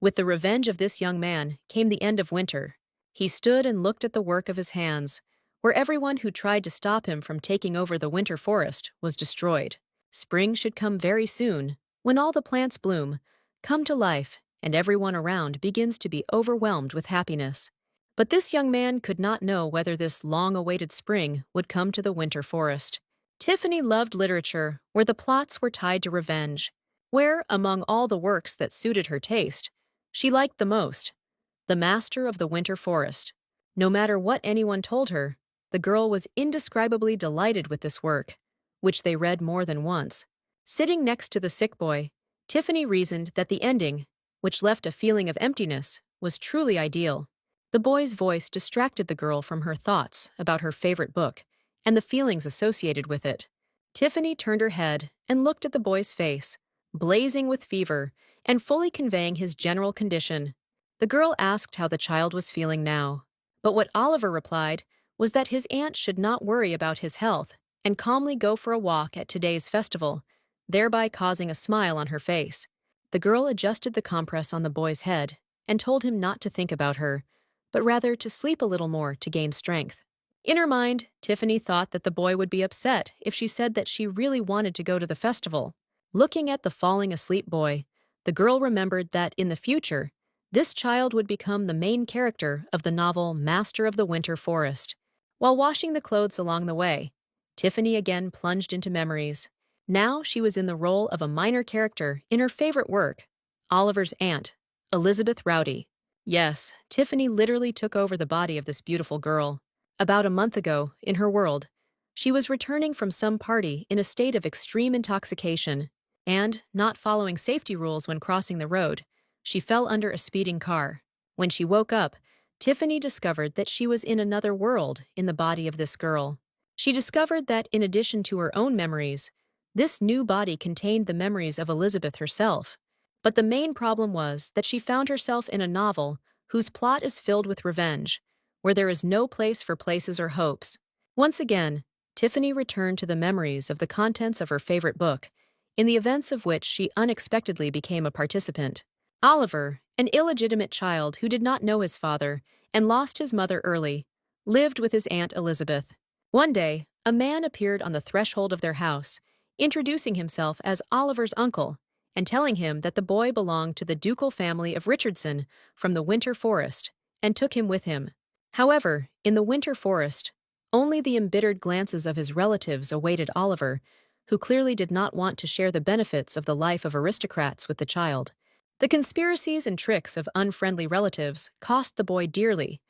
With the revenge of this young man came the end of winter. He stood and looked at the work of his hands, where everyone who tried to stop him from taking over the winter forest was destroyed. Spring should come very soon, when all the plants bloom, come to life, and everyone around begins to be overwhelmed with happiness. But this young man could not know whether this long-awaited spring would come to the winter forest. Tiffany loved literature where the plots were tied to revenge, where, among all the works that suited her taste, she liked the most The Master of the Winter Forest. No matter what anyone told her, the girl was indescribably delighted with this work, which they read more than once. Sitting next to the sick boy, Tiffany reasoned that the ending, which left a feeling of emptiness, was truly ideal. The boy's voice distracted the girl from her thoughts about her favorite book and the feelings associated with it. Tiffany turned her head and looked at the boy's face, blazing with fever and fully conveying his general condition. The girl asked how the child was feeling now, but what Oliver replied was that his aunt should not worry about his health and calmly go for a walk at today's festival, thereby causing a smile on her face. The girl adjusted the compress on the boy's head and told him not to think about her, but rather to sleep a little more to gain strength. In her mind, Tiffany thought that the boy would be upset if she said that she really wanted to go to the festival. Looking at the falling asleep boy, the girl remembered that in the future, this child would become the main character of the novel Master of the Winter Forest. While washing the clothes along the way, Tiffany again plunged into memories. Now she was in the role of a minor character in her favorite work, Oliver's aunt, Elizabeth Rowdy. Yes, Tiffany literally took over the body of this beautiful girl. About a month ago, in her world, she was returning from some party in a state of extreme intoxication, and, not following safety rules when crossing the road, she fell under a speeding car. When she woke up, Tiffany discovered that she was in another world in the body of this girl. She discovered that in addition to her own memories, this new body contained the memories of Elizabeth herself. But the main problem was that she found herself in a novel whose plot is filled with revenge, where there is no place for places or hopes. Once again, Tiffany returned to the memories of the contents of her favorite book, in the events of which she unexpectedly became a participant. Oliver, an illegitimate child who did not know his father and lost his mother early, lived with his Aunt Elizabeth. One day, a man appeared on the threshold of their house, introducing himself as Oliver's uncle and telling him that the boy belonged to the ducal family of Richardson from the Winter Forest and took him with him. However, in the Winter Forest, only the embittered glances of his relatives awaited Oliver, who clearly did not want to share the benefits of the life of aristocrats with the child. The conspiracies and tricks of unfriendly relatives cost the boy dearly,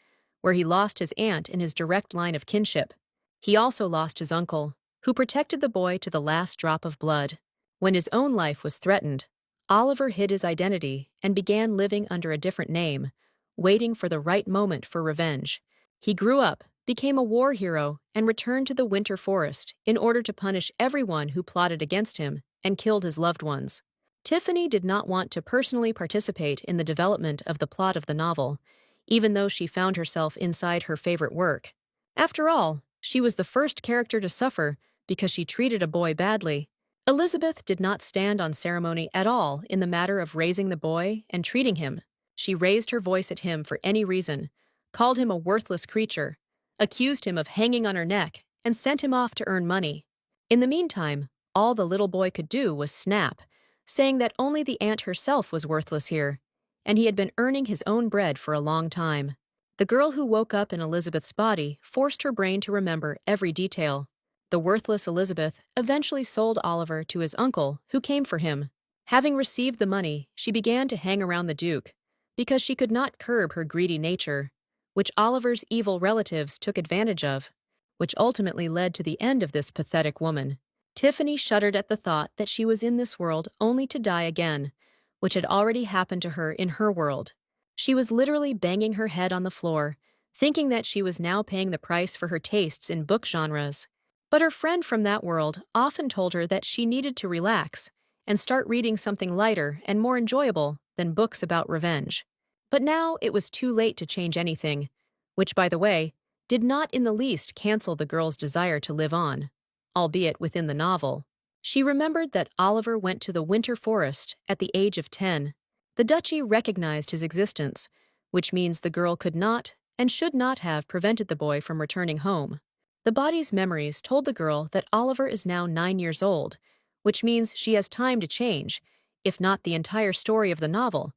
where he lost his aunt in his direct line of kinship. He also lost his uncle, who protected the boy to the last drop of blood. When his own life was threatened, Oliver hid his identity and began living under a different name, waiting for the right moment for revenge. He grew up, became a war hero, and returned to the Winter Forest in order to punish everyone who plotted against him and killed his loved ones. Tiffany did not want to personally participate in the development of the plot of the novel, even though she found herself inside her favorite work. After all, she was the first character to suffer because she treated a boy badly. Elizabeth did not stand on ceremony at all in the matter of raising the boy and treating him. She raised her voice at him for any reason, called him a worthless creature, accused him of hanging on her neck, and sent him off to earn money. In the meantime, all the little boy could do was snap, saying that only the aunt herself was worthless here, and he had been earning his own bread for a long time. The girl who woke up in Elizabeth's body forced her brain to remember every detail. The worthless Elizabeth eventually sold Oliver to his uncle, who came for him. Having received the money, she began to hang around the Duke, because she could not curb her greedy nature, which Oliver's evil relatives took advantage of, which ultimately led to the end of this pathetic woman. Tiffany shuddered at the thought that she was in this world only to die again, which had already happened to her in her world. She was literally banging her head on the floor, thinking that she was now paying the price for her tastes in book genres. But her friend from that world often told her that she needed to relax and start reading something lighter and more enjoyable than books about revenge. But now it was too late to change anything, which, by the way, did not in the least cancel the girl's desire to live on, albeit within the novel. She remembered that Oliver went to the Winter Forest at the age of 10. The duchy recognized his existence, which means the girl could not and should not have prevented the boy from returning home. The body's memories told the girl that Oliver is now 9 years old, which means she has time to change, if not the entire story of the novel,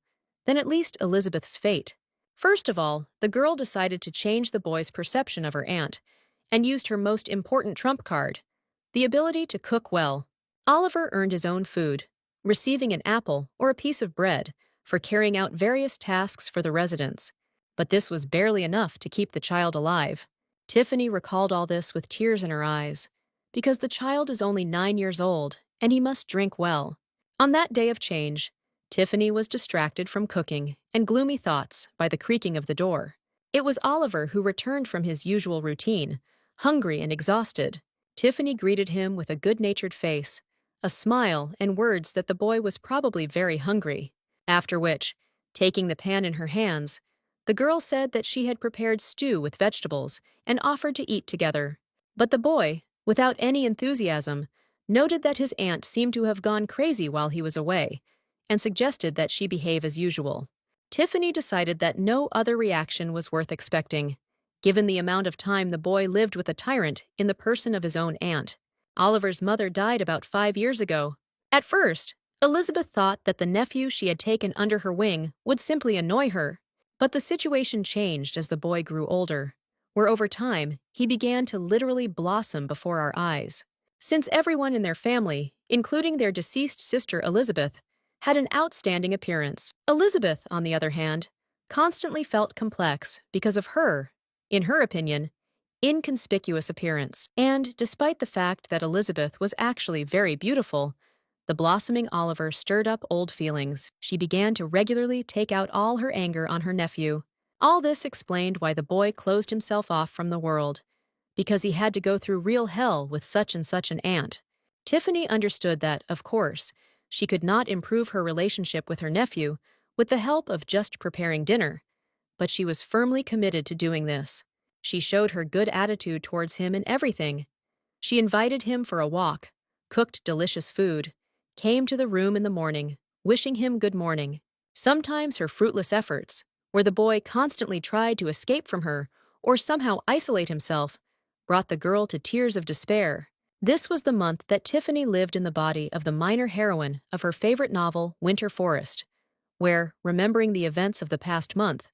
then at least Elizabeth's fate. First of all, the girl decided to change the boy's perception of her aunt, and used her most important trump card, the ability to cook well. Oliver earned his own food, receiving an apple or a piece of bread for carrying out various tasks for the residents. But this was barely enough to keep the child alive. Tiffany recalled all this with tears in her eyes, because the child is only 9 years old and he must drink well. On that day of change, Tiffany was distracted from cooking and gloomy thoughts by the creaking of the door. It was Oliver who returned from his usual routine, hungry and exhausted. Tiffany greeted him with a good-natured face, a smile, and words that the boy was probably very hungry. After which, taking the pan in her hands, the girl said that she had prepared stew with vegetables and offered to eat together. But the boy, without any enthusiasm, noted that his aunt seemed to have gone crazy while he was away, and suggested that she behave as usual. Tiffany decided that no other reaction was worth expecting, given the amount of time the boy lived with a tyrant in the person of his own aunt. Oliver's mother died about 5 years ago. At first, Elizabeth thought that the nephew she had taken under her wing would simply annoy her. But the situation changed as the boy grew older, where over time he began to literally blossom before our eyes. Since everyone in their family, including their deceased sister Elizabeth, had an outstanding appearance, Elizabeth, on the other hand, constantly felt complex because of her, in her opinion, inconspicuous appearance. And despite the fact that Elizabeth was actually very beautiful, the blossoming Oliver stirred up old feelings. She began to regularly take out all her anger on her nephew. All this explained why the boy closed himself off from the world, because he had to go through real hell with such and such an aunt. Tiffany understood that, of course, she could not improve her relationship with her nephew with the help of just preparing dinner, but she was firmly committed to doing this. She showed her good attitude towards him in everything. She invited him for a walk, cooked delicious food, came to the room in the morning, wishing him good morning. Sometimes her fruitless efforts, where the boy constantly tried to escape from her or somehow isolate himself, brought the girl to tears of despair. This was the month that Tiffany lived in the body of the minor heroine of her favorite novel, Winter Forest, where, remembering the events of the past month,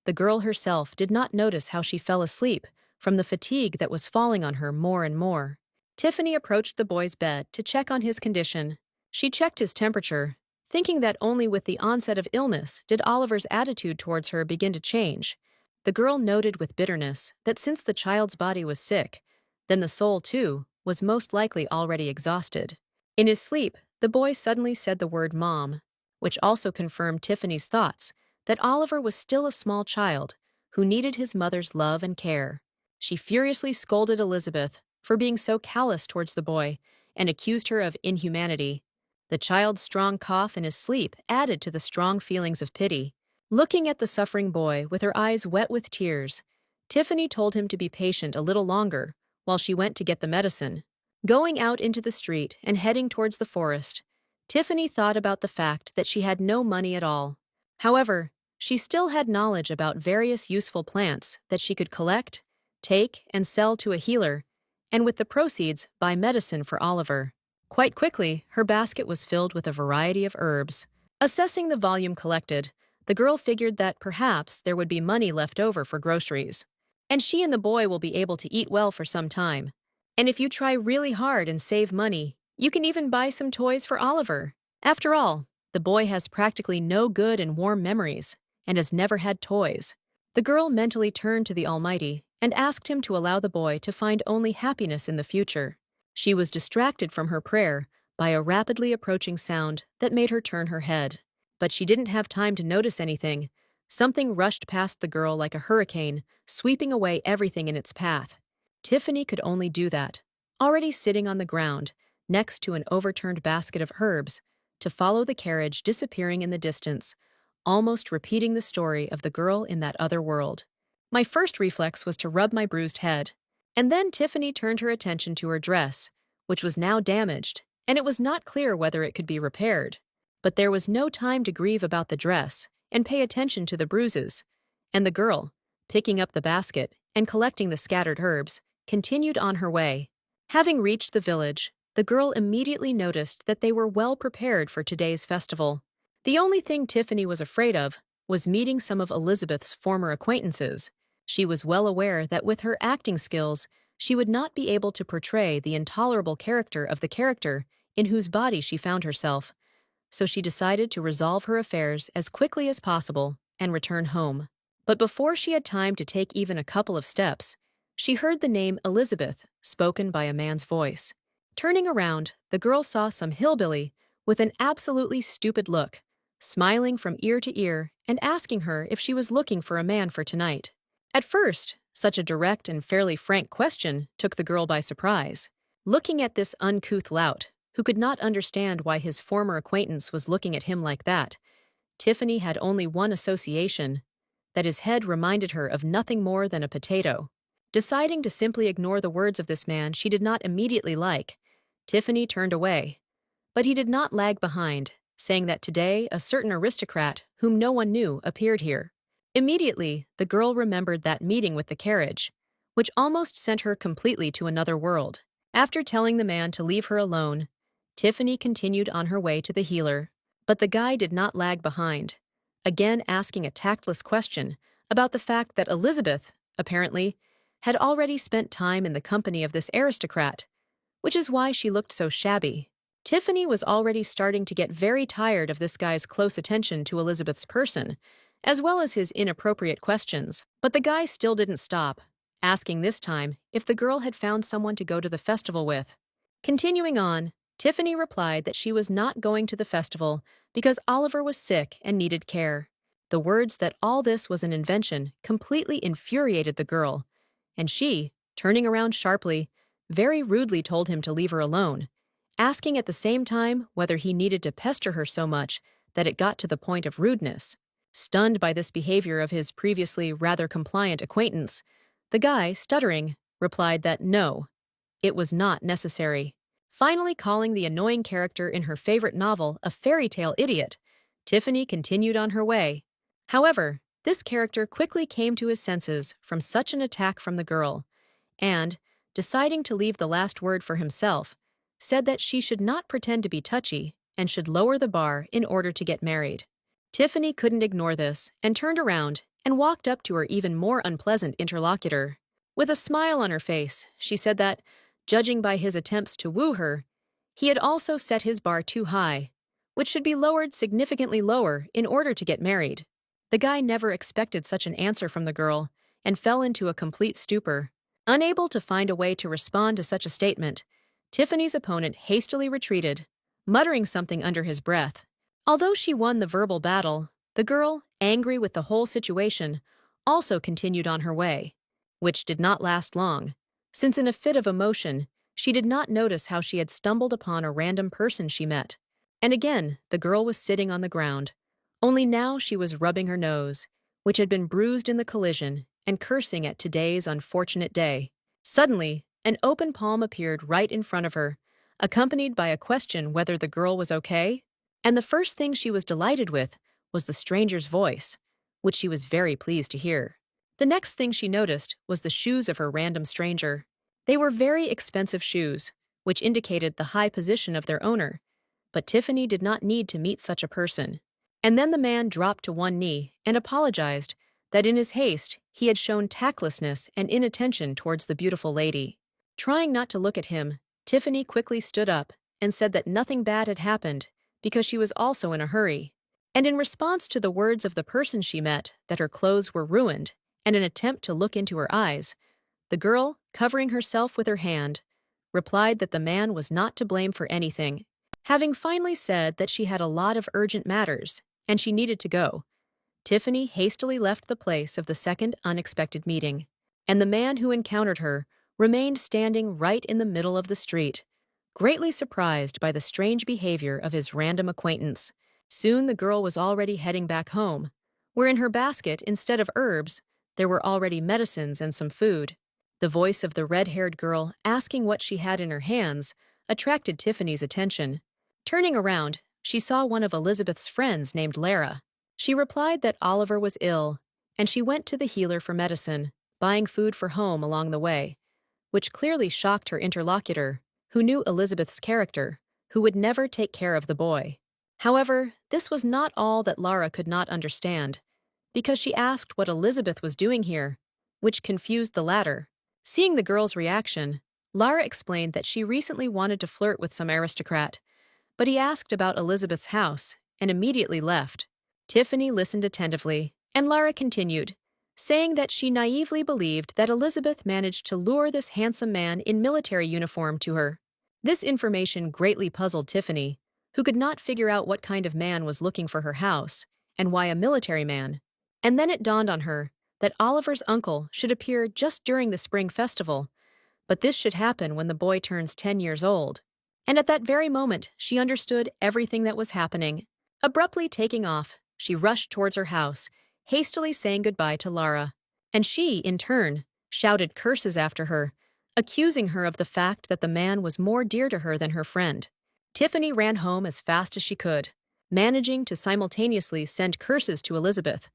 the girl herself did not notice how she fell asleep from the fatigue that was falling on her more and more. Tiffany approached the boy's bed to check on his condition. She checked his temperature, thinking that only with the onset of illness did Oliver's attitude towards her begin to change. The girl noted with bitterness that since the child's body was sick, then the soul, too, was most likely already exhausted. In his sleep, the boy suddenly said the word mom, which also confirmed Tiffany's thoughts that Oliver was still a small child who needed his mother's love and care. She furiously scolded Elizabeth for being so callous towards the boy and accused her of inhumanity. The child's strong cough in his sleep added to the strong feelings of pity. Looking at the suffering boy with her eyes wet with tears, Tiffany told him to be patient a little longer while she went to get the medicine. Going out into the street and heading towards the forest, Tiffany thought about the fact that she had no money at all. However, she still had knowledge about various useful plants that she could collect, take, and sell to a healer, and with the proceeds buy medicine for Oliver. Quite quickly, her basket was filled with a variety of herbs. Assessing the volume collected, the girl figured that perhaps there would be money left over for groceries. And she and the boy will be able to eat well for some time. And if you try really hard and save money, you can even buy some toys for Oliver. After all, the boy has practically no good and warm memories and has never had toys. The girl mentally turned to the Almighty and asked him to allow the boy to find only happiness in the future. She was distracted from her prayer by a rapidly approaching sound that made her turn her head. But she didn't have time to notice anything. Something rushed past the girl like a hurricane, sweeping away everything in its path. Tiffany could only do that, already sitting on the ground, next to an overturned basket of herbs, to follow the carriage disappearing in the distance, almost repeating the story of the girl in that other world. My first reflex was to rub my bruised head, and then Tiffany turned her attention to her dress, which was now damaged, and it was not clear whether it could be repaired. But there was no time to grieve about the dress and pay attention to the bruises, and the girl, picking up the basket and collecting the scattered herbs, continued on her way. Having reached the village, the girl immediately noticed that they were well prepared for today's festival. The only thing Tiffany was afraid of was meeting some of Elizabeth's former acquaintances. She was well aware that with her acting skills, she would not be able to portray the intolerable character of the character in whose body she found herself, so she decided to resolve her affairs as quickly as possible and return home. But before she had time to take even a couple of steps, she heard the name Elizabeth spoken by a man's voice. Turning around, the girl saw some hillbilly with an absolutely stupid look, smiling from ear to ear and asking her if she was looking for a man for tonight. At first, such a direct and fairly frank question took the girl by surprise. Looking at this uncouth lout, who could not understand why his former acquaintance was looking at him like that, Tiffany had only one association: that his head reminded her of nothing more than a potato. Deciding to simply ignore the words of this man she did not immediately like, Tiffany turned away. But he did not lag behind, saying that today a certain aristocrat whom no one knew appeared here. Immediately, the girl remembered that meeting with the carriage, which almost sent her completely to another world. After telling the man to leave her alone, Tiffany continued on her way to the healer, but the guy did not lag behind, again asking a tactless question about the fact that Elizabeth, apparently, had already spent time in the company of this aristocrat, which is why she looked so shabby. Tiffany was already starting to get very tired of this guy's close attention to Elizabeth's person, as well as his inappropriate questions. But the guy still didn't stop, asking this time if the girl had found someone to go to the festival with. Continuing on, Tiffany replied that she was not going to the festival because Oliver was sick and needed care. The words that all this was an invention completely infuriated the girl, and she, turning around sharply, very rudely told him to leave her alone, asking at the same time whether he needed to pester her so much that it got to the point of rudeness. Stunned by this behavior of his previously rather compliant acquaintance, the guy, stuttering, replied that no, it was not necessary. Finally calling the annoying character in her favorite novel a fairy tale idiot, Tiffany continued on her way. However, this character quickly came to his senses from such an attack from the girl, and, deciding to leave the last word for himself, said that she should not pretend to be touchy and should lower the bar in order to get married. Tiffany couldn't ignore this and turned around and walked up to her even more unpleasant interlocutor. With a smile on her face, she said that, judging by his attempts to woo her, he had also set his bar too high, which should be lowered significantly lower in order to get married. The guy never expected such an answer from the girl and fell into a complete stupor. Unable to find a way to respond to such a statement, Tiffany's opponent hastily retreated, muttering something under his breath. Although she won the verbal battle, the girl, angry with the whole situation, also continued on her way, which did not last long, since in a fit of emotion, she did not notice how she had stumbled upon a random person she met. And again, the girl was sitting on the ground, only now she was rubbing her nose, which had been bruised in the collision, and cursing at today's unfortunate day. Suddenly, an open palm appeared right in front of her, accompanied by a question whether the girl was okay. And the first thing she was delighted with was the stranger's voice, which she was very pleased to hear. The next thing she noticed was the shoes of her random stranger. They were very expensive shoes, which indicated the high position of their owner, but Tiffany did not need to meet such a person. And then the man dropped to one knee and apologized that in his haste he had shown tactlessness and inattention towards the beautiful lady. Trying not to look at him, Tiffany quickly stood up and said that nothing bad had happened because she was also in a hurry. And in response to the words of the person she met that her clothes were ruined and an attempt to look into her eyes, the girl, covering herself with her hand, replied that the man was not to blame for anything. Having finally said that she had a lot of urgent matters and she needed to go, Tiffany hastily left the place of the second unexpected meeting, and the man who encountered her remained standing right in the middle of the street, greatly surprised by the strange behavior of his random acquaintance. Soon the girl was already heading back home, where in her basket, instead of herbs, there were already medicines and some food. The voice of the red-haired girl asking what she had in her hands attracted Tiffany's attention. Turning around, she saw one of Elizabeth's friends named Lara. She replied that Oliver was ill, and she went to the healer for medicine, buying food for home along the way, which clearly shocked her interlocutor, who knew Elizabeth's character, who would never take care of the boy. However, this was not all that Lara could not understand, because she asked what Elizabeth was doing here, which confused the latter. Seeing the girl's reaction, Lara explained that she recently wanted to flirt with some aristocrat, but he asked about Elizabeth's house and immediately left. Tiffany listened attentively, and Lara continued, saying that she naively believed that Elizabeth managed to lure this handsome man in military uniform to her. This information greatly puzzled Tiffany, who could not figure out what kind of man was looking for her house and why a military man. And then it dawned on her that Oliver's uncle should appear just during the spring festival, but this should happen when the boy turns 10 years old. And at that very moment, she understood everything that was happening. Abruptly taking off, she rushed towards her house, hastily saying goodbye to Lara. And she, in turn, shouted curses after her, accusing her of the fact that the man was more dear to her than her friend. Tiffany ran home as fast as she could, managing to simultaneously send curses to Elizabeth,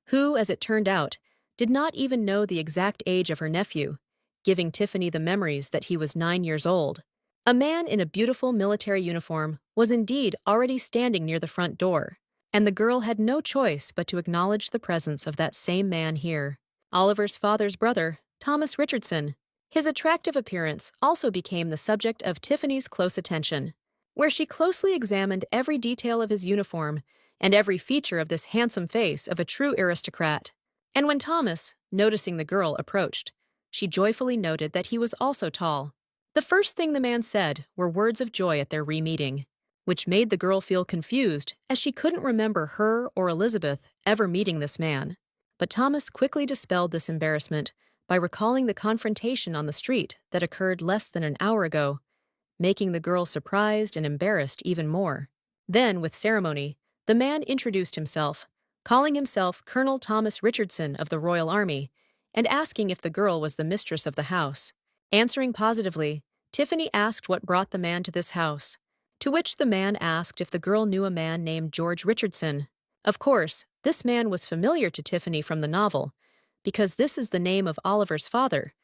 who, as it turned out, did not even know the exact age of her nephew, giving Tiffany the memories that he was 9 years old. A man in a beautiful military uniform was indeed already standing near the front door, and the girl had no choice but to acknowledge the presence of that same man here. Oliver's father's brother, Thomas Richardson. His attractive appearance also became the subject of Tiffany's close attention, where she closely examined every detail of his uniform and every feature of this handsome face of a true aristocrat. And when Thomas, noticing the girl, approached, she joyfully noted that he was also tall. The first thing the man said were words of joy at their re-meeting, which made the girl feel confused as she couldn't remember her or Elizabeth ever meeting this man. But Thomas quickly dispelled this embarrassment by recalling the confrontation on the street that occurred less than an hour ago, making the girl surprised and embarrassed even more. Then, with ceremony, the man introduced himself, calling himself Colonel Thomas Richardson of the Royal Army, and asking if the girl was the mistress of the house. Answering positively, Tiffany asked what brought the man to this house, to which the man asked if the girl knew a man named George Richardson. Of course, this man was familiar to Tiffany from the novel, because this is the name of Oliver's father,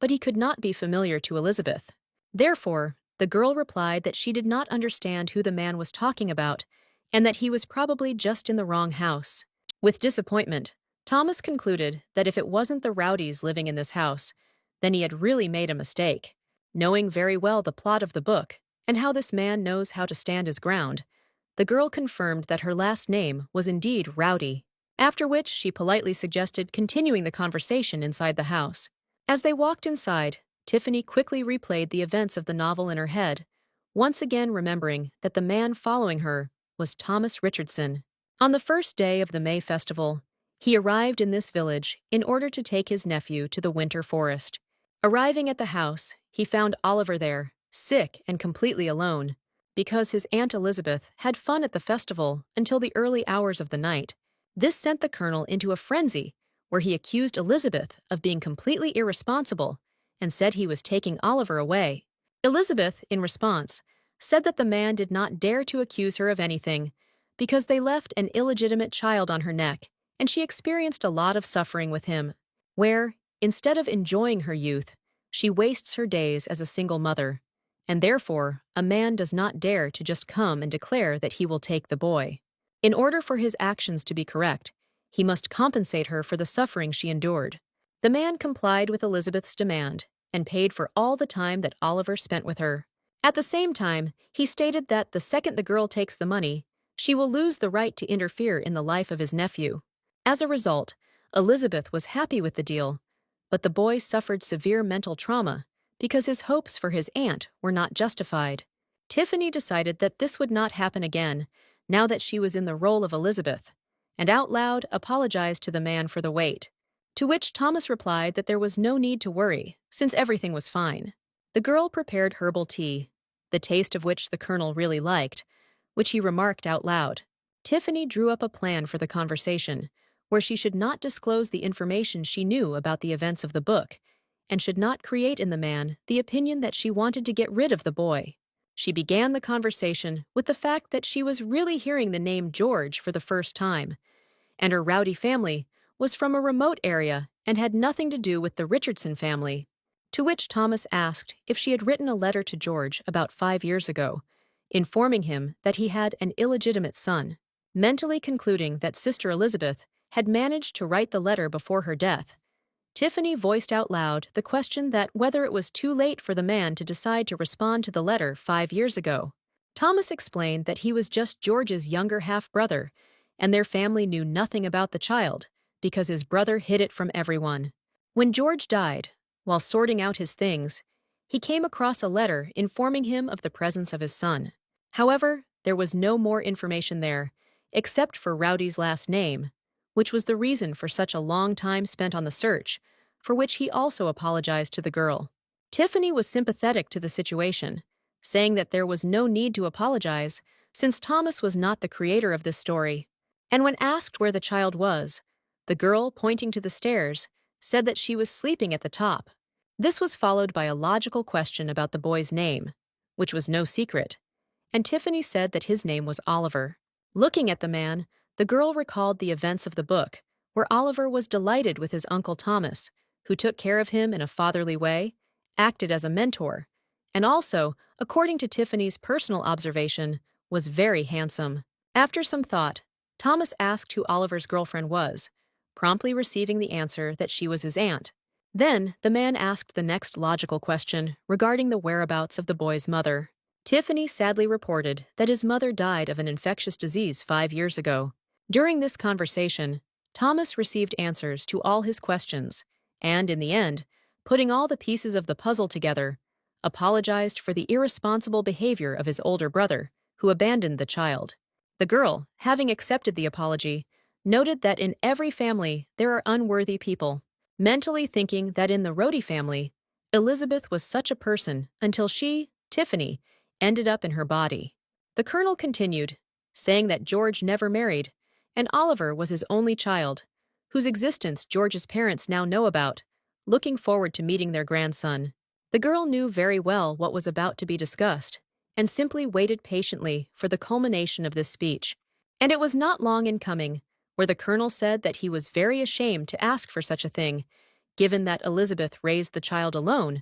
but he could not be familiar to Elizabeth. Therefore, the girl replied that she did not understand who the man was talking about, and that he was probably just in the wrong house. With disappointment, Thomas concluded that if it wasn't the rowdies living in this house, then he had really made a mistake. Knowing very well the plot of the book and how this man knows how to stand his ground, the girl confirmed that her last name was indeed Rowdy, after which she politely suggested continuing the conversation inside the house. As they walked inside, Tiffany quickly replayed the events of the novel in her head, once again remembering that the man following her was Thomas Richardson. On the first day of the May festival, he arrived in this village in order to take his nephew to the winter forest. Arriving at the house, he found Oliver there, sick and completely alone, because his Aunt Elizabeth had fun at the festival until the early hours of the night. This sent the colonel into a frenzy, where he accused Elizabeth of being completely irresponsible and said he was taking Oliver away. Elizabeth, in response, said that the man did not dare to accuse her of anything because they left an illegitimate child on her neck, and she experienced a lot of suffering with him, where, instead of enjoying her youth, she wastes her days as a single mother, and therefore a man does not dare to just come and declare that he will take the boy. In order for his actions to be correct, he must compensate her for the suffering she endured. The man complied with Elizabeth's demand and paid for all the time that Oliver spent with her. At the same time, he stated that the second the girl takes the money, she will lose the right to interfere in the life of his nephew. As a result, Elizabeth was happy with the deal, but the boy suffered severe mental trauma because his hopes for his aunt were not justified. Tiffany decided that this would not happen again now that she was in the role of Elizabeth, and out loud apologized to the man for the wait, to which Thomas replied that there was no need to worry, since everything was fine. The girl prepared herbal tea, the taste of which the colonel really liked, which he remarked out loud. Tiffany drew up a plan for the conversation, where she should not disclose the information she knew about the events of the book, and should not create in the man the opinion that she wanted to get rid of the boy. She began the conversation with the fact that she was really hearing the name George for the first time, and her rowdy family was from a remote area and had nothing to do with the Richardson family. To which Thomas asked if she had written a letter to George about 5 years ago, informing him that he had an illegitimate son, mentally concluding that Sister Elizabeth had managed to write the letter before her death. Tiffany voiced out loud the question that whether it was too late for the man to decide to respond to the letter 5 years ago. Thomas explained that he was just George's younger half-brother, and their family knew nothing about the child because his brother hid it from everyone. When George died, while sorting out his things, he came across a letter informing him of the presence of his son. However, there was no more information there, except for Rowdy's last name, which was the reason for such a long time spent on the search, for which he also apologized to the girl. Tiffany was sympathetic to the situation, saying that there was no need to apologize since Thomas was not the creator of this story. And when asked where the child was, the girl, pointing to the stairs, said that she was sleeping at the top. This was followed by a logical question about the boy's name, which was no secret, and Tiffany said that his name was Oliver. Looking at the man, the girl recalled the events of the book, where Oliver was delighted with his Uncle Thomas, who took care of him in a fatherly way, acted as a mentor, and also, according to Tiffany's personal observation, was very handsome. After some thought, Thomas asked who Oliver's girlfriend was, promptly receiving the answer that she was his aunt. Then, the man asked the next logical question regarding the whereabouts of the boy's mother. Tiffany sadly reported that his mother died of an infectious disease 5 years ago. During this conversation, Thomas received answers to all his questions, and in the end, putting all the pieces of the puzzle together, apologized for the irresponsible behavior of his older brother, who abandoned the child. The girl, having accepted the apology, noted that in every family there are unworthy people, mentally thinking that in the Rhodey family, Elizabeth was such a person until she, Tiffany, ended up in her body. The colonel continued, saying that George never married, and Oliver was his only child, whose existence George's parents now know about, looking forward to meeting their grandson. The girl knew very well what was about to be discussed, and simply waited patiently for the culmination of this speech. And it was not long in coming, where the colonel said that he was very ashamed to ask for such a thing, given that Elizabeth raised the child alone,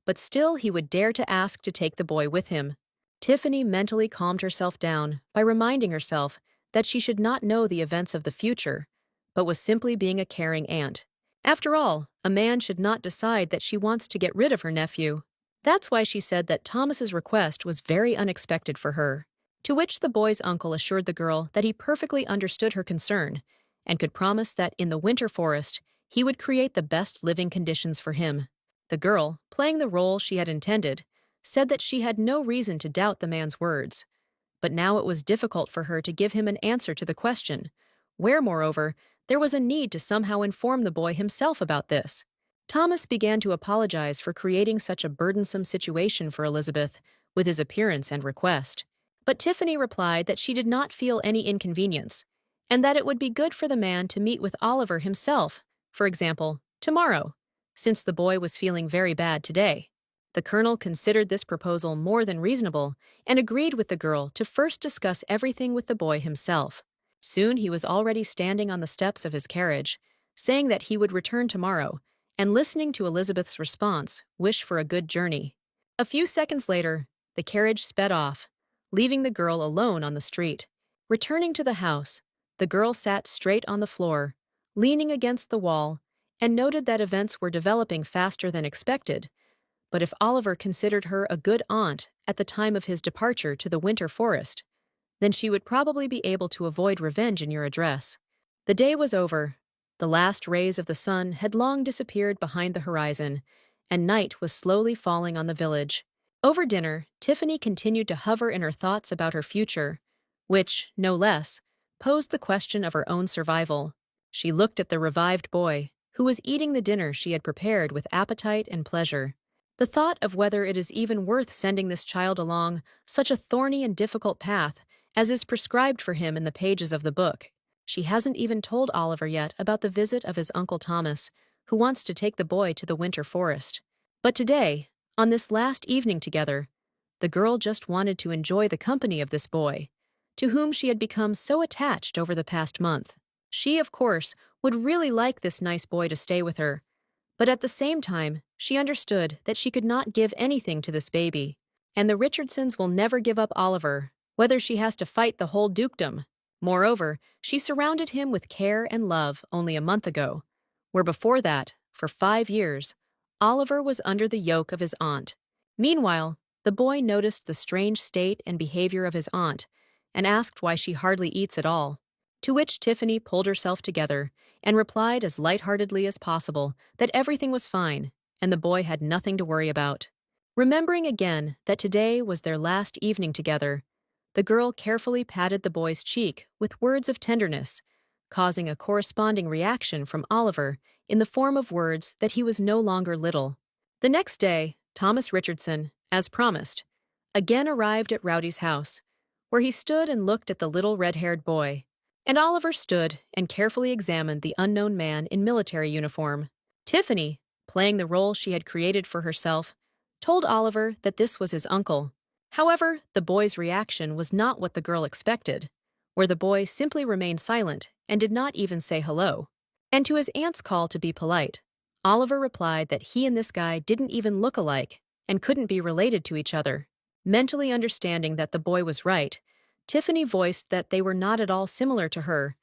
but still he would dare to ask to take the boy with him. Tiffany mentally calmed herself down by reminding herself that she should not know the events of the future, but was simply being a caring aunt. After all, a man should not decide that she wants to get rid of her nephew. That's why she said that Thomas's request was very unexpected for her, to which the boy's uncle assured the girl that he perfectly understood her concern and could promise that in the winter forest he would create the best living conditions for him. The girl, playing the role she had intended, said that she had no reason to doubt the man's words, but now it was difficult for her to give him an answer to the question, where, moreover, there was a need to somehow inform the boy himself about this. Thomas began to apologize for creating such a burdensome situation for Elizabeth with his appearance and request. But Tiffany replied that she did not feel any inconvenience, and that it would be good for the man to meet with Oliver himself, for example, tomorrow, since the boy was feeling very bad today. The colonel considered this proposal more than reasonable and agreed with the girl to first discuss everything with the boy himself. Soon he was already standing on the steps of his carriage, saying that he would return tomorrow, and listening to Elizabeth's response, wish for a good journey. A few seconds later, the carriage sped off, leaving the girl alone on the street. Returning to the house, the girl sat straight on the floor, leaning against the wall, and noted that events were developing faster than expected. But if Oliver considered her a good aunt at the time of his departure to the winter forest, then she would probably be able to avoid revenge in your address. The day was over. The last rays of the sun had long disappeared behind the horizon, and night was slowly falling on the village. Over dinner, Tiffany continued to hover in her thoughts about her future, which, no less, posed the question of her own survival. She looked at the revived boy, who was eating the dinner she had prepared with appetite and pleasure. The thought of whether it is even worth sending this child along such a thorny and difficult path as is prescribed for him in the pages of the book. She hasn't even told Oliver yet about the visit of his Uncle Thomas, who wants to take the boy to the winter forest. But today, on this last evening together, The girl just wanted to enjoy the company of this boy, to whom she had become so attached over the past month. She, of course, would really like this nice boy to stay with her, but at the same time, she understood that she could not give anything to this baby. And the Richardsons will never give up Oliver, whether she has to fight the whole dukedom. Moreover, she surrounded him with care and love only a month ago, where before that, for 5 years, Oliver was under the yoke of his aunt. Meanwhile, the boy noticed the strange state and behavior of his aunt and asked why she hardly eats at all. To which Tiffany pulled herself together and replied as lightheartedly as possible that everything was fine and the boy had nothing to worry about. Remembering again that today was their last evening together, the girl carefully patted the boy's cheek with words of tenderness, causing a corresponding reaction from Oliver in the form of words that he was no longer little. The next day, Thomas Richardson, as promised, again arrived at Rowdy's house, where he stood and looked at the little red-haired boy. And Oliver stood and carefully examined the unknown man in military uniform. Tiffany, playing the role she had created for herself, told Oliver that this was his uncle. However, the boy's reaction was not what the girl expected, where the boy simply remained silent and did not even say hello. And to his aunt's call to be polite, Oliver replied that he and this guy didn't even look alike and couldn't be related to each other. Mentally understanding that the boy was right, Tiffany voiced that they were not at all similar to her,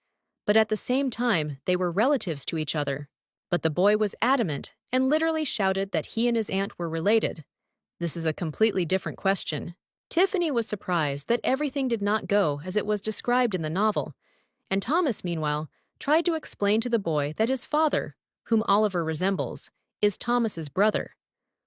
but at the same time they were relatives to each other. But the boy was adamant and literally shouted that he and his aunt were related. This is a completely different question. Tiffany was surprised that everything did not go as it was described in the novel, and Thomas, meanwhile, tried to explain to the boy that his father, whom Oliver resembles, is Thomas's brother,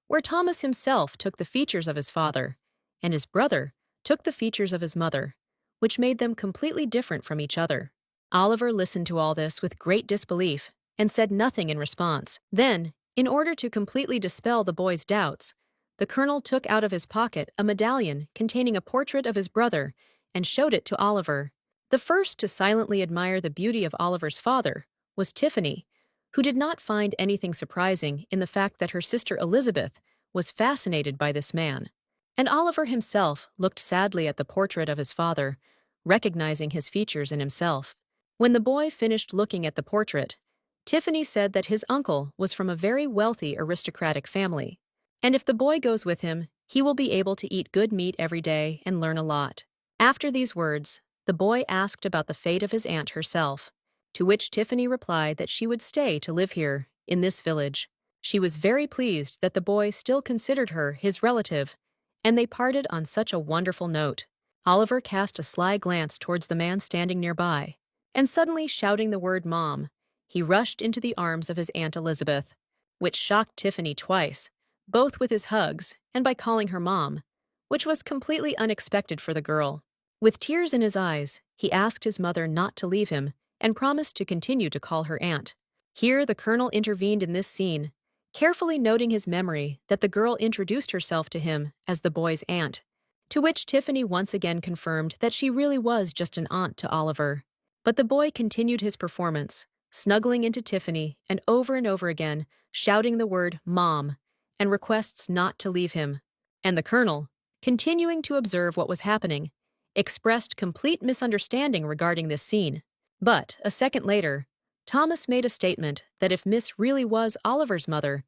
where Thomas himself took the features of his father, and his brother took the features of his mother, which made them completely different from each other. Oliver listened to all this with great disbelief and said nothing in response. Then, in order to completely dispel the boy's doubts, the colonel took out of his pocket a medallion containing a portrait of his brother and showed it to Oliver. The first to silently admire the beauty of Oliver's father was Tiffany, who did not find anything surprising in the fact that her sister Elizabeth was fascinated by this man. And Oliver himself looked sadly at the portrait of his father, recognizing his features in himself. When the boy finished looking at the portrait, Tiffany said that his uncle was from a very wealthy aristocratic family, and if the boy goes with him, he will be able to eat good meat every day and learn a lot. After these words, the boy asked about the fate of his aunt herself, to which Tiffany replied that she would stay to live here, in this village. She was very pleased that the boy still considered her his relative, and they parted on such a wonderful note. Oliver cast a sly glance towards the man standing nearby, and suddenly shouting the word "Mom," he rushed into the arms of his Aunt Elizabeth, which shocked Tiffany twice, both with his hugs and by calling her Mom, which was completely unexpected for the girl. With tears in his eyes, he asked his mother not to leave him and promised to continue to call her aunt. Here the colonel intervened in this scene, carefully noting his memory that the girl introduced herself to him as the boy's aunt, to which Tiffany once again confirmed that she really was just an aunt to Oliver. But the boy continued his performance, snuggling into Tiffany and over again shouting the word "Mom" and requests not to leave him. And the colonel, continuing to observe what was happening, expressed complete misunderstanding regarding this scene. But, a second later, Thomas made a statement that if Miss really was Oliver's mother,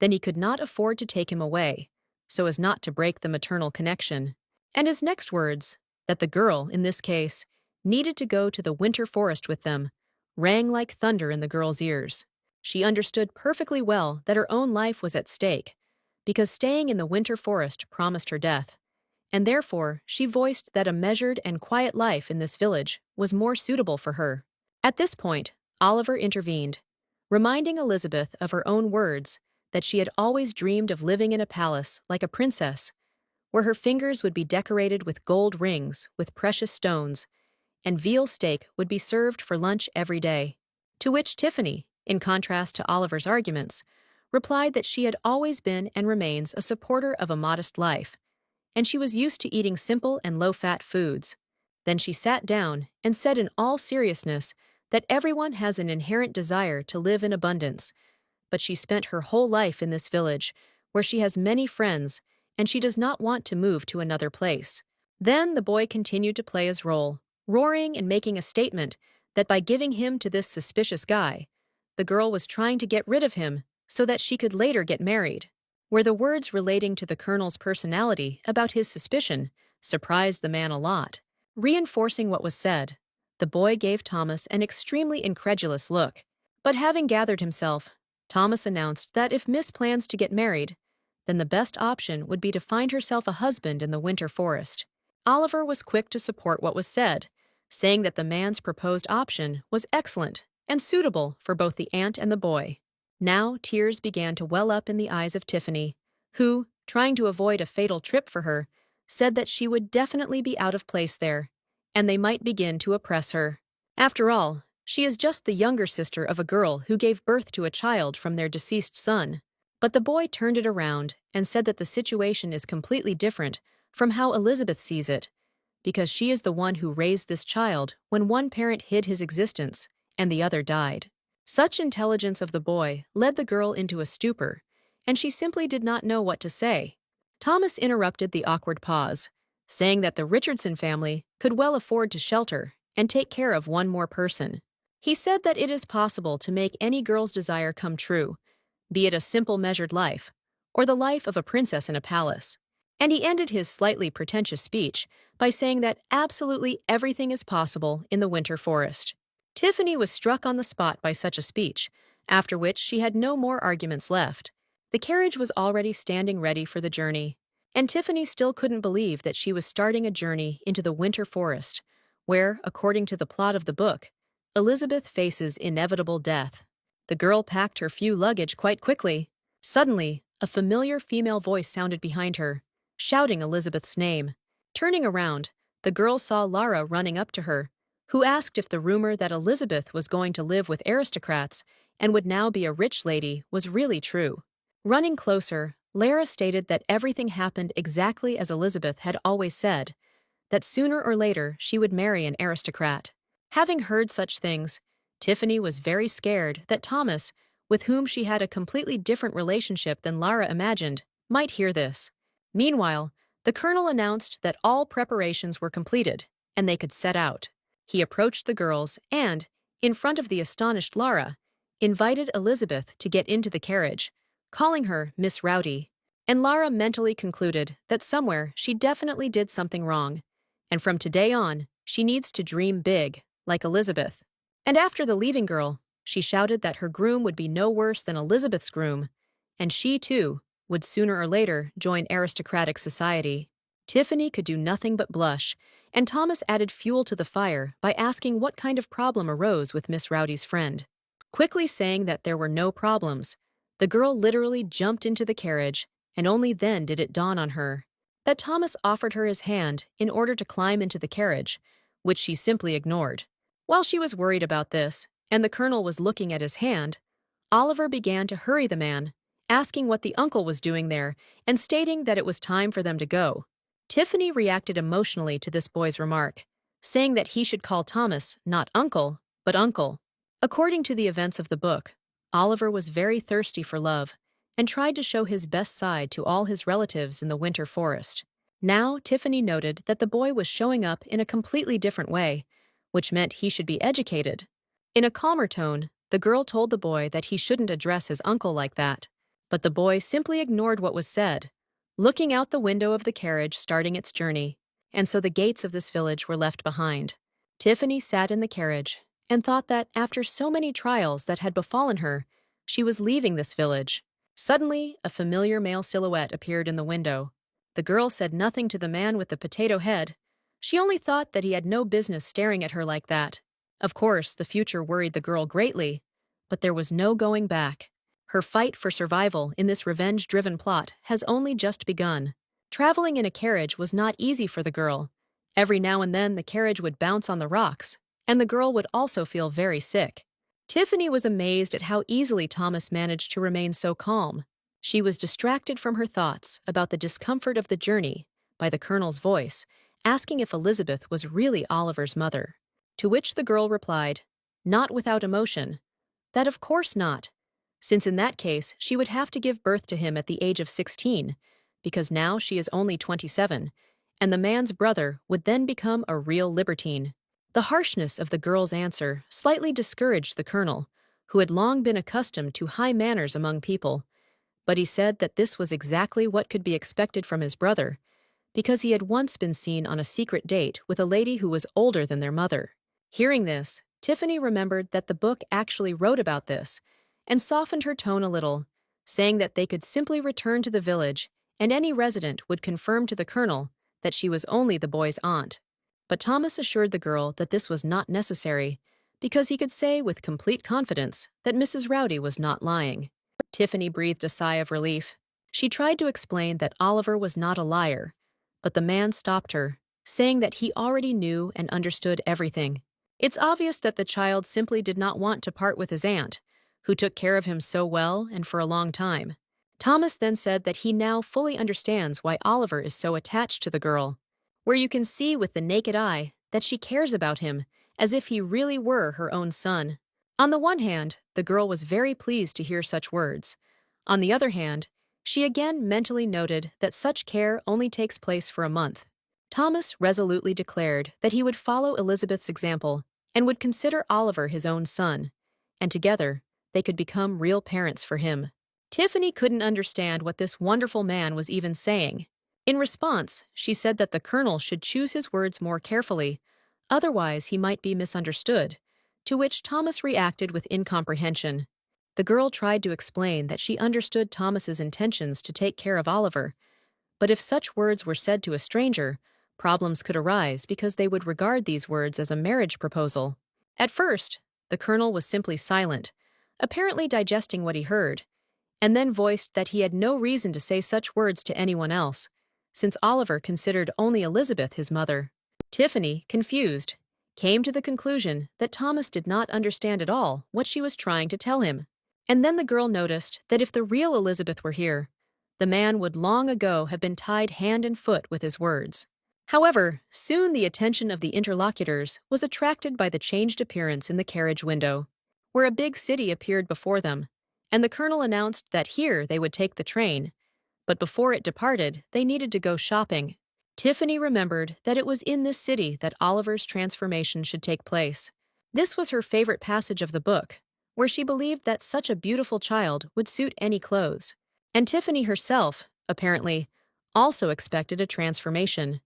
then he could not afford to take him away, so as not to break the maternal connection. And his next words, that the girl, in this case, needed to go to the winter forest with them, rang like thunder in the girl's ears. She understood perfectly well that her own life was at stake, because staying in the winter forest promised her death, and therefore she voiced that a measured and quiet life in this village was more suitable for her. At this point, Oliver intervened, reminding Elizabeth of her own words that she had always dreamed of living in a palace like a princess, where her fingers would be decorated with gold rings with precious stones, and veal steak would be served for lunch every day. To which Tiffany, in contrast to Oliver's arguments, replied that she had always been and remains a supporter of a modest life, and she was used to eating simple and low-fat foods. Then she sat down and said in all seriousness that everyone has an inherent desire to live in abundance, but she spent her whole life in this village, where she has many friends, and she does not want to move to another place. Then the boy continued to play his role, roaring and making a statement that by giving him to this suspicious guy, the girl was trying to get rid of him so that she could later get married. Where the words relating to the colonel's personality about his suspicion surprised the man a lot. Reinforcing what was said, the boy gave Thomas an extremely incredulous look. But having gathered himself, Thomas announced that if Miss plans to get married, then the best option would be to find herself a husband in the winter forest. Oliver was quick to support what was said, saying that the man's proposed option was excellent and suitable for both the aunt and the boy. Now tears began to well up in the eyes of Tiffany, who, trying to avoid a fatal trip for her, said that she would definitely be out of place there, and they might begin to oppress her. After all, she is just the younger sister of a girl who gave birth to a child from their deceased son. But the boy turned it around and said that the situation is completely different from how Elizabeth sees it, because she is the one who raised this child when one parent hid his existence and the other died. Such intelligence of the boy led the girl into a stupor, and she simply did not know what to say. Thomas interrupted the awkward pause, saying that the Richardson family could well afford to shelter and take care of one more person. He said that it is possible to make any girl's desire come true, be it a simple measured life, or the life of a princess in a palace. And he ended his slightly pretentious speech by saying that absolutely everything is possible in the winter forest. Tiffany was struck on the spot by such a speech, after which she had no more arguments left. The carriage was already standing ready for the journey, and Tiffany still couldn't believe that she was starting a journey into the winter forest, where, according to the plot of the book, Elizabeth faces inevitable death. The girl packed her few luggage quite quickly. Suddenly, a familiar female voice sounded behind her, shouting Elizabeth's name. Turning around, the girl saw Lara running up to her, who asked if the rumor that Elizabeth was going to live with aristocrats and would now be a rich lady was really true. Running closer, Lara stated that everything happened exactly as Elizabeth had always said, that sooner or later she would marry an aristocrat. Having heard such things, Tiffany was very scared that Thomas, with whom she had a completely different relationship than Lara imagined, might hear this. Meanwhile, the colonel announced that all preparations were completed, and they could set out. He approached the girls and, in front of the astonished Lara, invited Elizabeth to get into the carriage, calling her Miss Rowdy. And Lara mentally concluded that somewhere she definitely did something wrong, and from today on, she needs to dream big, like Elizabeth. And after the leaving girl, she shouted that her groom would be no worse than Elizabeth's groom, and she, too, would sooner or later join aristocratic society. Tiffany could do nothing but blush, and Thomas added fuel to the fire by asking what kind of problem arose with Miss Rowdy's friend. Quickly saying that there were no problems, the girl literally jumped into the carriage, and only then did it dawn on her that Thomas offered her his hand in order to climb into the carriage, which she simply ignored. While she was worried about this, and the colonel was looking at his hand, Oliver began to hurry the man, asking what the uncle was doing there and stating that it was time for them to go. Tiffany reacted emotionally to this boy's remark, saying that he should call Thomas not uncle, but uncle. According to the events of the book, Oliver was very thirsty for love and tried to show his best side to all his relatives in the winter forest. Now Tiffany noted that the boy was showing up in a completely different way, which meant he should be educated. In a calmer tone, the girl told the boy that he shouldn't address his uncle like that, but the boy simply ignored what was said, looking out the window of the carriage starting its journey, and so the gates of this village were left behind. Tiffany sat in the carriage and thought that after so many trials that had befallen her, she was leaving this village. Suddenly, a familiar male silhouette appeared in the window. The girl said nothing to the man with the potato head. She only thought that he had no business staring at her like that. Of course, the future worried the girl greatly, but there was no going back. Her fight for survival in this revenge-driven plot has only just begun. Traveling in a carriage was not easy for the girl. Every now and then the carriage would bounce on the rocks, and the girl would also feel very sick. Tiffany was amazed at how easily Thomas managed to remain so calm. She was distracted from her thoughts about the discomfort of the journey by the colonel's voice, asking if Elizabeth was really Oliver's mother. To which the girl replied, not without emotion, that of course not, since in that case she would have to give birth to him at the age of 16, because now she is only 27, and the man's brother would then become a real libertine. The harshness of the girl's answer slightly discouraged the colonel, who had long been accustomed to high manners among people, but he said that this was exactly what could be expected from his brother, because he had once been seen on a secret date with a lady who was older than their mother. Hearing this, Tiffany remembered that the book actually wrote about this, and softened her tone a little, saying that they could simply return to the village and any resident would confirm to the colonel that she was only the boy's aunt. But Thomas assured the girl that this was not necessary, because he could say with complete confidence that Mrs. Rowdy was not lying. Tiffany breathed a sigh of relief. She tried to explain that Oliver was not a liar, but the man stopped her, saying that he already knew and understood everything. It's obvious that the child simply did not want to part with his aunt, who took care of him so well and for a long time. Thomas then said that he now fully understands why Oliver is so attached to the girl, where you can see with the naked eye that she cares about him as if he really were her own son. On the one hand, the girl was very pleased to hear such words. On the other hand, she again mentally noted that such care only takes place for a month. Thomas resolutely declared that he would follow Elizabeth's example and would consider Oliver his own son, and together they could become real parents for him. Tiffany couldn't understand what this wonderful man was even saying. In response, she said that the colonel should choose his words more carefully, otherwise he might be misunderstood, to which Thomas reacted with incomprehension. The girl tried to explain that she understood Thomas's intentions to take care of Oliver, but if such words were said to a stranger, problems could arise because they would regard these words as a marriage proposal. At first, the colonel was simply silent, apparently digesting what he heard, and then voiced that he had no reason to say such words to anyone else, since Oliver considered only Elizabeth his mother. Tiffany, confused, came to the conclusion that Thomas did not understand at all what she was trying to tell him. And then the girl noticed that if the real Elizabeth were here, the man would long ago have been tied hand and foot with his words. However, soon the attention of the interlocutors was attracted by the changed appearance in the carriage window, where a big city appeared before them, and the colonel announced that here they would take the train, but before it departed, they needed to go shopping. Tiffany remembered that it was in this city that Oliver's transformation should take place. This was her favorite passage of the book, where she believed that such a beautiful child would suit any clothes. And Tiffany herself, apparently, also expected a transformation,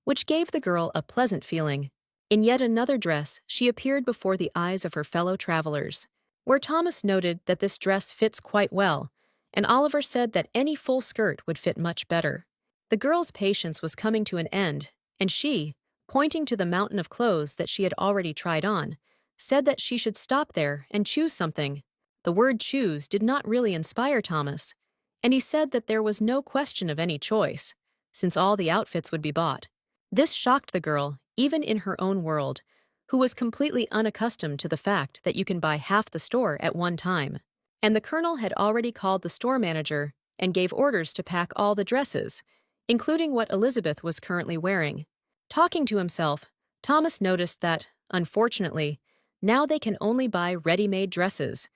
which gave the girl a pleasant feeling. In yet another dress, she appeared before the eyes of her fellow travelers, where Thomas noted that this dress fits quite well, and Oliver said that any full skirt would fit much better. The girl's patience was coming to an end, and she, pointing to the mountain of clothes that she had already tried on, said that she should stop there and choose something. The word choose did not really inspire Thomas, and he said that there was no question of any choice, since all the outfits would be bought. This shocked the girl, even in her own world, who was completely unaccustomed to the fact that you can buy half the store at one time. And the colonel had already called the store manager and gave orders to pack all the dresses, including what Elizabeth was currently wearing. Talking to himself, Thomas noticed that, unfortunately, now they can only buy ready-made dresses,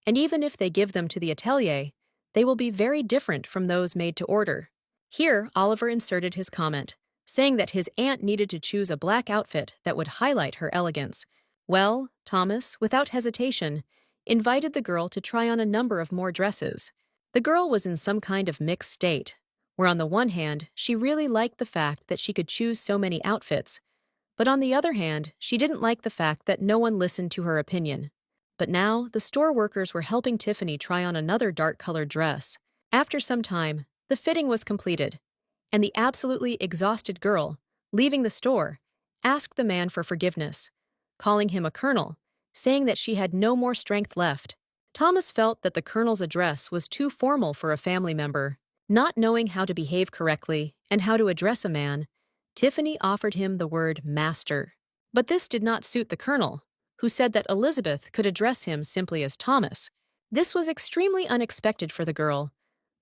and even if they give them to the atelier, they will be very different from those made to order. Here, Oliver inserted his comment, saying that his aunt needed to choose a black outfit that would highlight her elegance. Well, Thomas, without hesitation, invited the girl to try on a number of more dresses. The girl was in some kind of mixed state, where on the one hand, she really liked the fact that she could choose so many outfits, but on the other hand, she didn't like the fact that no one listened to her opinion. But now, the store workers were helping Tiffany try on another dark-colored dress. After some time, the fitting was completed, and the absolutely exhausted girl, leaving the store, asked the man for forgiveness, calling him a colonel, saying that she had no more strength left. Thomas felt that the colonel's address was too formal for a family member. Not knowing how to behave correctly and how to address a man, Tiffany offered him the word master. But this did not suit the colonel, who said that Elizabeth could address him simply as Thomas. This was extremely unexpected for the girl,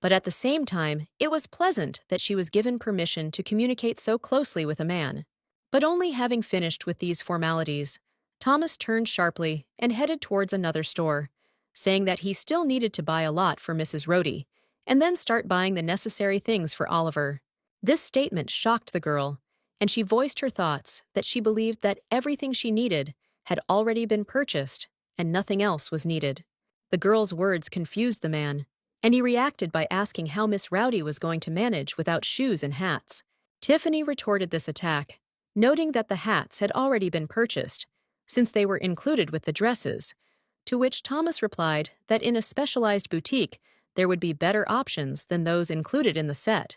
but at the same time, it was pleasant that she was given permission to communicate so closely with a man. But only having finished with these formalities, Thomas turned sharply and headed towards another store, saying that he still needed to buy a lot for Mrs. Rhodey, and then start buying the necessary things for Oliver. This statement shocked the girl, and she voiced her thoughts that she believed that everything she needed had already been purchased and nothing else was needed. The girl's words confused the man, and he reacted by asking how Miss Rowdy was going to manage without shoes and hats. Tiffany retorted this attack, noting that the hats had already been purchased, since they were included with the dresses, to which Thomas replied that in a specialized boutique there would be better options than those included in the set,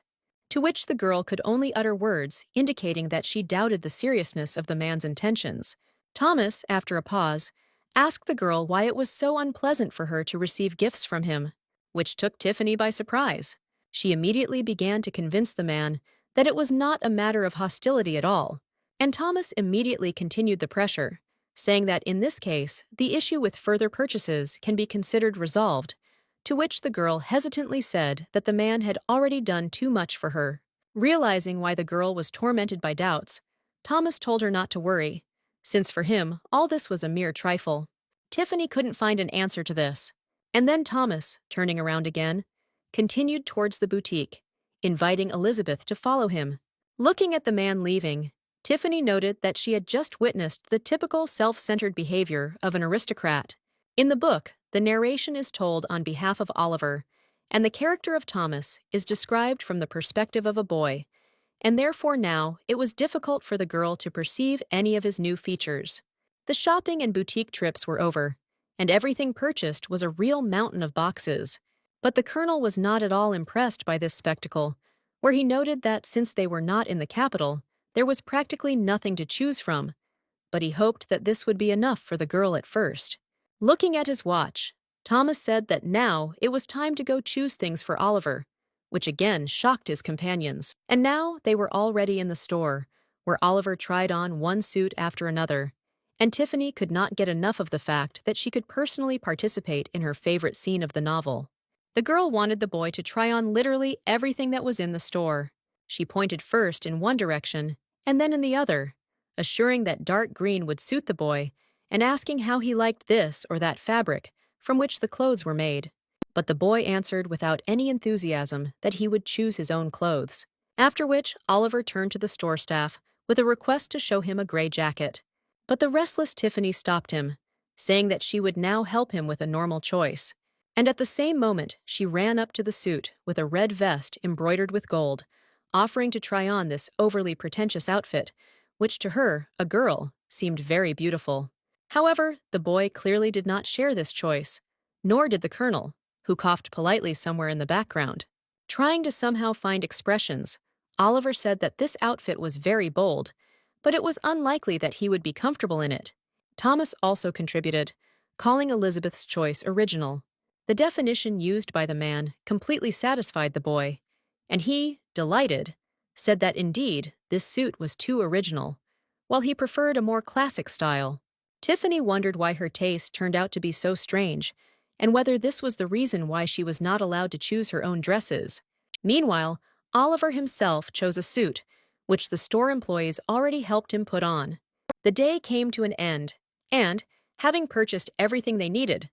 to which the girl could only utter words indicating that she doubted the seriousness of the man's intentions. Thomas, after a pause, asked the girl why it was so unpleasant for her to receive gifts from him, which took Tiffany by surprise. She immediately began to convince the man that it was not a matter of hostility at all, and Thomas immediately continued the pressure, saying that in this case, the issue with further purchases can be considered resolved, to which the girl hesitantly said that the man had already done too much for her. Realizing why the girl was tormented by doubts, Thomas told her not to worry, since for him, all this was a mere trifle. Tiffany couldn't find an answer to this, and then Thomas, turning around again, continued towards the boutique, inviting Elizabeth to follow him. Looking at the man leaving, Tiffany noted that she had just witnessed the typical self-centered behavior of an aristocrat. In the book, the narration is told on behalf of Oliver, and the character of Thomas is described from the perspective of a boy, and therefore now it was difficult for the girl to perceive any of his new features. The shopping and boutique trips were over, and everything purchased was a real mountain of boxes. But the colonel was not at all impressed by this spectacle, where he noted that since they were not in the capital, there was practically nothing to choose from, but he hoped that this would be enough for the girl at first. Looking at his watch, Thomas said that now it was time to go choose things for Oliver, which again shocked his companions. And now they were already in the store, where Oliver tried on one suit after another, and Tiffany could not get enough of the fact that she could personally participate in her favorite scene of the novel. The girl wanted the boy to try on literally everything that was in the store. She pointed first in one direction and then in the other, assuring that dark green would suit the boy and asking how he liked this or that fabric from which the clothes were made. But the boy answered without any enthusiasm that he would choose his own clothes, after which Oliver turned to the store staff with a request to show him a gray jacket. But the restless Tiffany stopped him, saying that she would now help him with a normal choice. And at the same moment, she ran up to the suit with a red vest embroidered with gold, offering to try on this overly pretentious outfit, which to her, a girl, seemed very beautiful. However, the boy clearly did not share this choice, nor did the colonel, who coughed politely somewhere in the background. Trying to somehow find expressions, Oliver said that this outfit was very bold, but it was unlikely that he would be comfortable in it. Thomas also contributed, calling Elizabeth's choice original. The definition used by the man completely satisfied the boy, and he, delighted, said that indeed this suit was too original, while he preferred a more classic style. Tiffany wondered why her taste turned out to be so strange, and whether this was the reason why she was not allowed to choose her own dresses. Meanwhile, Oliver himself chose a suit, which the store employees already helped him put on. The day came to an end, and, having purchased everything they needed,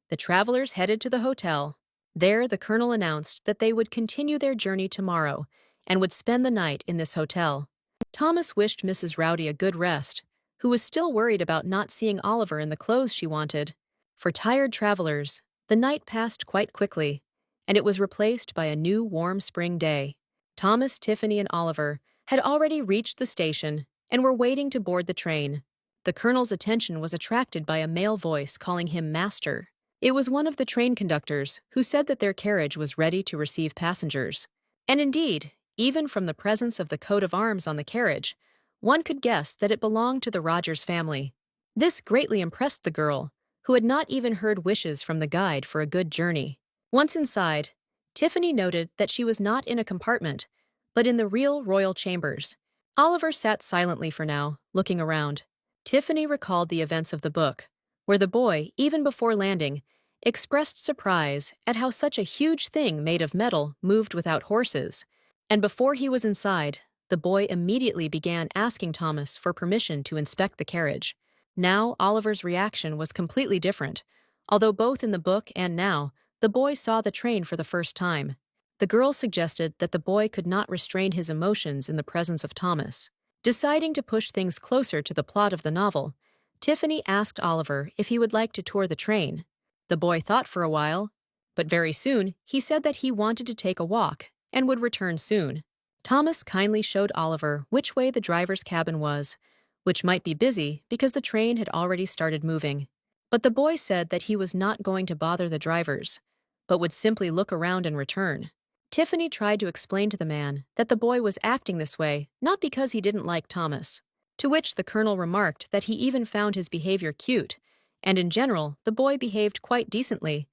the travelers headed to the hotel. There, the colonel announced that they would continue their journey tomorrow and would spend the night in this hotel. Thomas wished Mrs. Rowdy a good rest, who was still worried about not seeing Oliver in the clothes she wanted. For tired travelers, the night passed quite quickly, and it was replaced by a new warm spring day. Thomas, Tiffany, and Oliver had already reached the station and were waiting to board the train. The colonel's attention was attracted by a male voice calling him master. It was one of the train conductors who said that their carriage was ready to receive passengers. And indeed, even from the presence of the coat of arms on the carriage, one could guess that it belonged to the Rogers family. This greatly impressed the girl, who had not even heard wishes from the guide for a good journey. Once inside, Tiffany noted that she was not in a compartment, but in the real royal chambers. Oliver sat silently for now, looking around. Tiffany recalled the events of the book, where the boy, even before landing, expressed surprise at how such a huge thing made of metal moved without horses. And before he was inside, the boy immediately began asking Thomas for permission to inspect the carriage. Now Oliver's reaction was completely different, although both in the book and now, the boy saw the train for the first time. The girl suggested that the boy could not restrain his emotions in the presence of Thomas. Deciding to push things closer to the plot of the novel, Tiffany asked Oliver if he would like to tour the train. The boy thought for a while, but very soon he said that he wanted to take a walk and would return soon. Thomas kindly showed Oliver which way the driver's cabin was, which might be busy because the train had already started moving. But the boy said that he was not going to bother the drivers, but would simply look around and return. Tiffany tried to explain to the man that the boy was acting this way not because he didn't like Thomas, to which the colonel remarked that he even found his behavior cute, and in general the boy behaved quite decently,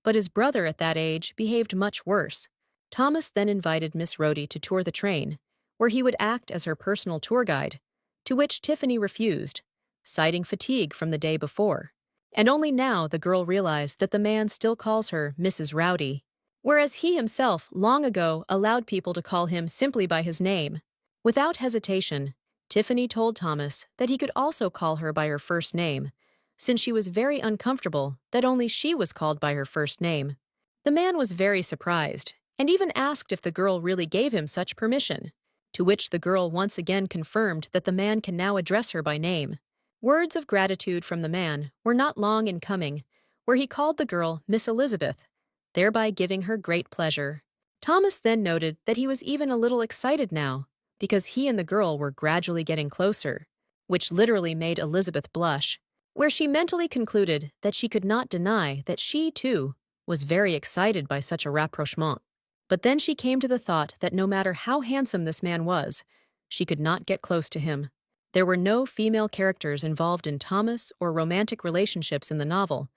but his brother at that age behaved much worse. Thomas then invited Miss Rhodey to tour the train, where he would act as her personal tour guide, to which Tiffany refused, citing fatigue from the day before. And only now the girl realized that the man still calls her Mrs. Rowdy, whereas he himself long ago allowed people to call him simply by his name. Without hesitation, Tiffany told Thomas that he could also call her by her first name, since she was very uncomfortable that only she was called by her first name. The man was very surprised, and even asked if the girl really gave him such permission, to which the girl once again confirmed that the man can now address her by name. Words of gratitude from the man were not long in coming, where he called the girl Miss Elizabeth, thereby giving her great pleasure. Thomas then noted that he was even a little excited now, because he and the girl were gradually getting closer, which literally made Elizabeth blush, where she mentally concluded that she could not deny that she, too, was very excited by such a rapprochement. But then she came to the thought that no matter how handsome this man was, she could not get close to him. There were no female characters involved in Thomas or romantic relationships in the novel,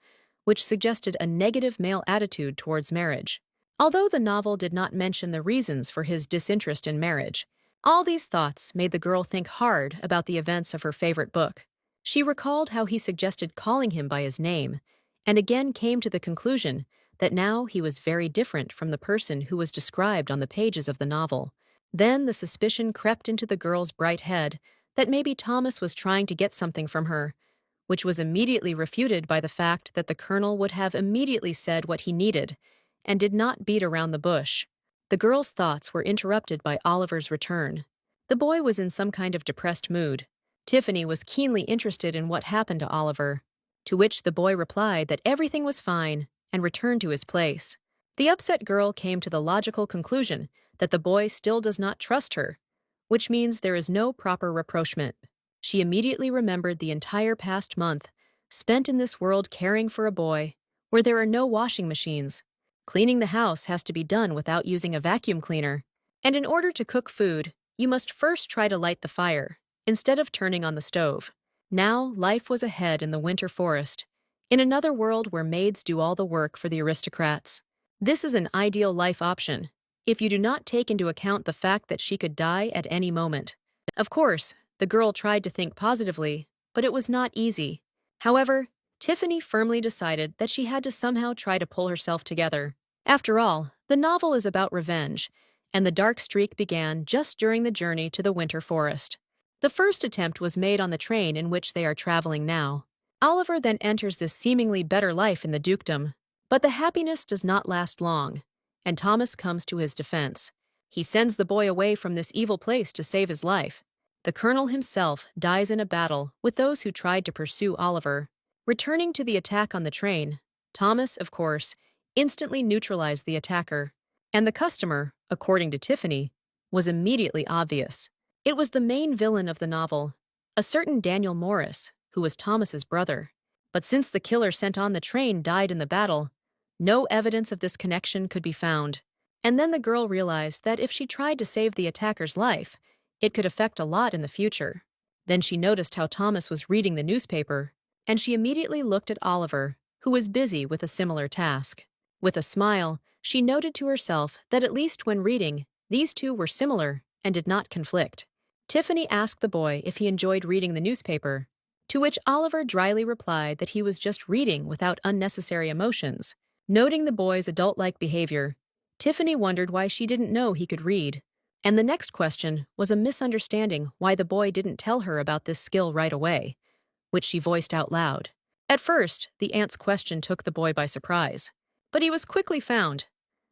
which suggested a negative male attitude towards marriage. Although the novel did not mention the reasons for his disinterest in marriage, all these thoughts made the girl think hard about the events of her favorite book. She recalled how he suggested calling him by his name, and again came to the conclusion that now he was very different from the person who was described on the pages of the novel. Then the suspicion crept into the girl's bright head that maybe Thomas was trying to get something from her, which was immediately refuted by the fact that the colonel would have immediately said what he needed, and did not beat around the bush. The girl's thoughts were interrupted by Oliver's return. The boy was in some kind of depressed mood. Tiffany was keenly interested in what happened to Oliver, to which the boy replied that everything was fine and returned to his place. The upset girl came to the logical conclusion that the boy still does not trust her, which means there is no proper rapprochement. She immediately remembered the entire past month spent in this world caring for a boy, where there are no washing machines. Cleaning the house has to be done without using a vacuum cleaner, and in order to cook food, you must first try to light the fire, instead of turning on the stove. Now life was ahead in the winter forest, in another world where maids do all the work for the aristocrats. This is an ideal life option, if you do not take into account the fact that she could die at any moment. Of course, the girl tried to think positively, but it was not easy. However, Tiffany firmly decided that she had to somehow try to pull herself together. After all, the novel is about revenge, and the dark streak began just during the journey to the winter forest. The first attempt was made on the train in which they are traveling now. Oliver then enters this seemingly better life in the dukedom, but the happiness does not last long, and Thomas comes to his defense. He sends the boy away from this evil place to save his life. The colonel himself dies in a battle with those who tried to pursue Oliver. Returning to the attack on the train, Thomas, of course, instantly neutralized the attacker, and the customer, according to Tiffany, was immediately obvious. It was the main villain of the novel, a certain Daniel Morris, who was Thomas's brother. But since the killer sent on the train died in the battle, no evidence of this connection could be found. And then the girl realized that if she tried to save the attacker's life, it could affect a lot in the future. Then she noticed how Thomas was reading the newspaper, and she immediately looked at Oliver, who was busy with a similar task. With a smile, she noted to herself that at least when reading, these two were similar and did not conflict. Tiffany asked the boy if he enjoyed reading the newspaper, to which Oliver dryly replied that he was just reading without unnecessary emotions. Noting the boy's adult-like behavior, Tiffany wondered why she didn't know he could read. And the next question was a misunderstanding why the boy didn't tell her about this skill right away, which she voiced out loud. At first, the aunt's question took the boy by surprise, but he was quickly found.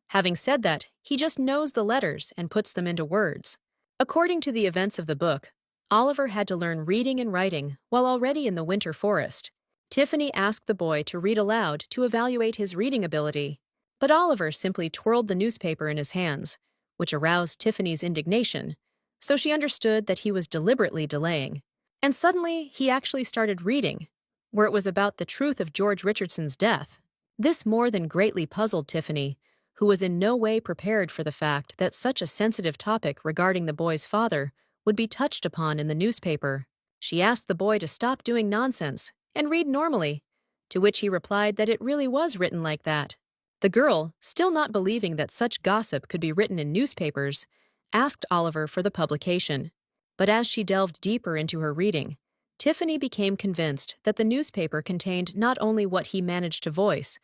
Having said that, he just knows the letters and puts them into words. According to the events of the book, Oliver had to learn reading and writing while already in the winter forest. Tiffany asked the boy to read aloud to evaluate his reading ability, but Oliver simply twirled the newspaper in his hands, which aroused Tiffany's indignation, so she understood that he was deliberately delaying. And suddenly, he actually started reading, where it was about the truth of George Richardson's death. This more than greatly puzzled Tiffany, who was in no way prepared for the fact that such a sensitive topic regarding the boy's father would be touched upon in the newspaper. She asked the boy to stop doing nonsense and read normally, to which he replied that it really was written like that. The girl, still not believing that such gossip could be written in newspapers, asked Oliver for the publication. But as she delved deeper into her reading, Tiffany became convinced that the newspaper contained not only what he managed to voice,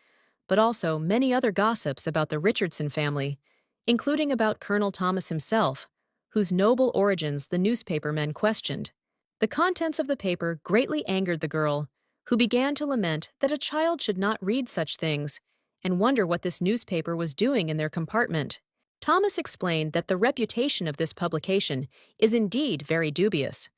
but also many other gossips about the Richardson family, including about Colonel Thomas himself, whose noble origins the newspapermen questioned. The contents of the paper greatly angered the girl, who began to lament that a child should not read such things and wonder what this newspaper was doing in their compartment. Thomas explained that the reputation of this publication is indeed very dubious.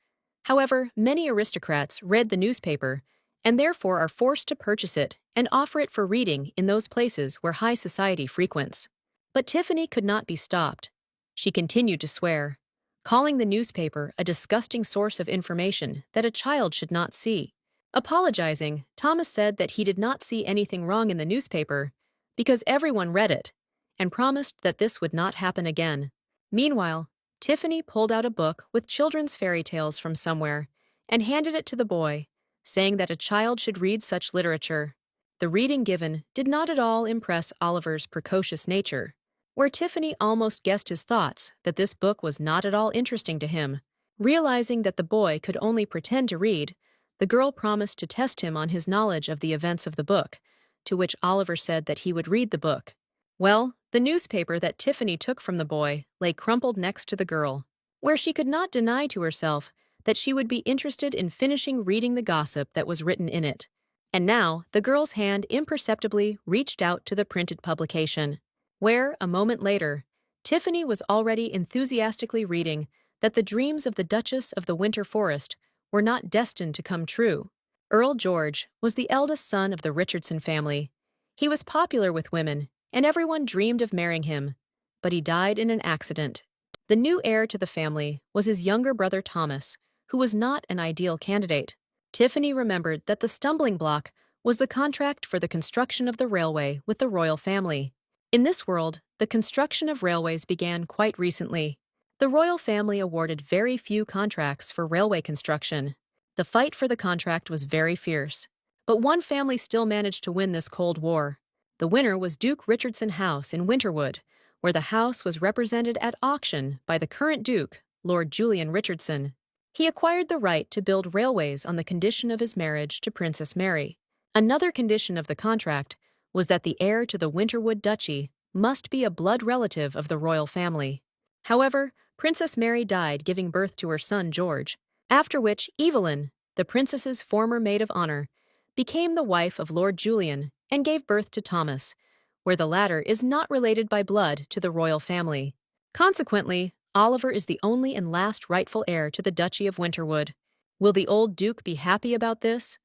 However, many aristocrats read the newspaper and therefore are forced to purchase it and offer it for reading in those places where high society frequents. But Tiffany could not be stopped. She continued to swear, calling the newspaper a disgusting source of information that a child should not see. Apologizing, Thomas said that he did not see anything wrong in the newspaper because everyone read it, and promised that this would not happen again. Meanwhile, Tiffany pulled out a book with children's fairy tales from somewhere and handed it to the boy, saying that a child should read such literature. The reading given did not at all impress Oliver's precocious nature, where Tiffany almost guessed his thoughts that this book was not at all interesting to him. Realizing that the boy could only pretend to read, the girl promised to test him on his knowledge of the events of the book, to which Oliver said that he would read the book. Well, the newspaper that Tiffany took from the boy lay crumpled next to the girl, where she could not deny to herself that she would be interested in finishing reading the gossip that was written in it. And now, the girl's hand imperceptibly reached out to the printed publication, where, a moment later, Tiffany was already enthusiastically reading that the dreams of the Duchess of the Winter Forest were not destined to come true. Earl George was the eldest son of the Richardson family. He was popular with women, and everyone dreamed of marrying him, but he died in an accident. The new heir to the family was his younger brother Thomas, who was not an ideal candidate. Tiffany remembered that the stumbling block was the contract for the construction of the railway with the royal family. In this world, the construction of railways began quite recently. The royal family awarded very few contracts for railway construction. The fight for the contract was very fierce, but one family still managed to win this Cold War. The winner was Duke Richardson House in Winterwood, where the house was represented at auction by the current Duke, Lord Julian Richardson. He acquired the right to build railways on the condition of his marriage to Princess Mary. Another condition of the contract was that the heir to the Winterwood Duchy must be a blood relative of the royal family. However, Princess Mary died giving birth to her son George, after which Evelyn, the princess's former maid of honor, became the wife of Lord Julian and gave birth to Thomas, where the latter is not related by blood to the royal family. Consequently, Oliver is the only and last rightful heir to the Duchy of Winterwood. Will the old duke be happy about this?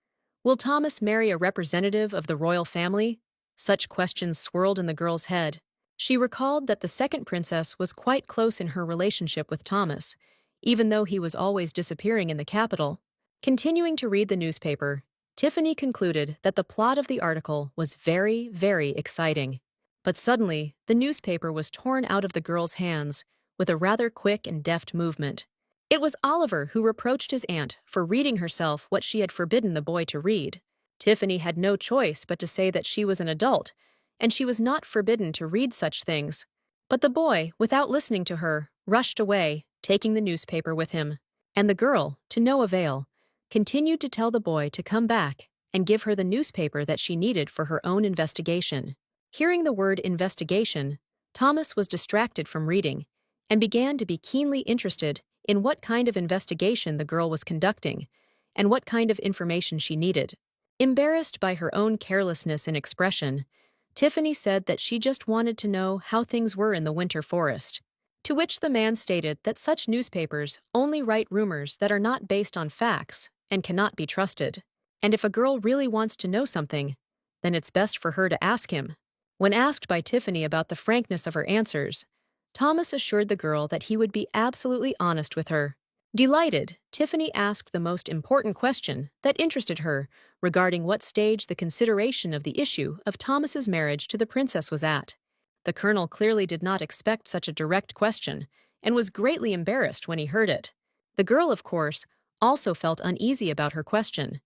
Will Thomas marry a representative of the royal family? Such questions swirled in the girl's head. She recalled that the second princess was quite close in her relationship with Thomas, even though he was always disappearing in the capital. Continuing to read the newspaper, Tiffany concluded that the plot of the article was very, very exciting. But suddenly, the newspaper was torn out of the girl's hands with a rather quick and deft movement. It was Oliver who reproached his aunt for reading herself what she had forbidden the boy to read. Tiffany had no choice but to say that she was an adult, and she was not forbidden to read such things. But the boy, without listening to her, rushed away, taking the newspaper with him. And the girl, to no avail, continued to tell the boy to come back and give her the newspaper that she needed for her own investigation. Hearing the word investigation, Thomas was distracted from reading and began to be keenly interested in what kind of investigation the girl was conducting and what kind of information she needed. Embarrassed by her own carelessness in expression, Tiffany said that she just wanted to know how things were in the winter forest. To which the man stated that such newspapers only write rumors that are not based on facts and cannot be trusted. And if a girl really wants to know something, then it's best for her to ask him. When asked by Tiffany about the frankness of her answers, Thomas assured the girl that he would be absolutely honest with her. Delighted, Tiffany asked the most important question that interested her regarding what stage the consideration of the issue of Thomas's marriage to the princess was at. The colonel clearly did not expect such a direct question and was greatly embarrassed when he heard it. The girl, of course, also felt uneasy about her question,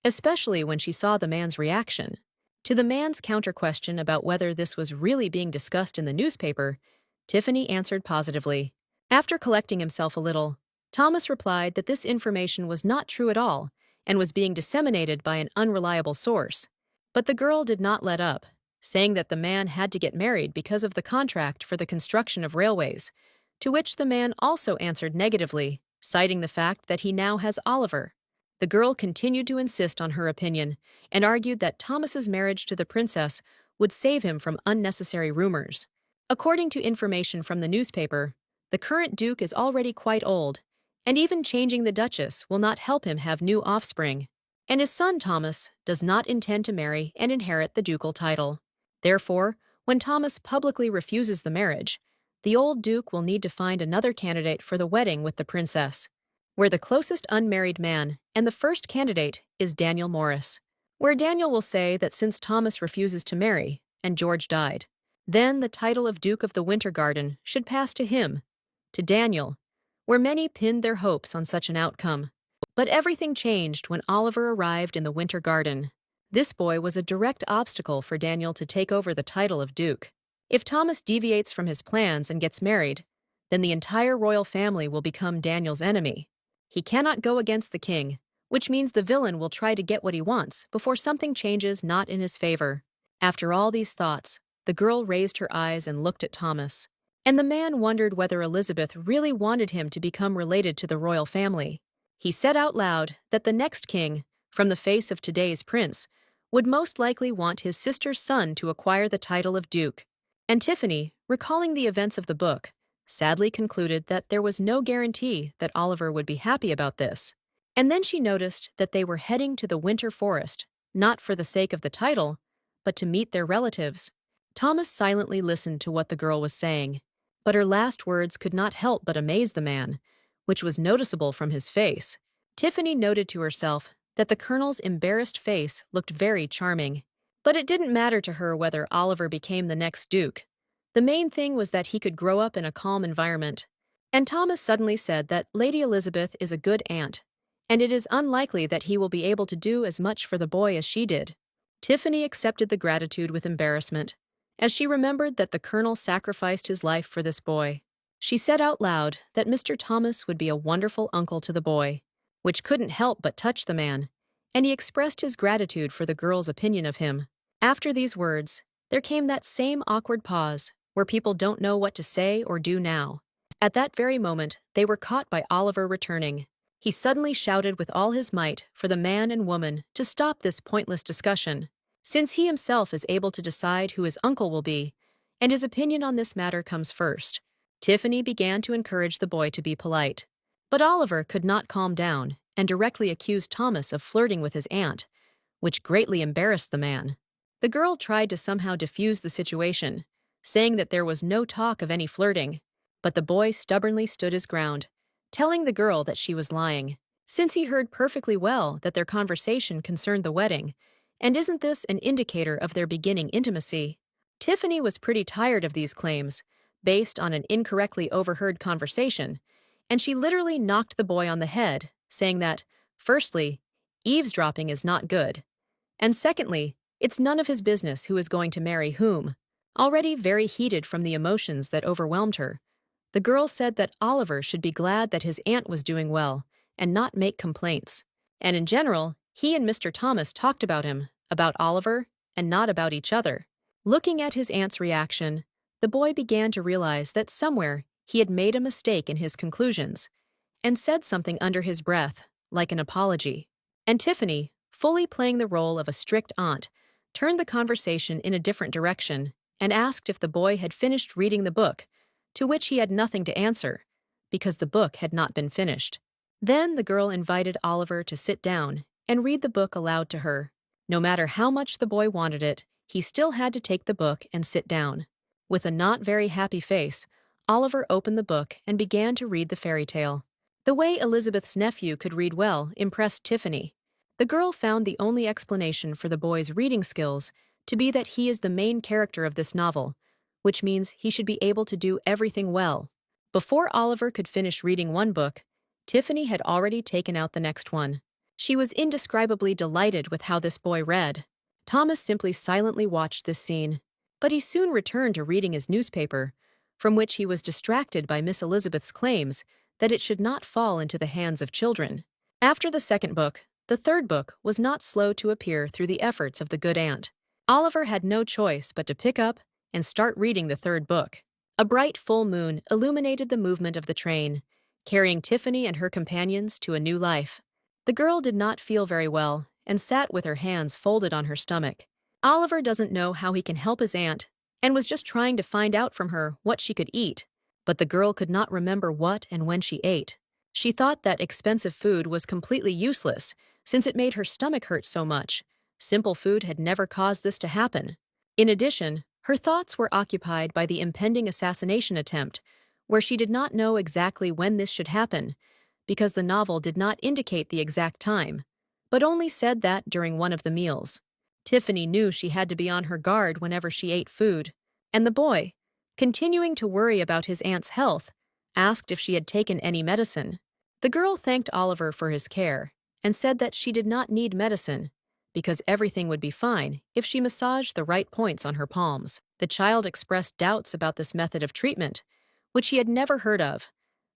especially when she saw the man's reaction. To the man's counter-question about whether this was really being discussed in the newspaper, Tiffany answered positively. After collecting himself a little, Thomas replied that this information was not true at all and was being disseminated by an unreliable source. But the girl did not let up, saying that the man had to get married because of the contract for the construction of railways, to which the man also answered negatively, citing the fact that he now has Oliver. The girl continued to insist on her opinion and argued that Thomas's marriage to the princess would save him from unnecessary rumors. According to information from the newspaper, the current duke is already quite old, and even changing the duchess will not help him have new offspring, and his son Thomas does not intend to marry and inherit the ducal title. Therefore, when Thomas publicly refuses the marriage, the old duke will need to find another candidate for the wedding with the princess, where the closest unmarried man and the first candidate is Daniel Morris, where Daniel will say that since Thomas refuses to marry and George died, then the title of Duke of the Winter Garden should pass to him, to Daniel, where many pinned their hopes on such an outcome. But everything changed when Oliver arrived in the Winter Garden. This boy was a direct obstacle for Daniel to take over the title of Duke. If Thomas deviates from his plans and gets married, then the entire royal family will become Daniel's enemy. He cannot go against the king, which means the villain will try to get what he wants before something changes not in his favor. After all these thoughts, the girl raised her eyes and looked at Thomas, and the man wondered whether Elizabeth really wanted him to become related to the royal family. He said out loud that the next king, from the face of today's prince, would most likely want his sister's son to acquire the title of duke. And Tiffany, recalling the events of the book, sadly concluded that there was no guarantee that Oliver would be happy about this. And then she noticed that they were heading to the winter forest, not for the sake of the title, but to meet their relatives. Thomas silently listened to what the girl was saying, but her last words could not help but amaze the man, which was noticeable from his face. Tiffany noted to herself that the colonel's embarrassed face looked very charming, but it didn't matter to her whether Oliver became the next duke. The main thing was that he could grow up in a calm environment. And Thomas suddenly said that Lady Elizabeth is a good aunt, and it is unlikely that he will be able to do as much for the boy as she did. Tiffany accepted the gratitude with embarrassment, as she remembered that the colonel sacrificed his life for this boy. She said out loud that Mr. Thomas would be a wonderful uncle to the boy, which couldn't help but touch the man, and he expressed his gratitude for the girl's opinion of him. After these words, there came that same awkward pause, where people don't know what to say or do now. At that very moment, they were caught by Oliver returning. He suddenly shouted with all his might for the man and woman to stop this pointless discussion, since he himself is able to decide who his uncle will be, and his opinion on this matter comes first. Tiffany began to encourage the boy to be polite, but Oliver could not calm down and directly accused Thomas of flirting with his aunt, which greatly embarrassed the man. The girl tried to somehow diffuse the situation, saying that there was no talk of any flirting, but the boy stubbornly stood his ground, telling the girl that she was lying, since he heard perfectly well that their conversation concerned the wedding, and isn't this an indicator of their beginning intimacy? Tiffany was pretty tired of these claims, based on an incorrectly overheard conversation, and she literally knocked the boy on the head, saying that, firstly, eavesdropping is not good, and secondly, it's none of his business who is going to marry whom. Already very heated from the emotions that overwhelmed her, the girl said that Oliver should be glad that his aunt was doing well and not make complaints. And in general, he and Mr. Thomas talked about him, about Oliver, and not about each other. Looking at his aunt's reaction, the boy began to realize that somewhere he had made a mistake in his conclusions, and said something under his breath, like an apology. And Tiffany, fully playing the role of a strict aunt, turned the conversation in a different direction and asked if the boy had finished reading the book, to which he had nothing to answer, because the book had not been finished. Then the girl invited Oliver to sit down and read the book aloud to her. No matter how much the boy wanted it, he still had to take the book and sit down. With a not very happy face, Oliver opened the book and began to read the fairy tale. The way Elizabeth's nephew could read well impressed Tiffany. The girl found the only explanation for the boy's reading skills to be that he is the main character of this novel, which means he should be able to do everything well. Before Oliver could finish reading one book, Tiffany had already taken out the next one. She was indescribably delighted with how this boy read. Thomas simply silently watched this scene, but he soon returned to reading his newspaper, from which he was distracted by Miss Elizabeth's claims that it should not fall into the hands of children. After the second book, the third book was not slow to appear through the efforts of the good aunt. Oliver had no choice but to pick up and start reading the third book. A bright full moon illuminated the movement of the train, carrying Tiffany and her companions to a new life. The girl did not feel very well and sat with her hands folded on her stomach. Oliver doesn't know how he can help his aunt and was just trying to find out from her what she could eat, but the girl could not remember what and when she ate. She thought that expensive food was completely useless since it made her stomach hurt so much. Simple food had never caused this to happen. In addition, her thoughts were occupied by the impending assassination attempt, where she did not know exactly when this should happen, because the novel did not indicate the exact time, but only said that during one of the meals. Tiffany knew she had to be on her guard whenever she ate food, and the boy, continuing to worry about his aunt's health, asked if she had taken any medicine. The girl thanked Oliver for his care and said that she did not need medicine because everything would be fine if she massaged the right points on her palms. The child expressed doubts about this method of treatment, which he had never heard of,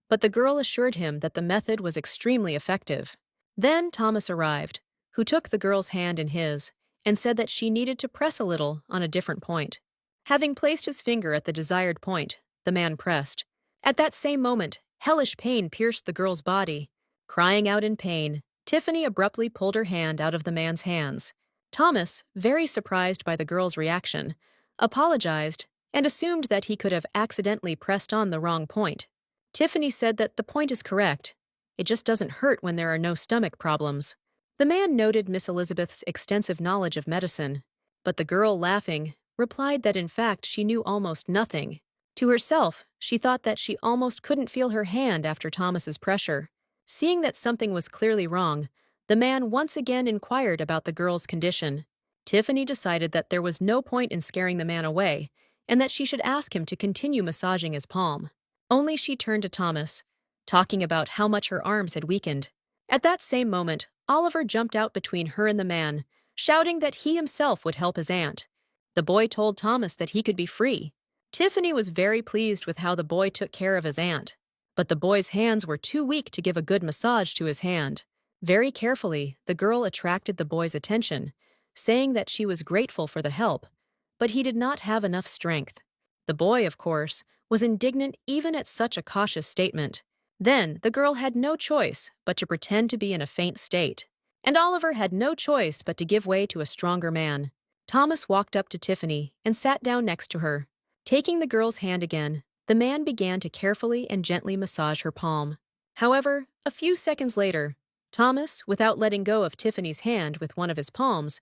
but the girl assured him that the method was extremely effective. Then Thomas arrived, who took the girl's hand in his and said that she needed to press a little on a different point. Having placed his finger at the desired point, the man pressed. At that same moment, hellish pain pierced the girl's body. Crying out in pain, Tiffany abruptly pulled her hand out of the man's hands. Thomas, very surprised by the girl's reaction, apologized and assumed that he could have accidentally pressed on the wrong point. Tiffany said that the point is correct. It just doesn't hurt when there are no stomach problems. The man noted Miss Elizabeth's extensive knowledge of medicine, but the girl, laughing, replied that in fact she knew almost nothing. To herself, she thought that she almost couldn't feel her hand after Thomas's pressure. Seeing that something was clearly wrong, the man once again inquired about the girl's condition. Tiffany decided that there was no point in scaring the man away, and that she should ask him to continue massaging his palm. Only she turned to Thomas, talking about how much her arms had weakened. At that same moment, Oliver jumped out between her and the man, shouting that he himself would help his aunt. The boy told Thomas that he could be free. Tiffany was very pleased with how the boy took care of his aunt, but the boy's hands were too weak to give a good massage to his hand. Very carefully, the girl attracted the boy's attention, saying that she was grateful for the help, but he did not have enough strength. The boy, of course, was indignant even at such a cautious statement. Then the girl had no choice but to pretend to be in a faint state, and Oliver had no choice but to give way to a stronger man. Thomas walked up to Tiffany and sat down next to her. Taking the girl's hand again, the man began to carefully and gently massage her palm. However, a few seconds later, Thomas, without letting go of Tiffany's hand with one of his palms,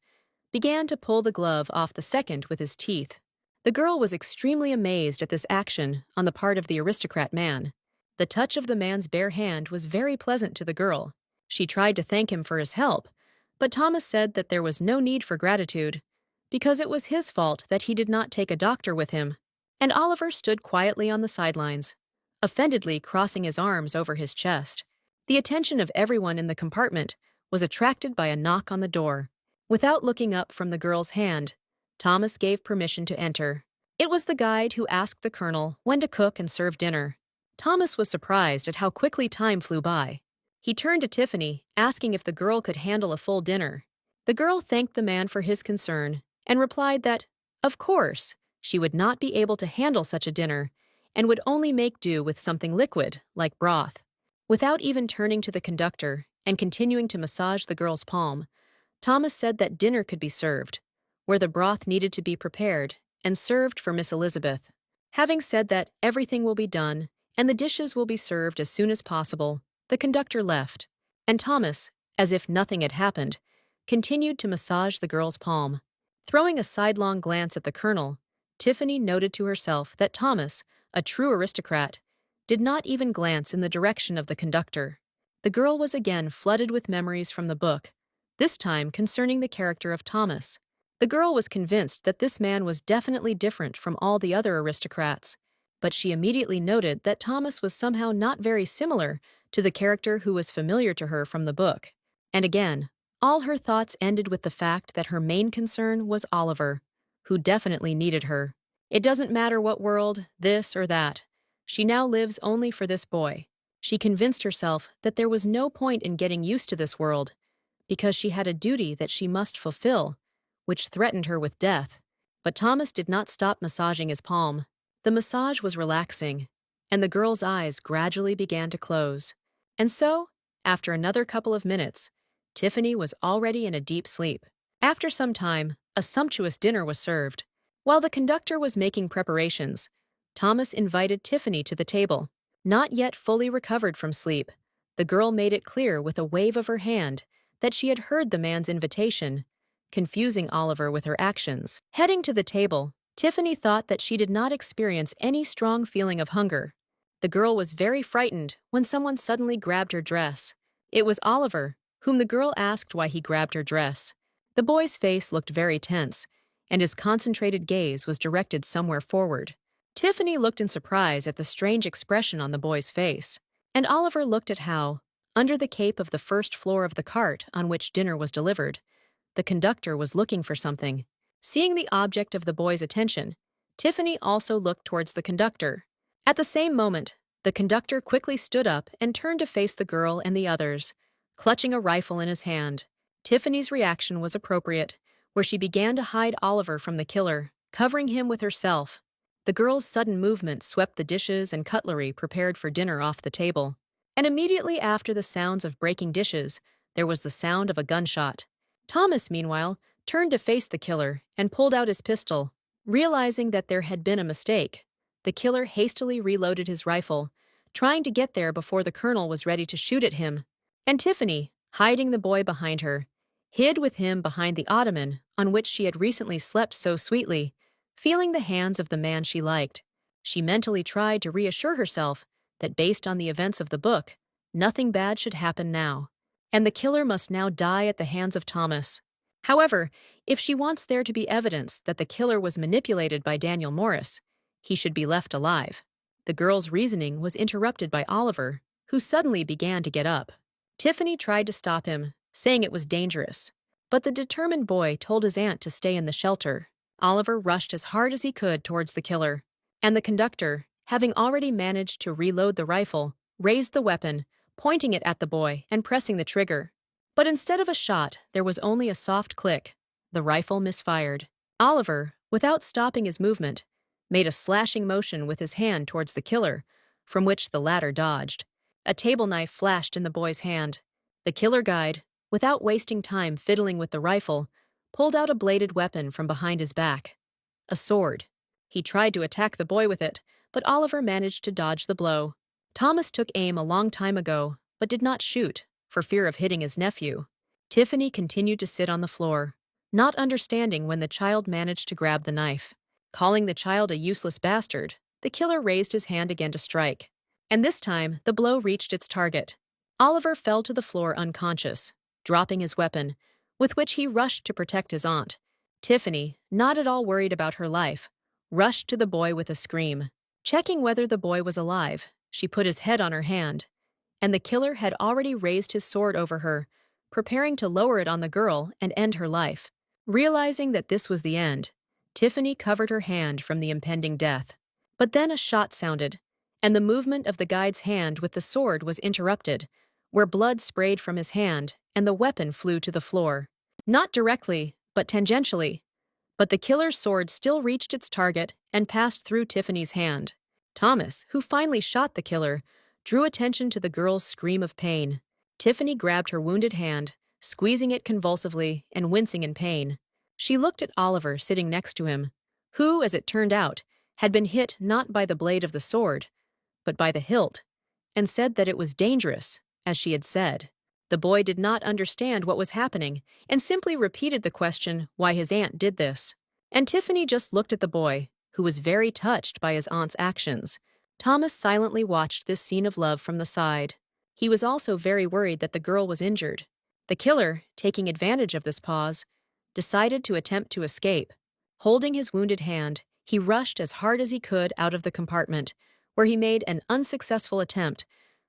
began to pull the glove off the second with his teeth. The girl was extremely amazed at this action on the part of the aristocrat man. The touch of the man's bare hand was very pleasant to the girl. She tried to thank him for his help, but Thomas said that there was no need for gratitude, because it was his fault that he did not take a doctor with him. And Oliver stood quietly on the sidelines, offendedly crossing his arms over his chest. The attention of everyone in the compartment was attracted by a knock on the door. Without looking up from the girl's hand, Thomas gave permission to enter. It was the guide who asked the colonel when to cook and serve dinner. Thomas was surprised at how quickly time flew by. He turned to Tiffany, asking if the girl could handle a full dinner. The girl thanked the man for his concern and replied that, of course, she would not be able to handle such a dinner and would only make do with something liquid, like broth. Without even turning to the conductor and continuing to massage the girl's palm, Thomas said that dinner could be served. where the broth needed to be prepared and served for Miss Elizabeth. Having said that everything will be done and the dishes will be served as soon as possible, the conductor left, and Thomas, as if nothing had happened, continued to massage the girl's palm. Throwing a sidelong glance at the colonel, Tiffany noted to herself that Thomas, a true aristocrat, did not even glance in the direction of the conductor. The girl was again flooded with memories from the book, this time concerning the character of Thomas. The girl was convinced that this man was definitely different from all the other aristocrats, but she immediately noted that Thomas was somehow not very similar to the character who was familiar to her from the book. And again, all her thoughts ended with the fact that her main concern was Oliver, who definitely needed her. It doesn't matter what world, this or that. She now lives only for this boy. She convinced herself that there was no point in getting used to this world, because she had a duty that she must fulfill, which threatened her with death. But Thomas did not stop massaging his palm. The massage was relaxing, and the girl's eyes gradually began to close. And so, after another couple of minutes, Tiffany was already in a deep sleep. After some time, a sumptuous dinner was served. While the conductor was making preparations, Thomas invited Tiffany to the table. Not yet fully recovered from sleep, the girl made it clear with a wave of her hand that she had heard the man's invitation, confusing Oliver with her actions. Heading to the table, Tiffany thought that she did not experience any strong feeling of hunger. The girl was very frightened when someone suddenly grabbed her dress. It was Oliver, whom the girl asked why he grabbed her dress. The boy's face looked very tense, and his concentrated gaze was directed somewhere forward. Tiffany looked in surprise at the strange expression on the boy's face, and Oliver looked at how, under the cape of the first floor of the cart on which dinner was delivered, the conductor was looking for something. Seeing the object of the boy's attention, Tiffany also looked towards the conductor. At the same moment, the conductor quickly stood up and turned to face the girl and the others, clutching a rifle in his hand. Tiffany's reaction was appropriate, where she began to hide Oliver from the killer, covering him with herself. The girl's sudden movement swept the dishes and cutlery prepared for dinner off the table. And immediately after the sounds of breaking dishes, there was the sound of a gunshot. Thomas, meanwhile, turned to face the killer and pulled out his pistol. Realizing that there had been a mistake, the killer hastily reloaded his rifle, trying to get there before the colonel was ready to shoot at him. And Tiffany, hiding the boy behind her, hid with him behind the ottoman on which she had recently slept so sweetly, feeling the hands of the man she liked. She mentally tried to reassure herself that based on the events of the book, nothing bad should happen now, and the killer must now die at the hands of Thomas. However, if she wants there to be evidence that the killer was manipulated by Daniel Morris, he should be left alive. The girl's reasoning was interrupted by Oliver, who suddenly began to get up. Tiffany tried to stop him, saying it was dangerous, but the determined boy told his aunt to stay in the shelter. Oliver rushed as hard as he could towards the killer, and the conductor, having already managed to reload the rifle, raised the weapon, pointing it at the boy and pressing the trigger. But instead of a shot, there was only a soft click. The rifle misfired. Oliver, without stopping his movement, made a slashing motion with his hand towards the killer, from which the latter dodged. A table knife flashed in the boy's hand. The killer guide, without wasting time fiddling with the rifle, pulled out a bladed weapon from behind his back. A sword. He tried to attack the boy with it, but Oliver managed to dodge the blow. Thomas took aim a long time ago, but did not shoot, for fear of hitting his nephew. Tiffany continued to sit on the floor, not understanding when the child managed to grab the knife. Calling the child a useless bastard, the killer raised his hand again to strike. And this time, the blow reached its target. Oliver fell to the floor unconscious, dropping his weapon, with which he rushed to protect his aunt. Tiffany, not at all worried about her life, rushed to the boy with a scream. Checking whether the boy was alive, she put his head on her hand, and the killer had already raised his sword over her, preparing to lower it on the girl and end her life. Realizing that this was the end, Tiffany covered her hand from the impending death. But then a shot sounded, and the movement of the guide's hand with the sword was interrupted, where blood sprayed from his hand and the weapon flew to the floor. Not directly, but tangentially. But the killer's sword still reached its target and passed through Tiffany's hand. Thomas, who finally shot the killer, drew attention to the girl's scream of pain. Tiffany grabbed her wounded hand, squeezing it convulsively and wincing in pain. She looked at Oliver sitting next to him, who, as it turned out, had been hit not by the blade of the sword, but by the hilt, and said that it was dangerous, as she had said. The boy did not understand what was happening and simply repeated the question why his aunt did this. And Tiffany just looked at the boy, who was very touched by his aunt's actions. Thomas silently watched this scene of love from the side. He was also very worried that the girl was injured. The killer, taking advantage of this pause, decided to attempt to escape. Holding his wounded hand, he rushed as hard as he could out of the compartment, where he made an unsuccessful attempt,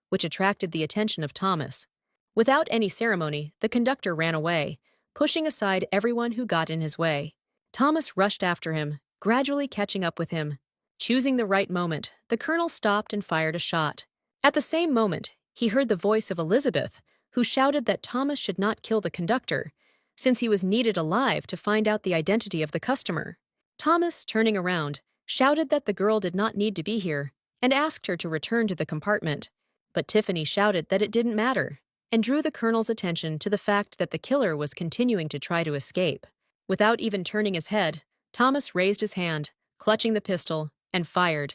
which attracted the attention of Thomas. Without any ceremony, the conductor ran away, pushing aside everyone who got in his way. Thomas rushed after him, gradually catching up with him. Choosing the right moment, the colonel stopped and fired a shot. At the same moment, he heard the voice of Elizabeth, who shouted that Thomas should not kill the conductor, since he was needed alive to find out the identity of the customer. Thomas, turning around, shouted that the girl did not need to be here, and asked her to return to the compartment. But Tiffany shouted that it didn't matter, and drew the colonel's attention to the fact that the killer was continuing to try to escape. Without even turning his head, Thomas raised his hand, clutching the pistol, and fired,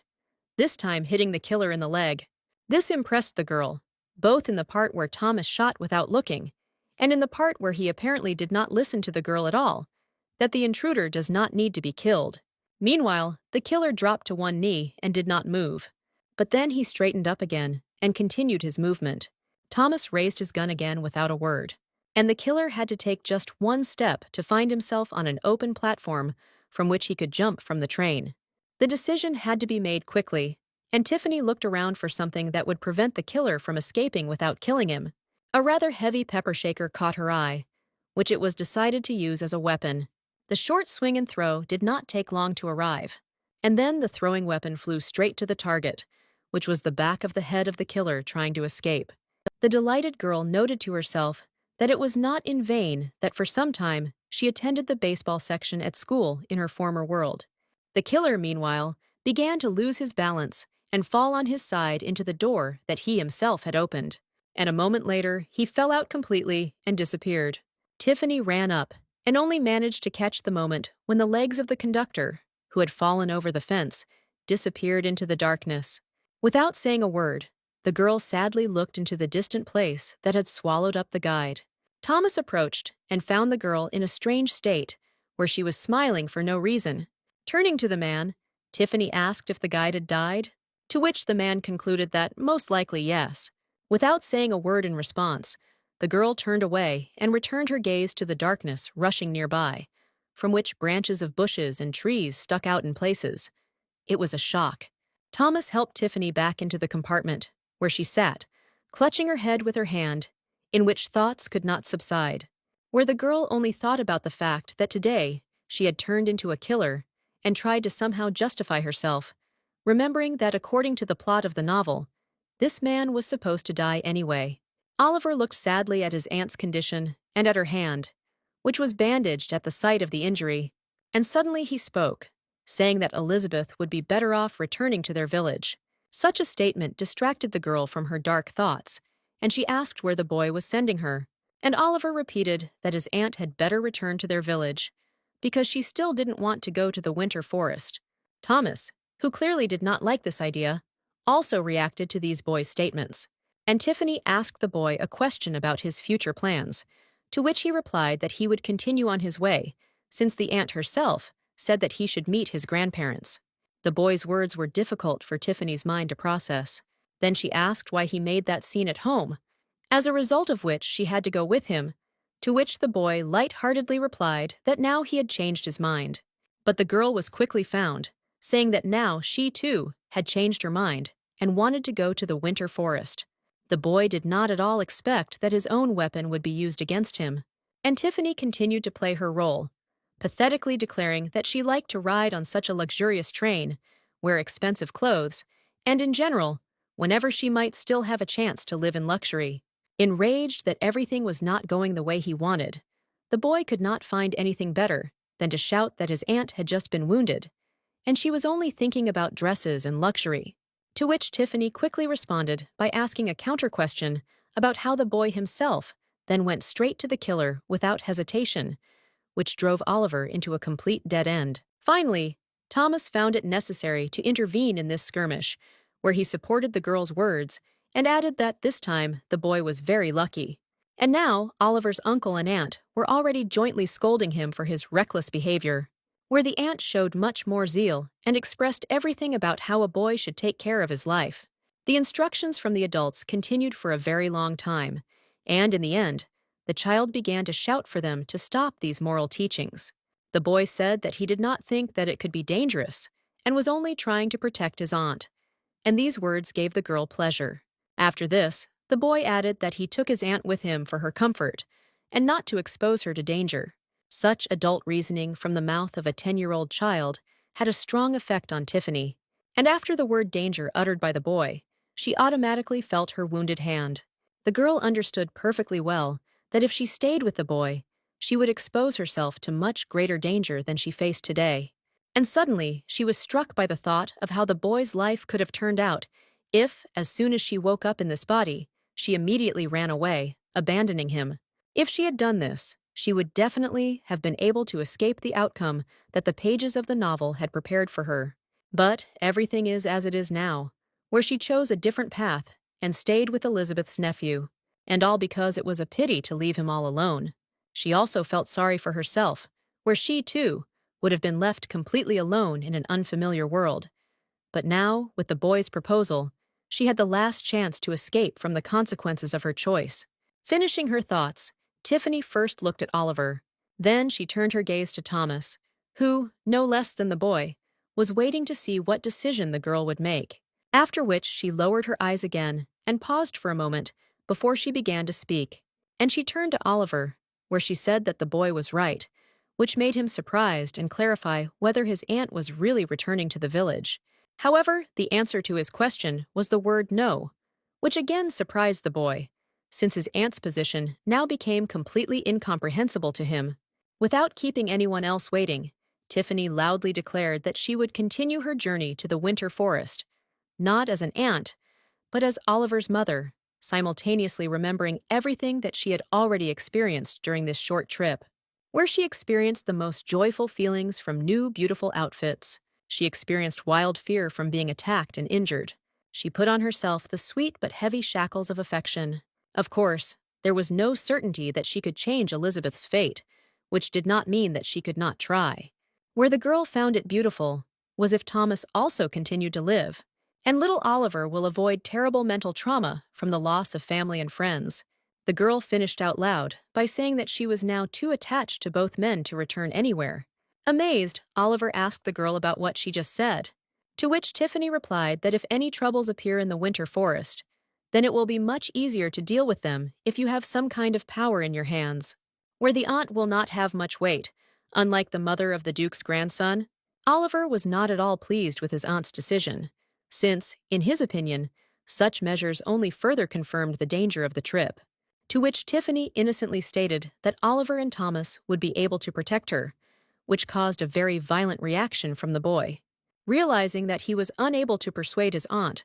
this time hitting the killer in the leg. This impressed the girl, both in the part where Thomas shot without looking, and in the part where he apparently did not listen to the girl at all, that the intruder does not need to be killed. Meanwhile, the killer dropped to one knee and did not move. But then he straightened up again and continued his movement. Thomas raised his gun again without a word, and the killer had to take just one step to find himself on an open platform from which he could jump from the train. The decision had to be made quickly, and Tiffany looked around for something that would prevent the killer from escaping without killing him. A rather heavy pepper shaker caught her eye, which it was decided to use as a weapon. The short swing and throw did not take long to arrive, and then the throwing weapon flew straight to the target, which was the back of the head of the killer trying to escape. The delighted girl noted to herself that it was not in vain that for some time she attended the baseball section at school in her former world. The killer, meanwhile, began to lose his balance and fall on his side into the door that he himself had opened. And a moment later, he fell out completely and disappeared. Tiffany ran up and only managed to catch the moment when the legs of the conductor, who had fallen over the fence, disappeared into the darkness. Without saying a word, the girl sadly looked into the distant place that had swallowed up the guide. Thomas approached and found the girl in a strange state, where she was smiling for no reason. Turning to the man, Tiffany asked if the guide had died, to which the man concluded that most likely yes. Without saying a word in response, the girl turned away and returned her gaze to the darkness rushing nearby, from which branches of bushes and trees stuck out in places. It was a shock. Thomas helped Tiffany back into the compartment, where she sat, clutching her head with her hand, in which thoughts could not subside, where the girl only thought about the fact that today she had turned into a killer and tried to somehow justify herself, remembering that according to the plot of the novel, this man was supposed to die anyway. Oliver looked sadly at his aunt's condition and at her hand, which was bandaged at the site of the injury, and suddenly he spoke, saying that Elizabeth would be better off returning to their village. Such a statement distracted the girl from her dark thoughts, and she asked where the boy was sending her, and Oliver repeated that his aunt had better return to their village, because she still didn't want to go to the winter forest. Thomas, who clearly did not like this idea, also reacted to these boys' statements, and Tiffany asked the boy a question about his future plans, to which he replied that he would continue on his way, since the aunt herself said that he should meet his grandparents. The boy's words were difficult for Tiffany's mind to process. Then she asked why he made that scene at home, as a result of which she had to go with him, to which the boy light-heartedly replied that now he had changed his mind. But the girl was quickly found, saying that now she, too, had changed her mind and wanted to go to the winter forest. The boy did not at all expect that his own weapon would be used against him, and Tiffany continued to play her role, pathetically declaring that she liked to ride on such a luxurious train, wear expensive clothes, and in general, whenever she might still have a chance to live in luxury. Enraged that everything was not going the way he wanted, the boy could not find anything better than to shout that his aunt had just been wounded, and she was only thinking about dresses and luxury. To which Tiffany quickly responded by asking a counter-question about how the boy himself then went straight to the killer without hesitation, which drove Oliver into a complete dead end. Finally, Thomas found it necessary to intervene in this skirmish, where he supported the girl's words and added that this time the boy was very lucky. And now Oliver's uncle and aunt were already jointly scolding him for his reckless behavior, where the aunt showed much more zeal and expressed everything about how a boy should take care of his life. The instructions from the adults continued for a very long time, and in the end, the child began to shout for them to stop these moral teachings. The boy said that he did not think that it could be dangerous and was only trying to protect his aunt, and these words gave the girl pleasure. After this, the boy added that he took his aunt with him for her comfort and not to expose her to danger. Such adult reasoning from the mouth of a 10-year-old child had a strong effect on Tiffany, and after the word danger uttered by the boy, she automatically felt her wounded hand. The girl understood perfectly well that if she stayed with the boy, she would expose herself to much greater danger than she faced today. And suddenly, she was struck by the thought of how the boy's life could have turned out if, as soon as she woke up in this body, she immediately ran away, abandoning him. If she had done this, she would definitely have been able to escape the outcome that the pages of the novel had prepared for her. But everything is as it is now, where she chose a different path and stayed with Elizabeth's nephew, and all because it was a pity to leave him all alone. She also felt sorry for herself, where she, too, would have been left completely alone in an unfamiliar world. But now, with the boy's proposal, she had the last chance to escape from the consequences of her choice. Finishing her thoughts, Tiffany first looked at Oliver. Then she turned her gaze to Thomas, who, no less than the boy, was waiting to see what decision the girl would make. After which she lowered her eyes again and paused for a moment before she began to speak. And she turned to Oliver, where she said that the boy was right, which made him surprised and clarify whether his aunt was really returning to the village. However, the answer to his question was the word no, which again surprised the boy, since his aunt's position now became completely incomprehensible to him. Without keeping anyone else waiting, Tiffany loudly declared that she would continue her journey to the winter forest, not as an aunt, but as Oliver's mother, simultaneously remembering everything that she had already experienced during this short trip, where she experienced the most joyful feelings from new, beautiful outfits. She experienced wild fear from being attacked and injured. She put on herself the sweet but heavy shackles of affection. Of course, there was no certainty that she could change Elizabeth's fate, which did not mean that she could not try. Where the girl found it beautiful was if Thomas also continued to live, and little Oliver will avoid terrible mental trauma from the loss of family and friends. The girl finished out loud by saying that she was now too attached to both men to return anywhere. Amazed, Oliver asked the girl about what she just said, to which Tiffany replied that if any troubles appear in the winter forest, then it will be much easier to deal with them if you have some kind of power in your hands, where the aunt will not have much weight, unlike the mother of the Duke's grandson. Oliver was not at all pleased with his aunt's decision, since, in his opinion, such measures only further confirmed the danger of the trip, to which Tiffany innocently stated that Oliver and Thomas would be able to protect her, which caused a very violent reaction from the boy. Realizing that he was unable to persuade his aunt,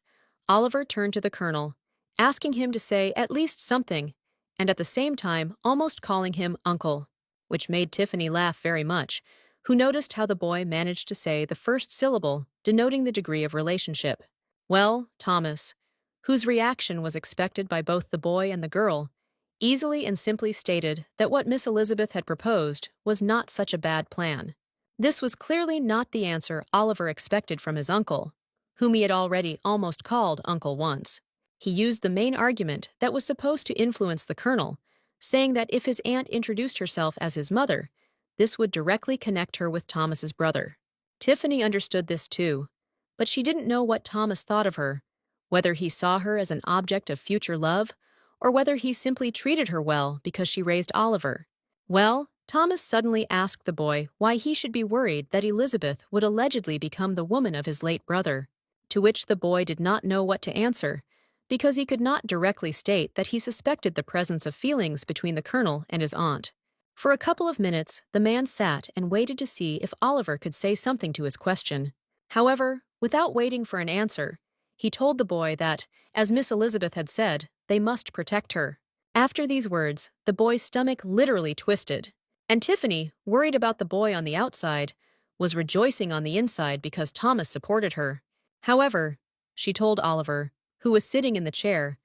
Oliver turned to the colonel, asking him to say at least something, and at the same time almost calling him uncle, which made Tiffany laugh very much, who noticed how the boy managed to say the first syllable, denoting the degree of relationship. Well, Thomas, whose reaction was expected by both the boy and the girl, easily and simply stated that what Miss Elizabeth had proposed was not such a bad plan. This was clearly not the answer Oliver expected from his uncle, whom he had already almost called uncle once. He used the main argument that was supposed to influence the colonel, saying that if his aunt introduced herself as his mother, this would directly connect her with Thomas's brother. Tiffany understood this too, but she didn't know what Thomas thought of her, whether he saw her as an object of future love, or whether he simply treated her well because she raised Oliver. Well, Thomas suddenly asked the boy why he should be worried that Elizabeth would allegedly become the woman of his late brother, to which the boy did not know what to answer, because he could not directly state that he suspected the presence of feelings between the colonel and his aunt. For a couple of minutes, the man sat and waited to see if Oliver could say something to his question. However, without waiting for an answer, he told the boy that, as Miss Elizabeth had said, they must protect her. After these words, the boy's stomach literally twisted, And Tiffany, worried about the boy on the outside, was rejoicing on the inside because Thomas supported her. However, she told Oliver, who was sitting in the chair,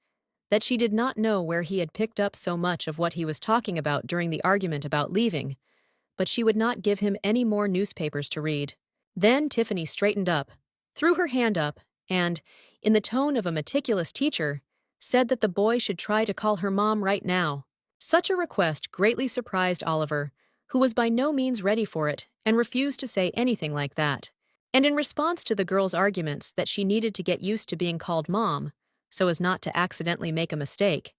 that she did not know where he had picked up so much of what he was talking about during the argument about leaving, but she would not give him any more newspapers to read. Then Tiffany straightened up, threw her hand up, and, in the tone of a meticulous teacher, said that the boy should try to call her mom right now. Such a request greatly surprised Oliver, who was by no means ready for it and refused to say anything like that. And in response to the girl's arguments that she needed to get used to being called mom, so as not to accidentally make a mistake,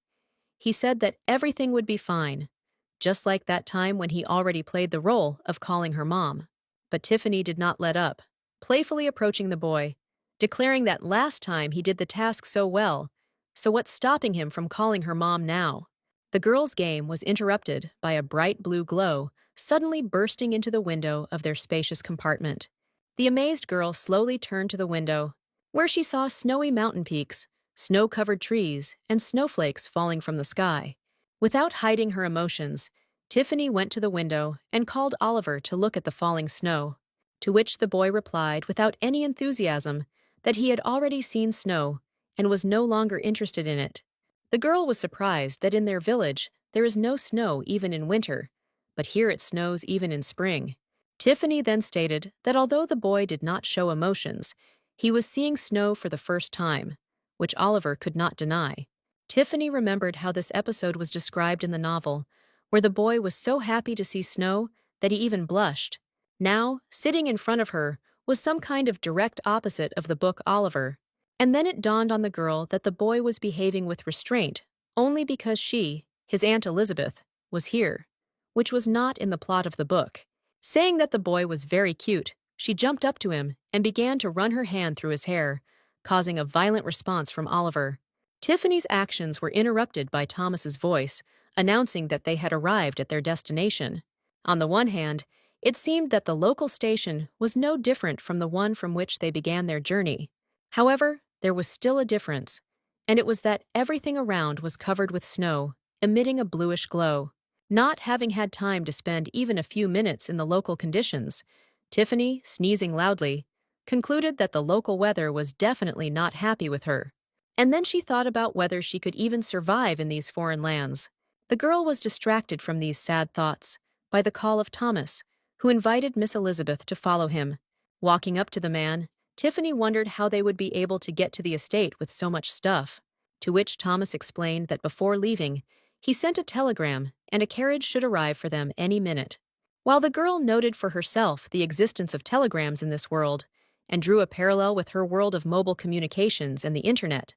he said that everything would be fine, just like that time when he already played the role of calling her mom. But Tiffany did not let up, playfully approaching the boy, declaring that last time he did the task so well, so what's stopping him from calling her mom now? The girl's game was interrupted by a bright blue glow suddenly bursting into the window of their spacious compartment. The amazed girl slowly turned to the window, where she saw snowy mountain peaks, snow-covered trees, and snowflakes falling from the sky. Without hiding her emotions, Tiffany went to the window and called Oliver to look at the falling snow, to which the boy replied without any enthusiasm that he had already seen snow and was no longer interested in it. The girl was surprised that in their village there is no snow even in winter, but here it snows even in spring. Tiffany then stated that although the boy did not show emotions, he was seeing snow for the first time, which Oliver could not deny. Tiffany remembered how this episode was described in the novel, where the boy was so happy to see snow that he even blushed. Now, sitting in front of her was some kind of direct opposite of the book Oliver. And then it dawned on the girl that the boy was behaving with restraint only because she, his Aunt Elizabeth, was here, which was not in the plot of the book. Saying that the boy was very cute, she jumped up to him and began to run her hand through his hair, causing a violent response from Oliver. Tiffany's actions were interrupted by Thomas's voice, announcing that they had arrived at their destination. On the one hand, it seemed that the local station was no different from the one from which they began their journey. However, there was still a difference, and it was that everything around was covered with snow, emitting a bluish glow. Not having had time to spend even a few minutes in the local conditions, Tiffany, sneezing loudly, concluded that the local weather was definitely not happy with her. And then she thought about whether she could even survive in these foreign lands. The girl was distracted from these sad thoughts by the call of Thomas, who invited Miss Elizabeth to follow him. Walking up to the man, Tiffany wondered how they would be able to get to the estate with so much stuff, to which Thomas explained that before leaving, he sent a telegram and a carriage should arrive for them any minute. While the girl noted for herself the existence of telegrams in this world and drew a parallel with her world of mobile communications and the internet,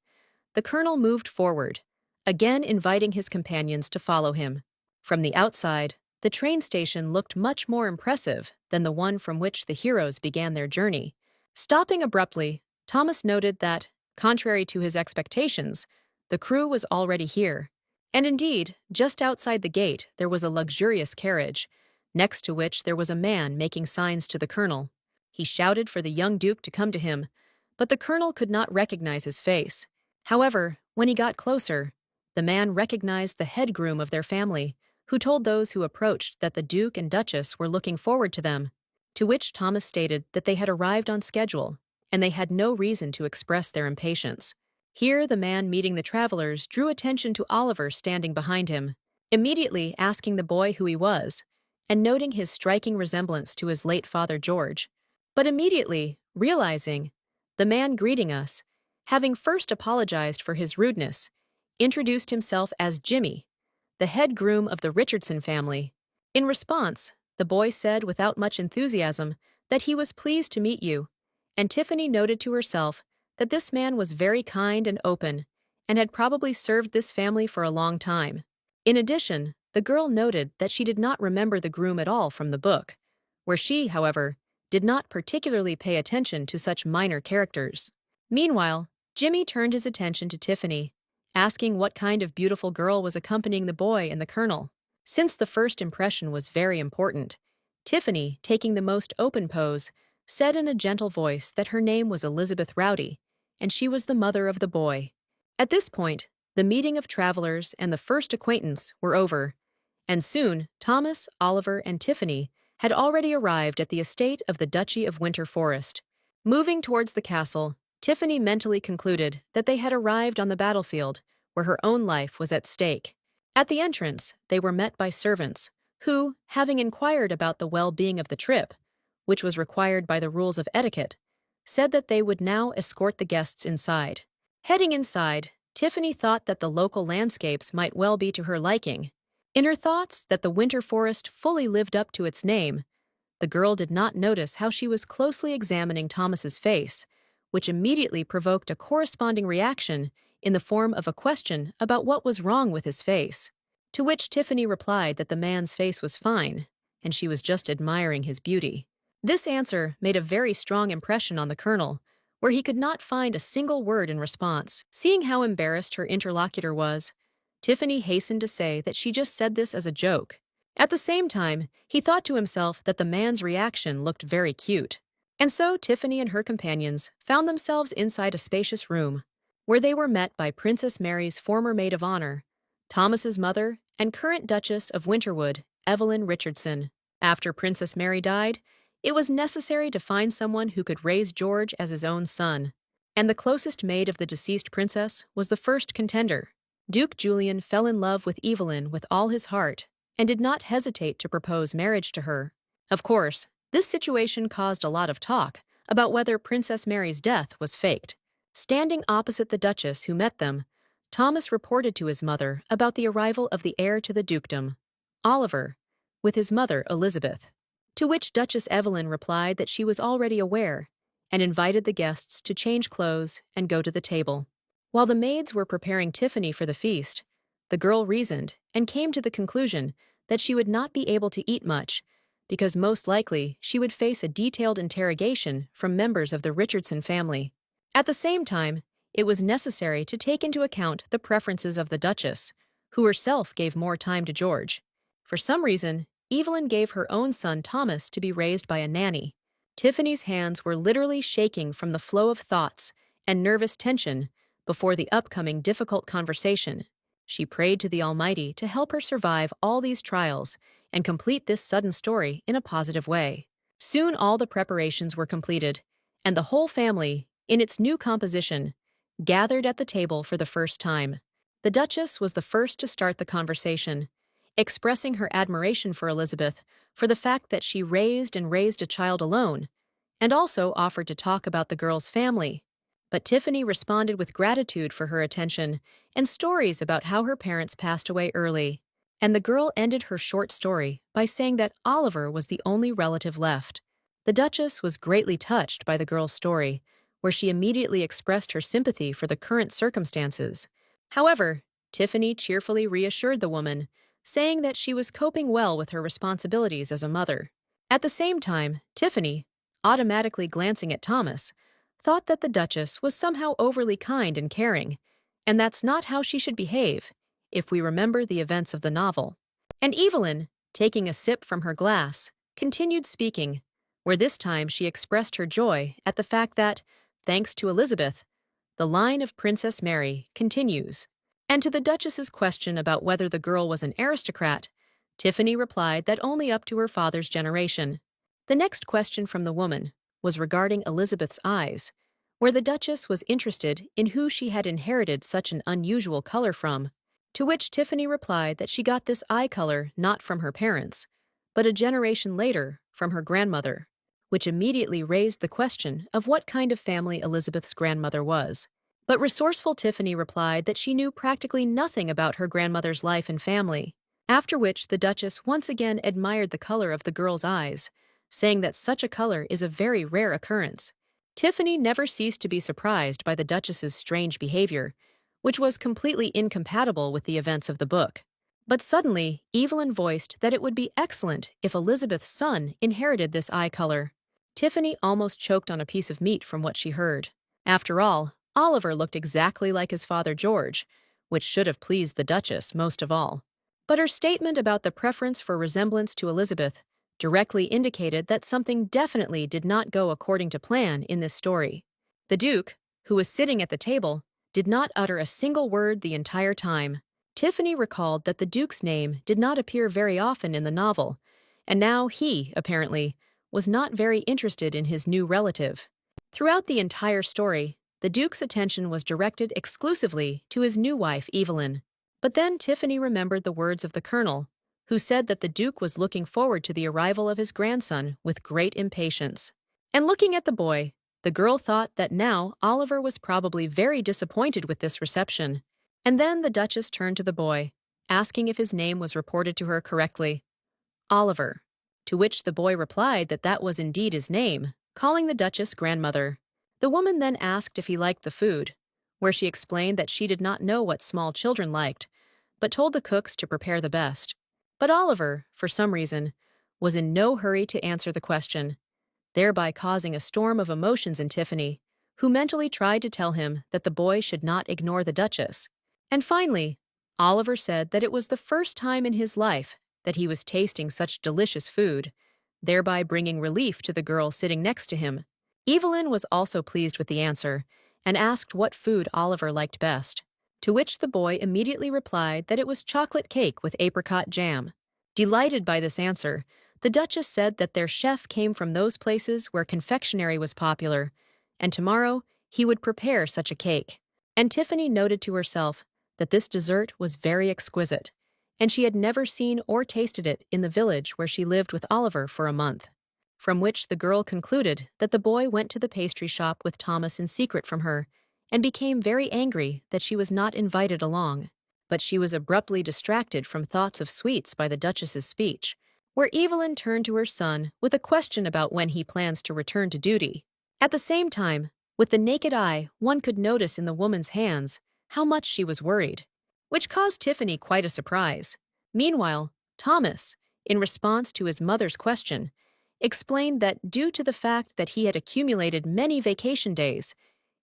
the colonel moved forward, again inviting his companions to follow him. From the outside, the train station looked much more impressive than the one from which the heroes began their journey. Stopping abruptly, Thomas noted that, contrary to his expectations, the crew was already here. And indeed, just outside the gate there was a luxurious carriage, next to which there was a man making signs to the colonel. He shouted for the young duke to come to him, but the colonel could not recognize his face. However, when he got closer, the man recognized the head groom of their family, who told those who approached that the duke and duchess were looking forward to them, to which Thomas stated that they had arrived on schedule, and they had no reason to express their impatience. Here the man meeting the travelers drew attention to Oliver standing behind him, immediately asking the boy who he was, and noting his striking resemblance to his late father George. But immediately, realizing, the man greeting us, having first apologized for his rudeness, introduced himself as Jimmy, the head groom of the Richardson family. In response, the boy said without much enthusiasm that he was pleased to meet you, and Tiffany noted to herself that this man was very kind and open, and had probably served this family for a long time. In addition, the girl noted that she did not remember the groom at all from the book, where she, however, did not particularly pay attention to such minor characters. Meanwhile, Jimmy turned his attention to Tiffany, asking what kind of beautiful girl was accompanying the boy and the colonel. Since the first impression was very important, Tiffany, taking the most open pose, said in a gentle voice that her name was Elizabeth Rowdy, and she was the mother of the boy. At this point, the meeting of travelers and the first acquaintance were over, And soon, Thomas, Oliver, and Tiffany had already arrived at the estate of the Duchy of Winter Forest. Moving towards the castle, Tiffany mentally concluded that they had arrived on the battlefield, where her own life was at stake. At the entrance, they were met by servants, who, having inquired about the well-being of the trip, which was required by the rules of etiquette, said that they would now escort the guests inside. Heading inside, Tiffany thought that the local landscapes might well be to her liking. In her thoughts that the winter forest fully lived up to its name, the girl did not notice how she was closely examining Thomas's face, which immediately provoked a corresponding reaction in the form of a question about what was wrong with his face. To which Tiffany replied that the man's face was fine, and she was just admiring his beauty. This answer made a very strong impression on the colonel, where he could not find a single word in response. Seeing how embarrassed her interlocutor was, Tiffany hastened to say that she just said this as a joke. At the same time, he thought to himself that the man's reaction looked very cute. And so Tiffany and her companions found themselves inside a spacious room, where they were met by Princess Mary's former maid of honor, Thomas's mother, and current Duchess of Winterwood, Evelyn Richardson. After Princess Mary died, it was necessary to find someone who could raise George as his own son, and the closest maid of the deceased princess was the first contender. Duke Julian fell in love with Evelyn with all his heart and did not hesitate to propose marriage to her. Of course, this situation caused a lot of talk about whether Princess Mary's death was faked. Standing opposite the Duchess who met them, Thomas reported to his mother about the arrival of the heir to the dukedom, Oliver, with his mother Elizabeth. To which Duchess Evelyn replied that she was already aware and invited the guests to change clothes and go to the table. While the maids were preparing Tiffany for the feast, the girl reasoned and came to the conclusion that she would not be able to eat much because most likely she would face a detailed interrogation from members of the Richardson family. At the same time, it was necessary to take into account the preferences of the Duchess, who herself gave more time to George. For some reason, Evelyn gave her own son Thomas to be raised by a nanny. Tiffany's hands were literally shaking from the flow of thoughts and nervous tension before the upcoming difficult conversation. She prayed to the Almighty to help her survive all these trials and complete this sudden story in a positive way. Soon all the preparations were completed, and the whole family, in its new composition, gathered at the table for the first time. The Duchess was the first to start the conversation, expressing her admiration for Elizabeth for the fact that she raised a child alone, and also offered to talk about the girl's family. But Tiffany responded with gratitude for her attention and stories about how her parents passed away early. And the girl ended her short story by saying that Oliver was the only relative left. The Duchess was greatly touched by the girl's story, where she immediately expressed her sympathy for the current circumstances. However, Tiffany cheerfully reassured the woman, saying that she was coping well with her responsibilities as a mother. At the same time, Tiffany, automatically glancing at Thomas, thought that the Duchess was somehow overly kind and caring, and that's not how she should behave, if we remember the events of the novel. And Evelyn, taking a sip from her glass, continued speaking, where this time she expressed her joy at the fact that, thanks to Elizabeth, the line of Princess Mary continues. And to the Duchess's question about whether the girl was an aristocrat, Tiffany replied that only up to her father's generation. The next question from the woman was regarding Elizabeth's eyes, where the Duchess was interested in who she had inherited such an unusual color from, to which Tiffany replied that she got this eye color not from her parents, but a generation later from her grandmother, which immediately raised the question of what kind of family Elizabeth's grandmother was. But resourceful Tiffany replied that she knew practically nothing about her grandmother's life and family, after which the Duchess once again admired the color of the girl's eyes, saying that such a color is a very rare occurrence. Tiffany never ceased to be surprised by the Duchess's strange behavior, which was completely incompatible with the events of the book. But suddenly, Evelyn voiced that it would be excellent if Elizabeth's son inherited this eye color. Tiffany almost choked on a piece of meat from what she heard. After all, Oliver looked exactly like his father George, which should have pleased the Duchess most of all. But her statement about the preference for resemblance to Elizabeth directly indicated that something definitely did not go according to plan in this story. The Duke, who was sitting at the table, did not utter a single word the entire time. Tiffany recalled that the Duke's name did not appear very often in the novel, and now he, apparently, was not very interested in his new relative. Throughout the entire story, the Duke's attention was directed exclusively to his new wife, Evelyn. But then Tiffany remembered the words of the Colonel, who said that the Duke was looking forward to the arrival of his grandson with great impatience. And looking at the boy, the girl thought that now Oliver was probably very disappointed with this reception. And then the Duchess turned to the boy, asking if his name was reported to her correctly. Oliver. To which the boy replied that that was indeed his name, calling the Duchess grandmother. The woman then asked if he liked the food, where she explained that she did not know what small children liked, but told the cooks to prepare the best. But Oliver, for some reason, was in no hurry to answer the question, thereby causing a storm of emotions in Tiffany, who mentally tried to tell him that the boy should not ignore the Duchess. And finally, Oliver said that it was the first time in his life that he was tasting such delicious food, thereby bringing relief to the girl sitting next to him. Evelyn was also pleased with the answer and asked what food Oliver liked best, to which the boy immediately replied that it was chocolate cake with apricot jam. Delighted by this answer, the Duchess said that their chef came from those places where confectionery was popular, and tomorrow he would prepare such a cake. And Tiffany noted to herself that this dessert was very exquisite, and she had never seen or tasted it in the village where she lived with Oliver for a month. From which the girl concluded that the boy went to the pastry shop with Thomas in secret from her, and became very angry that she was not invited along. But she was abruptly distracted from thoughts of sweets by the Duchess's speech, where Evelyn turned to her son with a question about when he plans to return to duty. At the same time, with the naked eye, one could notice in the woman's hands how much she was worried, which caused Tiffany quite a surprise. Meanwhile, Thomas, in response to his mother's question, explained that due to the fact that he had accumulated many vacation days,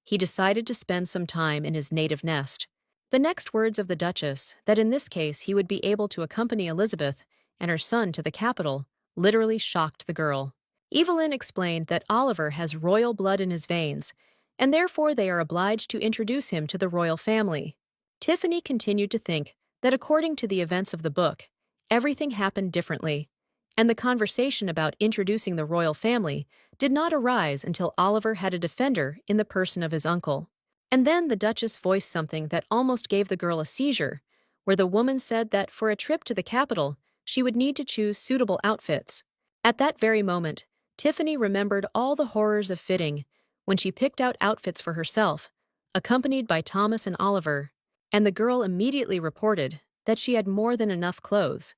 he decided to spend some time in his native nest. The next words of the Duchess, that in this case he would be able to accompany Elizabeth and her son to the capital, literally shocked the girl. Evelyn explained that Oliver has royal blood in his veins, and therefore they are obliged to introduce him to the royal family. Tiffany continued to think that according to the events of the book, everything happened differently, and the conversation about introducing the royal family did not arise until Oliver had a defender in the person of his uncle. And then the Duchess voiced something that almost gave the girl a seizure, where the woman said that for a trip to the capital, she would need to choose suitable outfits. At that very moment, Tiffany remembered all the horrors of fitting when she picked out outfits for herself, accompanied by Thomas and Oliver, and the girl immediately reported that she had more than enough clothes,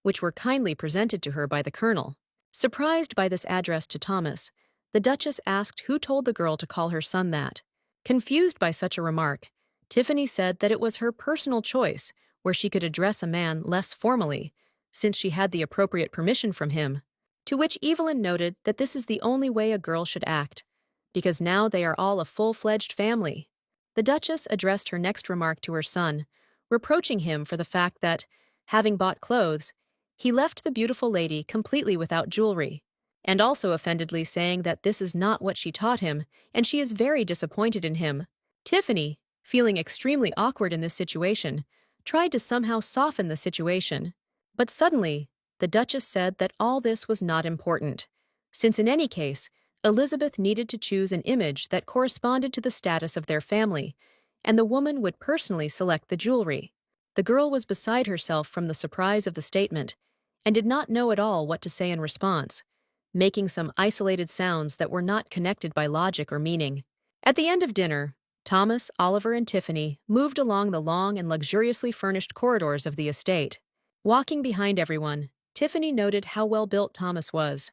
which were kindly presented to her by the Colonel. Surprised by this address to Thomas, the Duchess asked who told the girl to call her son that. Confused by such a remark, Tiffany said that it was her personal choice where she could address a man less formally, since she had the appropriate permission from him, to which Evelyn noted that this is the only way a girl should act, because now they are all a full-fledged family. The Duchess addressed her next remark to her son, reproaching him for the fact that, having bought clothes, he left the beautiful lady completely without jewelry, and also offendedly saying that this is not what she taught him, and she is very disappointed in him. Tiffany, feeling extremely awkward in this situation, tried to somehow soften the situation. But suddenly, the Duchess said that all this was not important, since in any case, Elizabeth needed to choose an image that corresponded to the status of their family, and the woman would personally select the jewelry. The girl was beside herself from the surprise of the statement, and did not know at all what to say in response, making some isolated sounds that were not connected by logic or meaning. At the end of dinner, Thomas, Oliver, and Tiffany moved along the long and luxuriously furnished corridors of the estate. Walking behind everyone, Tiffany noted how well-built Thomas was,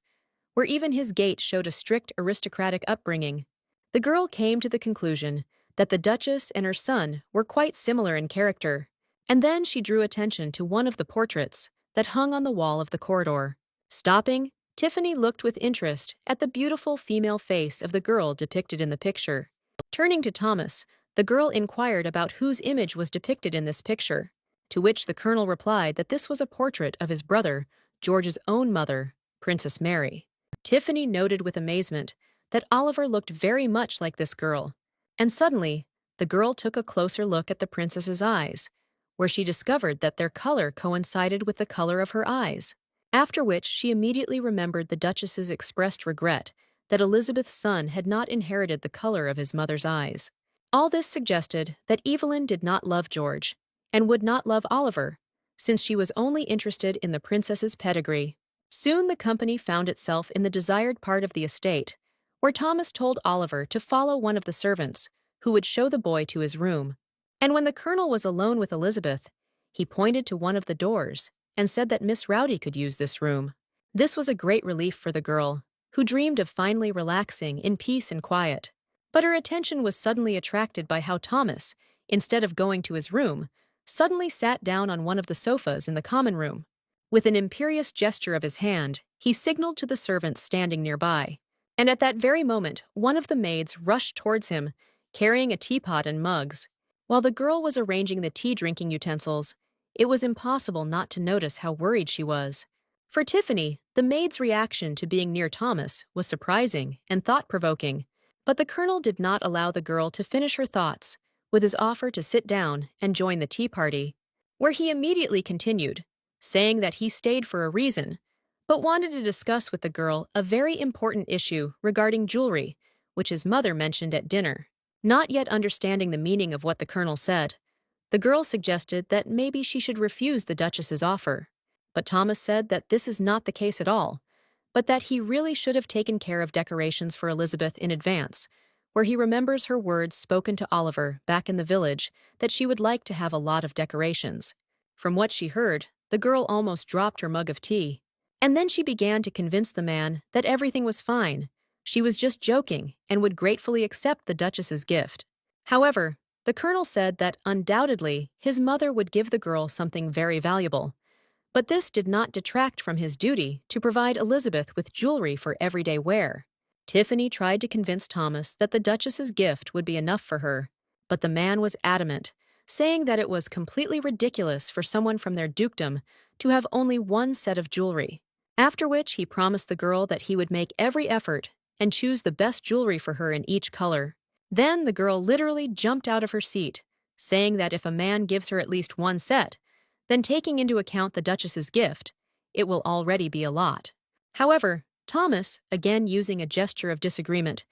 where even his gait showed a strict aristocratic upbringing. The girl came to the conclusion that the Duchess and her son were quite similar in character, and then she drew attention to one of the portraits that hung on the wall of the corridor. Stopping, Tiffany looked with interest at the beautiful female face of the girl depicted in the picture. Turning to Thomas, the girl inquired about whose image was depicted in this picture, to which the Colonel replied that this was a portrait of his brother, George's own mother, Princess Mary. Tiffany noted with amazement that Oliver looked very much like this girl, and suddenly, the girl took a closer look at the princess's eyes, where she discovered that their color coincided with the color of her eyes. After which she immediately remembered the Duchess's expressed regret that Elizabeth's son had not inherited the color of his mother's eyes. All this suggested that Evelyn did not love George, and would not love Oliver, since she was only interested in the princess's pedigree. Soon the company found itself in the desired part of the estate, where Thomas told Oliver to follow one of the servants, who would show the boy to his room. And when the colonel was alone with Elizabeth, he pointed to one of the doors and said that Miss Rowdy could use this room. This was a great relief for the girl, who dreamed of finally relaxing in peace and quiet. But her attention was suddenly attracted by how Thomas, instead of going to his room, suddenly sat down on one of the sofas in the common room. With an imperious gesture of his hand, he signaled to the servants standing nearby. And at that very moment, one of the maids rushed towards him, carrying a teapot and mugs. While the girl was arranging the tea-drinking utensils, it was impossible not to notice how worried she was. For Tiffany, the maid's reaction to being near Thomas was surprising and thought-provoking, but the colonel did not allow the girl to finish her thoughts with his offer to sit down and join the tea party, where he immediately continued, saying that he stayed for a reason, but wanted to discuss with the girl a very important issue regarding jewelry, which his mother mentioned at dinner. Not yet understanding the meaning of what the colonel said, the girl suggested that maybe she should refuse the Duchess's offer. But Thomas said that this is not the case at all, but that he really should have taken care of decorations for Elizabeth in advance, where he remembers her words spoken to Oliver back in the village that she would like to have a lot of decorations. From what she heard, the girl almost dropped her mug of tea. And then she began to convince the man that everything was fine. She was just joking and would gratefully accept the Duchess's gift. However, the colonel said that undoubtedly his mother would give the girl something very valuable. But this did not detract from his duty to provide Elizabeth with jewelry for everyday wear. Tiffany tried to convince Thomas that the Duchess's gift would be enough for her, but the man was adamant, saying that it was completely ridiculous for someone from their dukedom to have only one set of jewelry. After which he promised the girl that he would make every effort and choose the best jewelry for her in each color. Then the girl literally jumped out of her seat, saying that if a man gives her at least one set, then taking into account the Duchess's gift, it will already be a lot. However, Thomas, again using a gesture of disagreement,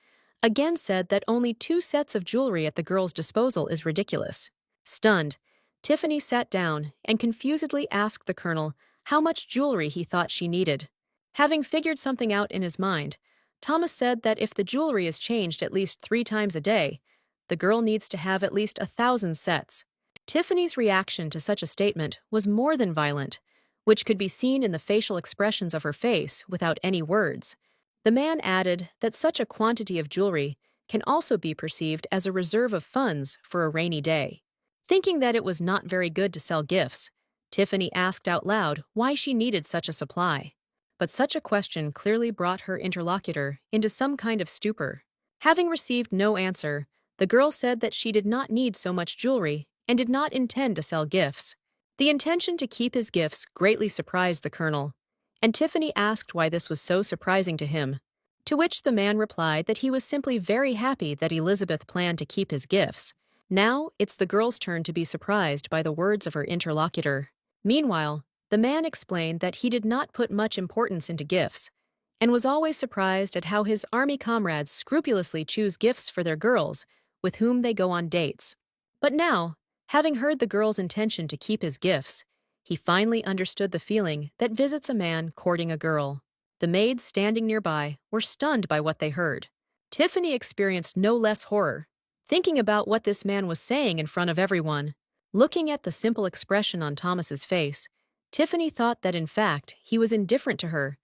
again said that only 2 sets of jewelry at the girl's disposal is ridiculous. Stunned, Tiffany sat down and confusedly asked the colonel how much jewelry he thought she needed. Having figured something out in his mind, Thomas said that if the jewelry is changed at least 3 times a day, the girl needs to have at least 1,000 sets. Tiffany's reaction to such a statement was more than violent, which could be seen in the facial expressions of her face without any words. The man added that such a quantity of jewelry can also be perceived as a reserve of funds for a rainy day. Thinking that it was not very good to sell gifts, Tiffany asked out loud why she needed such a supply. But such a question clearly brought her interlocutor into some kind of stupor. Having received no answer, the girl said that she did not need so much jewelry and did not intend to sell gifts. The intention to keep his gifts greatly surprised the colonel, and Tiffany asked why this was so surprising to him, to which the man replied that he was simply very happy that Elizabeth planned to keep his gifts. Now it's the girl's turn to be surprised by the words of her interlocutor. Meanwhile, the man explained that he did not put much importance into gifts, and was always surprised at how his army comrades scrupulously choose gifts for their girls with whom they go on dates. But now, having heard the girl's intention to keep his gifts, he finally understood the feeling that visits a man courting a girl. The maids standing nearby were stunned by what they heard. Tiffany experienced no less horror, thinking about what this man was saying in front of everyone. Looking at the simple expression on Thomas's face, Tiffany thought that in fact he was indifferent to her.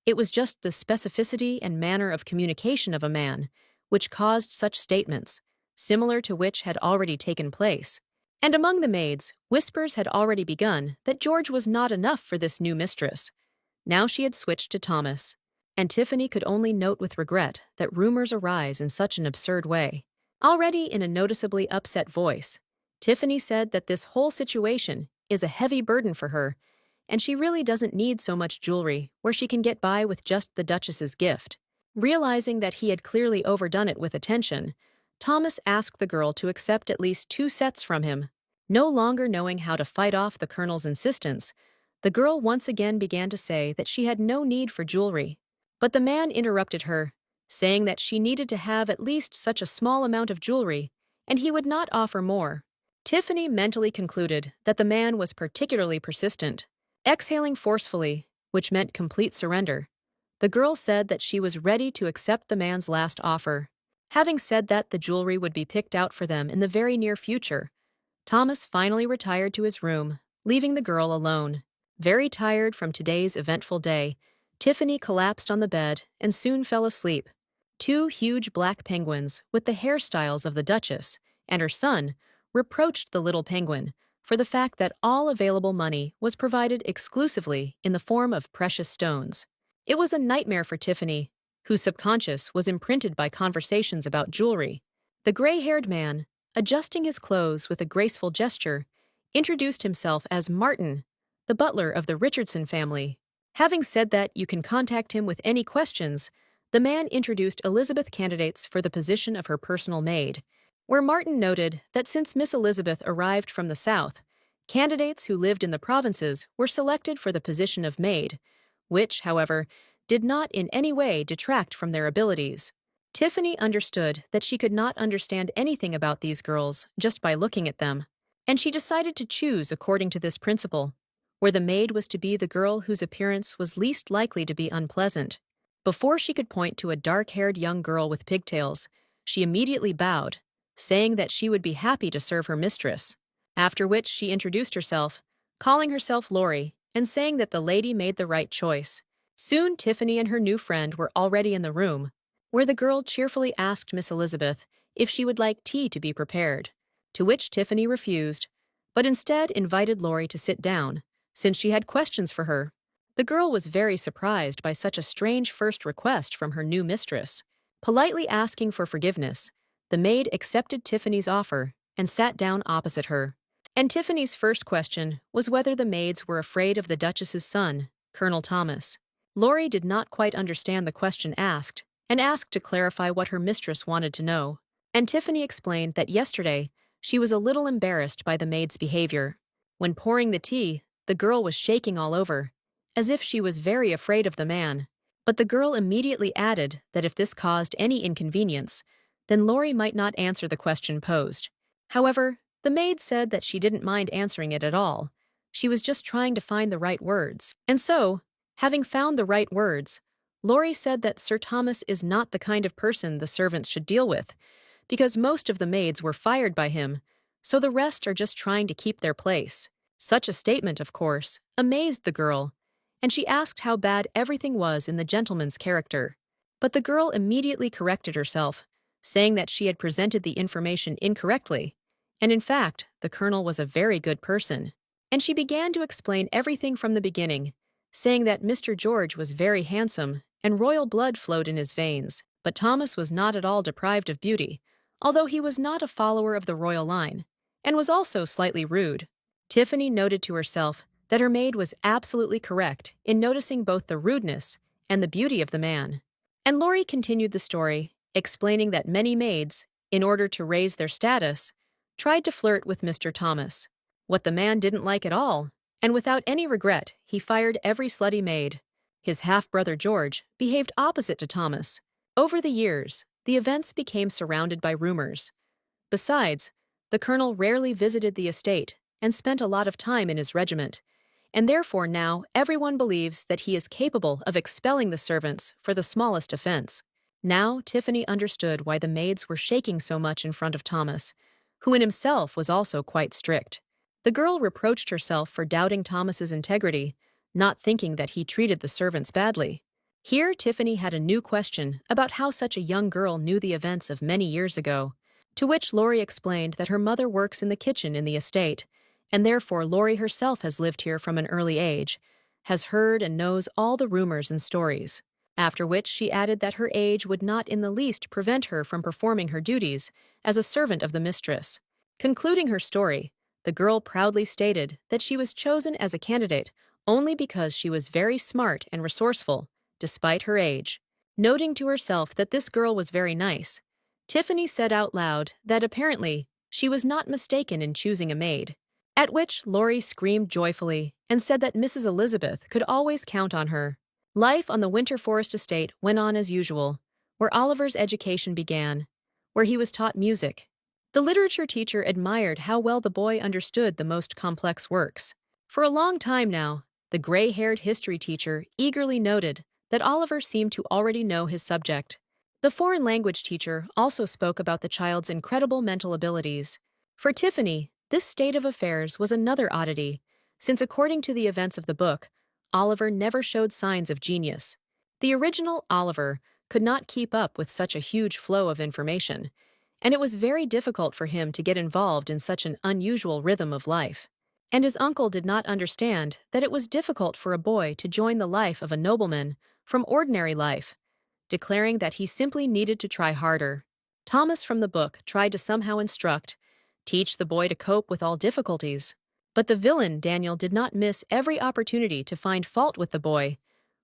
It was just the specificity and manner of communication of a man which caused such statements, similar to which had already taken place. And among the maids, whispers had already begun that George was not enough for this new mistress. Now she had switched to Thomas, and Tiffany could only note with regret that rumors arise in such an absurd way. Already in a noticeably upset voice, Tiffany said that this whole situation is a heavy burden for her, and she really doesn't need so much jewelry where she can get by with just the Duchess's gift. Realizing that he had clearly overdone it with attention, Thomas asked the girl to accept at least 2 sets from him. No longer knowing how to fight off the colonel's insistence, the girl once again began to say that she had no need for jewelry. But the man interrupted her, saying that she needed to have at least such a small amount of jewelry, and he would not offer more. Tiffany mentally concluded that the man was particularly persistent. Exhaling forcefully, which meant complete surrender, the girl said that she was ready to accept the man's last offer. Having said that the jewelry would be picked out for them in the very near future, Thomas finally retired to his room, leaving the girl alone. Very tired from today's eventful day, Tiffany collapsed on the bed and soon fell asleep. Two huge black penguins, with the hairstyles of the Duchess and her son, reproached the little penguin for the fact that all available money was provided exclusively in the form of precious stones. It was a nightmare for Tiffany, whose subconscious was imprinted by conversations about jewelry. The gray-haired man, adjusting his clothes with a graceful gesture, introduced himself as Martin, the butler of the Richardson family. Having said that you can contact him with any questions, the man introduced Elizabeth candidates for the position of her personal maid, where Martin noted that since Miss Elizabeth arrived from the South, candidates who lived in the provinces were selected for the position of maid, which, however, did not in any way detract from their abilities. Tiffany understood that she could not understand anything about these girls just by looking at them, and she decided to choose according to this principle, where the maid was to be the girl whose appearance was least likely to be unpleasant. Before she could point to a dark-haired young girl with pigtails, she immediately bowed, saying that she would be happy to serve her mistress, after which she introduced herself, calling herself Lori, and saying that the lady made the right choice. Soon Tiffany and her new friend were already in the room, where the girl cheerfully asked Miss Elizabeth if she would like tea to be prepared, to which Tiffany refused, but instead invited Lori to sit down, since she had questions for her. The girl was very surprised by such a strange first request from her new mistress. Politely asking for forgiveness, the maid accepted Tiffany's offer and sat down opposite her. And Tiffany's first question was whether the maids were afraid of the Duchess's son, Colonel Thomas. Lori did not quite understand the question asked, and asked to clarify what her mistress wanted to know. And Tiffany explained that yesterday she was a little embarrassed by the maid's behavior. When pouring the tea, the girl was shaking all over, as if she was very afraid of the man. But the girl immediately added that if this caused any inconvenience, then Lori might not answer the question posed. However, the maid said that she didn't mind answering it at all. She was just trying to find the right words. And so, having found the right words, Lori said that Sir Thomas is not the kind of person the servants should deal with, because most of the maids were fired by him, so the rest are just trying to keep their place. Such a statement, of course, amazed the girl, and she asked how bad everything was in the gentleman's character. But the girl immediately corrected herself, saying that she had presented the information incorrectly, and in fact, the colonel was a very good person. And she began to explain everything from the beginning, saying that Mr. George was very handsome and royal blood flowed in his veins, but Thomas was not at all deprived of beauty, although he was not a follower of the royal line, and was also slightly rude. Tiffany noted to herself that her maid was absolutely correct in noticing both the rudeness and the beauty of the man. And Lori continued the story, explaining that many maids, in order to raise their status, tried to flirt with Mr. Thomas, what the man didn't like at all, and without any regret, he fired every slutty maid. His half-brother George behaved opposite to Thomas. Over the years, the events became surrounded by rumors. Besides, the colonel rarely visited the estate and spent a lot of time in his regiment, and therefore now everyone believes that he is capable of expelling the servants for the smallest offense. Now Tiffany understood why the maids were shaking so much in front of Thomas, who in himself was also quite strict. The girl reproached herself for doubting Thomas's integrity, not thinking that he treated the servants badly. Here Tiffany had a new question about how such a young girl knew the events of many years ago, to which Lori explained that her mother works in the kitchen in the estate, and therefore Lori herself has lived here from an early age, has heard and knows all the rumors and stories. After which she added that her age would not in the least prevent her from performing her duties as a servant of the mistress. Concluding her story, the girl proudly stated that she was chosen as a candidate only because she was very smart and resourceful, despite her age. Noting to herself that this girl was very nice, Tiffany said out loud that apparently she was not mistaken in choosing a maid. At which Laurie screamed joyfully and said that Mrs. Elizabeth could always count on her. Life on the Winter Forest estate went on as usual, where Oliver's education began, where he was taught music. The literature teacher admired how well the boy understood the most complex works. For a long time now, the gray-haired history teacher eagerly noted that Oliver seemed to already know his subject. The foreign language teacher also spoke about the child's incredible mental abilities. For Tiffany, this state of affairs was another oddity, since according to the events of the book, Oliver never showed signs of genius. The original Oliver could not keep up with such a huge flow of information, and it was very difficult for him to get involved in such an unusual rhythm of life. And his uncle did not understand that it was difficult for a boy to join the life of a nobleman from ordinary life, declaring that he simply needed to try harder. Thomas from the book tried to somehow teach the boy to cope with all difficulties. But the villain, Daniel, did not miss every opportunity to find fault with the boy,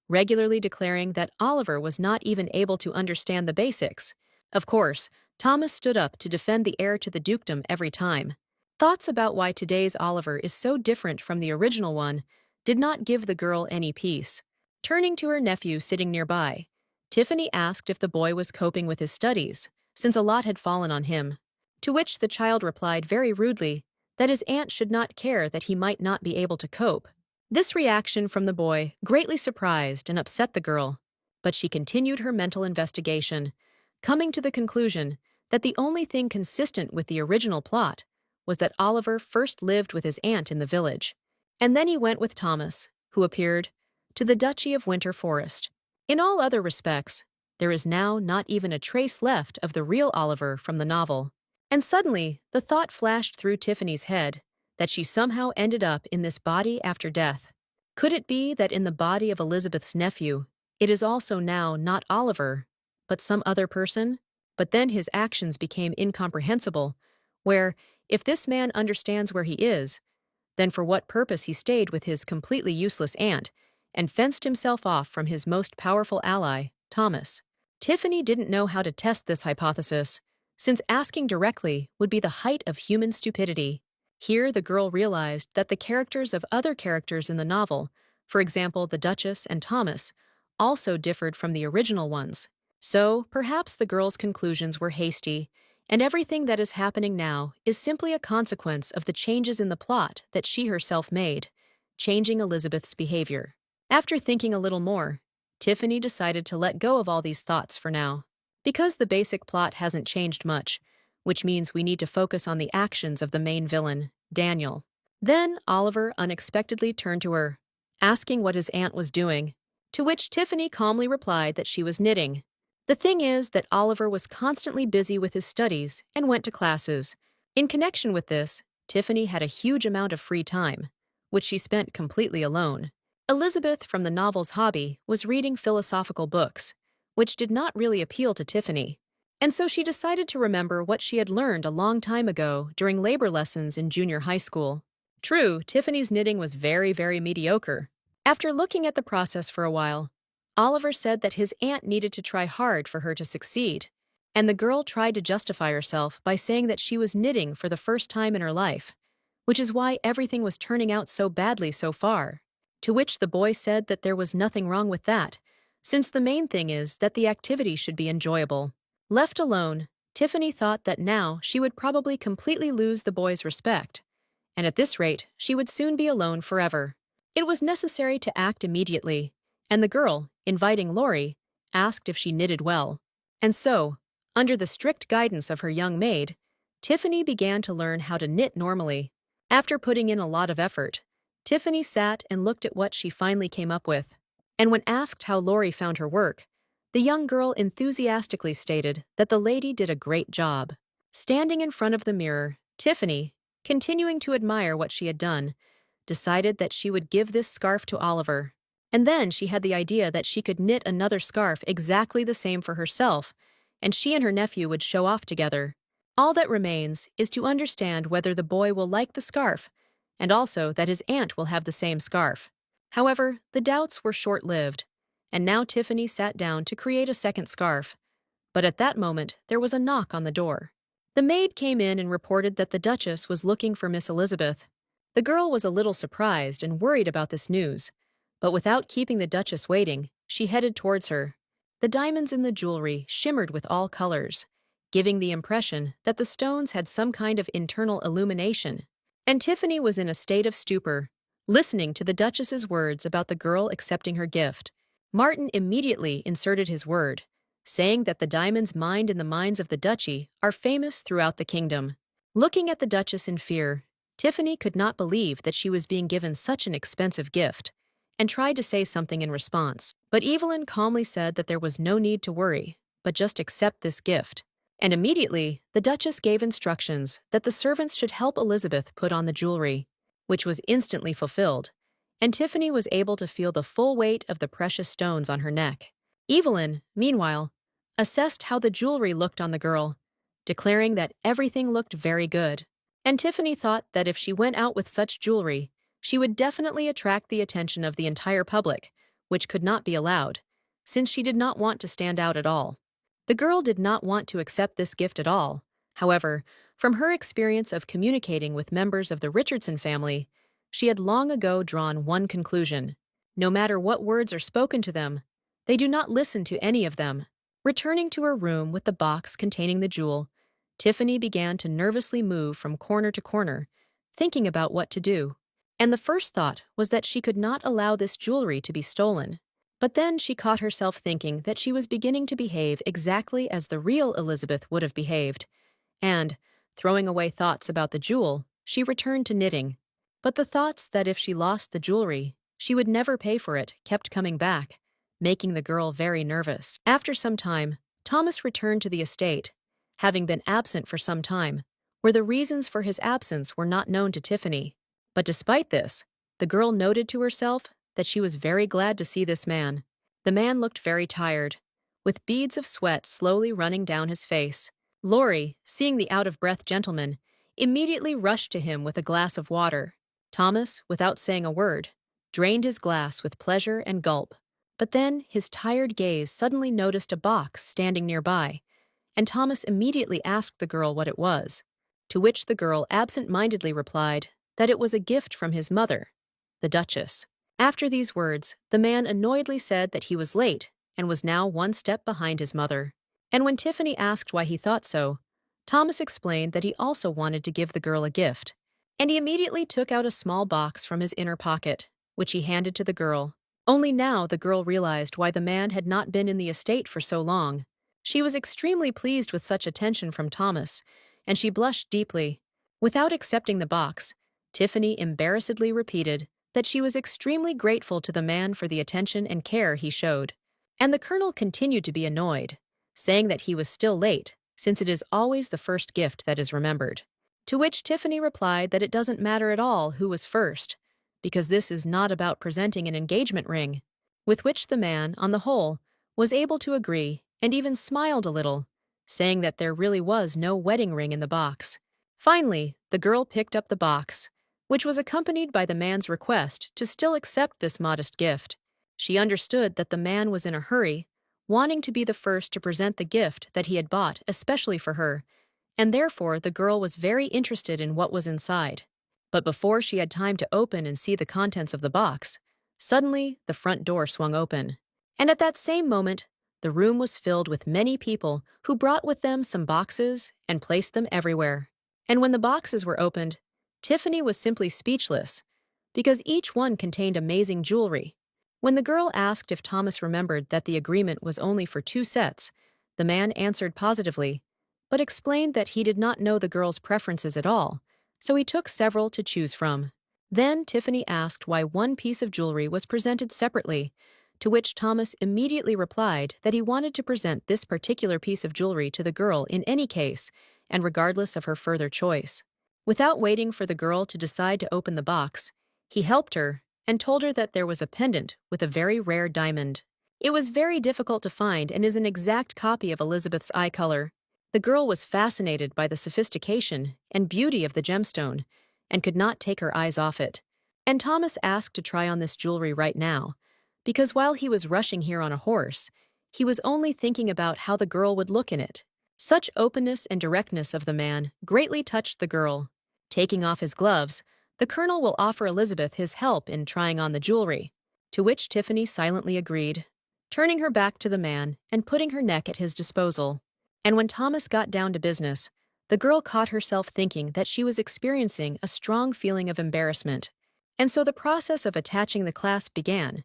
regularly declaring that Oliver was not even able to understand the basics. Of course, Thomas stood up to defend the heir to the dukedom every time. Thoughts about why today's Oliver is so different from the original one did not give the girl any peace. Turning to her nephew sitting nearby, Tiffany asked if the boy was coping with his studies, since a lot had fallen on him. To which the child replied very rudely that his aunt should not care that he might not be able to cope. This reaction from the boy greatly surprised and upset the girl, but she continued her mental investigation, coming to the conclusion that the only thing consistent with the original plot was that Oliver first lived with his aunt in the village, and then he went with Thomas, who appeared, to the Duchy of Winter Forest. In all other respects, there is now not even a trace left of the real Oliver from the novel. And suddenly, the thought flashed through Tiffany's head that she somehow ended up in this body after death. Could it be that in the body of Elizabeth's nephew, it is also now not Oliver, but some other person? But then his actions became incomprehensible, where, if this man understands where he is, then for what purpose he stayed with his completely useless aunt and fenced himself off from his most powerful ally, Thomas. Tiffany didn't know how to test this hypothesis, since asking directly would be the height of human stupidity. Here the girl realized that the characters of other characters in the novel, for example the Duchess and Thomas, also differed from the original ones. So perhaps the girl's conclusions were hasty, and everything that is happening now is simply a consequence of the changes in the plot that she herself made, changing Elizabeth's behavior. After thinking a little more, Tiffany decided to let go of all these thoughts for now. Because the basic plot hasn't changed much, which means we need to focus on the actions of the main villain, Daniel. Then Oliver unexpectedly turned to her, asking what his aunt was doing, to which Tiffany calmly replied that she was knitting. The thing is that Oliver was constantly busy with his studies and went to classes. In connection with this, Tiffany had a huge amount of free time, which she spent completely alone. Elizabeth from the novel's hobby was reading philosophical books, which did not really appeal to Tiffany, and so she decided to remember what she had learned a long time ago during labor lessons in junior high school. True, Tiffany's knitting was very, very mediocre. After looking at the process for a while, Oliver said that his aunt needed to try hard for her to succeed, and the girl tried to justify herself by saying that she was knitting for the first time in her life, which is why everything was turning out so badly so far. To which the boy said that there was nothing wrong with that, since the main thing is that the activity should be enjoyable. Left alone, Tiffany thought that now she would probably completely lose the boy's respect, and at this rate she would soon be alone forever. It was necessary to act immediately, and the girl, inviting Laurie, asked if she knitted well. And so, under the strict guidance of her young maid, Tiffany began to learn how to knit normally. After putting in a lot of effort, Tiffany sat and looked at what she finally came up with. And when asked how Laurie found her work, the young girl enthusiastically stated that the lady did a great job. Standing in front of the mirror, Tiffany, continuing to admire what she had done, decided that she would give this scarf to Oliver. And then she had the idea that she could knit another scarf exactly the same for herself, and she and her nephew would show off together. All that remains is to understand whether the boy will like the scarf, and also that his aunt will have the same scarf. However, the doubts were short-lived, and now Tiffany sat down to create a second scarf. But at that moment, there was a knock on the door. The maid came in and reported that the Duchess was looking for Miss Elizabeth. The girl was a little surprised and worried about this news, but without keeping the Duchess waiting, she headed towards her. The diamonds in the jewelry shimmered with all colors, giving the impression that the stones had some kind of internal illumination. And Tiffany was in a state of stupor, listening to the Duchess's words about the girl accepting her gift. Martin immediately inserted his word, saying that the diamonds mined in the mines of the duchy are famous throughout the kingdom. Looking at the Duchess in fear, Tiffany could not believe that she was being given such an expensive gift, and tried to say something in response. But Evelyn calmly said that there was no need to worry, but just accept this gift. And immediately, the Duchess gave instructions that the servants should help Elizabeth put on the jewelry, which was instantly fulfilled, and Tiffany was able to feel the full weight of the precious stones on her neck. Evelyn, meanwhile, assessed how the jewelry looked on the girl, declaring that everything looked very good. And Tiffany thought that if she went out with such jewelry, she would definitely attract the attention of the entire public, which could not be allowed, since she did not want to stand out at all. The girl did not want to accept this gift at all. However, from her experience of communicating with members of the Richardson family, she had long ago drawn one conclusion. No matter what words are spoken to them, they do not listen to any of them. Returning to her room with the box containing the jewel, Tiffany began to nervously move from corner to corner, thinking about what to do. And the first thought was that she could not allow this jewelry to be stolen. But then she caught herself thinking that she was beginning to behave exactly as the real Elizabeth would have behaved, and, throwing away thoughts about the jewel, she returned to knitting. But the thoughts that if she lost the jewelry, she would never pay for it kept coming back, making the girl very nervous. After some time, Thomas returned to the estate, having been absent for some time, where the reasons for his absence were not known to Tiffany. But despite this, the girl noted to herself that she was very glad to see this man. The man looked very tired, with beads of sweat slowly running down his face. Laurie, seeing the out-of-breath gentleman, immediately rushed to him with a glass of water. Thomas, without saying a word, drained his glass with pleasure and gulp. But then his tired gaze suddenly noticed a box standing nearby, and Thomas immediately asked the girl what it was, to which the girl absent-mindedly replied that it was a gift from his mother, the Duchess. After these words, the man annoyedly said that he was late and was now one step behind his mother. And when Tiffany asked why he thought so, Thomas explained that he also wanted to give the girl a gift. And he immediately took out a small box from his inner pocket, which he handed to the girl. Only now the girl realized why the man had not been in the estate for so long. She was extremely pleased with such attention from Thomas, and she blushed deeply. Without accepting the box, Tiffany embarrassedly repeated that she was extremely grateful to the man for the attention and care he showed. And the colonel continued to be annoyed, saying that he was still late, since it is always the first gift that is remembered. To which Tiffany replied that it doesn't matter at all who was first, because this is not about presenting an engagement ring. With which the man, on the whole, was able to agree and even smiled a little, saying that there really was no wedding ring in the box. Finally, the girl picked up the box, which was accompanied by the man's request to still accept this modest gift. She understood that the man was in a hurry, wanting to be the first to present the gift that he had bought especially for her, and therefore the girl was very interested in what was inside. But before she had time to open and see the contents of the box, suddenly the front door swung open. And at that same moment, the room was filled with many people who brought with them some boxes and placed them everywhere. And when the boxes were opened, Tiffany was simply speechless, because each one contained amazing jewelry. When the girl asked if Thomas remembered that the agreement was only for 2 sets, the man answered positively, but explained that he did not know the girl's preferences at all, so he took several to choose from. Then Tiffany asked why one piece of jewelry was presented separately, to which Thomas immediately replied that he wanted to present this particular piece of jewelry to the girl in any case, and regardless of her further choice. Without waiting for the girl to decide to open the box, he helped her and told her that there was a pendant with a very rare diamond. It was very difficult to find and is an exact copy of Elizabeth's eye color. The girl was fascinated by the sophistication and beauty of the gemstone and could not take her eyes off it. And Thomas asked to try on this jewelry right now, because while he was rushing here on a horse, he was only thinking about how the girl would look in it. Such openness and directness of the man greatly touched the girl. Taking off his gloves, the colonel will offer Elizabeth his help in trying on the jewelry, to which Tiffany silently agreed, turning her back to the man and putting her neck at his disposal. And when Thomas got down to business, the girl caught herself thinking that she was experiencing a strong feeling of embarrassment. And so the process of attaching the clasp began,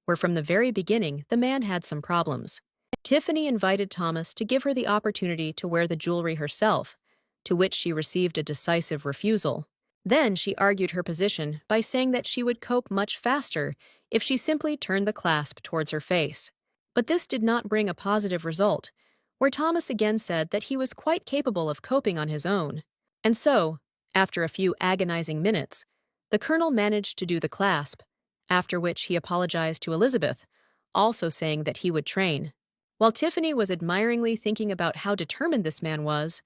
where from the very beginning the man had some problems. Tiffany invited Thomas to give her the opportunity to wear the jewelry herself, to which she received a decisive refusal. Then she argued her position by saying that she would cope much faster if she simply turned the clasp towards her face. But this did not bring a positive result, where Thomas again said that he was quite capable of coping on his own. And so, after a few agonizing minutes, the colonel managed to do the clasp, after which he apologized to Elizabeth, also saying that he would train. While Tiffany was admiringly thinking about how determined this man was,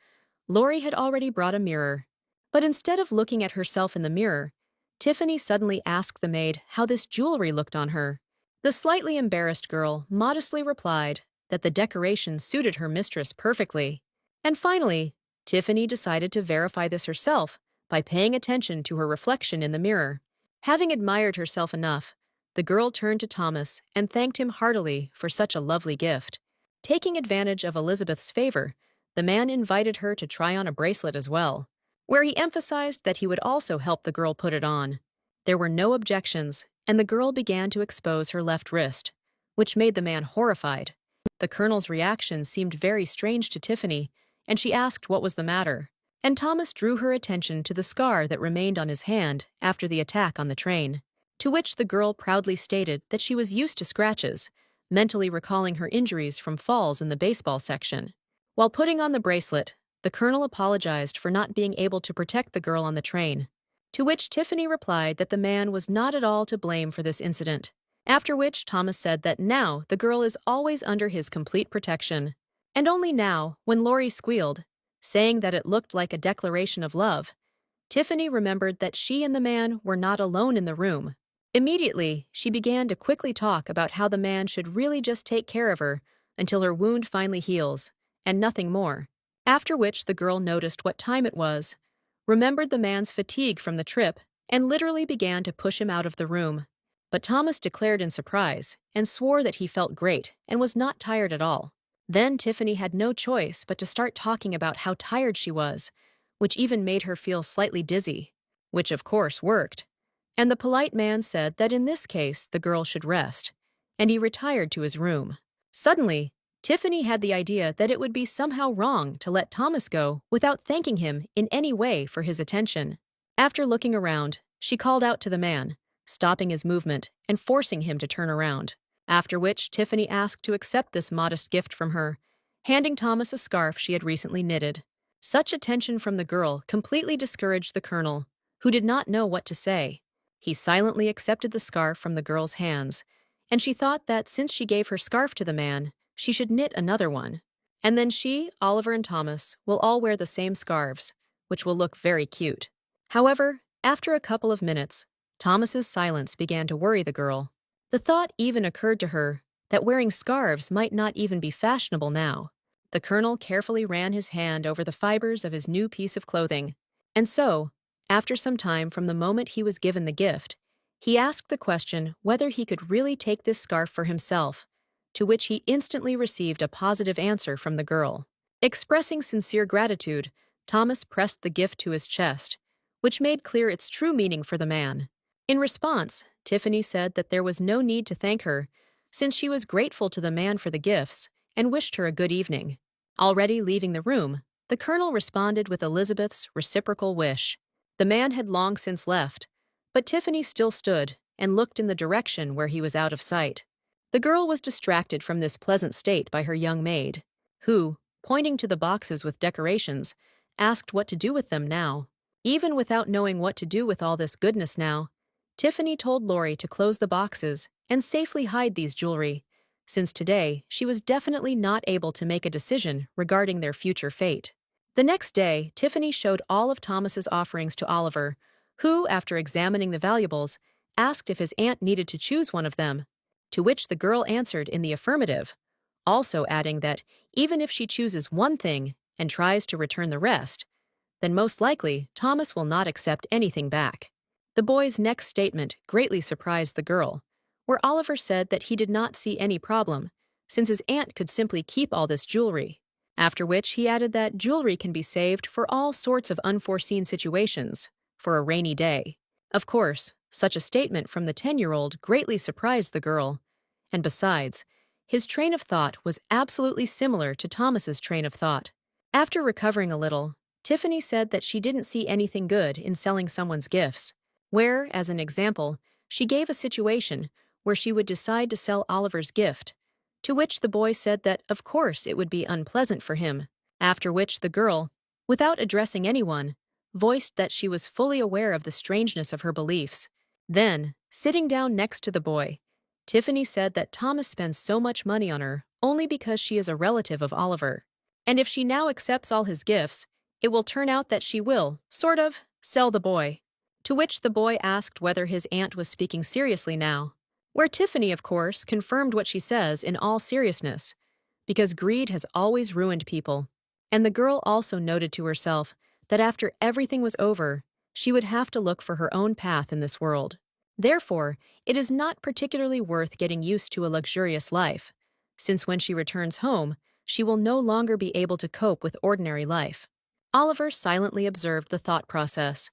Lori had already brought a mirror. But instead of looking at herself in the mirror, Tiffany suddenly asked the maid how this jewelry looked on her. The slightly embarrassed girl modestly replied that the decoration suited her mistress perfectly. And finally, Tiffany decided to verify this herself by paying attention to her reflection in the mirror. Having admired herself enough, the girl turned to Thomas and thanked him heartily for such a lovely gift. Taking advantage of Elizabeth's favor, the man invited her to try on a bracelet as well, where he emphasized that he would also help the girl put it on. There were no objections, and the girl began to expose her left wrist, which made the man horrified. The colonel's reaction seemed very strange to Tiffany, and she asked what was the matter. And Thomas drew her attention to the scar that remained on his hand after the attack on the train, to which the girl proudly stated that she was used to scratches, mentally recalling her injuries from falls in the baseball section. While putting on the bracelet, the colonel apologized for not being able to protect the girl on the train, to which Tiffany replied that the man was not at all to blame for this incident, after which Thomas said that now the girl is always under his complete protection. And only now, when Lori squealed, saying that it looked like a declaration of love, Tiffany remembered that she and the man were not alone in the room. Immediately, she began to quickly talk about how the man should really just take care of her until her wound finally heals, and nothing more. After which the girl noticed what time it was, remembered the man's fatigue from the trip, and literally began to push him out of the room. But Thomas declared in surprise and swore that he felt great and was not tired at all. Then Tiffany had no choice but to start talking about how tired she was, which even made her feel slightly dizzy, which of course worked. And the polite man said that in this case the girl should rest, and he retired to his room. Suddenly, Tiffany had the idea that it would be somehow wrong to let Thomas go without thanking him in any way for his attention. After looking around, she called out to the man, stopping his movement and forcing him to turn around. After which Tiffany asked to accept this modest gift from her, handing Thomas a scarf she had recently knitted. Such attention from the girl completely discouraged the colonel, who did not know what to say. He silently accepted the scarf from the girl's hands, and she thought that since she gave her scarf to the man, she should knit another one. And then she, Oliver, and Thomas will all wear the same scarves, which will look very cute. However, after a couple of minutes, Thomas's silence began to worry the girl. The thought even occurred to her that wearing scarves might not even be fashionable now. The colonel carefully ran his hand over the fibers of his new piece of clothing, and so, after some time from the moment he was given the gift, he asked the question whether he could really take this scarf for himself, to which he instantly received a positive answer from the girl. Expressing sincere gratitude, Thomas pressed the gift to his chest, which made clear its true meaning for the man. In response, Tiffany said that there was no need to thank her, since she was grateful to the man for the gifts and wished her a good evening. Already leaving the room, the colonel responded with Elizabeth's reciprocal wish. The man had long since left, but Tiffany still stood and looked in the direction where he was out of sight. The girl was distracted from this pleasant state by her young maid, who, pointing to the boxes with decorations, asked what to do with them now. Even without knowing what to do with all this goodness now, Tiffany told Lori to close the boxes and safely hide these jewelry, since today she was definitely not able to make a decision regarding their future fate. The next day, Tiffany showed all of Thomas's offerings to Oliver, who, after examining the valuables, asked if his aunt needed to choose one of them, to which the girl answered in the affirmative, also adding that even if she chooses one thing and tries to return the rest, then most likely Thomas will not accept anything back. The boy's next statement greatly surprised the girl, where Oliver said that he did not see any problem, since his aunt could simply keep all this jewelry. After which he added that jewelry can be saved for all sorts of unforeseen situations, for a rainy day. Of course, such a statement from the 10-year-old greatly surprised the girl, and besides, his train of thought was absolutely similar to Thomas's train of thought. After recovering a little, Tiffany said that she didn't see anything good in selling someone's gifts, where, as an example, she gave a situation where she would decide to sell Oliver's gift, to which the boy said that of course it would be unpleasant for him, after which the girl, without addressing anyone, voiced that she was fully aware of the strangeness of her beliefs. Then, sitting down next to the boy, Tiffany said that Thomas spends so much money on her only because she is a relative of Oliver, and if she now accepts all his gifts, it will turn out that she will, sort of, sell the boy. To which the boy asked whether his aunt was speaking seriously now, where Tiffany, of course, confirmed what she says in all seriousness, because greed has always ruined people. And the girl also noted to herself that after everything was over, she would have to look for her own path in this world. Therefore, it is not particularly worth getting used to a luxurious life, since when she returns home, she will no longer be able to cope with ordinary life. Oliver silently observed the thought process,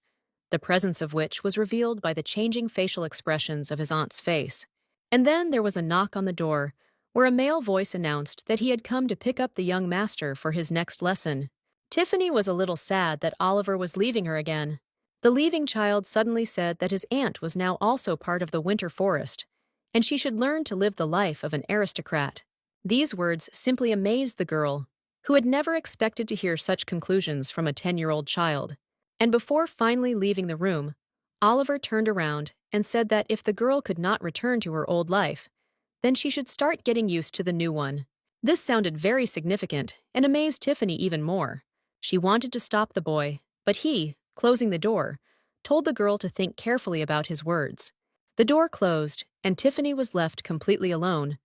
the presence of which was revealed by the changing facial expressions of his aunt's face. And then there was a knock on the door, where a male voice announced that he had come to pick up the young master for his next lesson. Tiffany was a little sad that Oliver was leaving her again. The leaving child suddenly said that his aunt was now also part of the winter forest, and she should learn to live the life of an aristocrat. These words simply amazed the girl, who had never expected to hear such conclusions from a 10-year-old child. And before finally leaving the room, Oliver turned around and said that if the girl could not return to her old life, then she should start getting used to the new one. This sounded very significant and amazed Tiffany even more. She wanted to stop the boy, but he, closing the door, told the girl to think carefully about his words. The door closed, and Tiffany was left completely alone,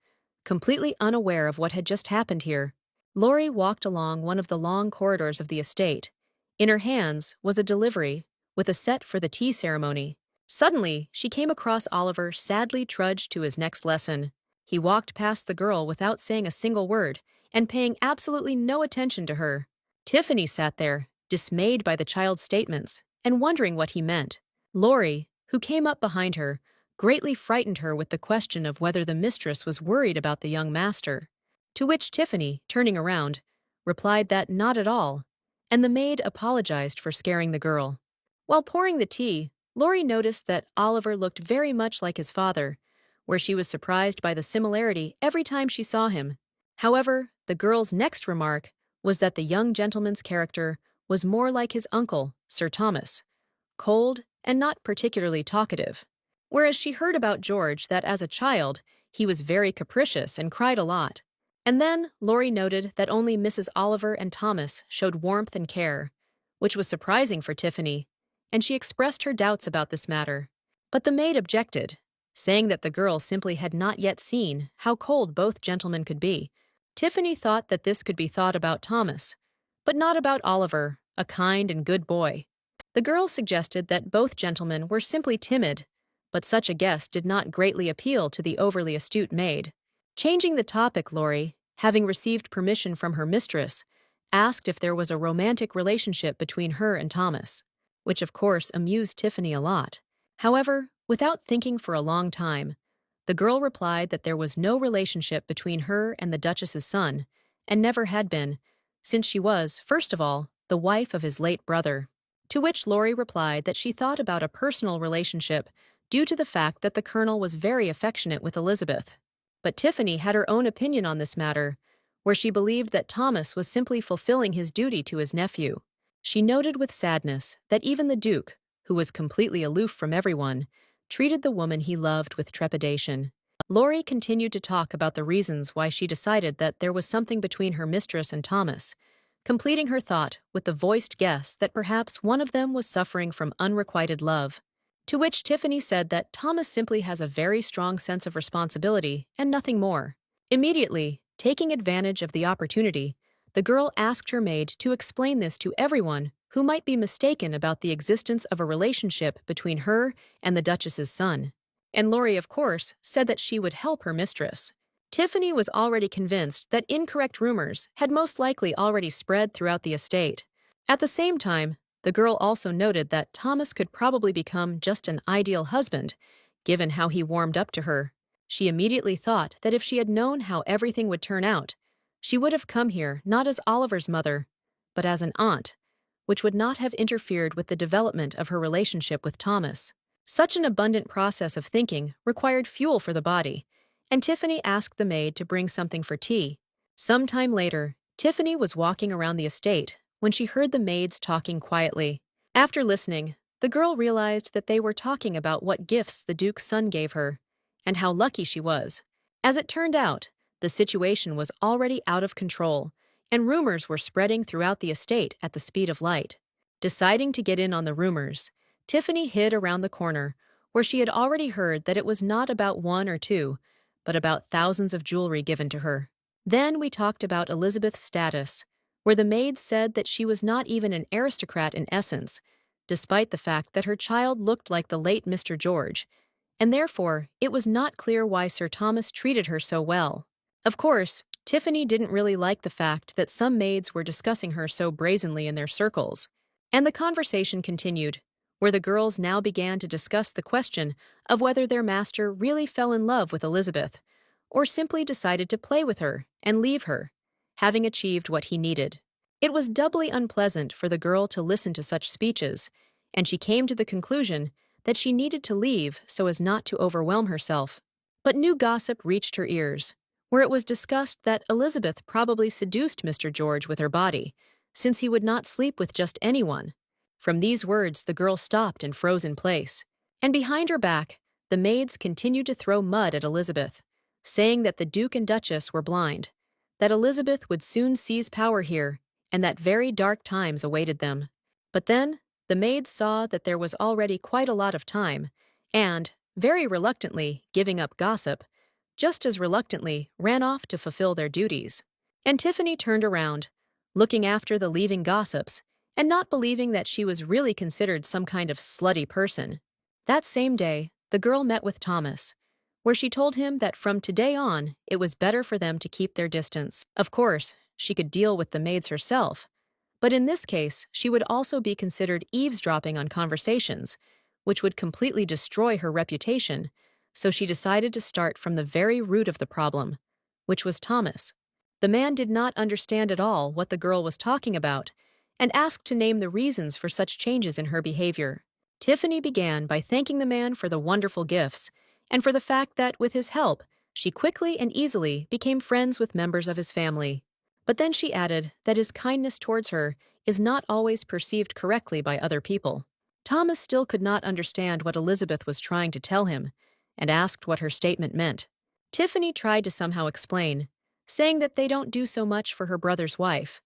completely unaware of what had just happened here. Lori walked along one of the long corridors of the estate. In her hands was a delivery with a set for the tea ceremony. Suddenly, she came across Oliver sadly trudged to his next lesson. He walked past the girl without saying a single word and paying absolutely no attention to her. Tiffany sat there, dismayed by the child's statements and wondering what he meant. Lori, who came up behind her, greatly frightened her with the question of whether the mistress was worried about the young master. To which Tiffany, turning around, replied that not at all, and the maid apologized for scaring the girl. While pouring the tea, Lori noticed that Oliver looked very much like his father, where she was surprised by the similarity every time she saw him. However, the girl's next remark was that the young gentleman's character was more like his uncle, Sir Thomas, cold and not particularly talkative. Whereas she heard about George that as a child, he was very capricious and cried a lot. And then Lori noted that only Mrs. Oliver and Thomas showed warmth and care, which was surprising for Tiffany, and she expressed her doubts about this matter. But the maid objected, saying that the girl simply had not yet seen how cold both gentlemen could be. Tiffany thought that this could be thought about Thomas, but not about Oliver, a kind and good boy. The girl suggested that both gentlemen were simply timid, but such a guess did not greatly appeal to the overly astute maid. Changing the topic, Lori, having received permission from her mistress, asked if there was a romantic relationship between her and Thomas, which of course amused Tiffany a lot. However, without thinking for a long time, the girl replied that there was no relationship between her and the Duchess's son, and never had been, since she was, first of all, the wife of his late brother. To which Lori replied that she thought about a personal relationship due to the fact that the colonel was very affectionate with Elizabeth. But Tiffany had her own opinion on this matter, where she believed that Thomas was simply fulfilling his duty to his nephew. She noted with sadness that even the Duke, who was completely aloof from everyone, treated the woman he loved with trepidation. Lori continued to talk about the reasons why she decided that there was something between her mistress and Thomas, completing her thought with the voiced guess that perhaps one of them was suffering from unrequited love. To which Tiffany said that Thomas simply has a very strong sense of responsibility and nothing more. Immediately, Taking advantage of the opportunity, the girl asked her maid to explain this to everyone who might be mistaken about the existence of a relationship between her and the Duchess's son. And Laurie, of course, said that she would help her mistress. Tiffany was already convinced that incorrect rumors had most likely already spread throughout the estate. At the same time, the girl also noted that Thomas could probably become just an ideal husband, given how he warmed up to her. She immediately thought that if she had known how everything would turn out, she would have come here not as Oliver's mother, but as an aunt, which would not have interfered with the development of her relationship with Thomas. Such an abundant process of thinking required fuel for the body, and Tiffany asked the maid to bring something for tea. Some time later, Tiffany was walking around the estate when she heard the maids talking quietly. After listening, the girl realized that they were talking about what gifts the Duke's son gave her, and how lucky she was. As it turned out, the situation was already out of control, and rumors were spreading throughout the estate at the speed of light. Deciding to get in on the rumors, Tiffany hid around the corner, where she had already heard that it was not about one or two, but about thousands of jewelry given to her. Then we talked about Elizabeth's status, where the maid said that she was not even an aristocrat in essence, despite the fact that her child looked like the late Mr. George, and therefore it was not clear why Sir Thomas treated her so well. Of course, Tiffany didn't really like the fact that some maids were discussing her so brazenly in their circles, and the conversation continued, where the girls now began to discuss the question of whether their master really fell in love with Elizabeth, or simply decided to play with her and leave her, having achieved what he needed. It was doubly unpleasant for the girl to listen to such speeches, and she came to the conclusion that she needed to leave so as not to overwhelm herself. But new gossip reached her ears, where it was discussed that Elizabeth probably seduced Mr. George with her body, since he would not sleep with just anyone. From these words, the girl stopped and froze in place, and behind her back, the maids continued to throw mud at Elizabeth, saying that the Duke and Duchess were blind, that Elizabeth would soon seize power here, and that very dark times awaited them. But then, the maids saw that there was already quite a lot of time, and, very reluctantly giving up gossip, just as reluctantly ran off to fulfill their duties. And Tiffany turned around, looking after the leaving gossips, and not believing that she was really considered some kind of slutty person. That same day, the girl met with Thomas, where she told him that from today on, it was better for them to keep their distance. Of course, she could deal with the maids herself, but in this case, she would also be considered eavesdropping on conversations, which would completely destroy her reputation, so she decided to start from the very root of the problem, which was Thomas. The man did not understand at all what the girl was talking about, and asked to name the reasons for such changes in her behavior. Tiffany began by thanking the man for the wonderful gifts, and for the fact that, with his help, she quickly and easily became friends with members of his family. But then she added that his kindness towards her is not always perceived correctly by other people. Thomas still could not understand what Elizabeth was trying to tell him, and asked what her statement meant. Tiffany tried to somehow explain, saying that they don't do so much for her brother's wife,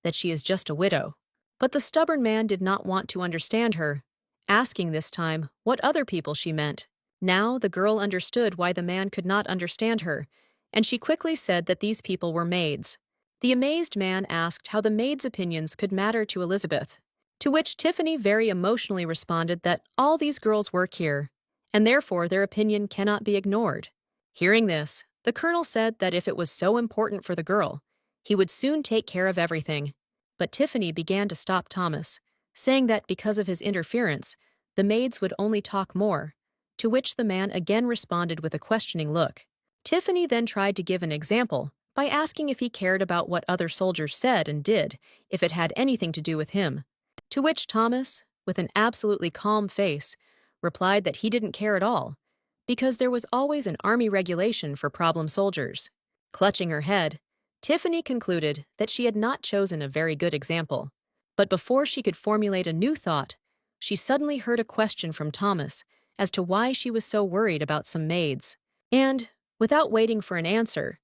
that she is just a widow. But the stubborn man did not want to understand her, asking this time what other people she meant. Now the girl understood why the man could not understand her, and she quickly said that these people were maids. The amazed man asked how the maids' opinions could matter to Elizabeth, to which Tiffany very emotionally responded that all these girls work here, and therefore their opinion cannot be ignored. Hearing this, the colonel said that if it was so important for the girl, he would soon take care of everything. But Tiffany began to stop Thomas, saying that because of his interference, the maids would only talk more, to which the man again responded with a questioning look. Tiffany then tried to give an example by asking if he cared about what other soldiers said and did, if it had anything to do with him. To which Thomas, with an absolutely calm face, replied that he didn't care at all, because there was always an army regulation for problem soldiers. Clutching her head, Tiffany concluded that she had not chosen a very good example. But before she could formulate a new thought, she suddenly heard a question from Thomas as to why she was so worried about some maids. And, without waiting for an answer,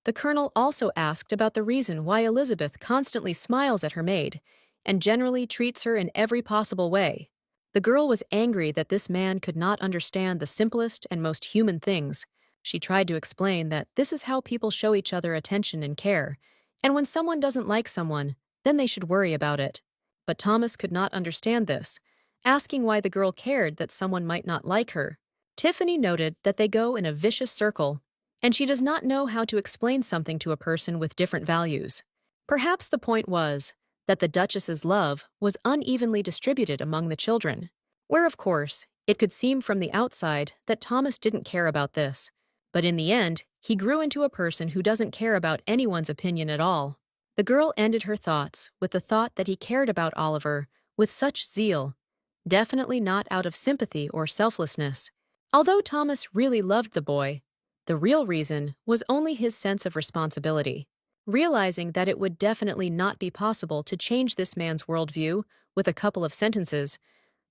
the colonel also asked about the reason why Elizabeth constantly smiles at her maid and generally treats her in every possible way. The girl was angry that this man could not understand the simplest and most human things. She tried to explain that this is how people show each other attention and care, and when someone doesn't like someone, then they should worry about it. But Thomas could not understand this, asking why the girl cared that someone might not like her. Tiffany noted that they go in a vicious circle, and she does not know how to explain something to a person with different values. Perhaps the point was that the Duchess's love was unevenly distributed among the children, where, of course, it could seem from the outside that Thomas didn't care about this. But in the end, he grew into a person who doesn't care about anyone's opinion at all. The girl ended her thoughts with the thought that he cared about Oliver with such zeal, definitely not out of sympathy or selflessness. Although Thomas really loved the boy, the real reason was only his sense of responsibility. Realizing that it would definitely not be possible to change this man's worldview with a couple of sentences,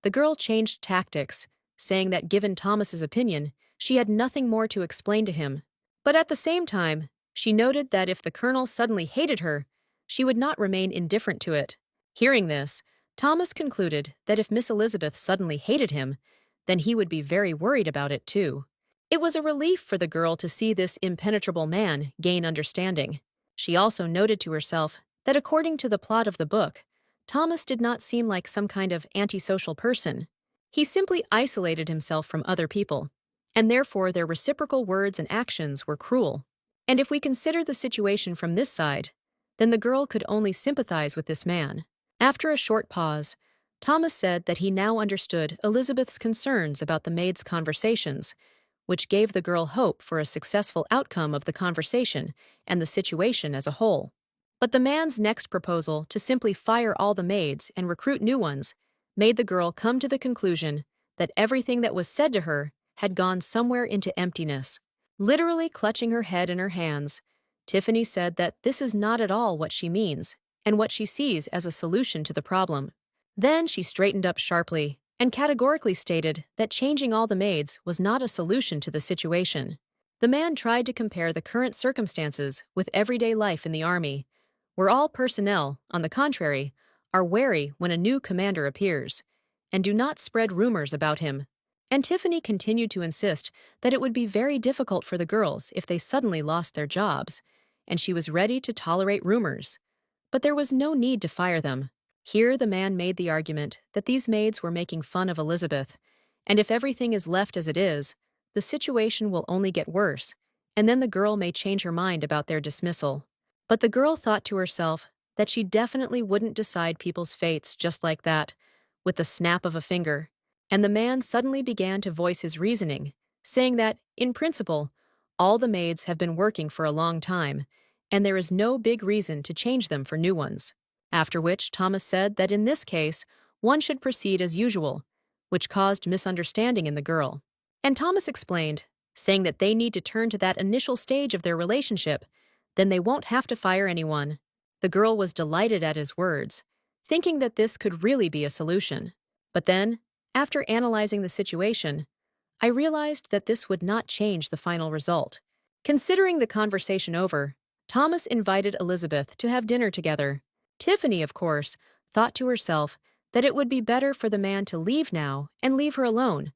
the girl changed tactics, saying that given Thomas's opinion, she had nothing more to explain to him. But at the same time, she noted that if the colonel suddenly hated her, she would not remain indifferent to it. Hearing this, Thomas concluded that if Miss Elizabeth suddenly hated him, then he would be very worried about it too. It was a relief for the girl to see this impenetrable man gain understanding. She also noted to herself that according to the plot of the book, Thomas did not seem like some kind of antisocial person. He simply isolated himself from other people, and therefore their reciprocal words and actions were cruel. And if we consider the situation from this side, then the girl could only sympathize with this man. After a short pause, Thomas said that he now understood Elizabeth's concerns about the maid's conversations, which gave the girl hope for a successful outcome of the conversation and the situation as a whole. But the man's next proposal to simply fire all the maids and recruit new ones made the girl come to the conclusion that everything that was said to her had gone somewhere into emptiness. Literally clutching her head in her hands, Tiffany said that this is not at all what she means and what she sees as a solution to the problem. Then she straightened up sharply and categorically stated that changing all the maids was not a solution to the situation. The man tried to compare the current circumstances with everyday life in the army, where all personnel, on the contrary, are wary when a new commander appears, and do not spread rumors about him. And Tiffany continued to insist that it would be very difficult for the girls if they suddenly lost their jobs, and she was ready to tolerate rumors. But there was no need to fire them. Here the man made the argument that these maids were making fun of Elizabeth, and if everything is left as it is, the situation will only get worse, and then the girl may change her mind about their dismissal. But the girl thought to herself that she definitely wouldn't decide people's fates just like that, with the snap of a finger. And the man suddenly began to voice his reasoning, saying that, in principle, all the maids have been working for a long time, and there is no big reason to change them for new ones. After which Thomas said that in this case, one should proceed as usual, which caused misunderstanding in the girl. And Thomas explained, saying that they need to turn to that initial stage of their relationship, then they won't have to fire anyone. The girl was delighted at his words, thinking that this could really be a solution. But then, after analyzing the situation, I realized that this would not change the final result. Considering the conversation over, Thomas invited Elizabeth to have dinner together. Tiffany, of course, thought to herself that it would be better for the man to leave now and leave her alone,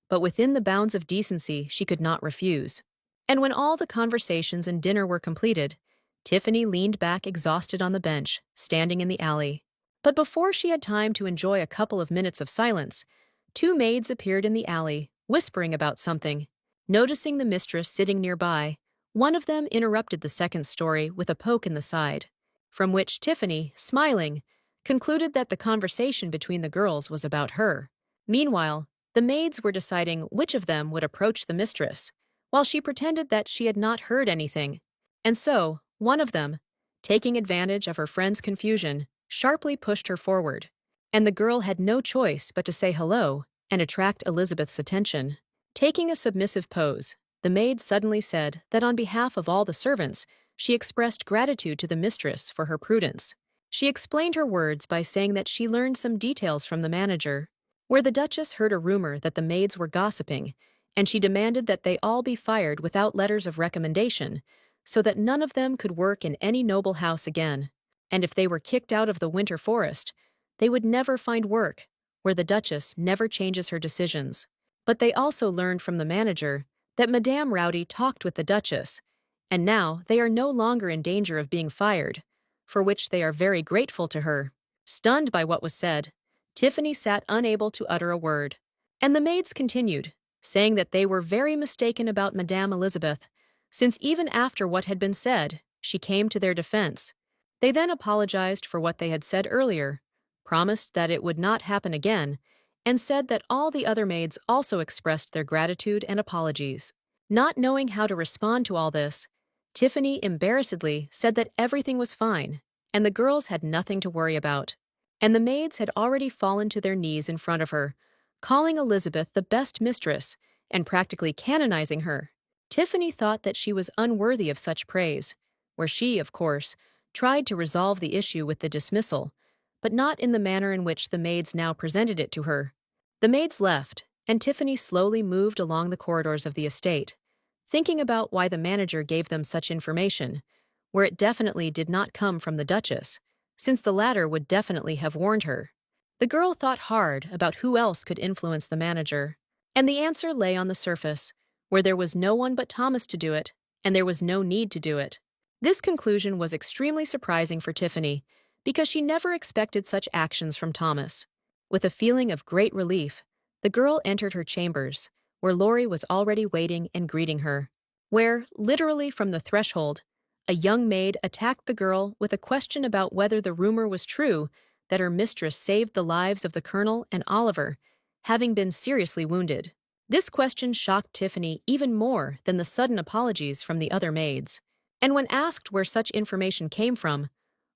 but within the bounds of decency she could not refuse. And when all the conversations and dinner were completed, Tiffany leaned back exhausted on the bench, standing in the alley. But before she had time to enjoy a couple of minutes of silence, two maids appeared in the alley, whispering about something. Noticing the mistress sitting nearby, one of them interrupted the second story with a poke in the side, from which Tiffany, smiling, concluded that the conversation between the girls was about her. Meanwhile, the maids were deciding which of them would approach the mistress, while she pretended that she had not heard anything. And so, one of them, taking advantage of her friend's confusion, sharply pushed her forward, and the girl had no choice but to say hello and attract Elizabeth's attention. Taking a submissive pose, the maid suddenly said that on behalf of all the servants, she expressed gratitude to the mistress for her prudence. She explained her words by saying that she learned some details from the manager, where the Duchess heard a rumor that the maids were gossiping, and she demanded that they all be fired without letters of recommendation, so that none of them could work in any noble house again. And if they were kicked out of the winter forest, they would never find work, where the Duchess never changes her decisions. But they also learned from the manager that Madame Rowdy talked with the Duchess, and now they are no longer in danger of being fired, for which they are very grateful to her. Stunned by what was said, Tiffany sat unable to utter a word. And the maids continued, saying that they were very mistaken about Madame Elizabeth, since even after what had been said, she came to their defense. They then apologized for what they had said earlier, promised that it would not happen again, and said that all the other maids also expressed their gratitude and apologies. Not knowing how to respond to all this, Tiffany embarrassedly said that everything was fine, and the girls had nothing to worry about. And the maids had already fallen to their knees in front of her, calling Elizabeth the best mistress and practically canonizing her. Tiffany thought that she was unworthy of such praise, where she, of course, tried to resolve the issue with the dismissal, but not in the manner in which the maids now presented it to her. The maids left, and Tiffany slowly moved along the corridors of the estate, thinking about why the manager gave them such information, where it definitely did not come from the Duchess, since the latter would definitely have warned her. The girl thought hard about who else could influence the manager, and the answer lay on the surface, where there was no one but Thomas to do it, and there was no need to do it. This conclusion was extremely surprising for Tiffany, because she never expected such actions from Thomas. With a feeling of great relief, the girl entered her chambers, where Laurie was already waiting and greeting her. Where, literally from the threshold, a young maid attacked the girl with a question about whether the rumor was true that her mistress saved the lives of the Colonel and Oliver, having been seriously wounded. This question shocked Tiffany even more than the sudden apologies from the other maids. And when asked where such information came from,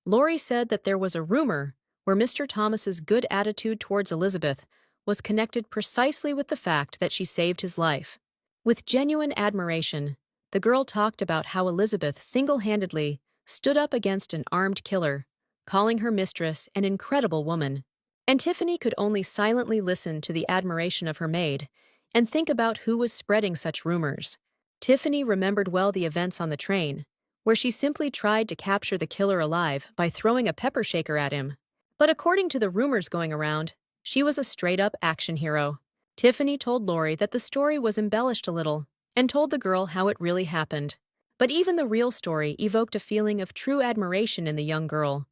Laurie said that there was a rumor where Mr. Thomas's good attitude towards Elizabeth was connected precisely with the fact that she saved his life. With genuine admiration, the girl talked about how Elizabeth single-handedly stood up against an armed killer, calling her mistress an incredible woman. And Tiffany could only silently listen to the admiration of her maid and think about who was spreading such rumors. Tiffany remembered well the events on the train, where she simply tried to capture the killer alive by throwing a pepper shaker at him. But according to the rumors going around, she was a straight-up action hero. Tiffany told Laurie that the story was embellished a little and told the girl how it really happened. But even the real story evoked a feeling of true admiration in the young girl,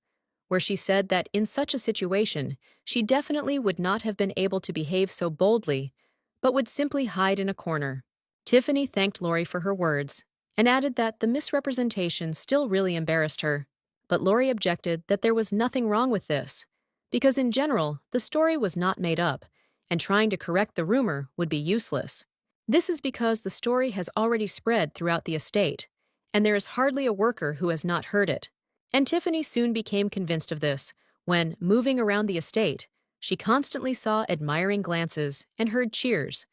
where she said that in such a situation, she definitely would not have been able to behave so boldly, but would simply hide in a corner. Tiffany thanked Laurie for her words and added that the misrepresentation still really embarrassed her. But Laurie objected that there was nothing wrong with this, because in general, the story was not made up, and trying to correct the rumor would be useless. This is because the story has already spread throughout the estate, and there is hardly a worker who has not heard it. And Tiffany soon became convinced of this when, moving around the estate, she constantly saw admiring glances and heard cheers,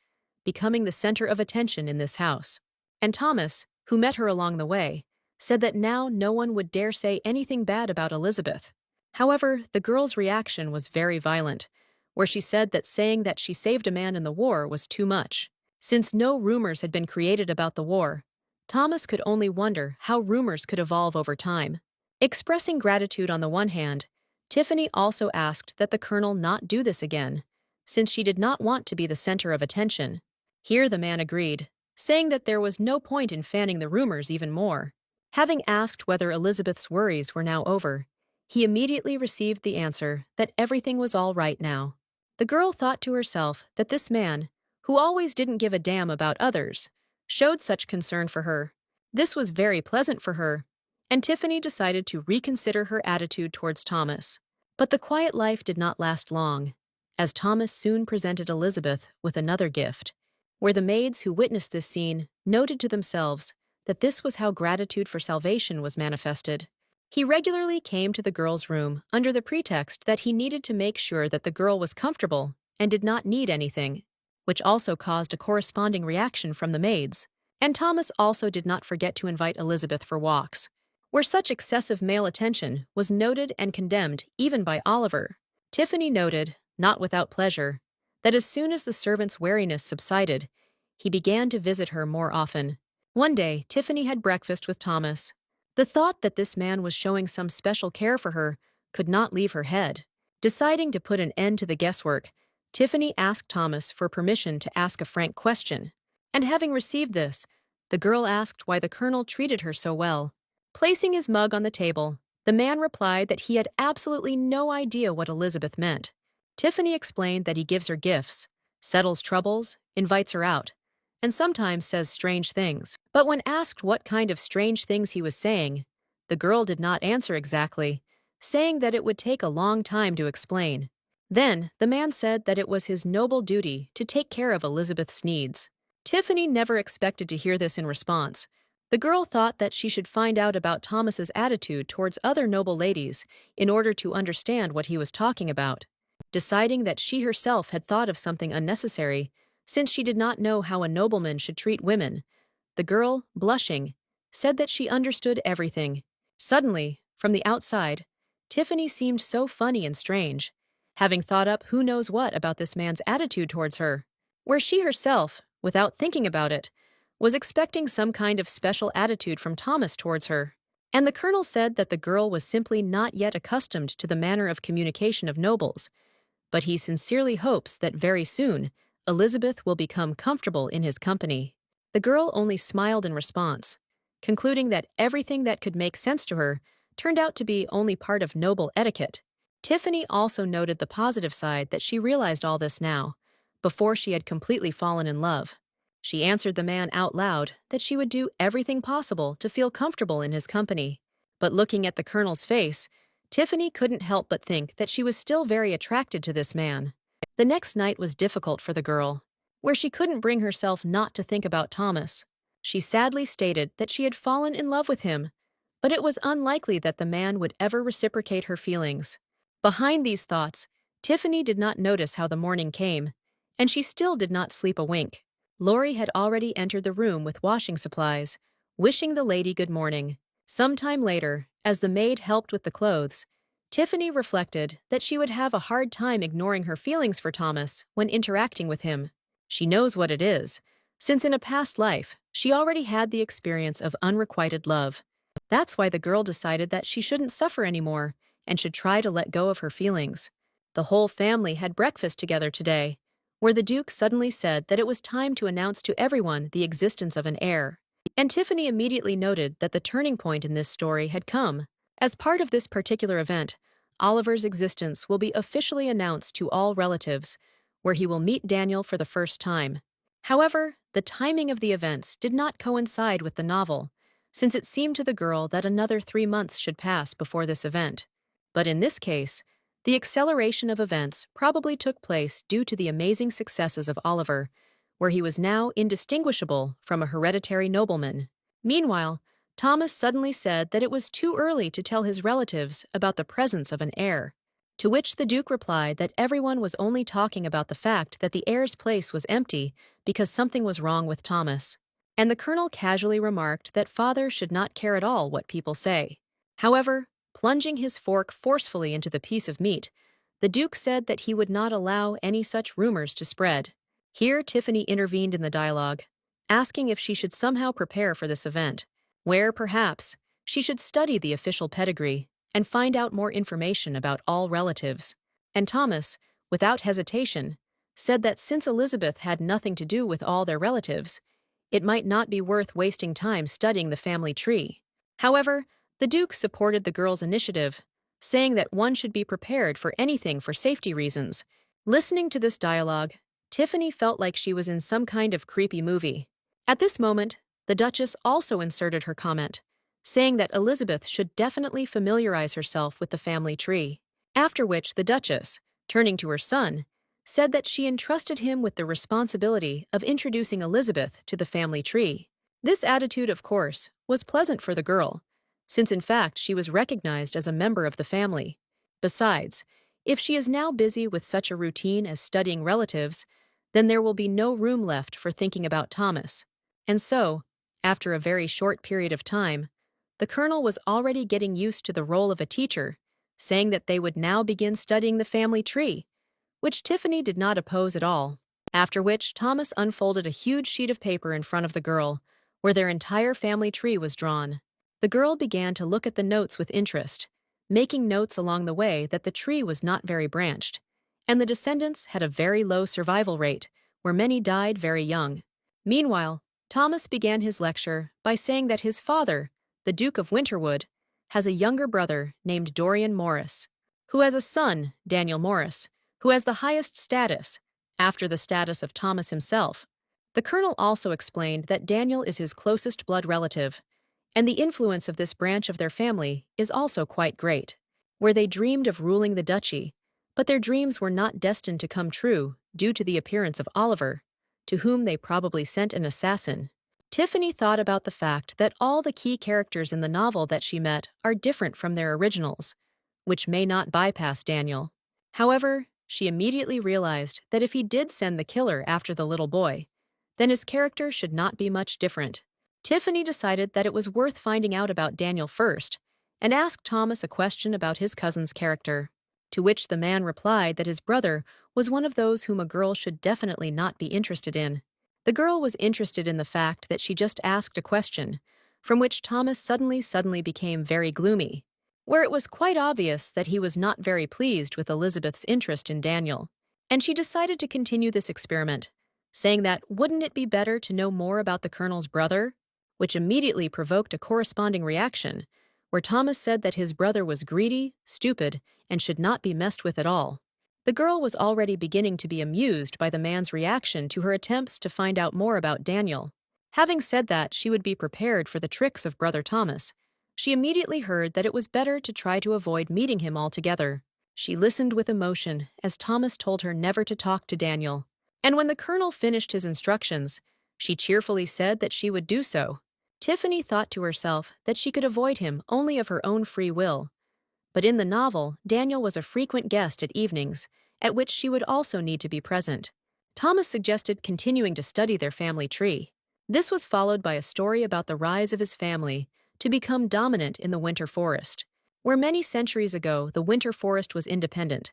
becoming the center of attention in this house. And Thomas, who met her along the way, said that now no one would dare say anything bad about Elizabeth. However, the girl's reaction was very violent, where she said that saying that she saved a man in the war was too much. Since no rumors had been created about the war, Thomas could only wonder how rumors could evolve over time. Expressing gratitude on the one hand, Tiffany also asked that the Colonel not do this again, since she did not want to be the center of attention. Here the man agreed, saying that there was no point in fanning the rumors even more. Having asked whether Elizabeth's worries were now over, he immediately received the answer that everything was all right now. The girl thought to herself that this man, who always didn't give a damn about others, showed such concern for her. This was very pleasant for her, and Tiffany decided to reconsider her attitude towards Thomas. But the quiet life did not last long, as Thomas soon presented Elizabeth with another gift, where the maids who witnessed this scene noted to themselves that this was how gratitude for salvation was manifested. He regularly came to the girl's room under the pretext that he needed to make sure that the girl was comfortable and did not need anything, which also caused a corresponding reaction from the maids. And Thomas also did not forget to invite Elizabeth for walks, where such excessive male attention was noted and condemned even by Oliver. Tiffany noted, not without pleasure, that as soon as the servant's wariness subsided, he began to visit her more often. One day, Tiffany had breakfast with Thomas. The thought that this man was showing some special care for her could not leave her head. Deciding to put an end to the guesswork, Tiffany asked Thomas for permission to ask a frank question. And having received this, the girl asked why the colonel treated her so well. Placing his mug on the table, the man replied that he had absolutely no idea what Elizabeth meant. Tiffany explained that he gives her gifts, settles troubles, invites her out, and sometimes says strange things. But when asked what kind of strange things he was saying, the girl did not answer exactly, saying that it would take a long time to explain. Then, the man said that it was his noble duty to take care of Elizabeth's needs. Tiffany never expected to hear this in response. The girl thought that she should find out about Thomas's attitude towards other noble ladies in order to understand what he was talking about. Deciding that she herself had thought of something unnecessary, since she did not know how a nobleman should treat women, the girl, blushing, said that she understood everything. Suddenly, from the outside, Tiffany seemed so funny and strange, having thought up who knows what about this man's attitude towards her, where she herself, without thinking about it, was expecting some kind of special attitude from Thomas towards her. And the colonel said that the girl was simply not yet accustomed to the manner of communication of nobles, but he sincerely hopes that very soon Elizabeth will become comfortable in his company. The girl only smiled in response, concluding that everything that could make sense to her turned out to be only part of noble etiquette. Tiffany also noted the positive side that she realized all this now, before she had completely fallen in love. She answered the man out loud that she would do everything possible to feel comfortable in his company. But looking at the colonel's face, Tiffany couldn't help but think that she was still very attracted to this man. The next night was difficult for the girl, where she couldn't bring herself not to think about Thomas. She sadly stated that she had fallen in love with him, but it was unlikely that the man would ever reciprocate her feelings. Behind these thoughts, Tiffany did not notice how the morning came, and she still did not sleep a wink. Laurie had already entered the room with washing supplies, wishing the lady good morning. Some time later, as the maid helped with the clothes, Tiffany reflected that she would have a hard time ignoring her feelings for Thomas when interacting with him. She knows what it is, since in a past life, she already had the experience of unrequited love. That's why the girl decided that she shouldn't suffer anymore and should try to let go of her feelings. The whole family had breakfast together today, where the Duke suddenly said that it was time to announce to everyone the existence of an heir. And Tiffany immediately noted that the turning point in this story had come. As part of this particular event, Oliver's existence will be officially announced to all relatives, where he will meet Daniel for the first time. However, the timing of the events did not coincide with the novel, since it seemed to the girl that another 3 months should pass before this event. But in this case, the acceleration of events probably took place due to the amazing successes of Oliver, where he was now indistinguishable from a hereditary nobleman. Meanwhile, Thomas suddenly said that it was too early to tell his relatives about the presence of an heir, to which the Duke replied that everyone was only talking about the fact that the heir's place was empty because something was wrong with Thomas. And the colonel casually remarked that father should not care at all what people say. However, plunging his fork forcefully into the piece of meat, the Duke said that he would not allow any such rumors to spread. Here Tiffany intervened in the dialogue, asking if she should somehow prepare for this event, where, perhaps, she should study the official pedigree and find out more information about all relatives. And Thomas, without hesitation, said that since Elizabeth had nothing to do with all their relatives, it might not be worth wasting time studying the family tree. However, the Duke supported the girl's initiative, saying that one should be prepared for anything for safety reasons. Listening to this dialogue, Tiffany felt like she was in some kind of creepy movie. At this moment, the Duchess also inserted her comment, saying that Elizabeth should definitely familiarize herself with the family tree. After which the Duchess, turning to her son, said that she entrusted him with the responsibility of introducing Elizabeth to the family tree. This attitude, of course, was pleasant for the girl, since in fact she was recognized as a member of the family. Besides, if she is now busy with such a routine as studying relatives, then there will be no room left for thinking about Thomas. And so, after a very short period of time, the colonel was already getting used to the role of a teacher, saying that they would now begin studying the family tree, which Tiffany did not oppose at all. After which Thomas unfolded a huge sheet of paper in front of the girl, where their entire family tree was drawn. The girl began to look at the notes with interest, making notes along the way that the tree was not very branched, and the descendants had a very low survival rate, where many died very young. Meanwhile, Thomas began his lecture by saying that his father, the Duke of Winterwood, has a younger brother named Dorian Morris, who has a son, Daniel Morris, who has the highest status, after the status of Thomas himself. The colonel also explained that Daniel is his closest blood relative, and the influence of this branch of their family is also quite great, where they dreamed of ruling the duchy, but their dreams were not destined to come true due to the appearance of Oliver, to whom they probably sent an assassin. Tiffany thought about the fact that all the key characters in the novel that she met are different from their originals, which may not bypass Daniel. However, she immediately realized that if he did send the killer after the little boy, then his character should not be much different. Tiffany decided that it was worth finding out about Daniel first, and asked Thomas a question about his cousin's character, to which the man replied that his brother was one of those whom a girl should definitely not be interested in. The girl was interested in the fact that she just asked a question, from which Thomas suddenly became very gloomy, where it was quite obvious that he was not very pleased with Elizabeth's interest in Daniel, and she decided to continue this experiment, saying that wouldn't it be better to know more about the colonel's brother, which immediately provoked a corresponding reaction, where Thomas said that his brother was greedy, stupid, and should not be messed with at all. The girl was already beginning to be amused by the man's reaction to her attempts to find out more about Daniel. Having said that she would be prepared for the tricks of Brother Thomas, she immediately heard that it was better to try to avoid meeting him altogether. She listened with emotion as Thomas told her never to talk to Daniel, and when the colonel finished his instructions, she cheerfully said that she would do so. Tiffany thought to herself that she could avoid him only of her own free will. But in the novel, Daniel was a frequent guest at evenings, at which she would also need to be present. Thomas suggested continuing to study their family tree. This was followed by a story about the rise of his family to become dominant in the winter forest, where many centuries ago the winter forest was independent,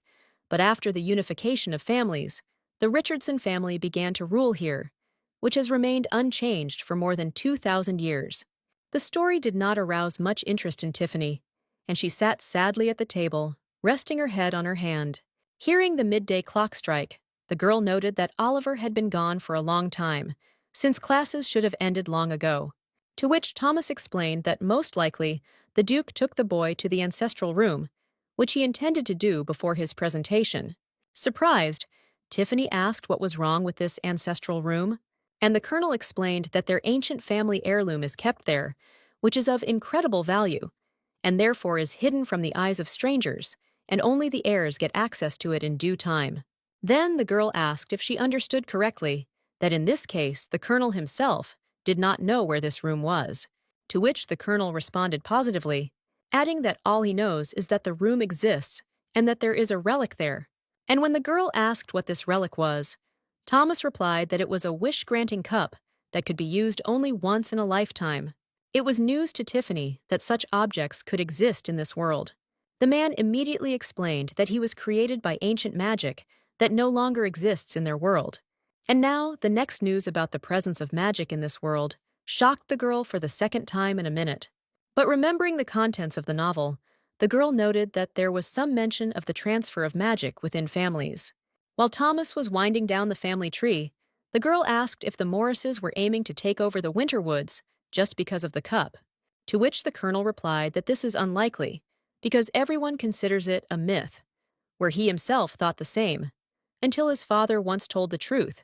but after the unification of families, the Richardson family began to rule here, which has remained unchanged for more than 2,000 years. The story did not arouse much interest in Tiffany, and she sat sadly at the table, resting her head on her hand. Hearing the midday clock strike, the girl noted that Oliver had been gone for a long time, since classes should have ended long ago, to which Thomas explained that most likely the Duke took the boy to the ancestral room, which he intended to do before his presentation. Surprised, Tiffany asked what was wrong with this ancestral room, and the colonel explained that their ancient family heirloom is kept there, which is of incredible value, and therefore is hidden from the eyes of strangers, and only the heirs get access to it in due time. Then the girl asked if she understood correctly that in this case the colonel himself did not know where this room was, to which the colonel responded positively, adding that all he knows is that the room exists and that there is a relic there. And when the girl asked what this relic was, Thomas replied that it was a wish-granting cup that could be used only once in a lifetime. It was news to Tiffany that such objects could exist in this world. The man immediately explained that he was created by ancient magic that no longer exists in their world. And now, the next news about the presence of magic in this world shocked the girl for the second time in a minute. But remembering the contents of the novel, the girl noted that there was some mention of the transfer of magic within families. While Thomas was winding down the family tree, the girl asked if the Morrises were aiming to take over the Winterwoods just because of the cup, to which the colonel replied that this is unlikely, because everyone considers it a myth, where he himself thought the same, until his father once told the truth,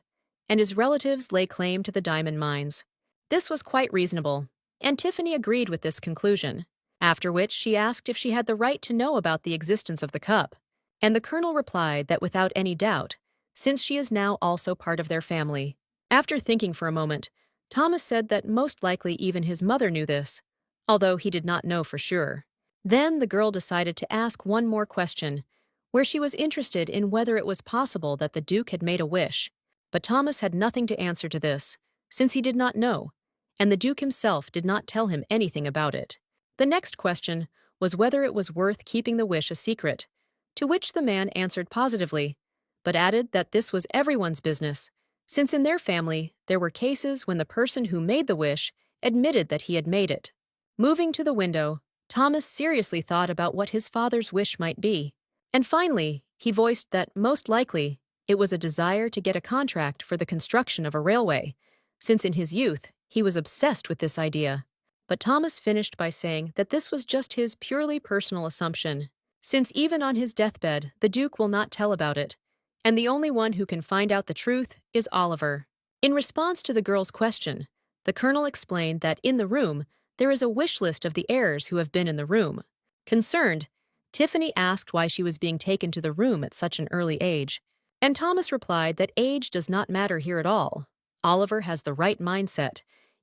and his relatives lay claim to the diamond mines. This was quite reasonable, and Tiffany agreed with this conclusion, after which she asked if she had the right to know about the existence of the cup, and the colonel replied that without any doubt, since she is now also part of their family. After thinking for a moment, Thomas said that most likely even his mother knew this, although he did not know for sure. Then the girl decided to ask one more question, where she was interested in whether it was possible that the Duke had made a wish. But Thomas had nothing to answer to this, since he did not know, and the Duke himself did not tell him anything about it. The next question was whether it was worth keeping the wish a secret, to which the man answered positively, but added that this was everyone's business, since in their family there were cases when the person who made the wish admitted that he had made it. Moving to the window, Thomas seriously thought about what his father's wish might be, and finally he voiced that most likely it was a desire to get a contract for the construction of a railway, since in his youth he was obsessed with this idea. But Thomas finished by saying that this was just his purely personal assumption, since even on his deathbed the Duke will not tell about it, and the only one who can find out the truth is Oliver. In response to the girl's question, the colonel explained that in the room there is a wish list of the heirs who have been in the room. Concerned, Tiffany asked why she was being taken to the room at such an early age, and Thomas replied that age does not matter here at all. Oliver has the right mindset,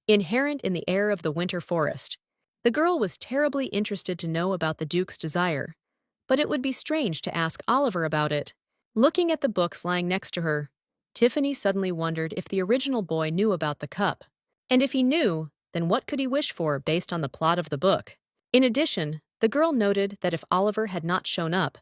inherent in the air of the winter forest. The girl was terribly interested to know about the Duke's desire, but it would be strange to ask Oliver about it. Looking at the books lying next to her, Tiffany suddenly wondered if the original boy knew about the cup. And if he knew, then what could he wish for based on the plot of the book? In addition, the girl noted that if Oliver had not shown up,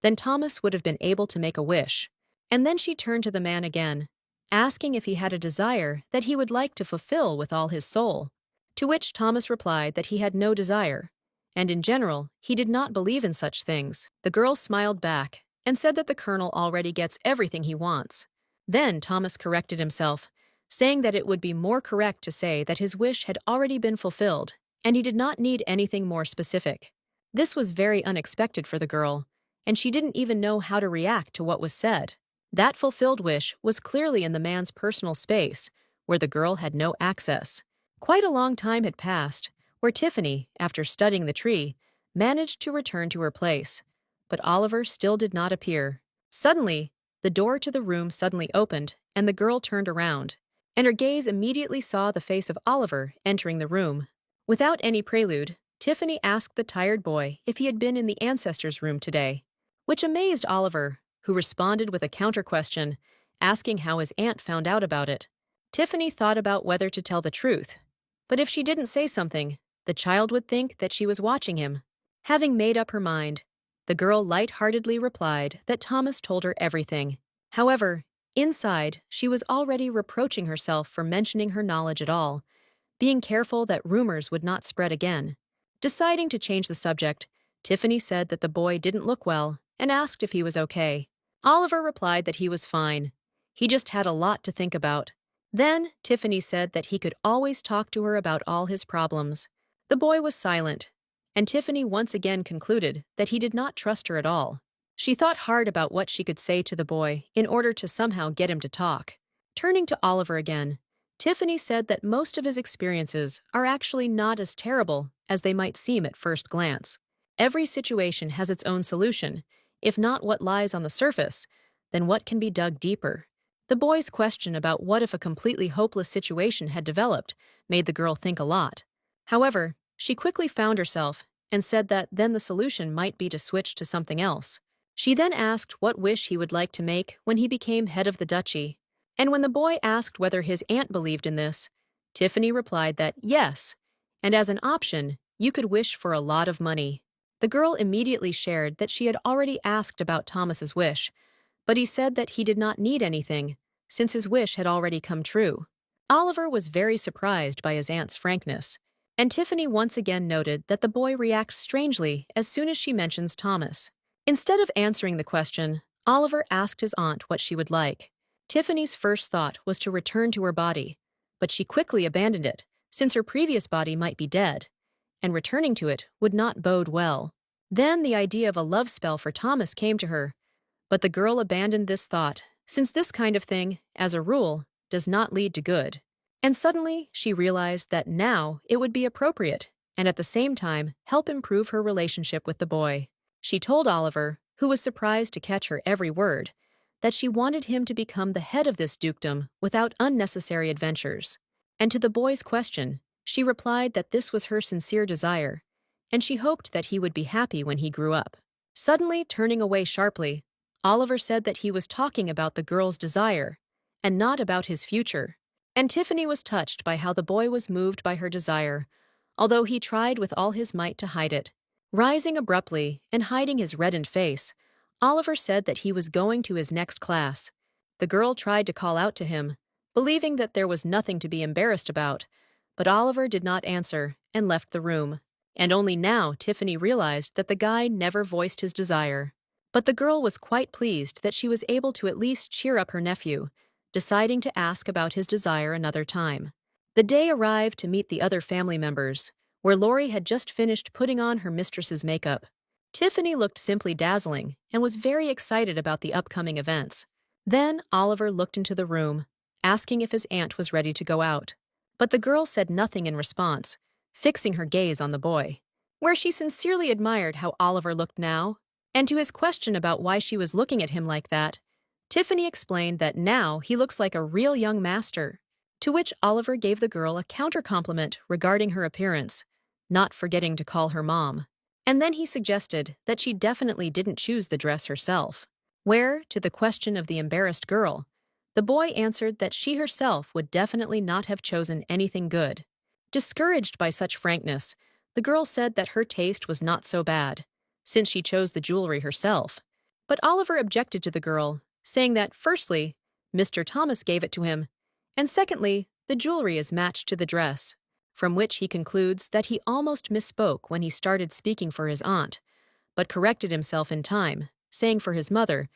then Thomas would have been able to make a wish. And then she turned to the man again, asking if he had a desire that he would like to fulfill with all his soul. To which Thomas replied that he had no desire, and in general, he did not believe in such things. The girl smiled back and said that the colonel already gets everything he wants. Then Thomas corrected himself, saying that it would be more correct to say that his wish had already been fulfilled, and he did not need anything more specific. This was very unexpected for the girl, and she didn't even know how to react to what was said. That fulfilled wish was clearly in the man's personal space, where the girl had no access. Quite a long time had passed, where Tiffany, after studying the tree, managed to return to her place, but Oliver still did not appear. Suddenly, the door to the room suddenly opened, and the girl turned around, and her gaze immediately saw the face of Oliver entering the room. Without any prelude, Tiffany asked the tired boy if he had been in the ancestors' room today, which amazed Oliver, who responded with a counter-question, asking how his aunt found out about it. Tiffany thought about whether to tell the truth, but if she didn't say something, the child would think that she was watching him. Having made up her mind, the girl light-heartedly replied that Thomas told her everything. However, inside, she was already reproaching herself for mentioning her knowledge at all, being careful that rumors would not spread again. Deciding to change the subject, Tiffany said that the boy didn't look well and asked if he was okay. Oliver replied that he was fine. He just had a lot to think about. Then, Tiffany said that he could always talk to her about all his problems. The boy was silent, and Tiffany once again concluded that he did not trust her at all. She thought hard about what she could say to the boy in order to somehow get him to talk. Turning to Oliver again, Tiffany said that most of his experiences are actually not as terrible as they might seem at first glance. Every situation has its own solution. If not what lies on the surface, then what can be dug deeper? The boy's question about what if a completely hopeless situation had developed made the girl think a lot. However, she quickly found herself and said that then the solution might be to switch to something else. She then asked what wish he would like to make when he became head of the duchy. And when the boy asked whether his aunt believed in this, Tiffany replied that yes, and as an option, you could wish for a lot of money. The girl immediately shared that she had already asked about Thomas's wish, but he said that he did not need anything, since his wish had already come true. Oliver was very surprised by his aunt's frankness, and Tiffany once again noted that the boy reacts strangely as soon as she mentions Thomas. Instead of answering the question, Oliver asked his aunt what she would like. Tiffany's first thought was to return to her body, but she quickly abandoned it, since her previous body might be dead, and returning to it would not bode well. Then the idea of a love spell for Thomas came to her, but the girl abandoned this thought, since this kind of thing, as a rule, does not lead to good. And suddenly, she realized that now it would be appropriate, and at the same time, help improve her relationship with the boy. She told Oliver, who was surprised to catch her every word, that she wanted him to become the head of this dukedom without unnecessary adventures. And to the boy's question, she replied that this was her sincere desire, and she hoped that he would be happy when he grew up. Suddenly turning away sharply, Oliver said that he was talking about the girl's desire, and not about his future. And Tiffany was touched by how the boy was moved by her desire, although he tried with all his might to hide it. Rising abruptly and hiding his reddened face, Oliver said that he was going to his next class. The girl tried to call out to him, believing that there was nothing to be embarrassed about, but Oliver did not answer and left the room. And only now Tiffany realized that the guy never voiced his desire. But the girl was quite pleased that she was able to at least cheer up her nephew, deciding to ask about his desire another time. The day arrived to meet the other family members, where Lori had just finished putting on her mistress's makeup. Tiffany looked simply dazzling and was very excited about the upcoming events. Then Oliver looked into the room, asking if his aunt was ready to go out. But the girl said nothing in response, fixing her gaze on the boy, where she sincerely admired how Oliver looked now. And to his question about why she was looking at him like that, Tiffany explained that now he looks like a real young master. To which Oliver gave the girl a counter-compliment regarding her appearance, not forgetting to call her mom. And then he suggested that she definitely didn't choose the dress herself. Where, to the question of the embarrassed girl, the boy answered that she herself would definitely not have chosen anything good. Discouraged by such frankness, the girl said that her taste was not so bad, since she chose the jewelry herself. But Oliver objected to the girl, saying that, firstly, Mr. Thomas gave it to him, and secondly, the jewelry is matched to the dress, from which he concludes that he almost misspoke when he started speaking for his aunt, but corrected himself in time, saying for his mother,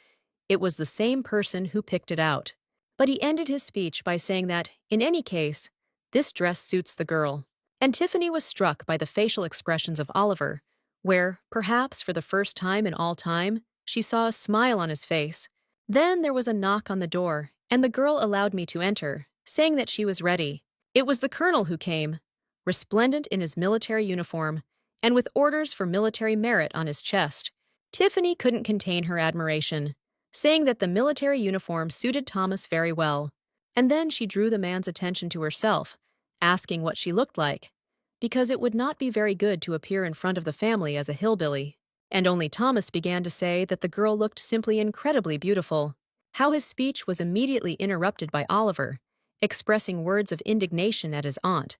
it was the same person who picked it out. But he ended his speech by saying that, in any case, this dress suits the girl. And Tiffany was struck by the facial expressions of Oliver, where, perhaps for the first time in all time, she saw a smile on his face. Then there was a knock on the door, and the girl allowed me to enter, saying that she was ready. It was the colonel who came, resplendent in his military uniform, and with orders for military merit on his chest. Tiffany couldn't contain her admiration, saying that the military uniform suited Thomas very well. And then she drew the man's attention to herself, asking what she looked like, because it would not be very good to appear in front of the family as a hillbilly. And only Thomas began to say that the girl looked simply incredibly beautiful. How his speech was immediately interrupted by Oliver, expressing words of indignation at his aunt,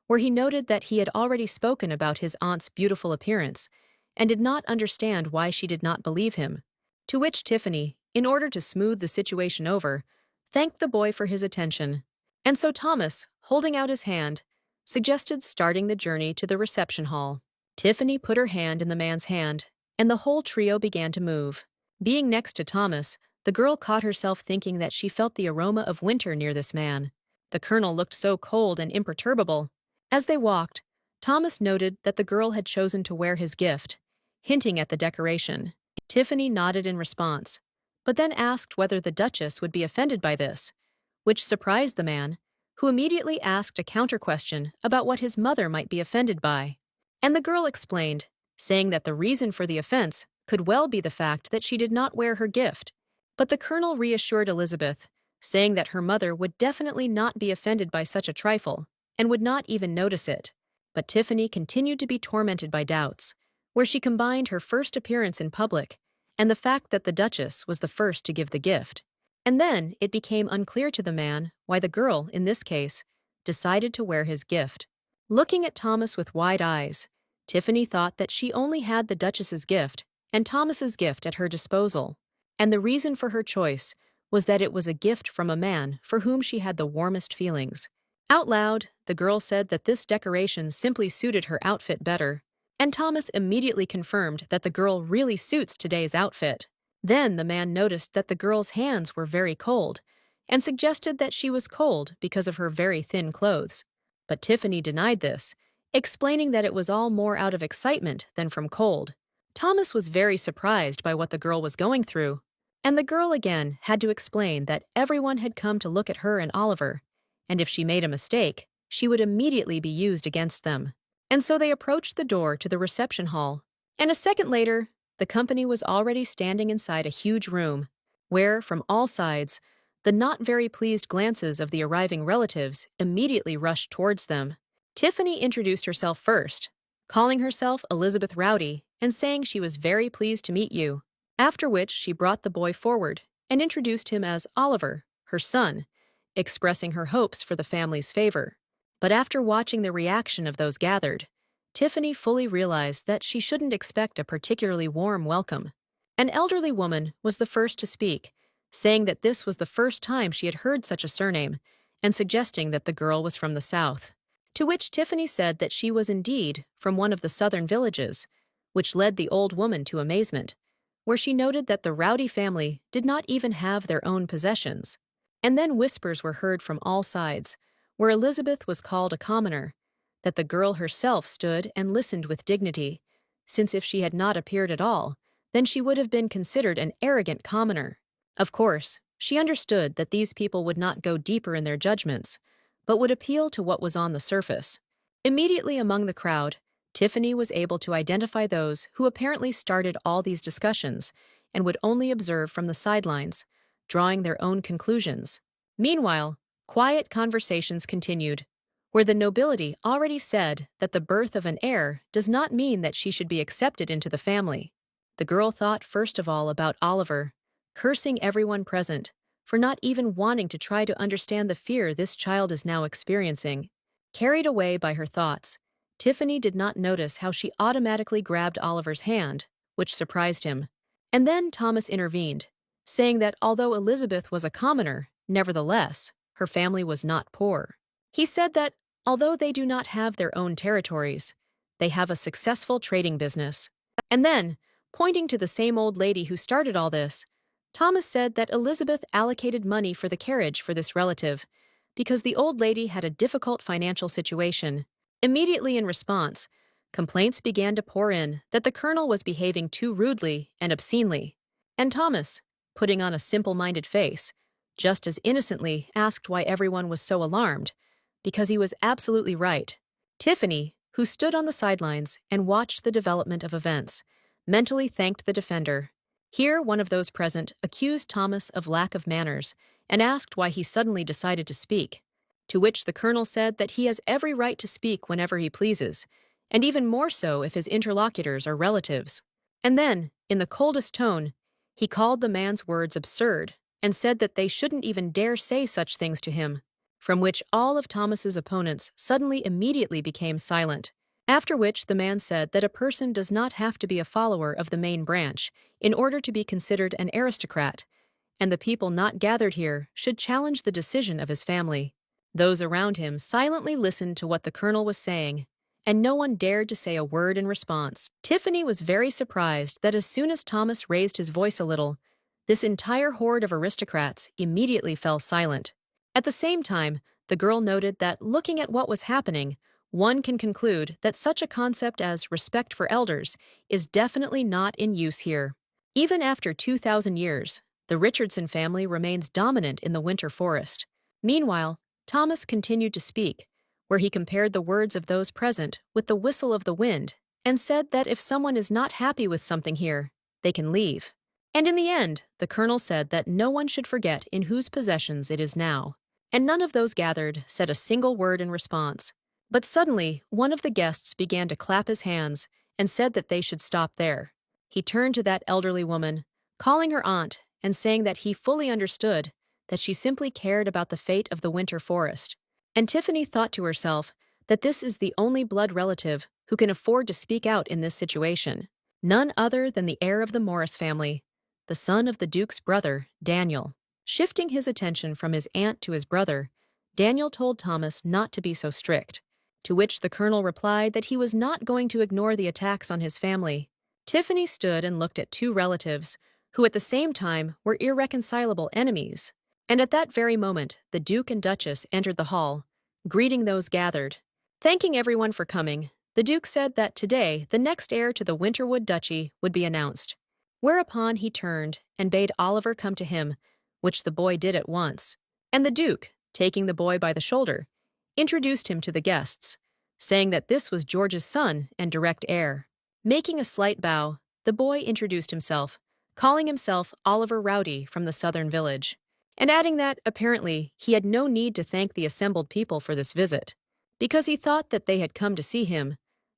where he noted that he had already spoken about his aunt's beautiful appearance, and did not understand why she did not believe him. To which Tiffany, in order to smooth the situation over, thanked the boy for his attention. And so Thomas, holding out his hand, suggested starting the journey to the reception hall. Tiffany put her hand in the man's hand, and the whole trio began to move. Being next to Thomas, the girl caught herself thinking that she felt the aroma of winter near this man. The colonel looked so cold and imperturbable. As they walked, Thomas noted that the girl had chosen to wear his gift, hinting at the decoration. Tiffany nodded in response, but then asked whether the Duchess would be offended by this, which surprised the man, who immediately asked a counter-question about what his mother might be offended by. And the girl explained, saying that the reason for the offense could well be the fact that she did not wear her gift. But the colonel reassured Elizabeth, saying that her mother would definitely not be offended by such a trifle, and would not even notice it. But Tiffany continued to be tormented by doubts, where she combined her first appearance in public and the fact that the Duchess was the first to give the gift. And then it became unclear to the man why the girl, in this case, decided to wear his gift. Looking at Thomas with wide eyes, Tiffany thought that she only had the Duchess's gift and Thomas's gift at her disposal, and the reason for her choice was that it was a gift from a man for whom she had the warmest feelings. Out loud, the girl said that this decoration simply suited her outfit better, and Thomas immediately confirmed that the girl really suits today's outfit. Then the man noticed that the girl's hands were very cold, and suggested that she was cold because of her very thin clothes. But Tiffany denied this, explaining that it was all more out of excitement than from cold. Thomas was very surprised by what the girl was going through, and the girl again had to explain that everyone had come to look at her and Oliver, and if she made a mistake, she would immediately be used against them. And so they approached the door to the reception hall, and a second later, the company was already standing inside a huge room, where, from all sides, the not very pleased glances of the arriving relatives immediately rushed towards them. Tiffany introduced herself first, calling herself Elizabeth Rowdy and saying she was very pleased to meet you, after which she brought the boy forward and introduced him as Oliver, her son, expressing her hopes for the family's favor. But after watching the reaction of those gathered, Tiffany fully realized that she shouldn't expect a particularly warm welcome. An elderly woman was the first to speak, saying that this was the first time she had heard such a surname, and suggesting that the girl was from the South. To which Tiffany said that she was indeed from one of the southern villages, which led the old woman to amazement, where she noted that the Rowdy family did not even have their own possessions. And then whispers were heard from all sides, where Elizabeth was called a commoner, that the girl herself stood and listened with dignity, since if she had not appeared at all, then she would have been considered an arrogant commoner. Of course, she understood that these people would not go deeper in their judgments, but would appeal to what was on the surface. Immediately among the crowd, Tiffany was able to identify those who apparently started all these discussions and would only observe from the sidelines, drawing their own conclusions. Meanwhile, quiet conversations continued, where the nobility already said that the birth of an heir does not mean that she should be accepted into the family. The girl thought first of all about Oliver, cursing everyone present for not even wanting to try to understand the fear this child is now experiencing. Carried away by her thoughts, Tiffany did not notice how she automatically grabbed Oliver's hand, which surprised him. And then Thomas intervened, saying that although Elizabeth was a commoner, nevertheless, her family was not poor. He said that, although they do not have their own territories, they have a successful trading business. And then, pointing to the same old lady who started all this, Thomas said that Elizabeth allocated money for the carriage for this relative, because the old lady had a difficult financial situation. Immediately in response, complaints began to pour in that the colonel was behaving too rudely and obscenely. And Thomas, putting on a simple-minded face, just as innocently asked why everyone was so alarmed, because he was absolutely right. Tiffany, who stood on the sidelines and watched the development of events, mentally thanked the defender. Here, one of those present accused Thomas of lack of manners and asked why he suddenly decided to speak, to which the colonel said that he has every right to speak whenever he pleases, and even more so if his interlocutors are relatives. And then, in the coldest tone, he called the man's words absurd and said that they shouldn't even dare say such things to him, from which all of Thomas's opponents suddenly immediately became silent. After which the man said that a person does not have to be a follower of the main branch in order to be considered an aristocrat, and the people not gathered here should challenge the decision of his family. Those around him silently listened to what the colonel was saying, and no one dared to say a word in response. Tiffany was very surprised that as soon as Thomas raised his voice a little, this entire horde of aristocrats immediately fell silent. At the same time, the girl noted that looking at what was happening, one can conclude that such a concept as respect for elders is definitely not in use here. Even after 2,000 years, the Richardson family remains dominant in the winter forest. Meanwhile, Thomas continued to speak, where he compared the words of those present with the whistle of the wind and said that if someone is not happy with something here, they can leave. And in the end, the colonel said that no one should forget in whose possessions it is now. And none of those gathered said a single word in response. But suddenly, one of the guests began to clap his hands and said that they should stop there. He turned to that elderly woman, calling her aunt and saying that he fully understood that she simply cared about the fate of the winter forest. And Tiffany thought to herself that this is the only blood relative who can afford to speak out in this situation. None other than the heir of the Morris family, the son of the Duke's brother, Daniel. Shifting his attention from his aunt to his brother, Daniel told Thomas not to be so strict, to which the colonel replied that he was not going to ignore the attacks on his family. Tiffany stood and looked at two relatives, who at the same time were irreconcilable enemies. And at that very moment, the Duke and Duchess entered the hall, greeting those gathered. Thanking everyone for coming, the Duke said that today the next heir to the Winterwood Duchy would be announced. Whereupon he turned and bade Oliver come to him, which the boy did at once. And the Duke, taking the boy by the shoulder, introduced him to the guests, saying that this was George's son and direct heir. Making a slight bow, the boy introduced himself, calling himself Oliver Rowdy from the southern village, and adding that, apparently, he had no need to thank the assembled people for this visit, because he thought that they had come to see him,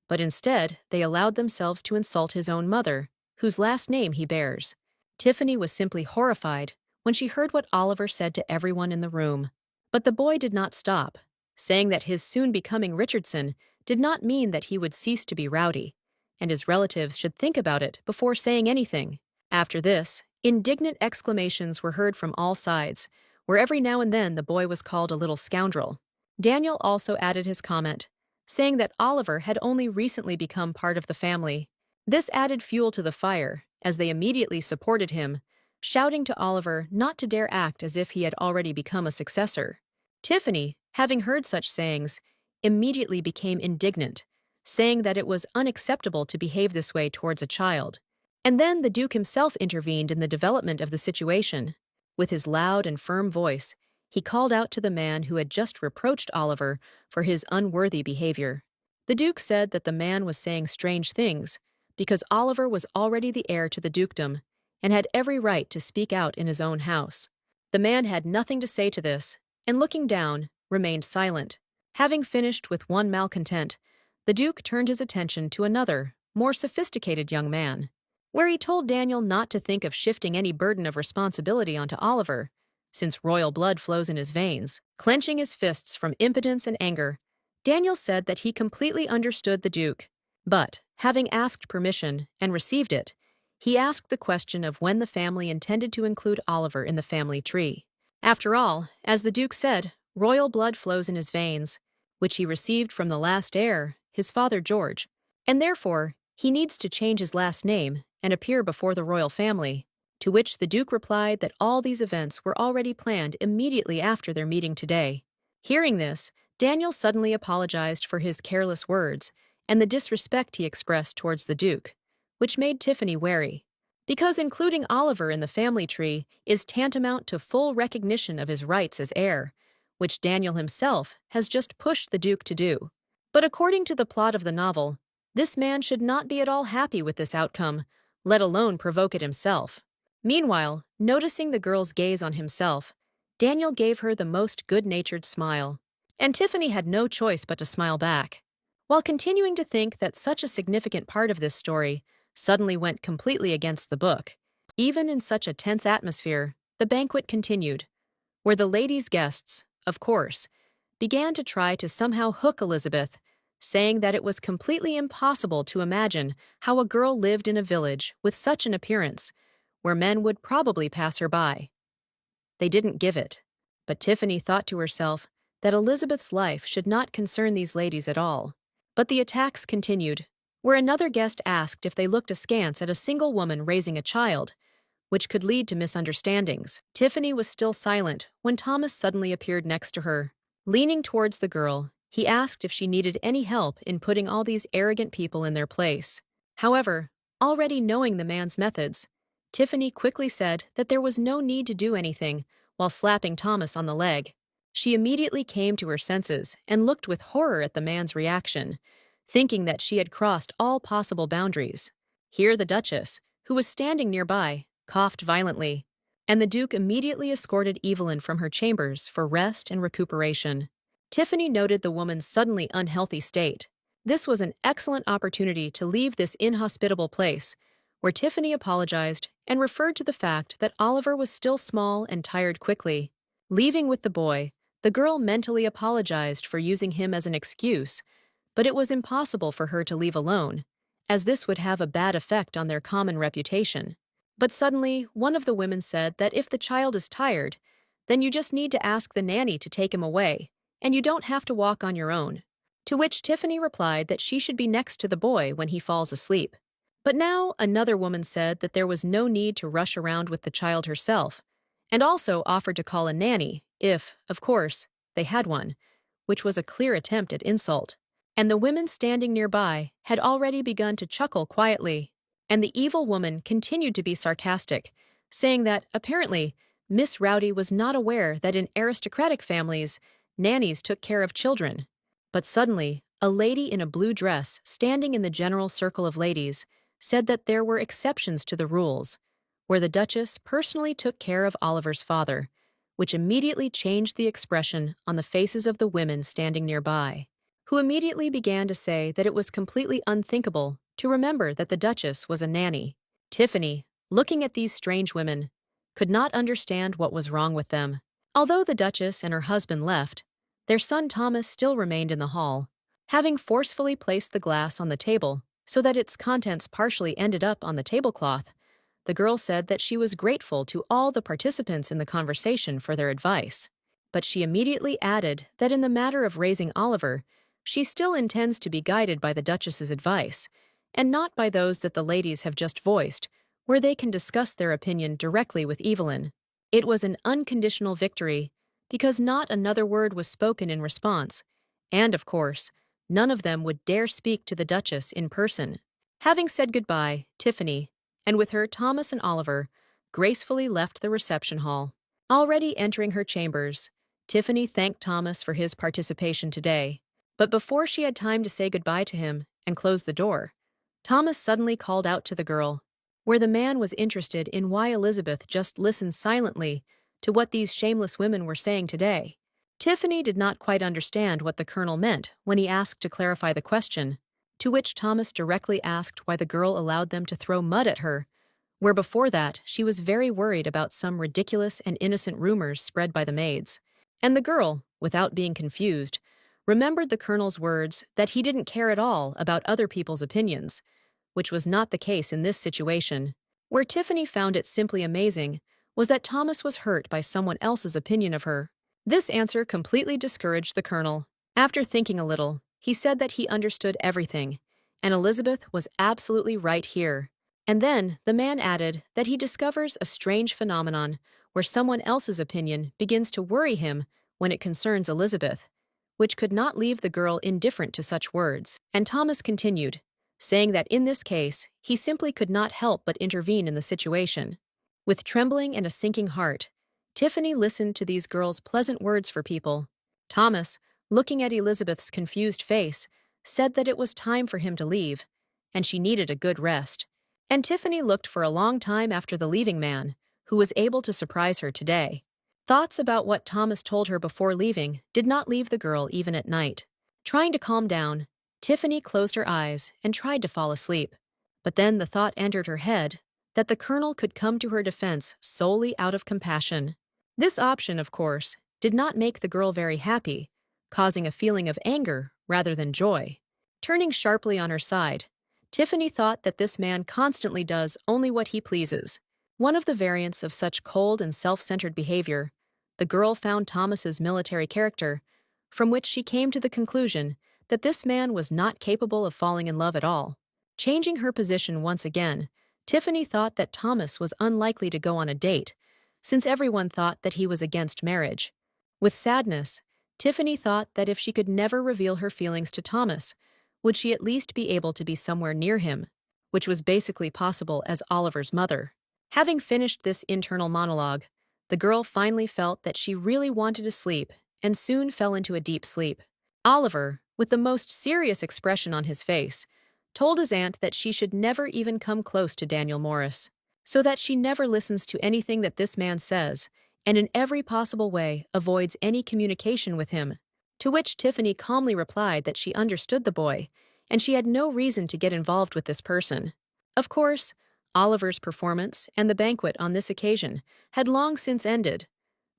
but instead they allowed themselves to insult his own mother, whose last name he bears. Tiffany was simply horrified when she heard what Oliver said to everyone in the room. But the boy did not stop, saying that his soon-becoming Richardson did not mean that he would cease to be rowdy, and his relatives should think about it before saying anything. After this, indignant exclamations were heard from all sides, where every now and then the boy was called a little scoundrel. Daniel also added his comment, saying that Oliver had only recently become part of the family. This added fuel to the fire, as they immediately supported him, shouting to Oliver not to dare act as if he had already become a successor. Tiffany, having heard such sayings, immediately became indignant, saying that it was unacceptable to behave this way towards a child. And then the Duke himself intervened in the development of the situation. With his loud and firm voice, he called out to the man who had just reproached Oliver for his unworthy behavior. The Duke said that the man was saying strange things, because Oliver was already the heir to the dukedom and had every right to speak out in his own house. The man had nothing to say to this, and looking down, remained silent. Having finished with one malcontent, the Duke turned his attention to another, more sophisticated young man, where he told Daniel not to think of shifting any burden of responsibility onto Oliver, since royal blood flows in his veins. Clenching his fists from impotence and anger, Daniel said that he completely understood the Duke, but, having asked permission and received it, he asked the question of when the family intended to include Oliver in the family tree. After all, as the Duke said, royal blood flows in his veins, which he received from the last heir, his father George, and therefore he needs to change his last name and appear before the royal family, to which the Duke replied that all these events were already planned immediately after their meeting today. Hearing this, Daniel suddenly apologized for his careless words and the disrespect he expressed towards the Duke, which made Tiffany wary, because including Oliver in the family tree is tantamount to full recognition of his rights as heir, which Daniel himself has just pushed the Duke to do. But according to the plot of the novel, this man should not be at all happy with this outcome, let alone provoke it himself. Meanwhile, noticing the girl's gaze on himself, Daniel gave her the most good-natured smile, and Tiffany had no choice but to smile back. While continuing to think that such a significant part of this story suddenly went completely against the book, even in such a tense atmosphere, the banquet continued, where the ladies' guests, of course, began to try to somehow hook Elizabeth, saying that it was completely impossible to imagine how a girl lived in a village with such an appearance, where men would probably pass her by. They didn't give it, but Tiffany thought to herself that Elizabeth's life should not concern these ladies at all. But the attacks continued, where another guest asked if they looked askance at a single woman raising a child, which could lead to misunderstandings. Tiffany was still silent when Thomas suddenly appeared next to her. Leaning towards the girl, he asked if she needed any help in putting all these arrogant people in their place. However, already knowing the man's methods, Tiffany quickly said that there was no need to do anything while slapping Thomas on the leg. She immediately came to her senses and looked with horror at the man's reaction, thinking that she had crossed all possible boundaries. Here the Duchess, who was standing nearby, coughed violently, and the Duke immediately escorted Evelyn from her chambers for rest and recuperation. Tiffany noted the woman's suddenly unhealthy state. This was an excellent opportunity to leave this inhospitable place, where Tiffany apologized and referred to the fact that Oliver was still small and tired quickly. Leaving with the boy, the girl mentally apologized for using him as an excuse, but it was impossible for her to leave alone, as this would have a bad effect on their common reputation. But suddenly, one of the women said that if the child is tired, then you just need to ask the nanny to take him away, and you don't have to walk on your own. To which Tiffany replied that she should be next to the boy when he falls asleep. But now another woman said that there was no need to rush around with the child herself, and also offered to call a nanny if, of course, they had one, which was a clear attempt at insult. And the women standing nearby had already begun to chuckle quietly, and the evil woman continued to be sarcastic, saying that, apparently, Miss Rowdy was not aware that in aristocratic families, nannies took care of children. But suddenly, a lady in a blue dress standing in the general circle of ladies said that there were exceptions to the rules, where the Duchess personally took care of Oliver's father, which immediately changed the expression on the faces of the women standing nearby, who immediately began to say that it was completely unthinkable to remember that the Duchess was a nanny. Tiffany, looking at these strange women, could not understand what was wrong with them. Although the Duchess and her husband left, their son Thomas still remained in the hall. Having forcefully placed the glass on the table so that its contents partially ended up on the tablecloth, the girl said that she was grateful to all the participants in the conversation for their advice. But she immediately added that in the matter of raising Oliver, she still intends to be guided by the Duchess's advice, and not by those that the ladies have just voiced, where they can discuss their opinion directly with Evelyn. It was an unconditional victory, because not another word was spoken in response, and of course, none of them would dare speak to the Duchess in person. Having said goodbye, Tiffany, and with her Thomas and Oliver, gracefully left the reception hall. Already entering her chambers, Tiffany thanked Thomas for his participation today. But before she had time to say goodbye to him and close the door, Thomas suddenly called out to the girl, where the man was interested in why Elizabeth just listened silently to what these shameless women were saying today. Tiffany did not quite understand what the colonel meant when he asked to clarify the question, to which Thomas directly asked why the girl allowed them to throw mud at her, where before that she was very worried about some ridiculous and innocent rumors spread by the maids. And the girl, without being confused, remembered the colonel's words that he didn't care at all about other people's opinions, which was not the case in this situation. Where Tiffany found it simply amazing was that Thomas was hurt by someone else's opinion of her. This answer completely discouraged the colonel. After thinking a little, he said that he understood everything, and Elizabeth was absolutely right here. And then the man added that he discovers a strange phenomenon where someone else's opinion begins to worry him when it concerns Elizabeth, which could not leave the girl indifferent to such words. And Thomas continued, saying that in this case, he simply could not help but intervene in the situation. With trembling and a sinking heart, Tiffany listened to these girls' pleasant words for people. Thomas, looking at Elizabeth's confused face, said that it was time for him to leave, and she needed a good rest. And Tiffany looked for a long time after the leaving man, who was able to surprise her today. Thoughts about what Thomas told her before leaving did not leave the girl even at night. Trying to calm down, Tiffany closed her eyes and tried to fall asleep. But then the thought entered her head that the colonel could come to her defense solely out of compassion. This option, of course, did not make the girl very happy, causing a feeling of anger rather than joy. Turning sharply on her side, Tiffany thought that this man constantly does only what he pleases. One of the variants of such cold and self-centered behavior, the girl found Thomas's military character, from which she came to the conclusion that this man was not capable of falling in love at all. Changing her position once again, Tiffany thought that Thomas was unlikely to go on a date, since everyone thought that he was against marriage. With sadness, Tiffany thought that if she could never reveal her feelings to Thomas, would she at least be able to be somewhere near him, which was basically possible as Oliver's mother. Having finished this internal monologue, the girl finally felt that she really wanted to sleep and soon fell into a deep sleep. Oliver, with the most serious expression on his face, told his aunt that she should never even come close to Daniel Morris, so that she never listens to anything that this man says, and in every possible way avoids any communication with him. To which Tiffany calmly replied that she understood the boy, and she had no reason to get involved with this person. Of course, Oliver's performance and the banquet on this occasion had long since ended,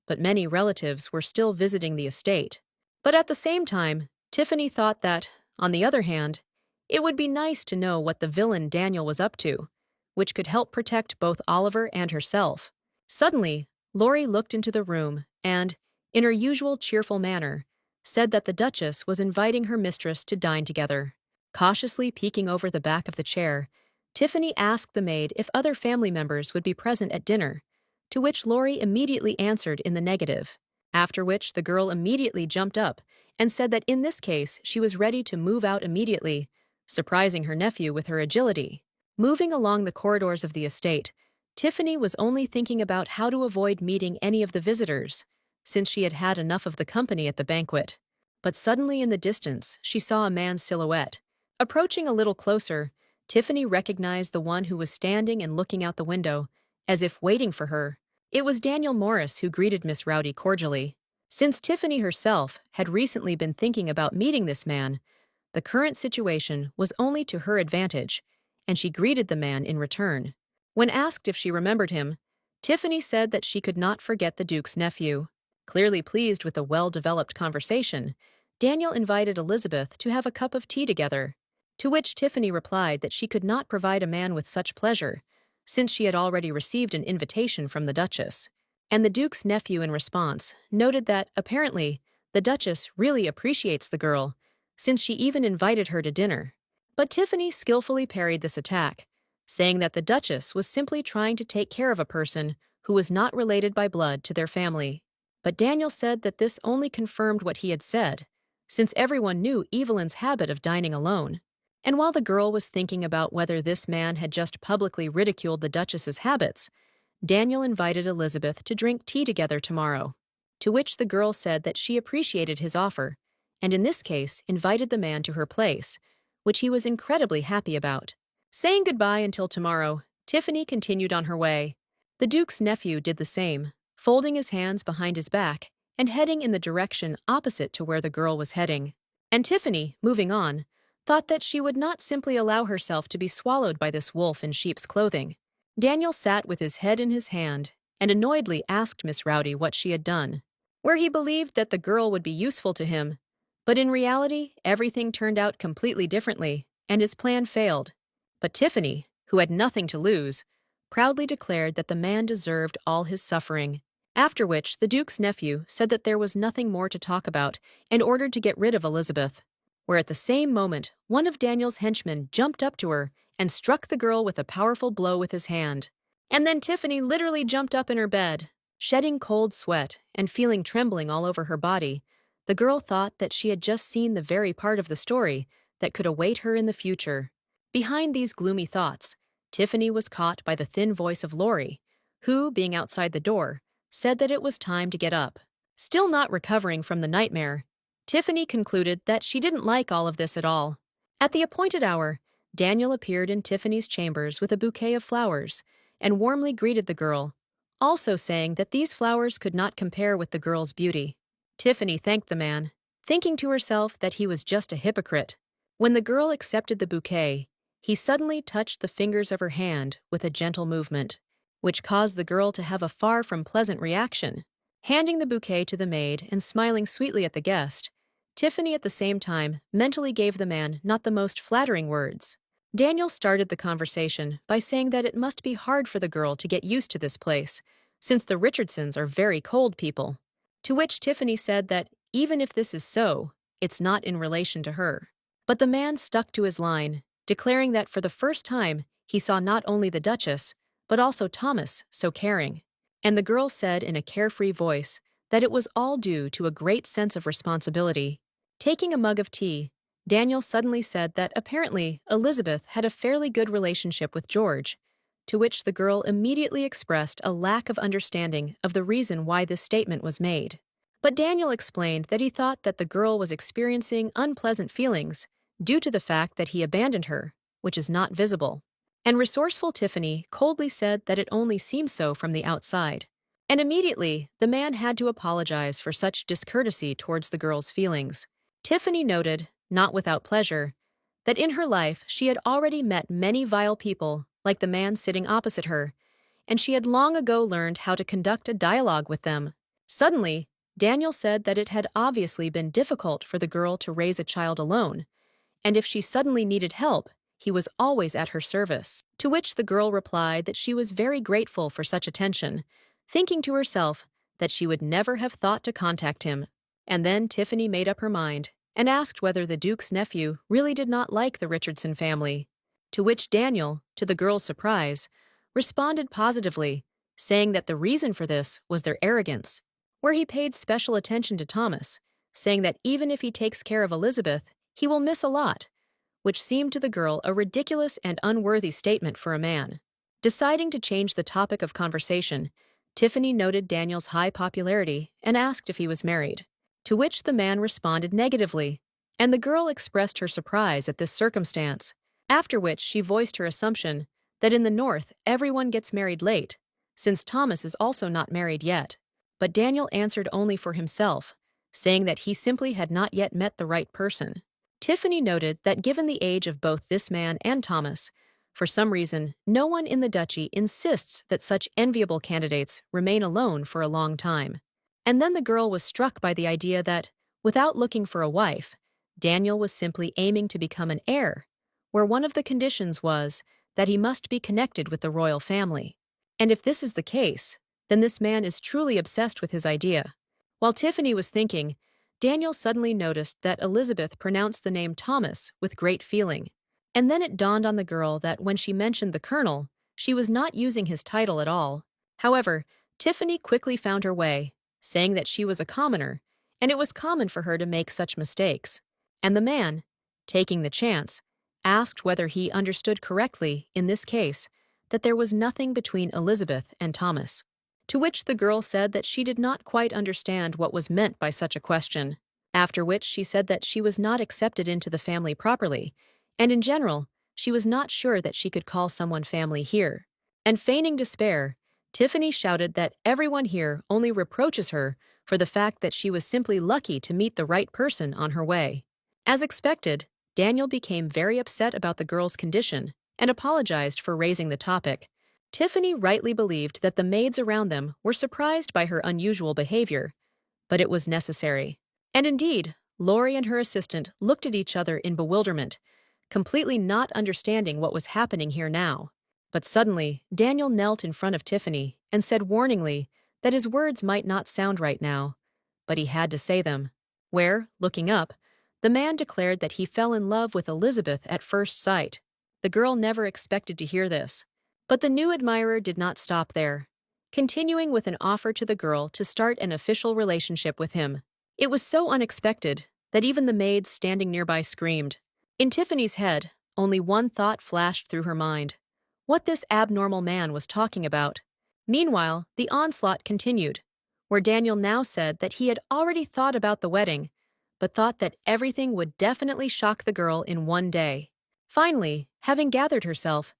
but many relatives were still visiting the estate. But at the same time, Tiffany thought that, on the other hand, it would be nice to know what the villain Daniel was up to, which could help protect both Oliver and herself. Suddenly, Laurie looked into the room and, in her usual cheerful manner, said that the Duchess was inviting her mistress to dine together. Cautiously peeking over the back of the chair, Tiffany asked the maid if other family members would be present at dinner, to which Laurie immediately answered in the negative, after which the girl immediately jumped up and said that in this case she was ready to move out immediately, surprising her nephew with her agility. Moving along the corridors of the estate, Tiffany was only thinking about how to avoid meeting any of the visitors, since she had had enough of the company at the banquet. But suddenly in the distance, she saw a man's silhouette. Approaching a little closer, Tiffany recognized the one who was standing and looking out the window, as if waiting for her. It was Daniel Morris who greeted Miss Rowdy cordially. Since Tiffany herself had recently been thinking about meeting this man, the current situation was only to her advantage, and she greeted the man in return. When asked if she remembered him, Tiffany said that she could not forget the Duke's nephew. Clearly pleased with the well-developed conversation, Daniel invited Elizabeth to have a cup of tea together, to which Tiffany replied that she could not provide a man with such pleasure, since she had already received an invitation from the Duchess. And the Duke's nephew in response noted that, apparently, the Duchess really appreciates the girl, since she even invited her to dinner. But Tiffany skillfully parried this attack, saying that the Duchess was simply trying to take care of a person who was not related by blood to their family. But Daniel said that this only confirmed what he had said, since everyone knew Evelyn's habit of dining alone. And while the girl was thinking about whether this man had just publicly ridiculed the Duchess's habits, Daniel invited Elizabeth to drink tea together tomorrow, to which the girl said that she appreciated his offer, and in this case invited the man to her place, which he was incredibly happy about. Saying goodbye until tomorrow, Tiffany continued on her way. The Duke's nephew did the same, folding his hands behind his back and heading in the direction opposite to where the girl was heading. And Tiffany, moving on, thought that she would not simply allow herself to be swallowed by this wolf in sheep's clothing. Daniel sat with his head in his hand and annoyedly asked Miss Rowdy what she had done, where he believed that the girl would be useful to him. But in reality, everything turned out completely differently, and his plan failed. But Tiffany, who had nothing to lose, proudly declared that the man deserved all his suffering. After which, the Duke's nephew said that there was nothing more to talk about and ordered to get rid of Elizabeth, where at the same moment, one of Daniel's henchmen jumped up to her and struck the girl with a powerful blow with his hand. And then Tiffany literally jumped up in her bed, shedding cold sweat and feeling trembling all over her body. The girl thought that she had just seen the very part of the story that could await her in the future. Behind these gloomy thoughts, Tiffany was caught by the thin voice of Laurie, who, being outside the door, said that it was time to get up. Still not recovering from the nightmare, Tiffany concluded that she didn't like all of this at all. At the appointed hour, Daniel appeared in Tiffany's chambers with a bouquet of flowers and warmly greeted the girl, also saying that these flowers could not compare with the girl's beauty. Tiffany thanked the man, thinking to herself that he was just a hypocrite. When the girl accepted the bouquet, he suddenly touched the fingers of her hand with a gentle movement, which caused the girl to have a far from pleasant reaction. Handing the bouquet to the maid and smiling sweetly at the guest, Tiffany at the same time mentally gave the man not the most flattering words. Daniel started the conversation by saying that it must be hard for the girl to get used to this place, since the Richardsons are very cold people. To which Tiffany said that even if this is so, it's not in relation to her. But the man stuck to his line, declaring that for the first time he saw not only the Duchess, but also Thomas so caring. And the girl said in a carefree voice that it was all due to a great sense of responsibility. Taking a mug of tea, Daniel suddenly said that apparently Elizabeth had a fairly good relationship with George, to which the girl immediately expressed a lack of understanding of the reason why this statement was made. But Daniel explained that he thought that the girl was experiencing unpleasant feelings due to the fact that he abandoned her, which is not visible. And resourceful Tiffany coldly said that it only seems so from the outside. And immediately, the man had to apologize for such discourtesy towards the girl's feelings. Tiffany noted, not without pleasure, that in her life she had already met many vile people, like the man sitting opposite her, and she had long ago learned how to conduct a dialogue with them. Suddenly, Daniel said that it had obviously been difficult for the girl to raise a child alone, and if she suddenly needed help, he was always at her service. To which the girl replied that she was very grateful for such attention, thinking to herself that she would never have thought to contact him. And then Tiffany made up her mind and asked whether the Duke's nephew really did not like the Richardson family, to which Daniel, to the girl's surprise, responded positively, saying that the reason for this was their arrogance, where he paid special attention to Thomas, saying that even if he takes care of Elizabeth, he will miss a lot, which seemed to the girl a ridiculous and unworthy statement for a man. Deciding to change the topic of conversation, Tiffany noted Daniel's high popularity and asked if he was married, to which the man responded negatively, and the girl expressed her surprise at this circumstance, after which she voiced her assumption that in the North everyone gets married late, since Thomas is also not married yet. But Daniel answered only for himself, saying that he simply had not yet met the right person. Tiffany noted that given the age of both this man and Thomas, for some reason, no one in the duchy insists that such enviable candidates remain alone for a long time. And then the girl was struck by the idea that, without looking for a wife, Daniel was simply aiming to become an heir, where one of the conditions was that he must be connected with the royal family. And if this is the case, then this man is truly obsessed with his idea. While Tiffany was thinking, Daniel suddenly noticed that Elizabeth pronounced the name Thomas with great feeling, And then it dawned on the girl that when she mentioned the colonel, she was not using his title at all. However, Tiffany quickly found her way, saying that she was a commoner, and it was common for her to make such mistakes. And the man, taking the chance, asked whether he understood correctly, in this case, that there was nothing between Elizabeth and Thomas. To which the girl said that she did not quite understand what was meant by such a question, after which she said that she was not accepted into the family properly, and in general, she was not sure that she could call someone family here. And feigning despair, Tiffany shouted that everyone here only reproaches her for the fact that she was simply lucky to meet the right person on her way. As expected, Daniel became very upset about the girl's condition and apologized for raising the topic. Tiffany rightly believed that the maids around them were surprised by her unusual behavior, but it was necessary. And indeed, Lori and her assistant looked at each other in bewilderment, completely not understanding what was happening here now. But suddenly, Daniel knelt in front of Tiffany and said warningly that his words might not sound right now, but he had to say them. Where, looking up, the man declared that he fell in love with Elizabeth at first sight. The girl never expected to hear this. But the new admirer did not stop there, continuing with an offer to the girl to start an official relationship with him. It was so unexpected that even the maids standing nearby screamed. In Tiffany's head, only one thought flashed through her mind: what this abnormal man was talking about. Meanwhile, the onslaught continued, where Daniel now said that he had already thought about the wedding, but thought that everything would definitely shock the girl in one day. Finally, having gathered herself,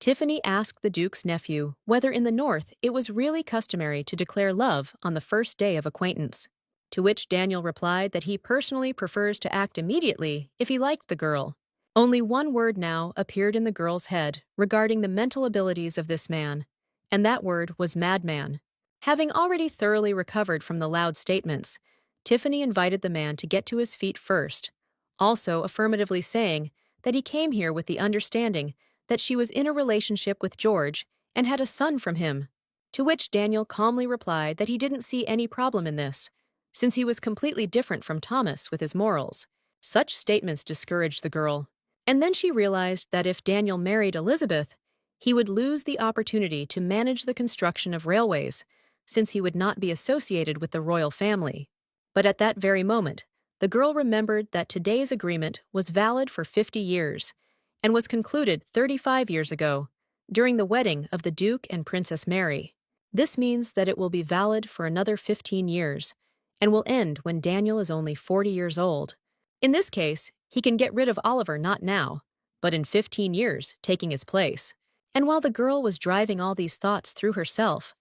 Tiffany asked the Duke's nephew whether in the North it was really customary to declare love on the first day of acquaintance. To which Daniel replied that he personally prefers to act immediately if he liked the girl. Only one word now appeared in the girl's head regarding the mental abilities of this man, and that word was madman. Having already thoroughly recovered from the loud statements, Tiffany invited the man to get to his feet first, also affirmatively saying that he came here with the understanding that she was in a relationship with George and had a son from him, to which Daniel calmly replied that he didn't see any problem in this, since he was completely different from Thomas with his morals. Such statements discouraged the girl, and then she realized that if Daniel married Elizabeth, he would lose the opportunity to manage the construction of railways, since he would not be associated with the royal family. But at that very moment, the girl remembered that today's agreement was valid for 50 years, and was concluded 35 years ago, during the wedding of the Duke and Princess Mary. This means that it will be valid for another 15 years, and will end when Daniel is only 40 years old. In this case, he can get rid of Oliver not now, but in 15 years, taking his place. And while the girl was driving all these thoughts through herself,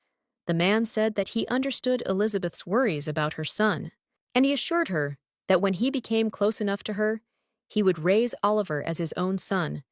the man said that he understood Elizabeth's worries about her son, and he assured her that when he became close enough to her, he would raise Oliver as his own son,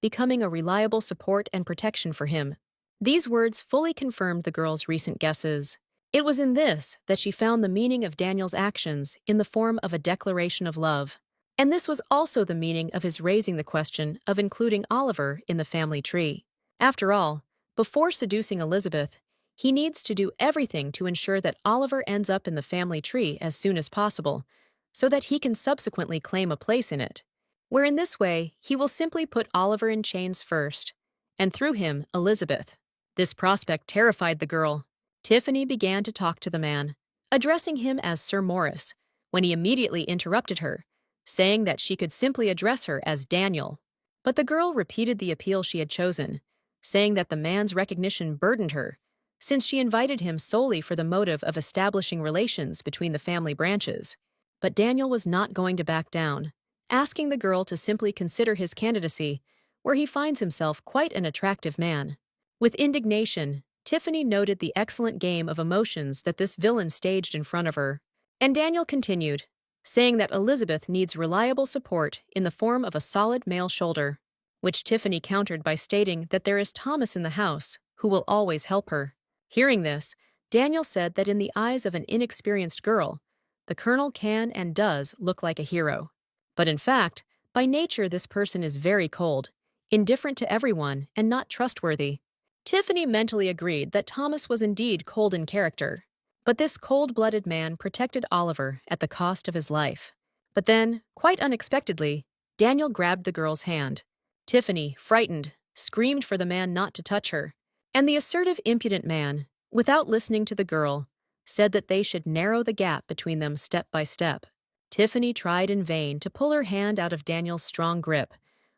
becoming a reliable support and protection for him. These words fully confirmed the girl's recent guesses. It was in this that she found the meaning of Daniel's actions in the form of a declaration of love. And this was also the meaning of his raising the question of including Oliver in the family tree. After all, before seducing Elizabeth, he needs to do everything to ensure that Oliver ends up in the family tree as soon as possible, so that he can subsequently claim a place in it. Where in this way, he will simply put Oliver in chains first, and through him, Elizabeth. This prospect terrified the girl. Tiffany began to talk to the man, addressing him as Sir Morris, when he immediately interrupted her, saying that she could simply address her as Daniel. But the girl repeated the appeal she had chosen, saying that the man's recognition burdened her, since she invited him solely for the motive of establishing relations between the family branches. But Daniel was not going to back down, asking the girl to simply consider his candidacy, where he finds himself quite an attractive man. With indignation, Tiffany noted the excellent game of emotions that this villain staged in front of her. And Daniel continued, saying that Elizabeth needs reliable support in the form of a solid male shoulder, which Tiffany countered by stating that there is Thomas in the house, who will always help her. Hearing this, Daniel said that in the eyes of an inexperienced girl, the colonel can and does look like a hero. But in fact, by nature this person is very cold, indifferent to everyone, and not trustworthy. Tiffany mentally agreed that Thomas was indeed cold in character, but this cold-blooded man protected Oliver at the cost of his life. But then, quite unexpectedly, Daniel grabbed the girl's hand, Tiffany, frightened, screamed for the man not to touch her. And the assertive, impudent man, without listening to the girl, said that they should narrow the gap between them step by step. Tiffany tried in vain to pull her hand out of Daniel's strong grip,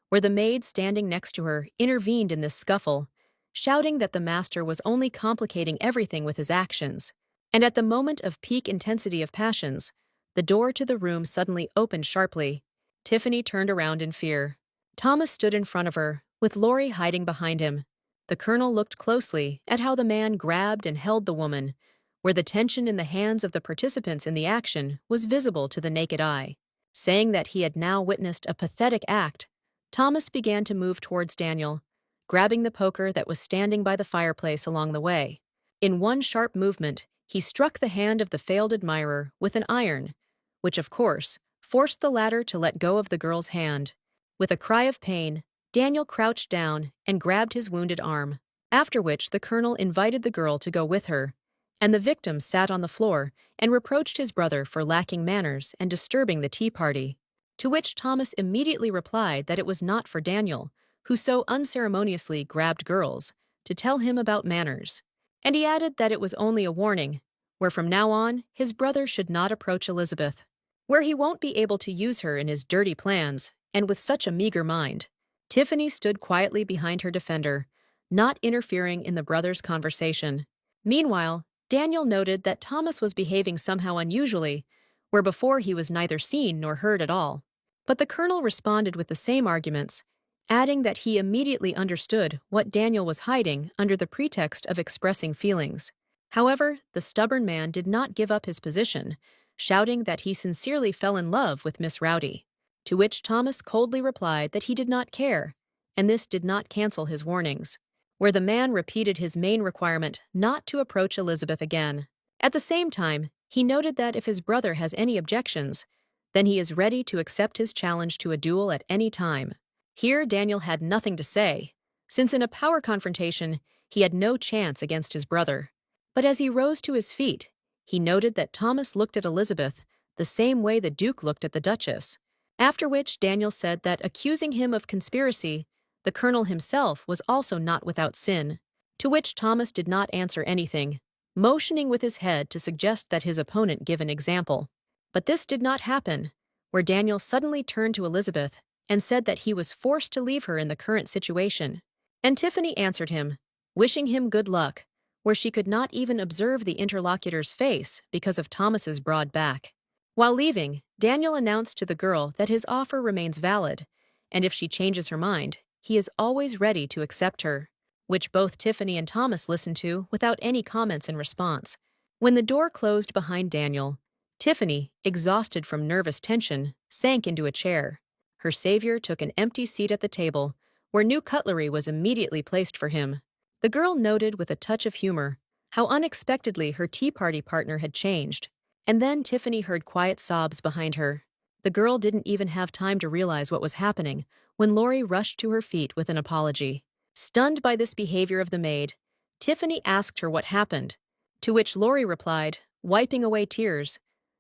where the maid standing next to her intervened in this scuffle, shouting that the master was only complicating everything with his actions. And at the moment of peak intensity of passions, the door to the room suddenly opened sharply. Tiffany turned around in fear. Thomas stood in front of her, with Laurie hiding behind him. The colonel looked closely at how the man grabbed and held the woman, where the tension in the hands of the participants in the action was visible to the naked eye. Saying that he had now witnessed a pathetic act, Thomas began to move towards Daniel, grabbing the poker that was standing by the fireplace along the way. In one sharp movement, he struck the hand of the failed admirer with an iron, which, of course, forced the latter to let go of the girl's hand. With a cry of pain, Daniel crouched down and grabbed his wounded arm, after which the colonel invited the girl to go with her, and the victim sat on the floor and reproached his brother for lacking manners and disturbing the tea party. To which Thomas immediately replied that it was not for Daniel, who so unceremoniously grabbed girls, to tell him about manners. And he added that it was only a warning, where from now on his brother should not approach Elizabeth, where he won't be able to use her in his dirty plans, and with such a meager mind. Tiffany stood quietly behind her defender, not interfering in the brothers' conversation. Meanwhile, Daniel noted that Thomas was behaving somehow unusually, where before he was neither seen nor heard at all. But the colonel responded with the same arguments, adding that he immediately understood what Daniel was hiding under the pretext of expressing feelings. However, the stubborn man did not give up his position, shouting that he sincerely fell in love with Miss Rowdy, to which Thomas coldly replied that he did not care, and this did not cancel his warnings, where the man repeated his main requirement not to approach Elizabeth again. At the same time, he noted that if his brother has any objections, then he is ready to accept his challenge to a duel at any time. Here Daniel had nothing to say, since in a power confrontation he had no chance against his brother. But as he rose to his feet, he noted that Thomas looked at Elizabeth the same way the Duke looked at the Duchess, after which Daniel said that accusing him of conspiracy, the colonel himself was also not without sin, to which Thomas did not answer anything, motioning with his head to suggest that his opponent give an example. But this did not happen, where Daniel suddenly turned to Elizabeth and said that he was forced to leave her in the current situation. And Tiffany answered him, wishing him good luck, where she could not even observe the interlocutor's face because of Thomas's broad back. While leaving, Daniel announced to the girl that his offer remains valid, and if she changes her mind, he is always ready to accept her, which both Tiffany and Thomas listened to without any comments in response. When the door closed behind Daniel, Tiffany, exhausted from nervous tension, sank into a chair. Her savior took an empty seat at the table, where new cutlery was immediately placed for him. The girl noted with a touch of humor how unexpectedly her tea party partner had changed, and then Tiffany heard quiet sobs behind her. The girl didn't even have time to realize what was happening when Laurie rushed to her feet with an apology. Stunned by this behavior of the maid, Tiffany asked her what happened, to which Laurie replied, wiping away tears,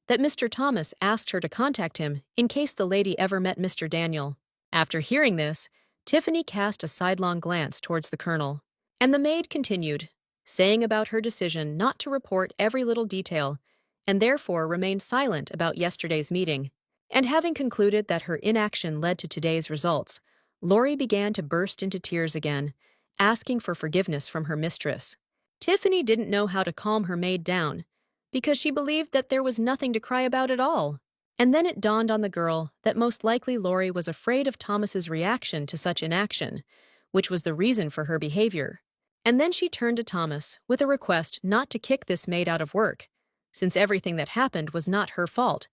that Mr. Thomas asked her to contact him in case the lady ever met Mr. Daniel. After hearing this, Tiffany cast a sidelong glance towards the colonel, and the maid continued, saying about her decision not to report every little detail and therefore remain silent about yesterday's meeting. And having concluded that her inaction led to today's results, Laurie began to burst into tears again, asking for forgiveness from her mistress. Tiffany didn't know how to calm her maid down, because she believed that there was nothing to cry about at all. And then it dawned on the girl that most likely Laurie was afraid of Thomas's reaction to such inaction, which was the reason for her behavior. And then she turned to Thomas with a request not to kick this maid out of work, since everything that happened was not her fault,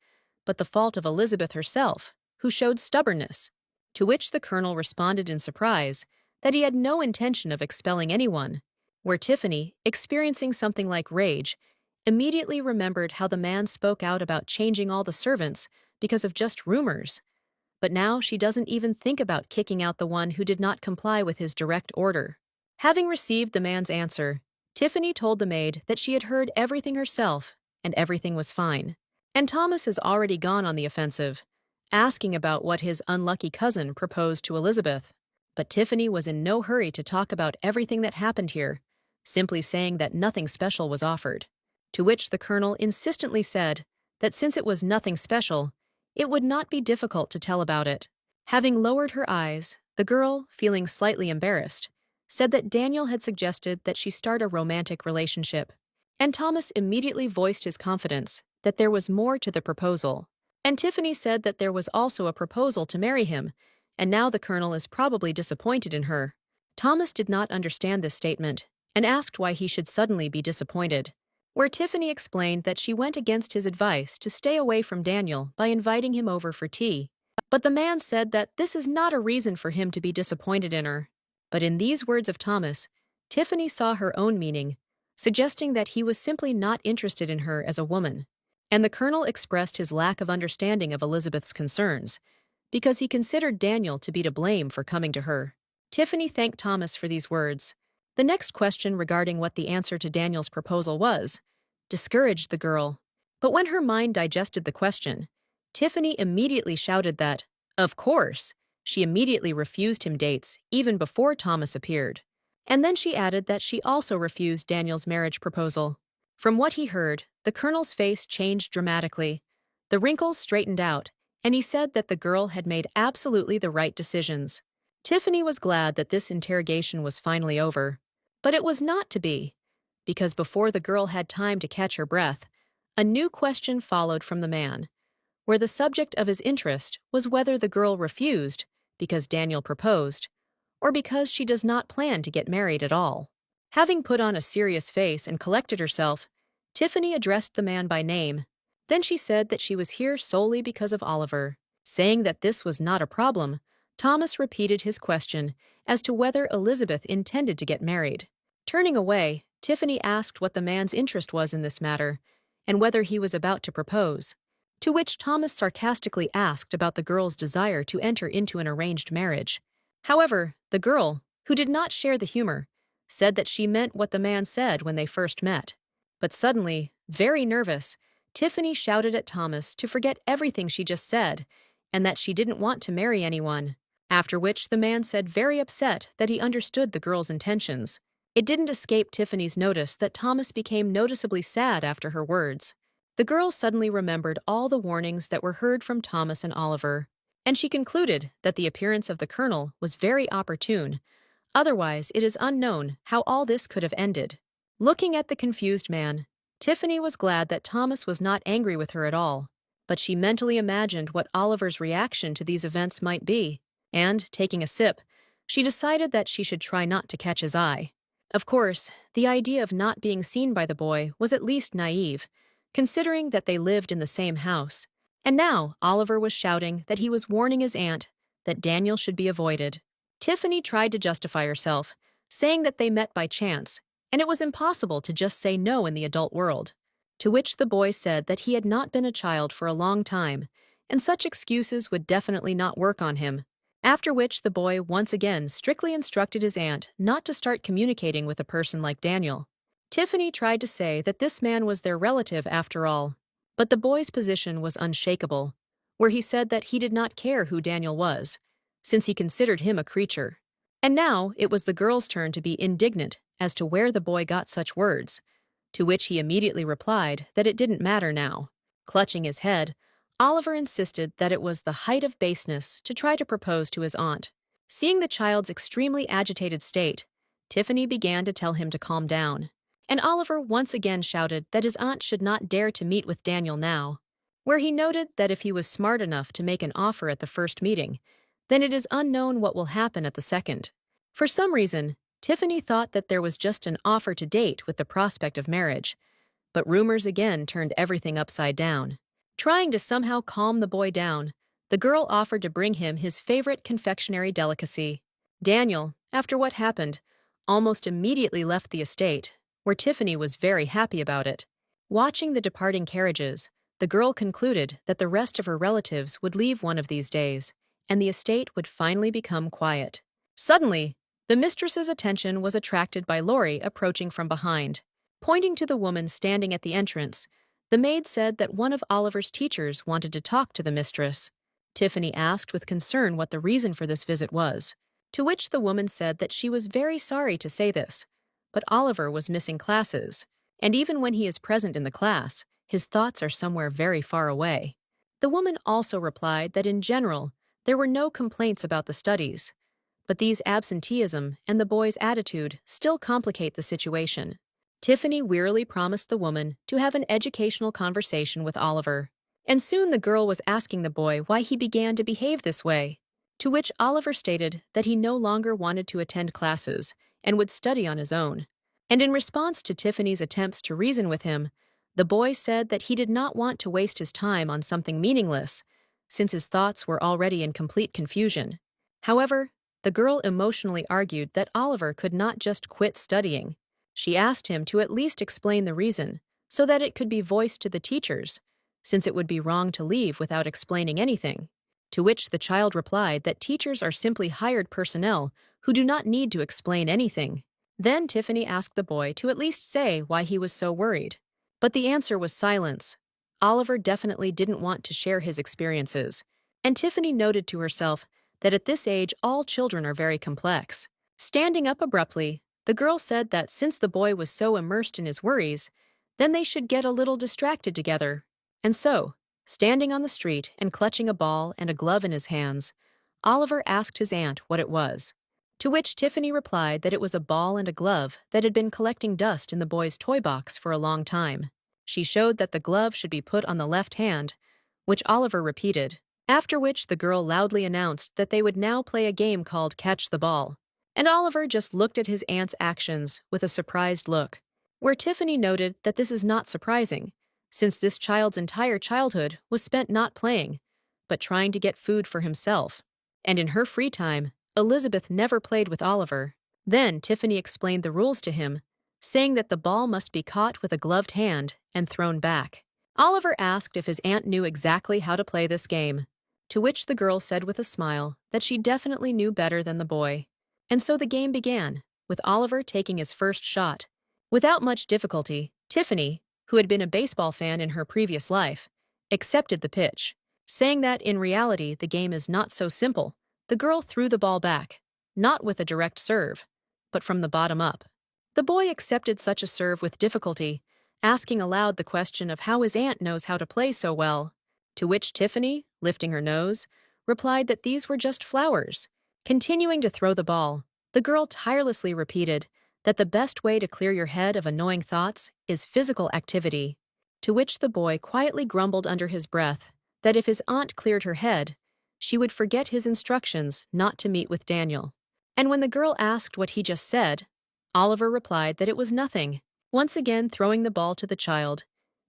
but the fault of Elizabeth herself, who showed stubbornness. To which the colonel responded in surprise that he had no intention of expelling anyone, where Tiffany, experiencing something like rage, immediately remembered how the man spoke out about changing all the servants because of just rumors. But now she doesn't even think about kicking out the one who did not comply with his direct order. Having received the man's answer, Tiffany told the maid that she had heard everything herself and everything was fine. And Thomas has already gone on the offensive, asking about what his unlucky cousin proposed to Elizabeth. But Tiffany was in no hurry to talk about everything that happened here, simply saying that nothing special was offered. To which the colonel insistently said that since it was nothing special, it would not be difficult to tell about it. Having lowered her eyes, the girl, feeling slightly embarrassed, said that Daniel had suggested that she start a romantic relationship. And Thomas immediately voiced his confidence that there was more to the proposal. And Tiffany said that there was also a proposal to marry him, and now the colonel is probably disappointed in her. Thomas did not understand this statement and asked why he should suddenly be disappointed. Where Tiffany explained that she went against his advice to stay away from Daniel by inviting him over for tea. But the man said that this is not a reason for him to be disappointed in her. But in these words of Thomas, Tiffany saw her own meaning, suggesting that he was simply not interested in her as a woman. And the colonel expressed his lack of understanding of Elizabeth's concerns, because he considered Daniel to be to blame for coming to her. Tiffany thanked Thomas for these words. The next question regarding what the answer to Daniel's proposal was discouraged the girl. But when her mind digested the question, Tiffany immediately shouted that, of course, she immediately refused him dates even before Thomas appeared. And then she added that she also refused Daniel's marriage proposal. From what he heard, the colonel's face changed dramatically. The wrinkles straightened out, and he said that the girl had made absolutely the right decisions. Tiffany was glad that this interrogation was finally over. But it was not to be, because before the girl had time to catch her breath, a new question followed from the man, where the subject of his interest was whether the girl refused because Daniel proposed, or because she does not plan to get married at all. Having put on a serious face and collected herself, Tiffany addressed the man by name. Then she said that she was here solely because of Oliver. Saying that this was not a problem, Thomas repeated his question as to whether Elizabeth intended to get married. Turning away, Tiffany asked what the man's interest was in this matter, and whether he was about to propose. To which Thomas sarcastically asked about the girl's desire to enter into an arranged marriage. However, the girl, who did not share the humor, said that she meant what the man said when they first met. But suddenly, very nervous, Tiffany shouted at Thomas to forget everything she just said, and that she didn't want to marry anyone. After which the man said very upset that he understood the girl's intentions. It didn't escape Tiffany's notice that Thomas became noticeably sad after her words. The girl suddenly remembered all the warnings that were heard from Thomas and Oliver, and she concluded that the appearance of the colonel was very opportune. Otherwise, it is unknown how all this could have ended. Looking at the confused man, Tiffany was glad that Thomas was not angry with her at all, but she mentally imagined what Oliver's reaction to these events might be, and, taking a sip, she decided that she should try not to catch his eye. Of course, the idea of not being seen by the boy was at least naive, considering that they lived in the same house. And now Oliver was shouting that he was warning his aunt that Daniel should be avoided. Tiffany tried to justify herself, saying that they met by chance, and it was impossible to just say no in the adult world. To which the boy said that he had not been a child for a long time, and such excuses would definitely not work on him. After which the boy once again strictly instructed his aunt not to start communicating with a person like Daniel. Tiffany tried to say that this man was their relative after all, but the boy's position was unshakable, where he said that he did not care who Daniel was, since he considered him a creature. And now it was the girl's turn to be indignant as to where the boy got such words, to which he immediately replied that it didn't matter now. Clutching his head, Oliver insisted that it was the height of baseness to try to propose to his aunt. Seeing the child's extremely agitated state, Tiffany began to tell him to calm down, and Oliver once again shouted that his aunt should not dare to meet with Daniel now, where he noted that if he was smart enough to make an offer at the first meeting, then it is unknown what will happen at the second. For some reason, Tiffany thought that there was just an offer to date with the prospect of marriage, but rumors again turned everything upside down. Trying to somehow calm the boy down, the girl offered to bring him his favorite confectionery delicacy. Daniel, after what happened, almost immediately left the estate, where Tiffany was very happy about it. Watching the departing carriages, the girl concluded that the rest of her relatives would leave one of these days, and the estate would finally become quiet. Suddenly, the mistress's attention was attracted by Laurie approaching from behind. Pointing to the woman standing at the entrance, the maid said that one of Oliver's teachers wanted to talk to the mistress. Tiffany asked with concern what the reason for this visit was. To which the woman said that she was very sorry to say this, but Oliver was missing classes, and even when he is present in the class, his thoughts are somewhere very far away. The woman also replied that in general, there were no complaints about the studies, but these absenteeism and the boy's attitude still complicate the situation. Tiffany wearily promised the woman to have an educational conversation with Oliver, and soon the girl was asking the boy why he began to behave this way, to which Oliver stated that he no longer wanted to attend classes and would study on his own. And in response to Tiffany's attempts to reason with him, the boy said that he did not want to waste his time on something meaningless, since his thoughts were already in complete confusion. However, the girl emotionally argued that Oliver could not just quit studying. She asked him to at least explain the reason, so that it could be voiced to the teachers, since it would be wrong to leave without explaining anything. To which the child replied that teachers are simply hired personnel who do not need to explain anything. Then Tiffany asked the boy to at least say why he was so worried. But the answer was silence. Oliver definitely didn't want to share his experiences, and Tiffany noted to herself that at this age all children are very complex. Standing up abruptly, the girl said that since the boy was so immersed in his worries, then they should get a little distracted together. And so, standing on the street and clutching a ball and a glove in his hands, Oliver asked his aunt what it was. To which Tiffany replied that it was a ball and a glove that had been collecting dust in the boy's toy box for a long time. She showed that the glove should be put on the left hand, which Oliver repeated, after which the girl loudly announced that they would now play a game called Catch the Ball. And Oliver just looked at his aunt's actions with a surprised look, where Tiffany noted that this is not surprising, since this child's entire childhood was spent not playing, but trying to get food for himself. And in her free time, Elizabeth never played with Oliver. Then Tiffany explained the rules to him, saying that the ball must be caught with a gloved hand and thrown back. Oliver asked if his aunt knew exactly how to play this game, to which the girl said with a smile that she definitely knew better than the boy. And so the game began, with Oliver taking his first shot. Without much difficulty, Tiffany, who had been a baseball fan in her previous life, accepted the pitch, saying that in reality the game is not so simple. The girl threw the ball back, not with a direct serve, but from the bottom up. The boy accepted such a serve with difficulty, asking aloud the question of how his aunt knows how to play so well, to which Tiffany, lifting her nose, replied that these were just flowers. Continuing to throw the ball, the girl tirelessly repeated that the best way to clear your head of annoying thoughts is physical activity, to which the boy quietly grumbled under his breath that if his aunt cleared her head, she would forget his instructions not to meet with Daniel. And when the girl asked what he just said, Oliver replied that it was nothing. Once again throwing the ball to the child,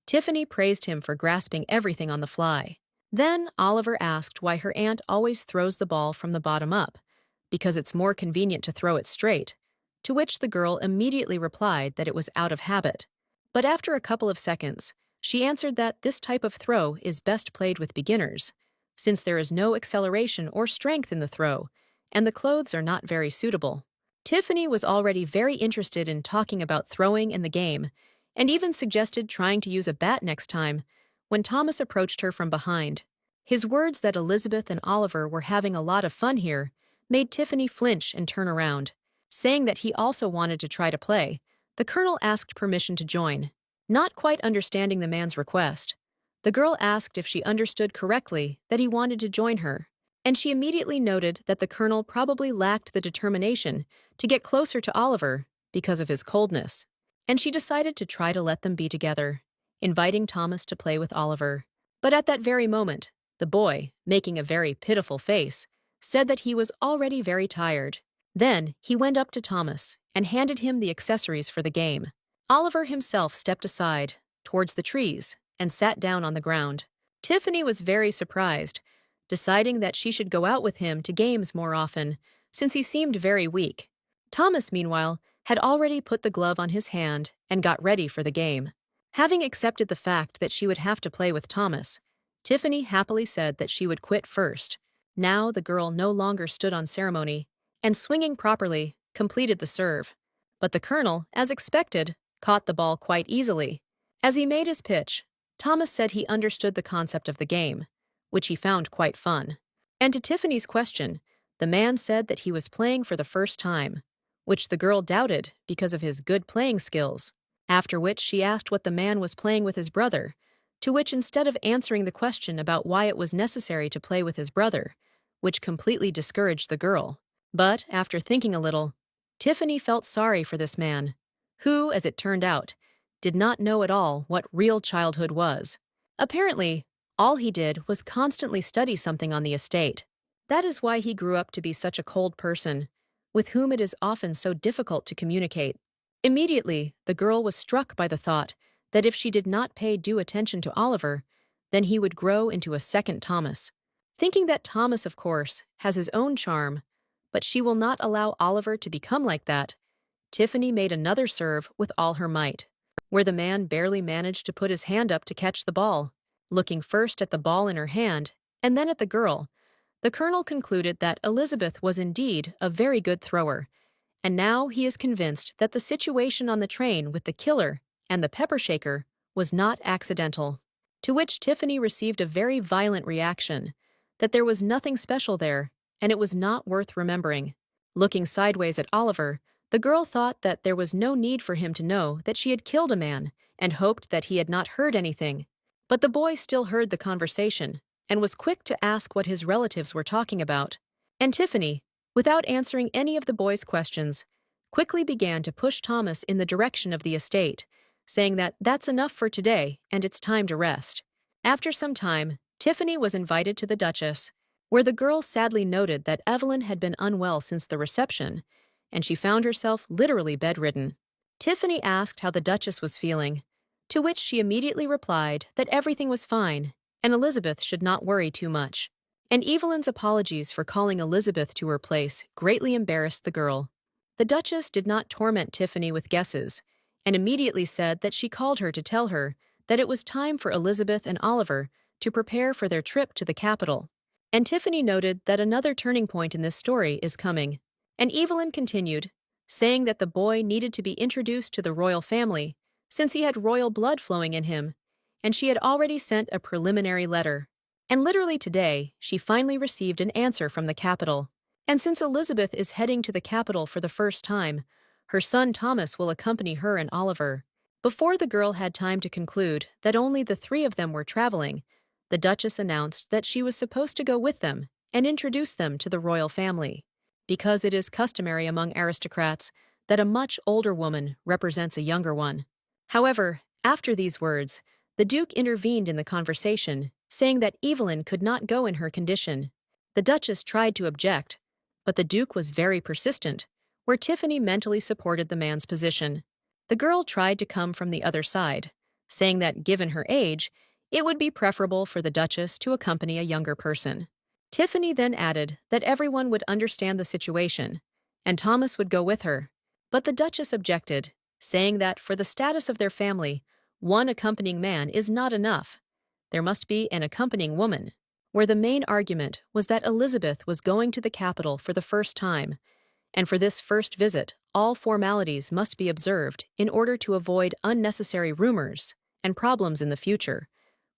Tiffany praised him for grasping everything on the fly. Then Oliver asked why her aunt always throws the ball from the bottom up, because it's more convenient to throw it straight, to which the girl immediately replied that it was out of habit. But after a couple of seconds, she answered that this type of throw is best played with beginners, since there is no acceleration or strength in the throw, and the clothes are not very suitable. Tiffany was already very interested in talking about throwing in the game, and even suggested trying to use a bat next time, when Thomas approached her from behind. His words that Elizabeth and Oliver were having a lot of fun here made Tiffany flinch and turn around. Saying that he also wanted to try to play, the colonel asked permission to join. Not quite understanding the man's request, the girl asked if she understood correctly that he wanted to join her, and she immediately noted that the colonel probably lacked the determination to get closer to Oliver because of his coldness, and she decided to try to let them be together, inviting Thomas to play with Oliver. But at that very moment, the boy, making a very pitiful face, said that he was already very tired. Then he went up to Thomas and handed him the accessories for the game. Oliver himself stepped aside, towards the trees, and sat down on the ground. Tiffany was very surprised, deciding that she should go out with him to games more often, since he seemed very weak. Thomas, meanwhile, had already put the glove on his hand and got ready for the game. Having accepted the fact that she would have to play with Thomas, Tiffany happily said that she would quit first. Now the girl no longer stood on ceremony, and swinging properly, completed the serve. But the colonel, as expected, caught the ball quite easily. As he made his pitch, Thomas said he understood the concept of the game, which he found quite fun. And to Tiffany's question, The man said that he was playing for the first time, which the girl doubted because of his good playing skills. After which she asked what the man was playing with his brother, to which instead of answering the question about why it was necessary to play with his brother, which completely discouraged the girl. But, after thinking a little, Tiffany felt sorry for this man, who, as it turned out, did not know at all what real childhood was. Apparently, all he did was constantly study something on the estate. That is why he grew up to be such a cold person, with whom it is often so difficult to communicate. Immediately, the girl was struck by the thought that if she did not pay due attention to Oliver, then he would grow into a second Thomas. Thinking that Thomas, of course, has his own charm, but she will not allow Oliver to become like that, Tiffany made another serve with all her might, where the man barely managed to put his hand up to catch the ball. Looking first at the ball in her hand and then at the girl, the colonel concluded that Elizabeth was indeed a very good thrower, and now he is convinced that the situation on the train with the killer and the pepper shaker was not accidental. To which Tiffany received a very violent reaction, that there was nothing special there, and it was not worth remembering. Looking sideways at Oliver, the girl thought that there was no need for him to know that she had killed a man, and hoped that he had not heard anything. But the boy still heard the conversation, and was quick to ask what his relatives were talking about. And Tiffany, without answering any of the boy's questions, quickly began to push Thomas in the direction of the estate, saying that that's enough for today and it's time to rest. After some time, Tiffany was invited to the Duchess, where the girl sadly noted that Evelyn had been unwell since the reception, and she found herself literally bedridden. Tiffany asked how the Duchess was feeling, to which she immediately replied that everything was fine and Elizabeth should not worry too much. And Evelyn's apologies for calling Elizabeth to her place greatly embarrassed the girl. The Duchess did not torment Tiffany with guesses, and immediately said that she called her to tell her that it was time for Elizabeth and Oliver to prepare for their trip to the capital. And Tiffany noted that another turning point in this story is coming. And Evelyn continued, saying that the boy needed to be introduced to the royal family, since he had royal blood flowing in him, and she had already sent a preliminary letter. And literally today, she finally received an answer from the capital. And since Elizabeth is heading to the capital for the first time, her son Thomas will accompany her and Oliver. Before the girl had time to conclude that only the three of them were traveling, the Duchess announced that she was supposed to go with them and introduce them to the royal family, because it is customary among aristocrats that a much older woman represents a younger one. However, after these words, the Duke intervened in the conversation, saying that Evelyn could not go in her condition. The Duchess tried to object, but the Duke was very persistent, where Tiffany mentally supported the man's position. The girl tried to come from the other side, saying that given her age, it would be preferable for the Duchess to accompany a younger person. Tiffany then added that everyone would understand the situation, and Thomas would go with her. But the Duchess objected, saying that for the status of their family, one accompanying man is not enough. There must be an accompanying woman, where the main argument was that Elizabeth was going to the capital for the first time, and for this first visit, all formalities must be observed in order to avoid unnecessary rumors and problems in the future,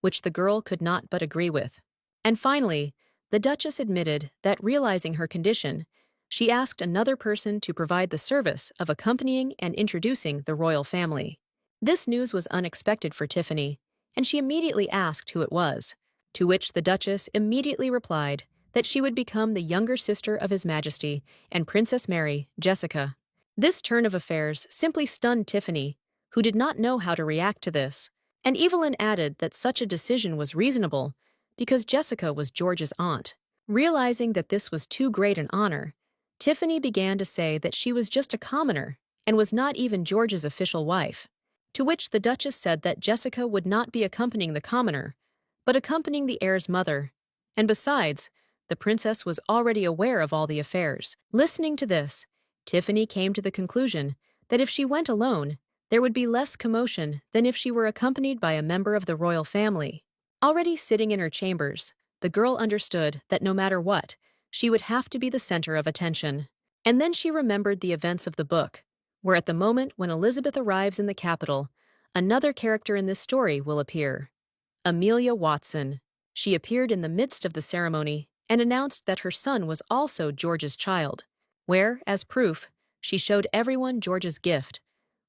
which the girl could not but agree with. And finally, the Duchess admitted that realizing her condition, she asked another person to provide the service of accompanying and introducing the royal family. This news was unexpected for Tiffany, and she immediately asked who it was, to which the Duchess immediately replied that she would become the younger sister of His Majesty and Princess Mary, Jessica. This turn of affairs simply stunned Tiffany, who did not know how to react to this, and Evelyn added that such a decision was reasonable because Jessica was George's aunt. Realizing that this was too great an honor, Tiffany began to say that she was just a commoner and was not even George's official wife, to which the Duchess said that Jessica would not be accompanying the commoner, but accompanying the heir's mother, and besides, the princess was already aware of all the affairs. Listening to this, Tiffany came to the conclusion that if she went alone, there would be less commotion than if she were accompanied by a member of the royal family. Already sitting in her chambers, the girl understood that no matter what, she would have to be the center of attention. And then she remembered the events of the book, where at the moment when Elizabeth arrives in the capital, another character in this story will appear. Amelia Watson. She appeared in the midst of the ceremony and announced that her son was also George's child, where, as proof, she showed everyone George's gift,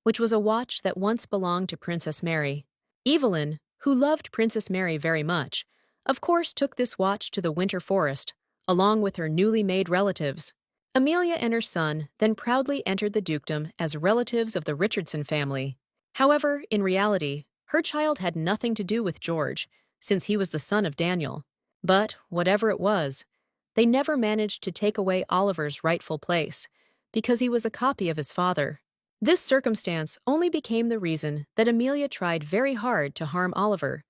which was a watch that once belonged to Princess Mary. Evelyn, who loved Princess Mary very much, of course took this watch to the winter forest, along with her newly made relatives. Amelia and her son then proudly entered the dukedom as relatives of the Richardson family. However, in reality, her child had nothing to do with George, since he was the son of Daniel. But, whatever it was, they never managed to take away Oliver's rightful place, because he was a copy of his father. This circumstance only became the reason that Amelia tried very hard to harm Oliver,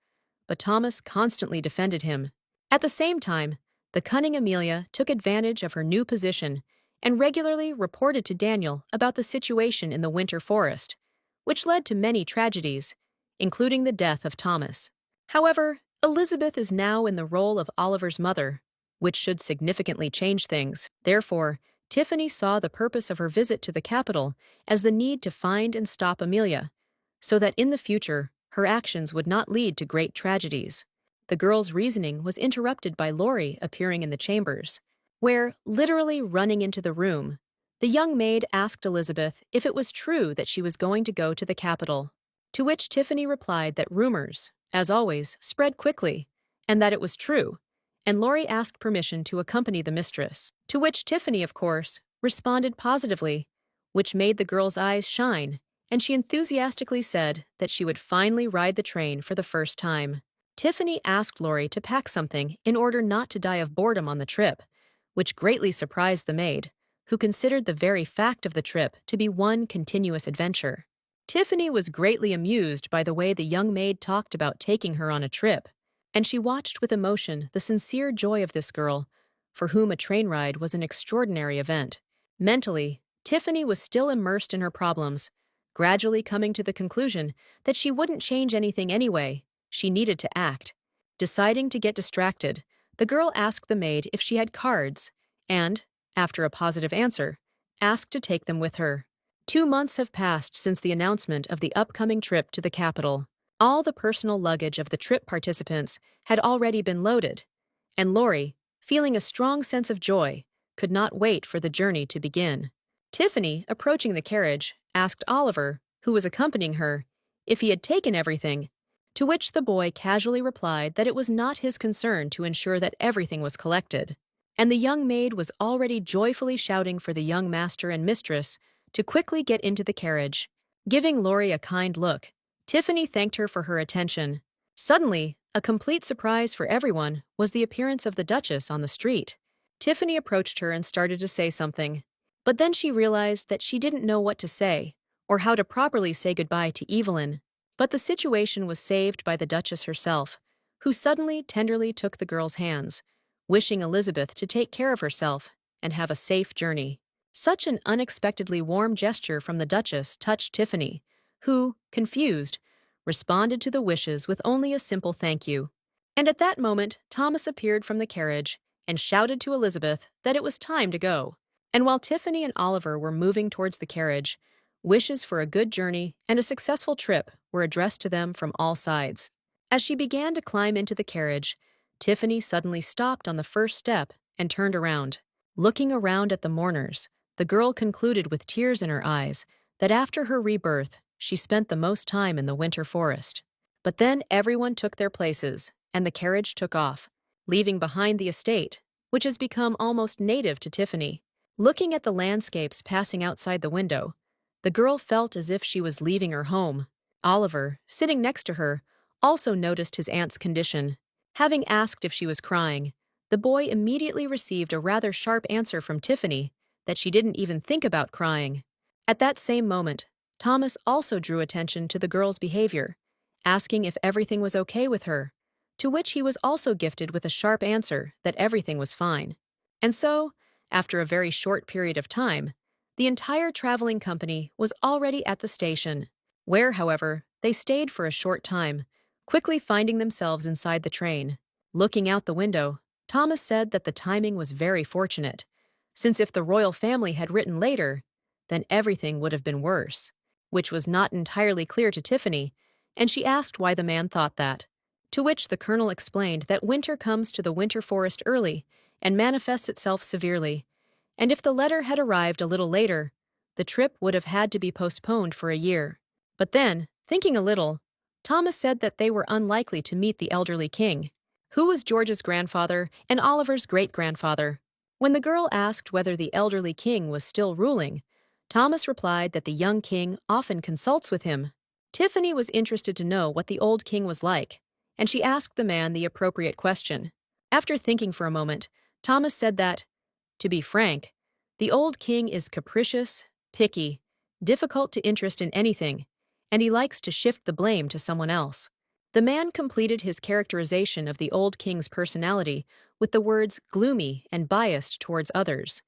but Thomas constantly defended him. At the same time, the cunning Amelia took advantage of her new position and regularly reported to Daniel about the situation in the winter forest, which led to many tragedies, including the death of Thomas. However, Elizabeth is now in the role of Oliver's mother, which should significantly change things. Therefore, Tiffany saw the purpose of her visit to the capital as the need to find and stop Amelia, so that in the future, her actions would not lead to great tragedies. The girl's reasoning was interrupted by Laurie appearing in the chambers, where, literally running into the room, the young maid asked Elizabeth if it was true that she was going to go to the capital, to which Tiffany replied that rumors, as always, spread quickly, and that it was true, and Laurie asked permission to accompany the mistress, to which Tiffany, of course, responded positively, which made the girl's eyes shine, and she enthusiastically said that she would finally ride the train for the first time. Tiffany asked Laurie to pack something in order not to die of boredom on the trip, which greatly surprised the maid, who considered the very fact of the trip to be one continuous adventure. Tiffany was greatly amused by the way the young maid talked about taking her on a trip, and she watched with emotion the sincere joy of this girl, for whom a train ride was an extraordinary event. Mentally, Tiffany was still immersed in her problems, gradually coming to the conclusion that she wouldn't change anything anyway. She needed to act. Deciding to get distracted, the girl asked the maid if she had cards and, after a positive answer, asked to take them with her. 2 months have passed since the announcement of the upcoming trip to the capital. All the personal luggage of the trip participants had already been loaded, and Laurie, feeling a strong sense of joy, could not wait for the journey to begin. Tiffany, approaching the carriage, asked Oliver, who was accompanying her, if he had taken everything, to which the boy casually replied that it was not his concern to ensure that everything was collected, and the young maid was already joyfully shouting for the young master and mistress to quickly get into the carriage. Giving Laurie a kind look, Tiffany thanked her for her attention. Suddenly, a complete surprise for everyone was the appearance of the Duchess on the street. Tiffany approached her and started to say something, but then she realized that she didn't know what to say or how to properly say goodbye to Evelyn. But the situation was saved by the Duchess herself, who suddenly tenderly took the girl's hands, wishing Elizabeth to take care of herself and have a safe journey. Such an unexpectedly warm gesture from the Duchess touched Tiffany, who, confused, responded to the wishes with only a simple thank you. And at that moment, Thomas appeared from the carriage and shouted to Elizabeth that it was time to go. And while Tiffany and Oliver were moving towards the carriage, wishes for a good journey and a successful trip were addressed to them from all sides. As she began to climb into the carriage, Tiffany suddenly stopped on the first step and turned around. Looking around at the mourners, the girl concluded with tears in her eyes that after her rebirth, she spent the most time in the winter forest. But then everyone took their places, and the carriage took off, leaving behind the estate, which has become almost native to Tiffany. Looking at the landscapes passing outside the window, the girl felt as if she was leaving her home. Oliver, sitting next to her, also noticed his aunt's condition. Having asked if she was crying, the boy immediately received a rather sharp answer from Tiffany that she didn't even think about crying. At that same moment, Thomas also drew attention to the girl's behavior, asking if everything was okay with her, to which he was also gifted with a sharp answer that everything was fine. And so, after a very short period of time, the entire traveling company was already at the station, where, however, they stayed for a short time, quickly finding themselves inside the train. Looking out the window, Thomas said that the timing was very fortunate, since if the royal family had written later, then everything would have been worse, which was not entirely clear to Tiffany, and she asked why the man thought that. To which the colonel explained that winter comes to the winter forest early and manifests itself severely, and if the letter had arrived a little later, the trip would have had to be postponed for a year. But then, thinking a little, Thomas said that they were unlikely to meet the elderly king, who was George's grandfather and Oliver's great-grandfather. When the girl asked whether the elderly king was still ruling, Thomas replied that the young king often consults with him. Tiffany was interested to know what the old king was like, and she asked the man the appropriate question. After thinking for a moment, Thomas said that, to be frank, the old king is capricious, picky, difficult to interest in anything, and he likes to shift the blame to someone else. The man completed his characterization of the old king's personality with the words gloomy and biased towards others,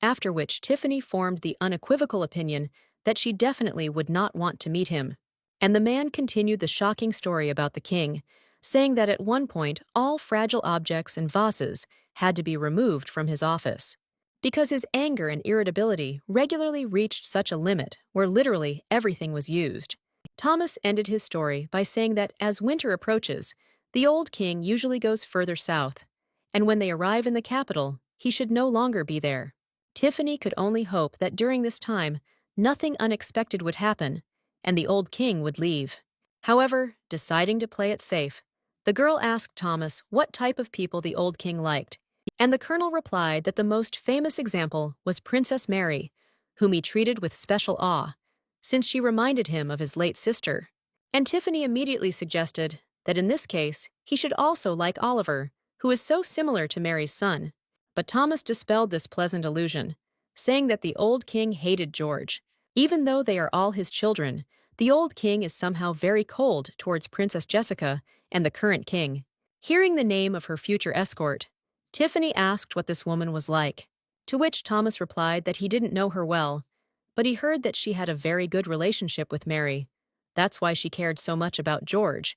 after which Tiffany formed the unequivocal opinion that she definitely would not want to meet him. And the man continued the shocking story about the king, saying that at one point all fragile objects and vases had to be removed from his office, because his anger and irritability regularly reached such a limit where literally everything was used. Thomas ended his story by saying that as winter approaches, the old king usually goes further south, and when they arrive in the capital, he should no longer be there. Tiffany could only hope that during this time, nothing unexpected would happen, and the old king would leave. However, deciding to play it safe, the girl asked Thomas what type of people the old king liked, and the colonel replied that the most famous example was Princess Mary, whom he treated with special awe, since she reminded him of his late sister. And Tiffany immediately suggested that in this case he should also like Oliver, who is so similar to Mary's son. But Thomas dispelled this pleasant illusion, saying that the old king hated George. Even though they are all his children, the old king is somehow very cold towards Princess Jessica and the current king. Hearing the name of her future escort, Tiffany asked what this woman was like, to which Thomas replied that he didn't know her well, but he heard that she had a very good relationship with Mary. That's why she cared so much about George.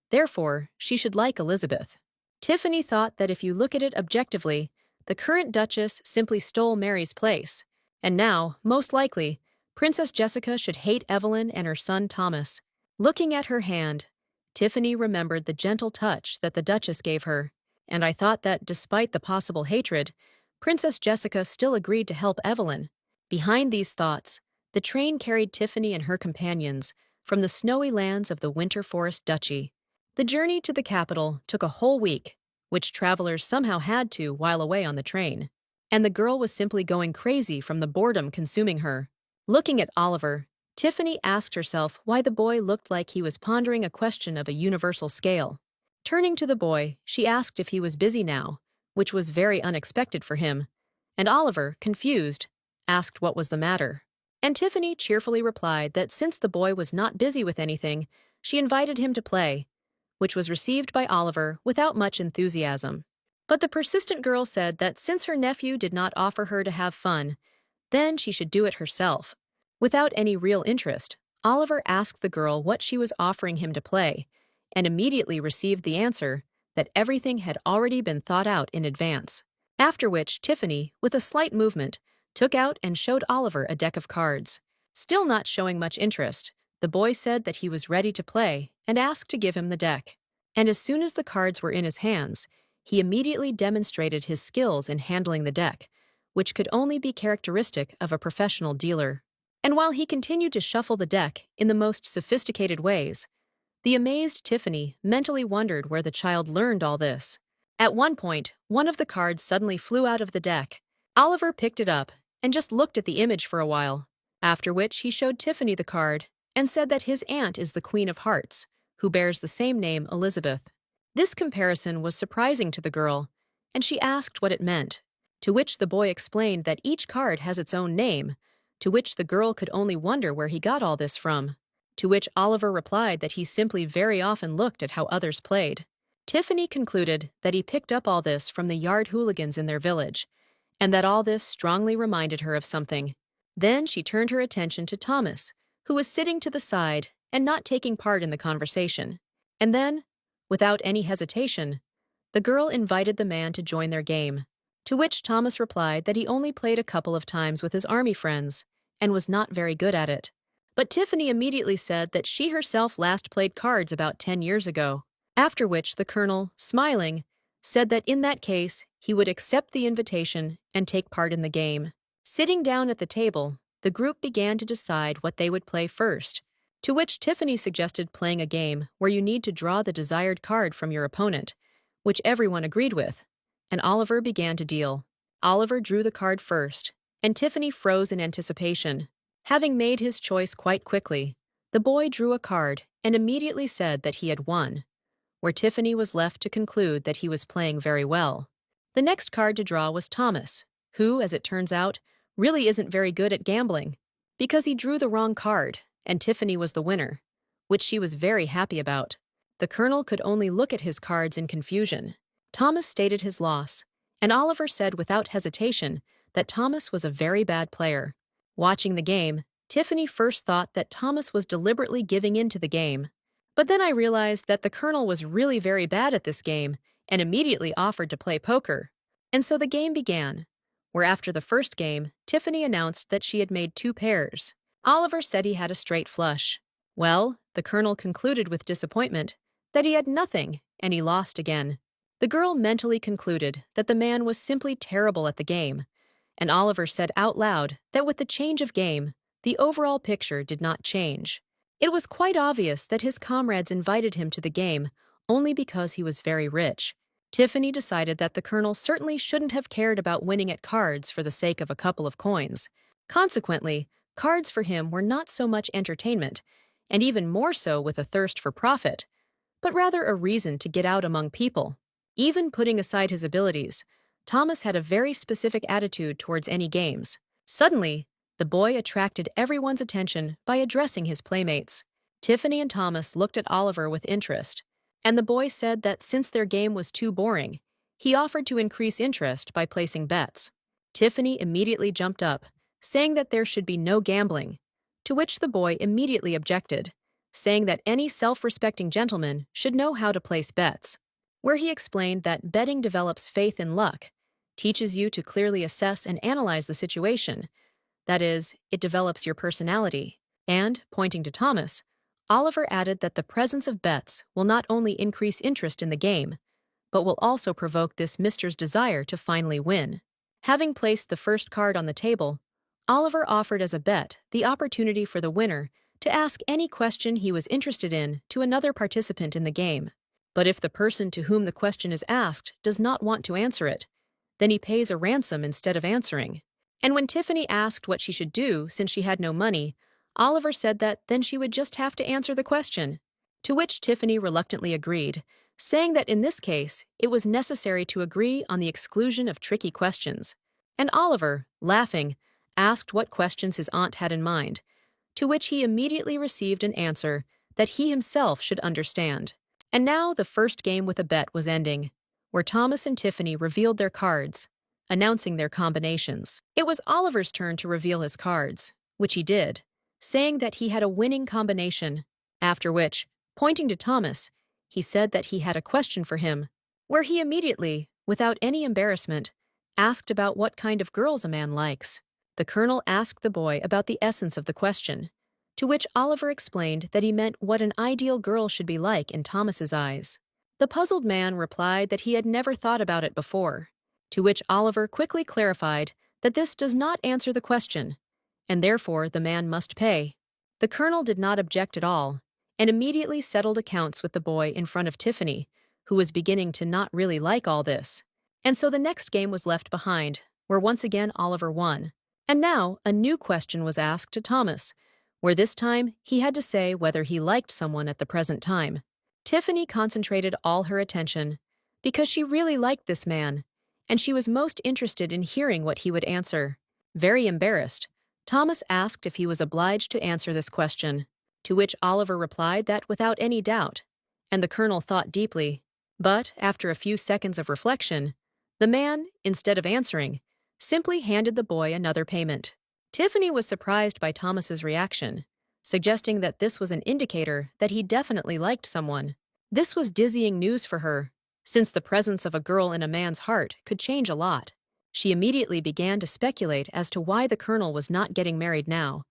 Therefore, she should like Elizabeth. Tiffany thought that if you look at it objectively, the current Duchess simply stole Mary's place, and now, most likely, Princess Jessica should hate Evelyn and her son Thomas. Looking at her hand, Tiffany remembered the gentle touch that the Duchess gave her, and I thought that despite the possible hatred, Princess Jessica still agreed to help Evelyn. Behind these thoughts, the train carried Tiffany and her companions from the snowy lands of the Winter Forest Duchy. The journey to the capital took a whole week, which travelers somehow had to while away on the train, and the girl was simply going crazy from the boredom consuming her. Looking at Oliver, Tiffany asked herself why the boy looked like he was pondering a question of a universal scale. Turning to the boy, she asked if he was busy now, which was very unexpected for him, and Oliver, confused, asked what was the matter. And Tiffany cheerfully replied that since the boy was not busy with anything, she invited him to play, which was received by Oliver without much enthusiasm. But the persistent girl said that since her nephew did not offer her to have fun, then she should do it herself. Without any real interest, Oliver asked the girl what she was offering him to play, and immediately received the answer that everything had already been thought out in advance. After which Tiffany, with a slight movement, took out and showed Oliver a deck of cards. Still not showing much interest, the boy said that he was ready to play and asked to give him the deck. And as soon as the cards were in his hands, he immediately demonstrated his skills in handling the deck, which could only be characteristic of a professional dealer. And while he continued to shuffle the deck in the most sophisticated ways, the amazed Tiffany mentally wondered where the child learned all this. At one point, one of the cards suddenly flew out of the deck. Oliver picked it up and just looked at the image for a while, after which he showed Tiffany the card and said that his aunt is the Queen of Hearts, who bears the same name, Elizabeth. This comparison was surprising to the girl, and she asked what it meant, to which the boy explained that each card has its own name, to which the girl could only wonder where he got all this from, to which Oliver replied that he simply very often looked at how others played. Tiffany concluded that he picked up all this from the yard hooligans in their village, and that all this strongly reminded her of something. Then she turned her attention to Thomas, who was sitting to the side and not taking part in the conversation. And then, without any hesitation, the girl invited the man to join their game, to which Thomas replied that he only played a couple of times with his army friends and was not very good at it. But Tiffany immediately said that she herself last played cards about 10 years ago. After which the colonel, smiling, said that in that case he would accept the invitation and take part in the game. Sitting down at the table, the group began to decide what they would play first, to which Tiffany suggested playing a game where you need to draw the desired card from your opponent, which everyone agreed with, and Oliver began to deal. Oliver drew the card first, and Tiffany froze in anticipation. Having made his choice quite quickly, the boy drew a card and immediately said that he had won, where Tiffany was left to conclude that he was playing very well. The next card to draw was Thomas, who, as it turns out, really isn't very good at gambling, because he drew the wrong card, and Tiffany was the winner, which she was very happy about. The colonel could only look at his cards in confusion. Thomas stated his loss, and Oliver said without hesitation that Thomas was a very bad player. Watching the game, Tiffany first thought that Thomas was deliberately giving in to the game. But then I realized that the colonel was really very bad at this game and immediately offered to play poker. And so the game began, where after the first game, Tiffany announced that she had made 2 pairs. Oliver said he had a straight flush. Well, the colonel concluded with disappointment that he had nothing, and he lost again. The girl mentally concluded that the man was simply terrible at the game, and Oliver said out loud that with the change of game, the overall picture did not change. It was quite obvious that his comrades invited him to the game only because he was very rich. Tiffany decided that the colonel certainly shouldn't have cared about winning at cards for the sake of a couple of coins. Consequently, cards for him were not so much entertainment, and even more so with a thirst for profit, but rather a reason to get out among people. Even putting aside his abilities, Thomas had a very specific attitude towards any games. Suddenly, the boy attracted everyone's attention by addressing his playmates. Tiffany and Thomas looked at Oliver with interest, and the boy said that since their game was too boring, he offered to increase interest by placing bets. Tiffany immediately jumped up, saying that there should be no gambling, to which the boy immediately objected, saying that any self-respecting gentleman should know how to place bets, where he explained that betting develops faith in luck, teaches you to clearly assess and analyze the situation. That is, it develops your personality. And, pointing to Thomas, Oliver added that the presence of bets will not only increase interest in the game, but will also provoke this mister's desire to finally win. Having placed the first card on the table, Oliver offered as a bet the opportunity for the winner to ask any question he was interested in to another participant in the game. But if the person to whom the question is asked does not want to answer it, then he pays a ransom instead of answering. And when Tiffany asked what she should do since she had no money, Oliver said that then she would just have to answer the question, to which Tiffany reluctantly agreed, saying that in this case it was necessary to agree on the exclusion of tricky questions. And Oliver, laughing, asked what questions his aunt had in mind, to which he immediately received an answer that he himself should understand. And now the first game with a bet was ending, where Thomas and Tiffany revealed their cards, announcing their combinations. It was Oliver's turn to reveal his cards, which he did, saying that he had a winning combination, after which, pointing to Thomas, he said that he had a question for him, where he immediately, without any embarrassment, asked about what kind of girls a man likes. The colonel asked the boy about the essence of the question, to which Oliver explained that he meant what an ideal girl should be like in Thomas's eyes. The puzzled man replied that he had never thought about it before, to which Oliver quickly clarified that this does not answer the question, and therefore the man must pay. The colonel did not object at all, and immediately settled accounts with the boy in front of Tiffany, who was beginning to not really like all this. And so the next game was left behind, where once again Oliver won. And now a new question was asked to Thomas, where this time he had to say whether he liked someone at the present time. Tiffany concentrated all her attention, because she really liked this man, and she was most interested in hearing what he would answer. Very embarrassed, Thomas asked if he was obliged to answer this question, to which Oliver replied that without any doubt, and the colonel thought deeply. But, after a few seconds of reflection, the man, instead of answering, simply handed the boy another payment. Tiffany was surprised by Thomas's reaction, suggesting that this was an indicator that he definitely liked someone. This was dizzying news for her, since the presence of a girl in a man's heart could change a lot. She immediately began to speculate as to why the colonel was not getting married now,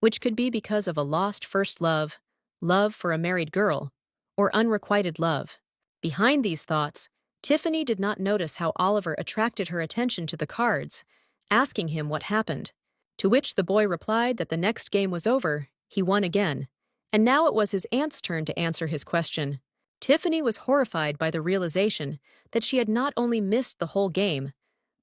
which could be because of a lost first love, love for a married girl, or unrequited love. Behind these thoughts, Tiffany did not notice how Oliver attracted her attention to the cards, asking him what happened. To which the boy replied that the next game was over, he won again, and now it was his aunt's turn to answer his question. Tiffany was horrified by the realization that she had not only missed the whole game,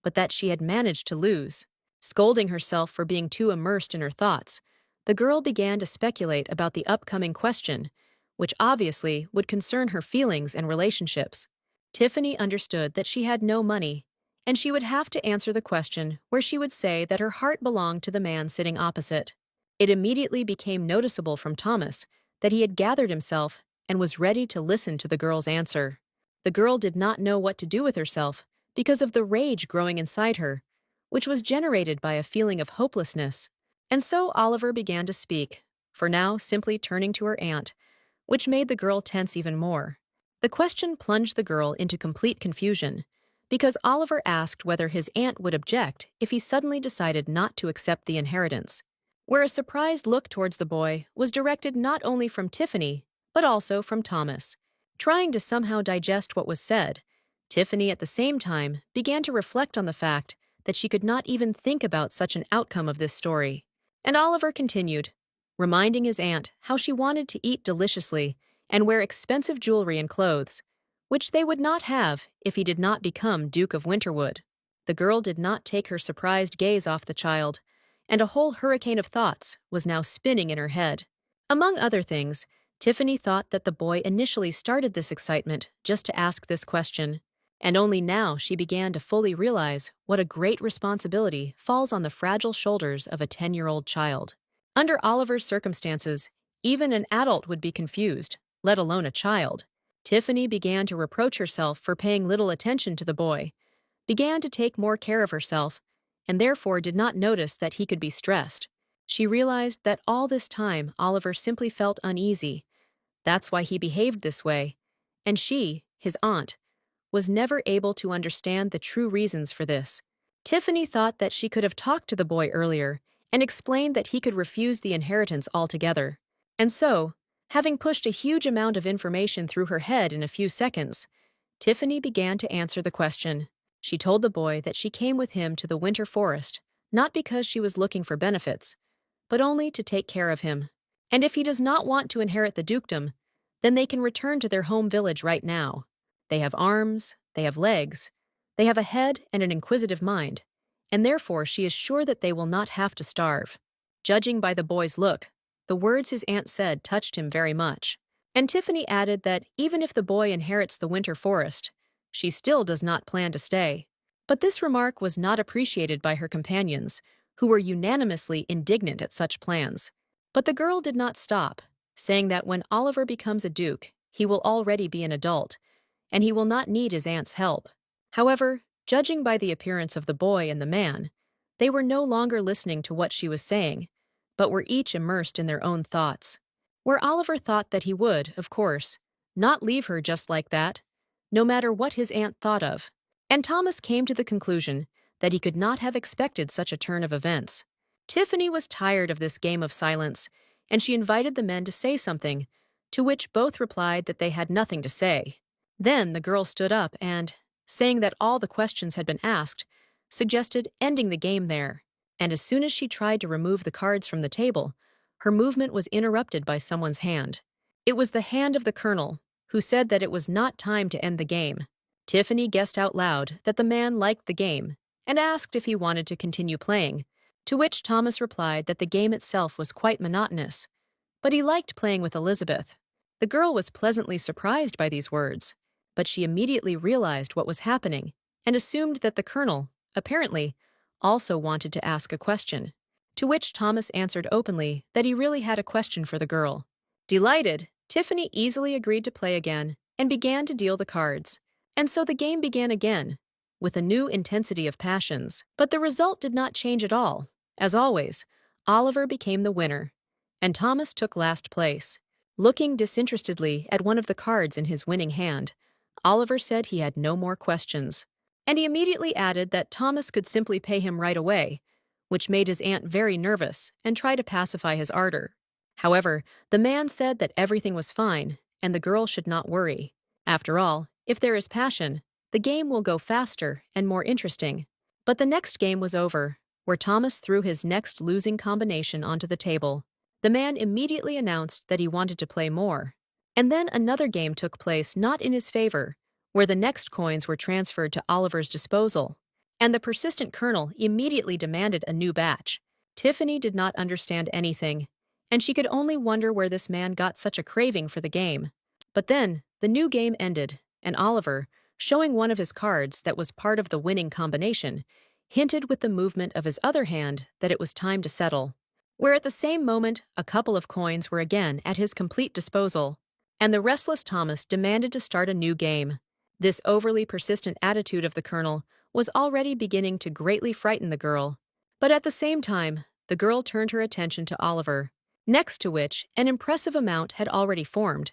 but that she had managed to lose. Scolding herself for being too immersed in her thoughts, the girl began to speculate about the upcoming question, which obviously would concern her feelings and relationships. Tiffany understood that she had no money, and she would have to answer the question where she would say that her heart belonged to the man sitting opposite. It immediately became noticeable from Thomas that he had gathered himself and was ready to listen to the girl's answer. The girl did not know what to do with herself because of the rage growing inside her, which was generated by a feeling of hopelessness. And so Oliver began to speak, for now simply turning to her aunt, which made the girl tense even more. The question plunged the girl into complete confusion, because Oliver asked whether his aunt would object if he suddenly decided not to accept the inheritance, where a surprised look towards the boy was directed not only from Tiffany, but also from Thomas. Trying to somehow digest what was said, Tiffany at the same time began to reflect on the fact that she could not even think about such an outcome of this story. And Oliver continued, reminding his aunt how she wanted to eat deliciously and wear expensive jewelry and clothes, which they would not have if he did not become Duke of Winterwood. The girl did not take her surprised gaze off the child, and a whole hurricane of thoughts was now spinning in her head. Among other things, Tiffany thought that the boy initially started this excitement just to ask this question, and only now she began to fully realize what a great responsibility falls on the fragile shoulders of a 10-year-old child. Under Oliver's circumstances, even an adult would be confused, let alone a child. Tiffany began to reproach herself for paying little attention to the boy, began to take more care of herself, and therefore did not notice that he could be stressed. She realized that all this time Oliver simply felt uneasy. That's why he behaved this way, and she, his aunt, was never able to understand the true reasons for this. Tiffany thought that she could have talked to the boy earlier and explained that he could refuse the inheritance altogether. And so, having pushed a huge amount of information through her head in a few seconds, Tiffany began to answer the question. She told the boy that she came with him to the winter forest, not because she was looking for benefits, but only to take care of him. And if he does not want to inherit the dukedom, then they can return to their home village right now. They have arms, they have legs, they have a head and an inquisitive mind, and therefore she is sure that they will not have to starve. Judging by the boy's look, the words his aunt said touched him very much. And Tiffany added that even if the boy inherits the winter forest, she still does not plan to stay. But this remark was not appreciated by her companions, who were unanimously indignant at such plans. But the girl did not stop, saying that when Oliver becomes a duke, he will already be an adult, and he will not need his aunt's help. However, judging by the appearance of the boy and the man, they were no longer listening to what she was saying, but were each immersed in their own thoughts. Where Oliver thought that he would, of course, not leave her just like that, no matter what his aunt thought of. And Thomas came to the conclusion that he could not have expected such a turn of events. Tiffany was tired of this game of silence, and she invited the men to say something, to which both replied that they had nothing to say. Then the girl stood up and, saying that all the questions had been asked, suggested ending the game there. And as soon as she tried to remove the cards from the table, her movement was interrupted by someone's hand. It was the hand of the colonel, who said that it was not time to end the game. Tiffany guessed out loud that the man liked the game and asked if he wanted to continue playing, to which Thomas replied that the game itself was quite monotonous, but he liked playing with Elizabeth. The girl was pleasantly surprised by these words, but she immediately realized what was happening and assumed that the colonel, apparently, also wanted to ask a question, to which Thomas answered openly that he really had a question for the girl. Delighted, Tiffany easily agreed to play again and began to deal the cards. And so the game began again, with a new intensity of passions. But the result did not change at all. As always, Oliver became the winner, and Thomas took last place. Looking disinterestedly at one of the cards in his winning hand, Oliver said he had no more questions. And he immediately added that Thomas could simply pay him right away, which made his aunt very nervous and tried to pacify his ardor. However, the man said that everything was fine and the girl should not worry. After all, if there is passion, the game will go faster and more interesting. But the next game was over, where Thomas threw his next losing combination onto the table. The man immediately announced that he wanted to play more. And then another game took place not in his favor, where the next coins were transferred to Oliver's disposal. And the persistent colonel immediately demanded a new batch. Tiffany did not understand anything, and she could only wonder where this man got such a craving for the game. But then, the new game ended, and Oliver, showing one of his cards that was part of the winning combination, hinted with the movement of his other hand that it was time to settle. Where at the same moment, a couple of coins were again at his complete disposal, and the restless Thomas demanded to start a new game. This overly persistent attitude of the colonel was already beginning to greatly frighten the girl. But at the same time, the girl turned her attention to Oliver, next to which an impressive amount had already formed,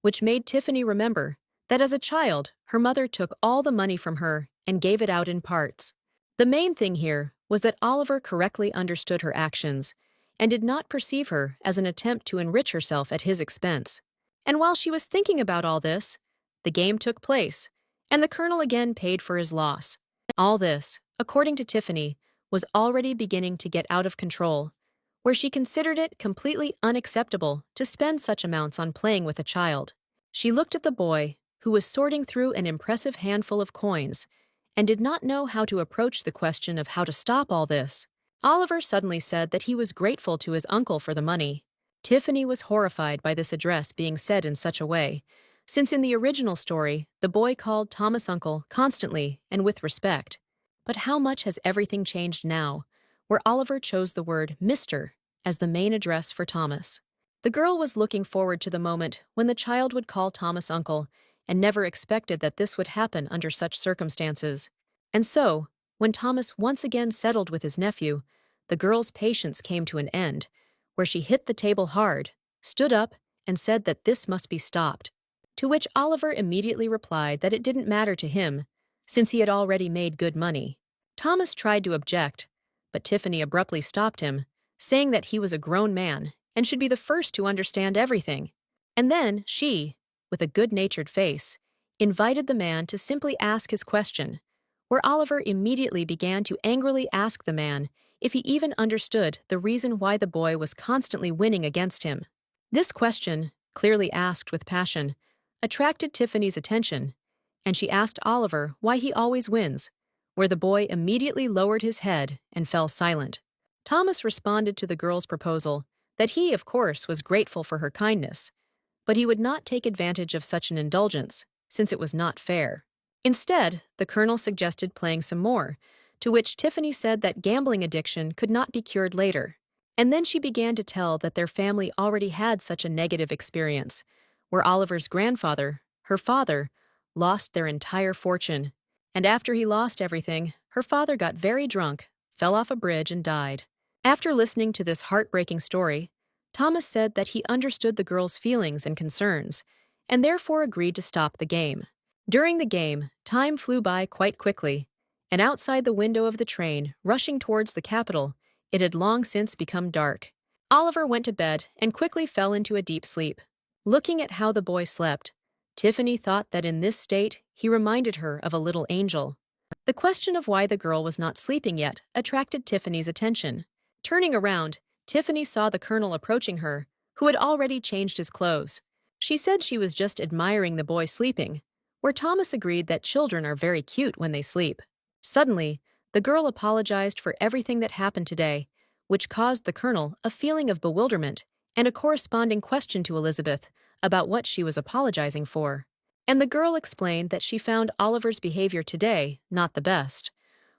which made Tiffany remember that as a child, her mother took all the money from her and gave it out in parts. The main thing here was that Oliver correctly understood her actions and did not perceive her as an attempt to enrich herself at his expense. And while she was thinking about all this, the game took place, and the colonel again paid for his loss. All this, according to Tiffany, was already beginning to get out of control, where she considered it completely unacceptable to spend such amounts on playing with a child. She looked at the boy, who was sorting through an impressive handful of coins, and did not know how to approach the question of how to stop all this. Oliver suddenly said that he was grateful to his uncle for the money. Tiffany was horrified by this address being said in such a way, since in the original story, the boy called Thomas uncle constantly and with respect. But how much has everything changed now, where Oliver chose the word Mr. as the main address for Thomas. The girl was looking forward to the moment when the child would call Thomas uncle, and never expected that this would happen under such circumstances. And so, when Thomas once again settled with his nephew, the girl's patience came to an end, where she hit the table hard, stood up, and said that this must be stopped. To which Oliver immediately replied that it didn't matter to him, since he had already made good money. Thomas tried to object, but Tiffany abruptly stopped him, saying that he was a grown man and should be the first to understand everything. And then she, with a good-natured face, invited the man to simply ask his question, where Oliver immediately began to angrily ask the man if he even understood the reason why the boy was constantly winning against him. This question, clearly asked with passion, attracted Tiffany's attention, and she asked Oliver why he always wins, where the boy immediately lowered his head and fell silent. Thomas responded to the girl's proposal that he, of course, was grateful for her kindness, but he would not take advantage of such an indulgence, since it was not fair. Instead, the colonel suggested playing some more, to which Tiffany said that gambling addiction could not be cured later. And then she began to tell that their family already had such a negative experience, where Oliver's grandfather, her father, lost their entire fortune. And after he lost everything, her father got very drunk, fell off a bridge, and died. After listening to this heartbreaking story, Thomas said that he understood the girl's feelings and concerns, and therefore agreed to stop the game. During the game, time flew by quite quickly, and outside the window of the train, rushing towards the capital, it had long since become dark. Oliver went to bed and quickly fell into a deep sleep. Looking at how the boy slept, Tiffany thought that in this state he reminded her of a little angel. The question of why the girl was not sleeping yet attracted Tiffany's attention. Turning around, Tiffany saw the colonel approaching her, who had already changed his clothes. She said she was just admiring the boy sleeping, where Thomas agreed that children are very cute when they sleep. Suddenly, the girl apologized for everything that happened today, which caused the colonel a feeling of bewilderment and a corresponding question to Elizabeth about what she was apologizing for. And the girl explained that she found Oliver's behavior today not the best,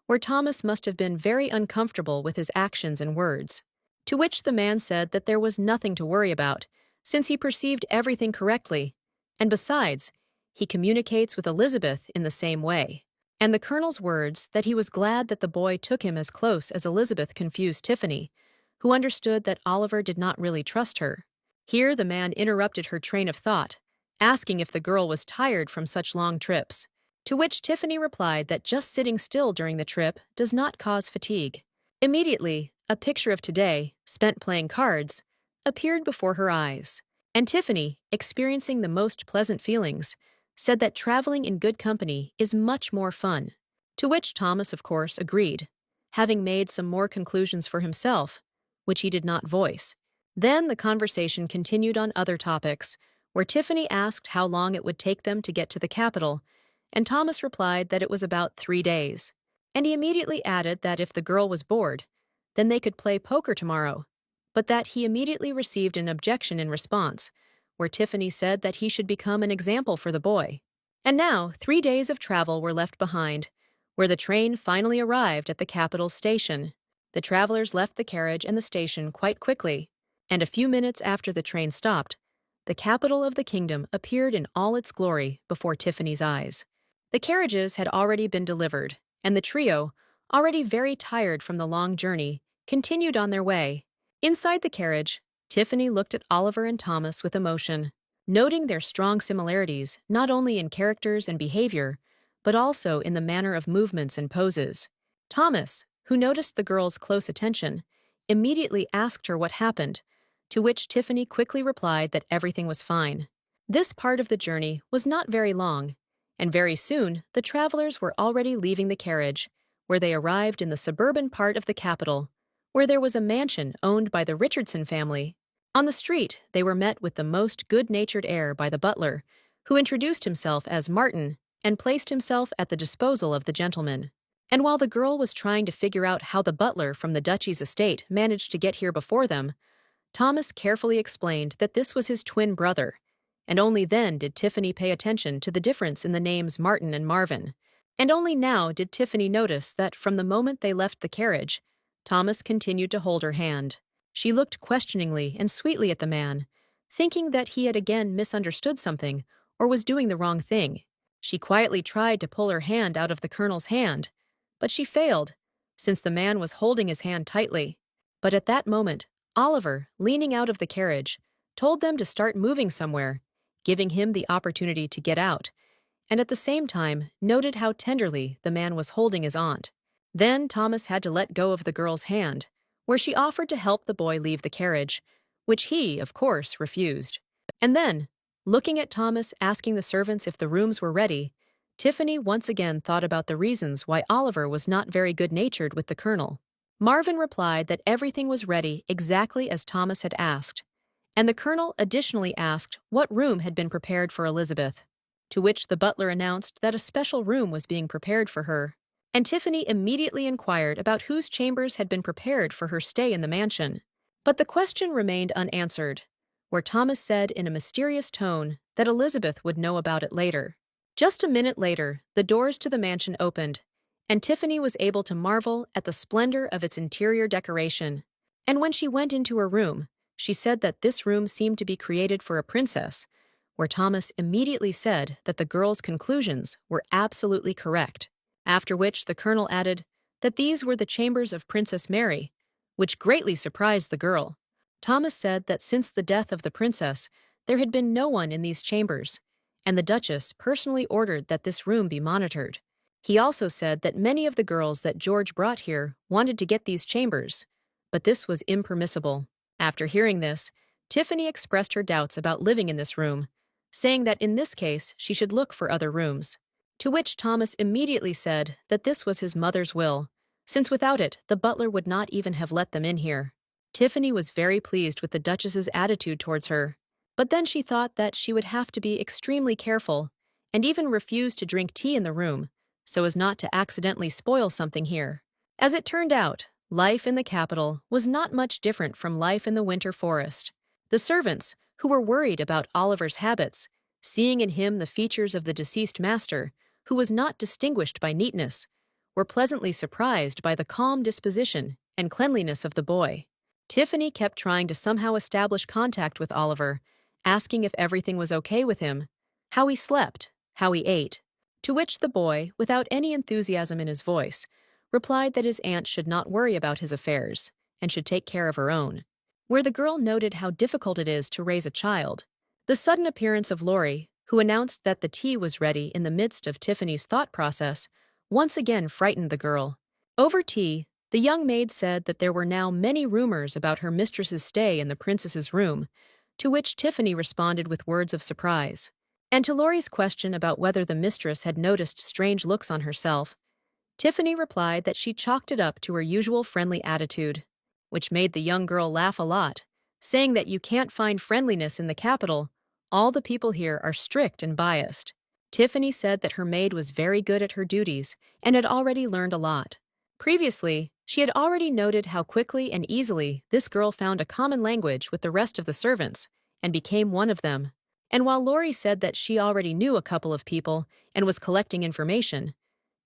where Thomas must have been very uncomfortable with his actions and words. To which the man said that there was nothing to worry about, since he perceived everything correctly, and besides, he communicates with Elizabeth in the same way. And the colonel's words that he was glad that the boy took him as close as Elizabeth confused Tiffany, who understood that Oliver did not really trust her. Here the man interrupted her train of thought, asking if the girl was tired from such long trips, to which Tiffany replied that just sitting still during the trip does not cause fatigue. Immediately, a picture of today, spent playing cards, appeared before her eyes, and Tiffany, experiencing the most pleasant feelings, said that traveling in good company is much more fun. To which Thomas, of course, agreed, having made some more conclusions for himself, which he did not voice. Then the conversation continued on other topics, where Tiffany asked how long it would take them to get to the capital, and Thomas replied that it was about 3 days. And he immediately added that if the girl was bored, then they could play poker tomorrow, but that he immediately received an objection in response, where Tiffany said that he should become an example for the boy. And now 3 days of travel were left behind, where the train finally arrived at the capital station. The travelers left the carriage and the station quite quickly, and a few minutes after the train stopped, the capital of the kingdom appeared in all its glory before Tiffany's eyes. The carriages had already been delivered, and the trio, already very tired from the long journey, continued on their way. Inside the carriage, Tiffany looked at Oliver and Thomas with emotion, noting their strong similarities not only in characters and behavior, but also in the manner of movements and poses. Thomas, who noticed the girl's close attention, immediately asked her what happened, to which Tiffany quickly replied that everything was fine. This part of the journey was not very long, and very soon the travelers were already leaving the carriage, where they arrived in the suburban part of the capital, where there was a mansion owned by the Richardson family. On the street, they were met with the most good-natured air by the butler, who introduced himself as Martin and placed himself at the disposal of the gentleman. And while the girl was trying to figure out how the butler from the duchy's estate managed to get here before them, Thomas carefully explained that this was his twin brother, and only then did Tiffany pay attention to the difference in the names Martin and Marvin. And only now did Tiffany notice that from the moment they left the carriage, Thomas continued to hold her hand. She looked questioningly and sweetly at the man, thinking that he had again misunderstood something or was doing the wrong thing. She quietly tried to pull her hand out of the colonel's hand, but she failed, since the man was holding his hand tightly. But at that moment, Oliver, leaning out of the carriage, told them to start moving somewhere, giving him the opportunity to get out, and at the same time noted how tenderly the man was holding his aunt. Then Thomas had to let go of the girl's hand, where she offered to help the boy leave the carriage, which he, of course, refused. And then, looking at Thomas asking the servants if the rooms were ready, Tiffany once again thought about the reasons why Oliver was not very good-natured with the colonel. Marvin replied that everything was ready exactly as Thomas had asked, and the colonel additionally asked what room had been prepared for Elizabeth, to which the butler announced that a special room was being prepared for her. And Tiffany immediately inquired about whose chambers had been prepared for her stay in the mansion. But the question remained unanswered, where Thomas said in a mysterious tone that Elizabeth would know about it later. Just a minute later, the doors to the mansion opened, and Tiffany was able to marvel at the splendor of its interior decoration. And when she went into her room, she said that this room seemed to be created for a princess, where Thomas immediately said that the girl's conclusions were absolutely correct. After which the colonel added that these were the chambers of Princess Mary, which greatly surprised the girl. Thomas said that since the death of the princess, there had been no one in these chambers, and the Duchess personally ordered that this room be monitored. He also said that many of the girls that George brought here wanted to get these chambers, but this was impermissible. After hearing this, Tiffany expressed her doubts about living in this room, saying that in this case she should look for other rooms. To which Thomas immediately said that this was his mother's will, since without it the butler would not even have let them in here. Tiffany was very pleased with the Duchess's attitude towards her, but then she thought that she would have to be extremely careful and even refuse to drink tea in the room, so as not to accidentally spoil something here. As it turned out, life in the capital was not much different from life in the winter forest. The servants, who were worried about Oliver's habits, seeing in him the features of the deceased master, who was not distinguished by neatness, were pleasantly surprised by the calm disposition and cleanliness of the boy. Tiffany kept trying to somehow establish contact with Oliver, asking if everything was okay with him, how he slept, how he ate, to which the boy, without any enthusiasm in his voice, replied that his aunt should not worry about his affairs and should take care of her own. Where the girl noted how difficult it is to raise a child, the sudden appearance of Laurie, who announced that the tea was ready in the midst of Tiffany's thought process, once again frightened the girl. Over tea, the young maid said that there were now many rumors about her mistress's stay in the princess's room, to which Tiffany responded with words of surprise. And to Laurie's question about whether the mistress had noticed strange looks on herself, Tiffany replied that she chalked it up to her usual friendly attitude, which made the young girl laugh a lot, saying that you can't find friendliness in the capital. All the people here are strict and biased. Tiffany said that her maid was very good at her duties and had already learned a lot. Previously, she had already noted how quickly and easily this girl found a common language with the rest of the servants and became one of them. And while Laurie said that she already knew a couple of people and was collecting information,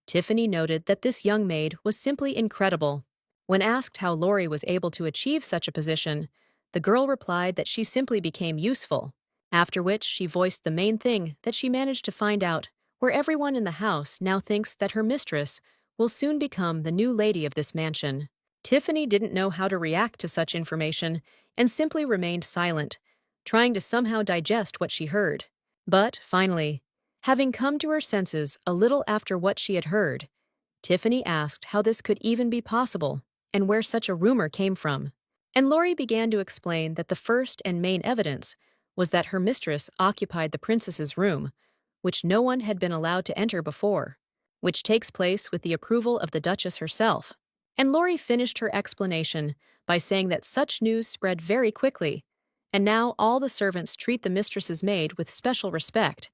Tiffany noted that this young maid was simply incredible. When asked how Laurie was able to achieve such a position, the girl replied that she simply became useful, after which she voiced the main thing that she managed to find out, where everyone in the house now thinks that her mistress will soon become the new lady of this mansion. Tiffany didn't know how to react to such information and simply remained silent, trying to somehow digest what she heard. But, finally, having come to her senses a little after what she had heard, Tiffany asked how this could even be possible and where such a rumor came from. And Laurie began to explain that the first and main evidence was that her mistress occupied the princess's room, which no one had been allowed to enter before, which takes place with the approval of the Duchess herself. And Laurie finished her explanation by saying that such news spread very quickly, and now all the servants treat the mistress's maid with special respect,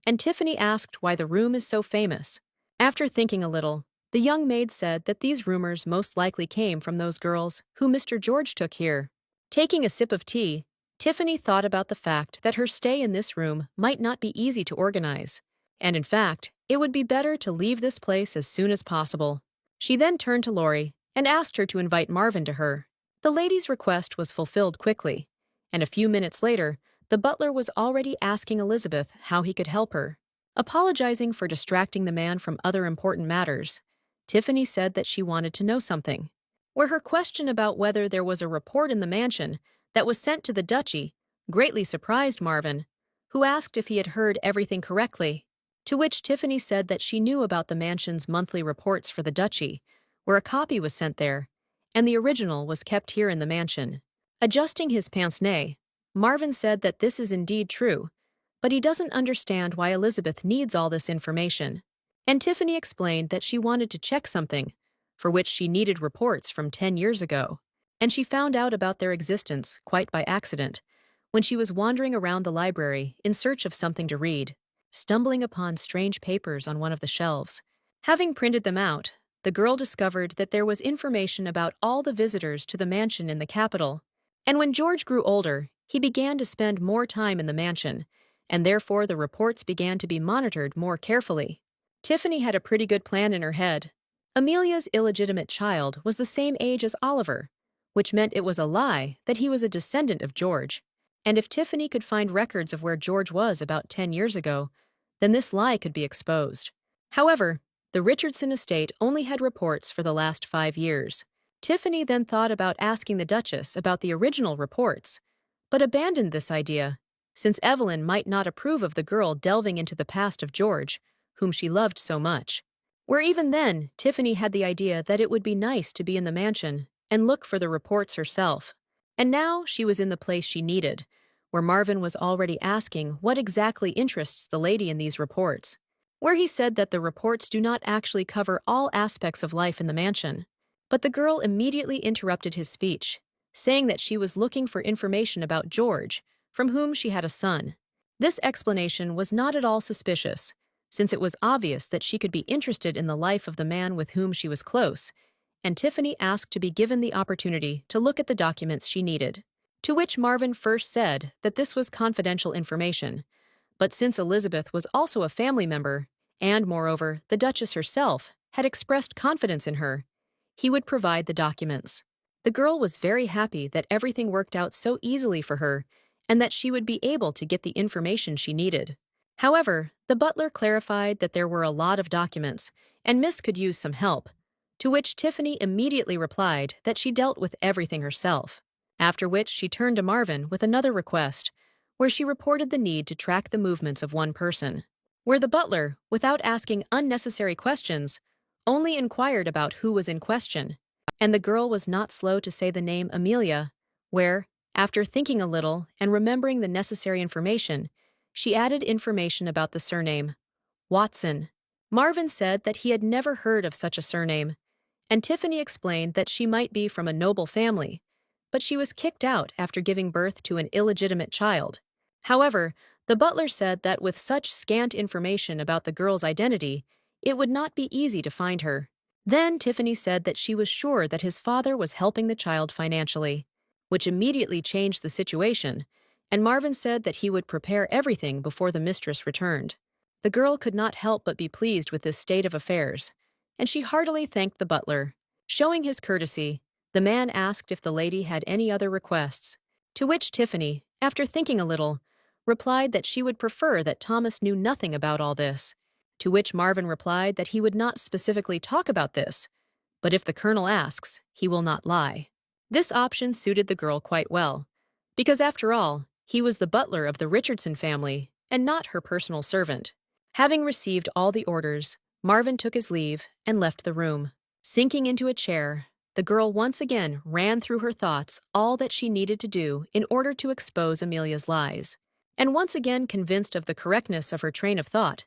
and Tiffany asked why the room is so famous. After thinking a little, the young maid said that these rumors most likely came from those girls who Mr. George took here. Taking a sip of tea, Tiffany thought about the fact that her stay in this room might not be easy to organize, and in fact, it would be better to leave this place as soon as possible. She then turned to Laurie and asked her to invite Marvin to her. The lady's request was fulfilled quickly, and a few minutes later, the butler was already asking Elizabeth how he could help her. Apologizing for distracting the man from other important matters, Tiffany said that she wanted to know something, where her question about whether there was a report in the mansion that was sent to the duchy greatly surprised Marvin, who asked if he had heard everything correctly, to which Tiffany said that she knew about the mansion's monthly reports for the duchy, where a copy was sent there, and the original was kept here in the mansion. Adjusting his pince-nez, Marvin said that this is indeed true, but he doesn't understand why Elizabeth needs all this information. And Tiffany explained that she wanted to check something, for which she needed reports from 10 years ago, and she found out about their existence quite by accident, when she was wandering around the library in search of something to read, stumbling upon strange papers on one of the shelves. Having printed them out, the girl discovered that there was information about all the visitors to the mansion in the capital. And when George grew older, he began to spend more time in the mansion, and therefore the reports began to be monitored more carefully. Tiffany had a pretty good plan in her head. Amelia's illegitimate child was the same age as Oliver, which meant it was a lie that he was a descendant of George. And if Tiffany could find records of where George was about 10 years ago, then this lie could be exposed. However, the Richardson estate only had reports for the last 5 years. Tiffany then thought about asking the Duchess about the original reports, but abandoned this idea, since Evelyn might not approve of the girl delving into the past of George, whom she loved so much. Where even then, Tiffany had the idea that it would be nice to be in the mansion and look for the reports herself. And now she was in the place she needed, where Marvin was already asking what exactly interests the lady in these reports, where he said that the reports do not actually cover all aspects of life in the mansion. But the girl immediately interrupted his speech, saying that she was looking for information about George, from whom she had a son. This explanation was not at all suspicious, since it was obvious that she could be interested in the life of the man with whom she was close, and Tiffany asked to be given the opportunity to look at the documents she needed. To which Marvin first said that this was confidential information, but since Elizabeth was also a family member, and moreover, the Duchess herself had expressed confidence in her, he would provide the documents. The girl was very happy that everything worked out so easily for her, and that she would be able to get the information she needed. However, the butler clarified that there were a lot of documents, and Miss could use some help, to which Tiffany immediately replied that she dealt with everything herself, after which she turned to Marvin with another request, where she reported the need to track the movements of one person, where the butler, without asking unnecessary questions, only inquired about who was in question, and the girl was not slow to say the name Amelia, where, after thinking a little and remembering the necessary information, she added information about the surname, Watson. Marvin said that he had never heard of such a surname, and Tiffany explained that she might be from a noble family, but she was kicked out after giving birth to an illegitimate child. However, the butler said that with such scant information about the girl's identity, it would not be easy to find her. Then Tiffany said that she was sure that his father was helping the child financially, which immediately changed the situation, and Marvin said that he would prepare everything before the mistress returned. The girl could not help but be pleased with this state of affairs, and she heartily thanked the butler. Showing his courtesy, the man asked if the lady had any other requests, to which Tiffany, after thinking a little, replied that she would prefer that Thomas knew nothing about all this, to which Marvin replied that he would not specifically talk about this, but if the colonel asks, he will not lie. This option suited the girl quite well, because after all, he was the butler of the Richardson family and not her personal servant. Having received all the orders, Marvin took his leave and left the room. Sinking into a chair, the girl once again ran through her thoughts all that she needed to do in order to expose Amelia's lies. And once again convinced of the correctness of her train of thought,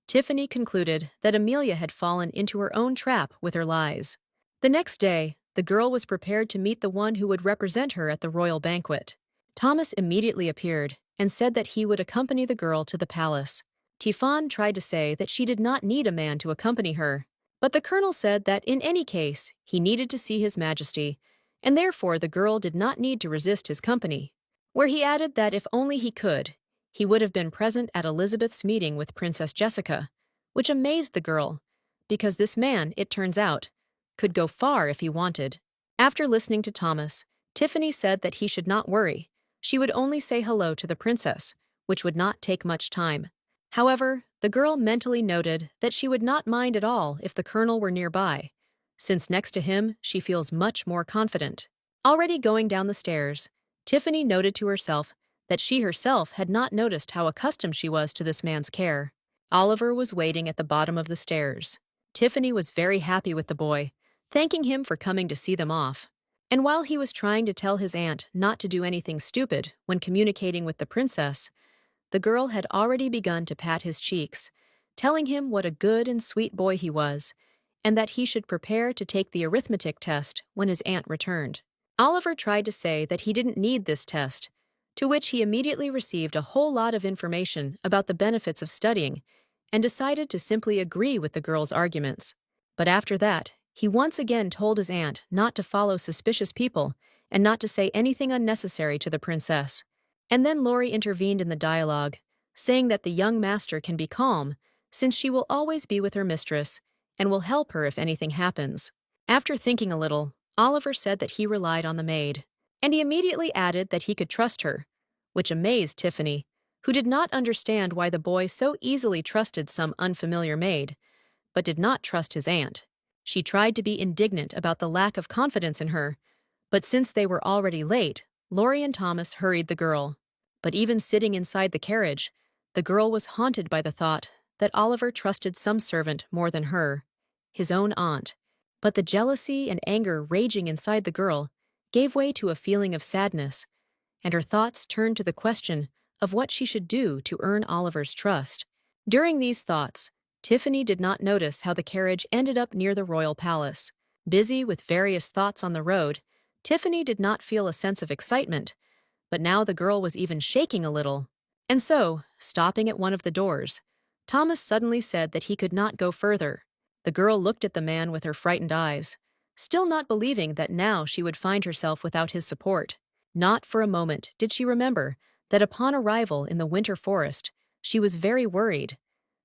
Tiffany concluded that Amelia had fallen into her own trap with her lies. The next day, the girl was prepared to meet the one who would represent her at the royal banquet. Thomas immediately appeared and said that he would accompany the girl to the palace. Tifon tried to say that she did not need a man to accompany her, but the colonel said that in any case he needed to see His Majesty, and therefore the girl did not need to resist his company, where he added that if only he could, he would have been present at Elizabeth's meeting with Princess Jessica, which amazed the girl, because this man, it turns out, could go far if he wanted. After listening to Thomas, Tiffany said that he should not worry. She would only say hello to the princess, which would not take much time. However, the girl mentally noted that she would not mind at all if the colonel were nearby, since next to him she feels much more confident. Already going down the stairs, Tiffany noted to herself that she herself had not noticed how accustomed she was to this man's care. Oliver was waiting at the bottom of the stairs. Tiffany was very happy with the boy, thanking him for coming to see them off. And while he was trying to tell his aunt not to do anything stupid when communicating with the princess, the girl had already begun to pat his cheeks, telling him what a good and sweet boy he was, and that he should prepare to take the arithmetic test when his aunt returned. Oliver tried to say that he didn't need this test, to which he immediately received a whole lot of information about the benefits of studying and decided to simply agree with the girl's arguments. But after that, he once again told his aunt not to follow suspicious people and not to say anything unnecessary to the princess. And then Laurie intervened in the dialogue, saying that the young master can be calm, since she will always be with her mistress and will help her if anything happens. After thinking a little, Oliver said that he relied on the maid, and he immediately added that he could trust her, which amazed Tiffany, who did not understand why the boy so easily trusted some unfamiliar maid, but did not trust his aunt. She tried to be indignant about the lack of confidence in her, but since they were already late, Laurie and Thomas hurried the girl. But even sitting inside the carriage, the girl was haunted by the thought that Oliver trusted some servant more than her, his own aunt. But the jealousy and anger raging inside the girl gave way to a feeling of sadness, and her thoughts turned to the question of what she should do to earn Oliver's trust. During these thoughts, Tiffany did not notice how the carriage ended up near the royal palace. Busy with various thoughts on the road, Tiffany did not feel a sense of excitement, but now the girl was even shaking a little. And so, stopping at one of the doors, Thomas suddenly said that he could not go further. The girl looked at the man with her frightened eyes, still not believing that now she would find herself without his support. Not for a moment did she remember that upon arrival in the winter forest, she was very worried,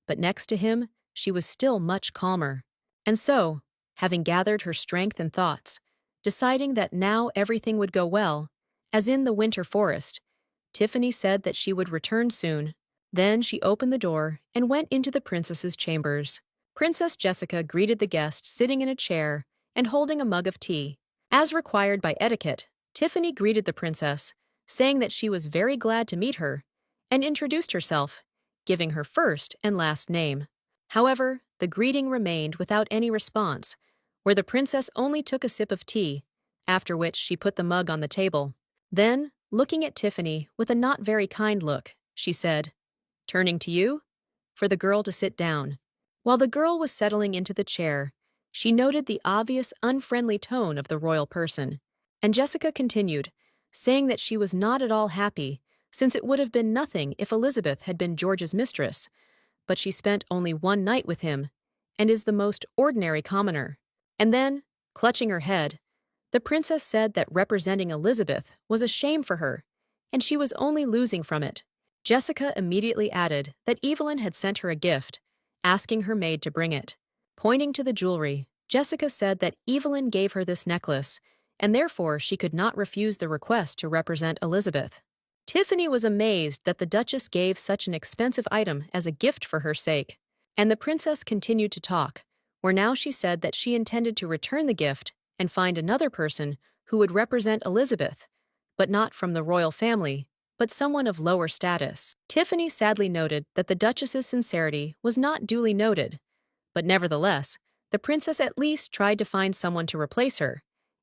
but next to him, she was still much calmer. And so, having gathered her strength and thoughts, deciding that now everything would go well, as in the winter forest, Tiffany said that she would return soon. Then she opened the door and went into the princess's chambers. Princess Jessica greeted the guest sitting in a chair and holding a mug of tea. As required by etiquette, Tiffany greeted the princess, saying that she was very glad to meet her, and introduced herself, giving her first and last name. However, the greeting remained without any response, where the princess only took a sip of tea, after which she put the mug on the table. Then, looking at Tiffany with a not very kind look, she said, turning to you for the girl to sit down. While the girl was settling into the chair, she noted the obvious unfriendly tone of the royal person, and Jessica continued, saying that she was not at all happy, since it would have been nothing if Elizabeth had been George's mistress, but she spent only one night with him, and is the most ordinary commoner. And then, clutching her head, the princess said that representing Elizabeth was a shame for her, and she was only losing from it. Jessica immediately added that Evelyn had sent her a gift, asking her maid to bring it. Pointing to the jewelry, Jessica said that Evelyn gave her this necklace, and therefore she could not refuse the request to represent Elizabeth. Tiffany was amazed that the Duchess gave such an expensive item as a gift for her sake, and the princess continued to talk, where now she said that she intended to return the gift and find another person who would represent Elizabeth, but not from the royal family, but someone of lower status. Tiffany sadly noted that the Duchess's sincerity was not duly noted, but nevertheless, the princess at least tried to find someone to replace her,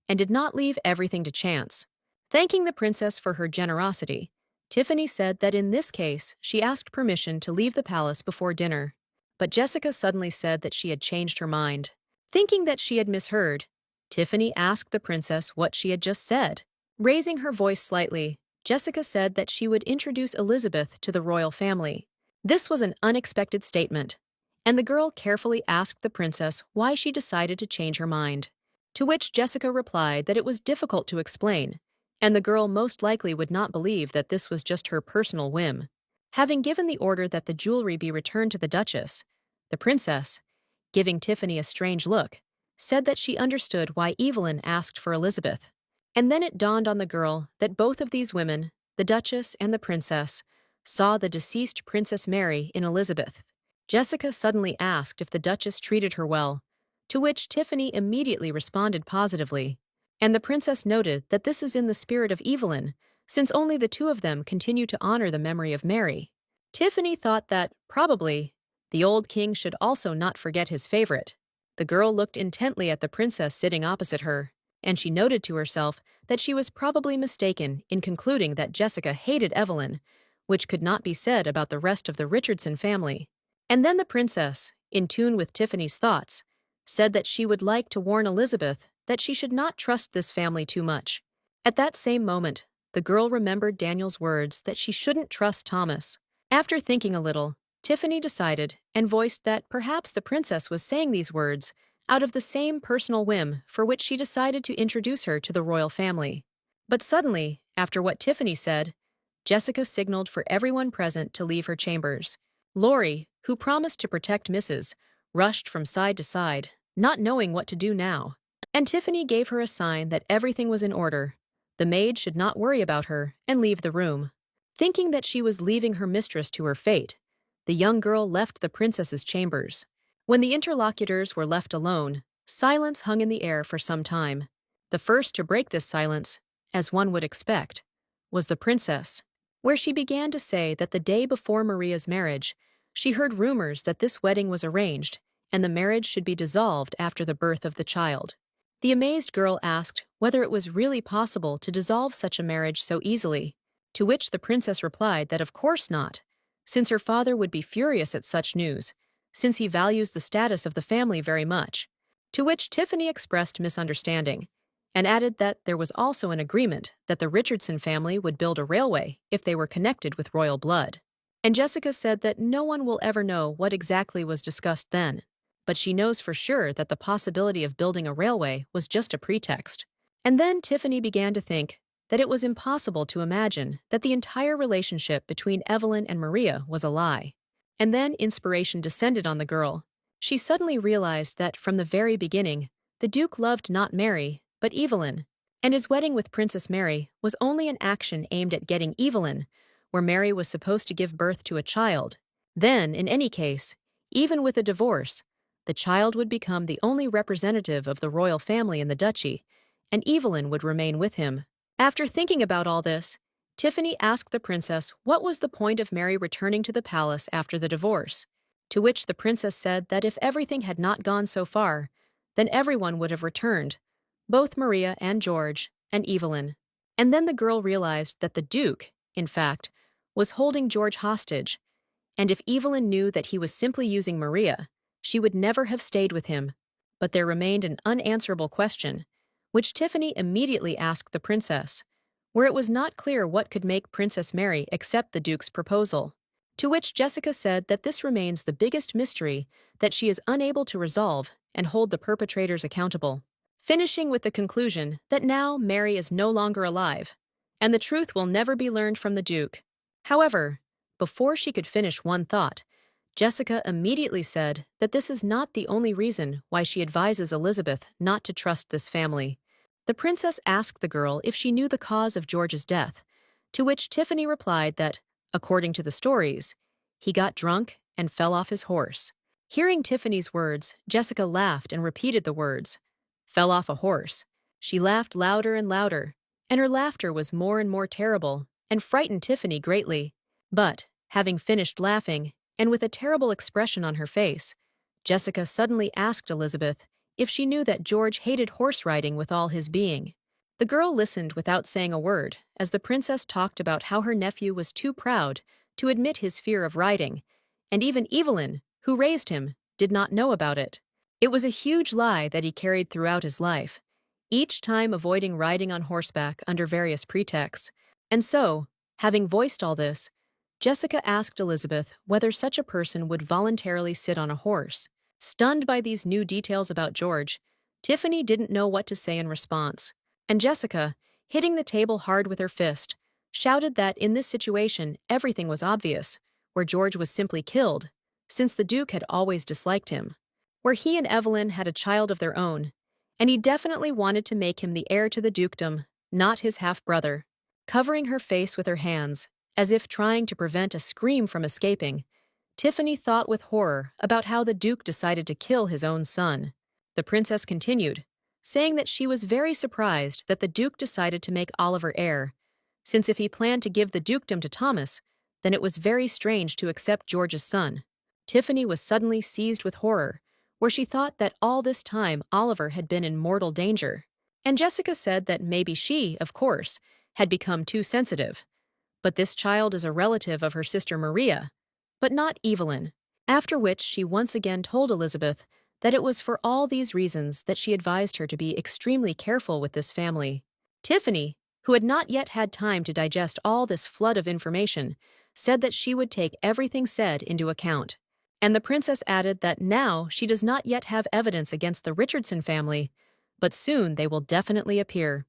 and did not leave everything to chance. Thanking the princess for her generosity, Tiffany said that in this case she asked permission to leave the palace before dinner, but Jessica suddenly said that she had changed her mind. Thinking that she had misheard, Tiffany asked the princess what she had just said. Raising her voice slightly, Jessica said that she would introduce Elizabeth to the royal family. This was an unexpected statement, and the girl carefully asked the princess why she decided to change her mind. To which Jessica replied that it was difficult to explain, and the girl most likely would not believe that this was just her personal whim. Having given the order that the jewelry be returned to the Duchess, the princess, giving Tiffany a strange look, said that she understood why Evelyn asked for Elizabeth. And then it dawned on the girl that both of these women, the Duchess and the princess, saw the deceased Princess Mary in Elizabeth. Jessica suddenly asked if the Duchess treated her well, to which Tiffany immediately responded positively, and the princess noted that this is in the spirit of Evelyn, since only the two of them continue to honor the memory of Mary. Tiffany thought that, probably, the old king should also not forget his favorite. The girl looked intently at the princess sitting opposite her, and she noted to herself that she was probably mistaken in concluding that Jessica hated Evelyn, which could not be said about the rest of the Richardson family. And then the princess, in tune with Tiffany's thoughts, said that she would like to warn Elizabeth that she should not trust this family too much. At that same moment, the girl remembered Daniel's words that she shouldn't trust Thomas. After thinking a little, Tiffany decided and voiced that perhaps the princess was saying these words out of the same personal whim for which she decided to introduce her to the royal family. But suddenly, after what Tiffany said, Jessica signaled for everyone present to leave her chambers. Laurie, who promised to protect Mrs., rushed from side to side, not knowing what to do now. And Tiffany gave her a sign that everything was in order. The maid should not worry about her and leave the room. Thinking that she was leaving her mistress to her fate, the young girl left the princess's chambers. When the interlocutors were left alone, silence hung in the air for some time. The first to break this silence, as one would expect, was the princess, where she began to say that the day before Maria's marriage, she heard rumors that this wedding was arranged and the marriage should be dissolved after the birth of the child. The amazed girl asked whether it was really possible to dissolve such a marriage so easily, to which the princess replied that of course not, since her father would be furious at such news, since he values the status of the family very much, to which Tiffany expressed misunderstanding, and added that there was also an agreement that the Richardson family would build a railway if they were connected with royal blood. And Jessica said that no one will ever know what exactly was discussed then, but she knows for sure that the possibility of building a railway was just a pretext. And then Tiffany began to think that it was impossible to imagine that the entire relationship between Evelyn and Maria was a lie. And then inspiration descended on the girl. She suddenly realized that from the very beginning, the Duke loved not Mary, but Evelyn, and his wedding with Princess Mary was only an action aimed at getting Evelyn, where Mary was supposed to give birth to a child. Then, in any case, even with a divorce, the child would become the only representative of the royal family in the duchy, and Evelyn would remain with him. After thinking about all this, Tiffany asked the princess what was the point of Mary returning to the palace after the divorce, to which the princess said that if everything had not gone so far, then everyone would have returned, both Maria and George, and Evelyn. And then the girl realized that the Duke, in fact, was holding George hostage, And if Evelyn knew that he was simply using Maria, she would never have stayed with him. But there remained an unanswerable question, which Tiffany immediately asked the princess, where it was not clear what could make Princess Mary accept the Duke's proposal. To which Jessica said that this remains the biggest mystery that she is unable to resolve and hold the perpetrators accountable. Finishing with the conclusion that now Mary is no longer alive, and the truth will never be learned from the Duke. However, before she could finish one thought, Jessica immediately said that this is not the only reason why she advises Elizabeth not to trust this family. The princess asked the girl if she knew the cause of George's death, to which Tiffany replied that, according to the stories, he got drunk and fell off his horse. Hearing Tiffany's words, Jessica laughed and repeated the words, "Fell off a horse." She laughed louder and louder, and her laughter was more and more terrible and frightened Tiffany greatly. But, having finished laughing, and with a terrible expression on her face, Jessica suddenly asked Elizabeth if she knew that George hated horse riding with all his being. The girl listened without saying a word as the princess talked about how her nephew was too proud to admit his fear of riding, and even Evelyn, who raised him, did not know about it. It was a huge lie that he carried throughout his life, each time avoiding riding on horseback under various pretexts. And so, having voiced all this, Jessica asked Elizabeth whether such a person would voluntarily sit on a horse. Stunned by these new details about George, Tiffany didn't know what to say in response, and Jessica, hitting the table hard with her fist, shouted that in this situation everything was obvious, where George was simply killed, since the Duke had always disliked him, where he and Evelyn had a child of their own, and he definitely wanted to make him the heir to the dukedom, not his half-brother. Covering her face with her hands, as if trying to prevent a scream from escaping, Tiffany thought with horror about how the Duke decided to kill his own son. The princess continued, saying that she was very surprised that the Duke decided to make Oliver heir, since if he planned to give the dukedom to Thomas, then it was very strange to accept George's son. Tiffany was suddenly seized with horror, where she thought that all this time Oliver had been in mortal danger. And Jessica said that maybe she, of course, had become too sensitive. But this child is a relative of her sister Maria, but not Evelyn. After which she once again told Elizabeth that it was for all these reasons that she advised her to be extremely careful with this family. Tiffany, who had not yet had time to digest all this flood of information, said that she would take everything said into account. And the princess added that now she does not yet have evidence against the Richardson family, but soon they will definitely appear.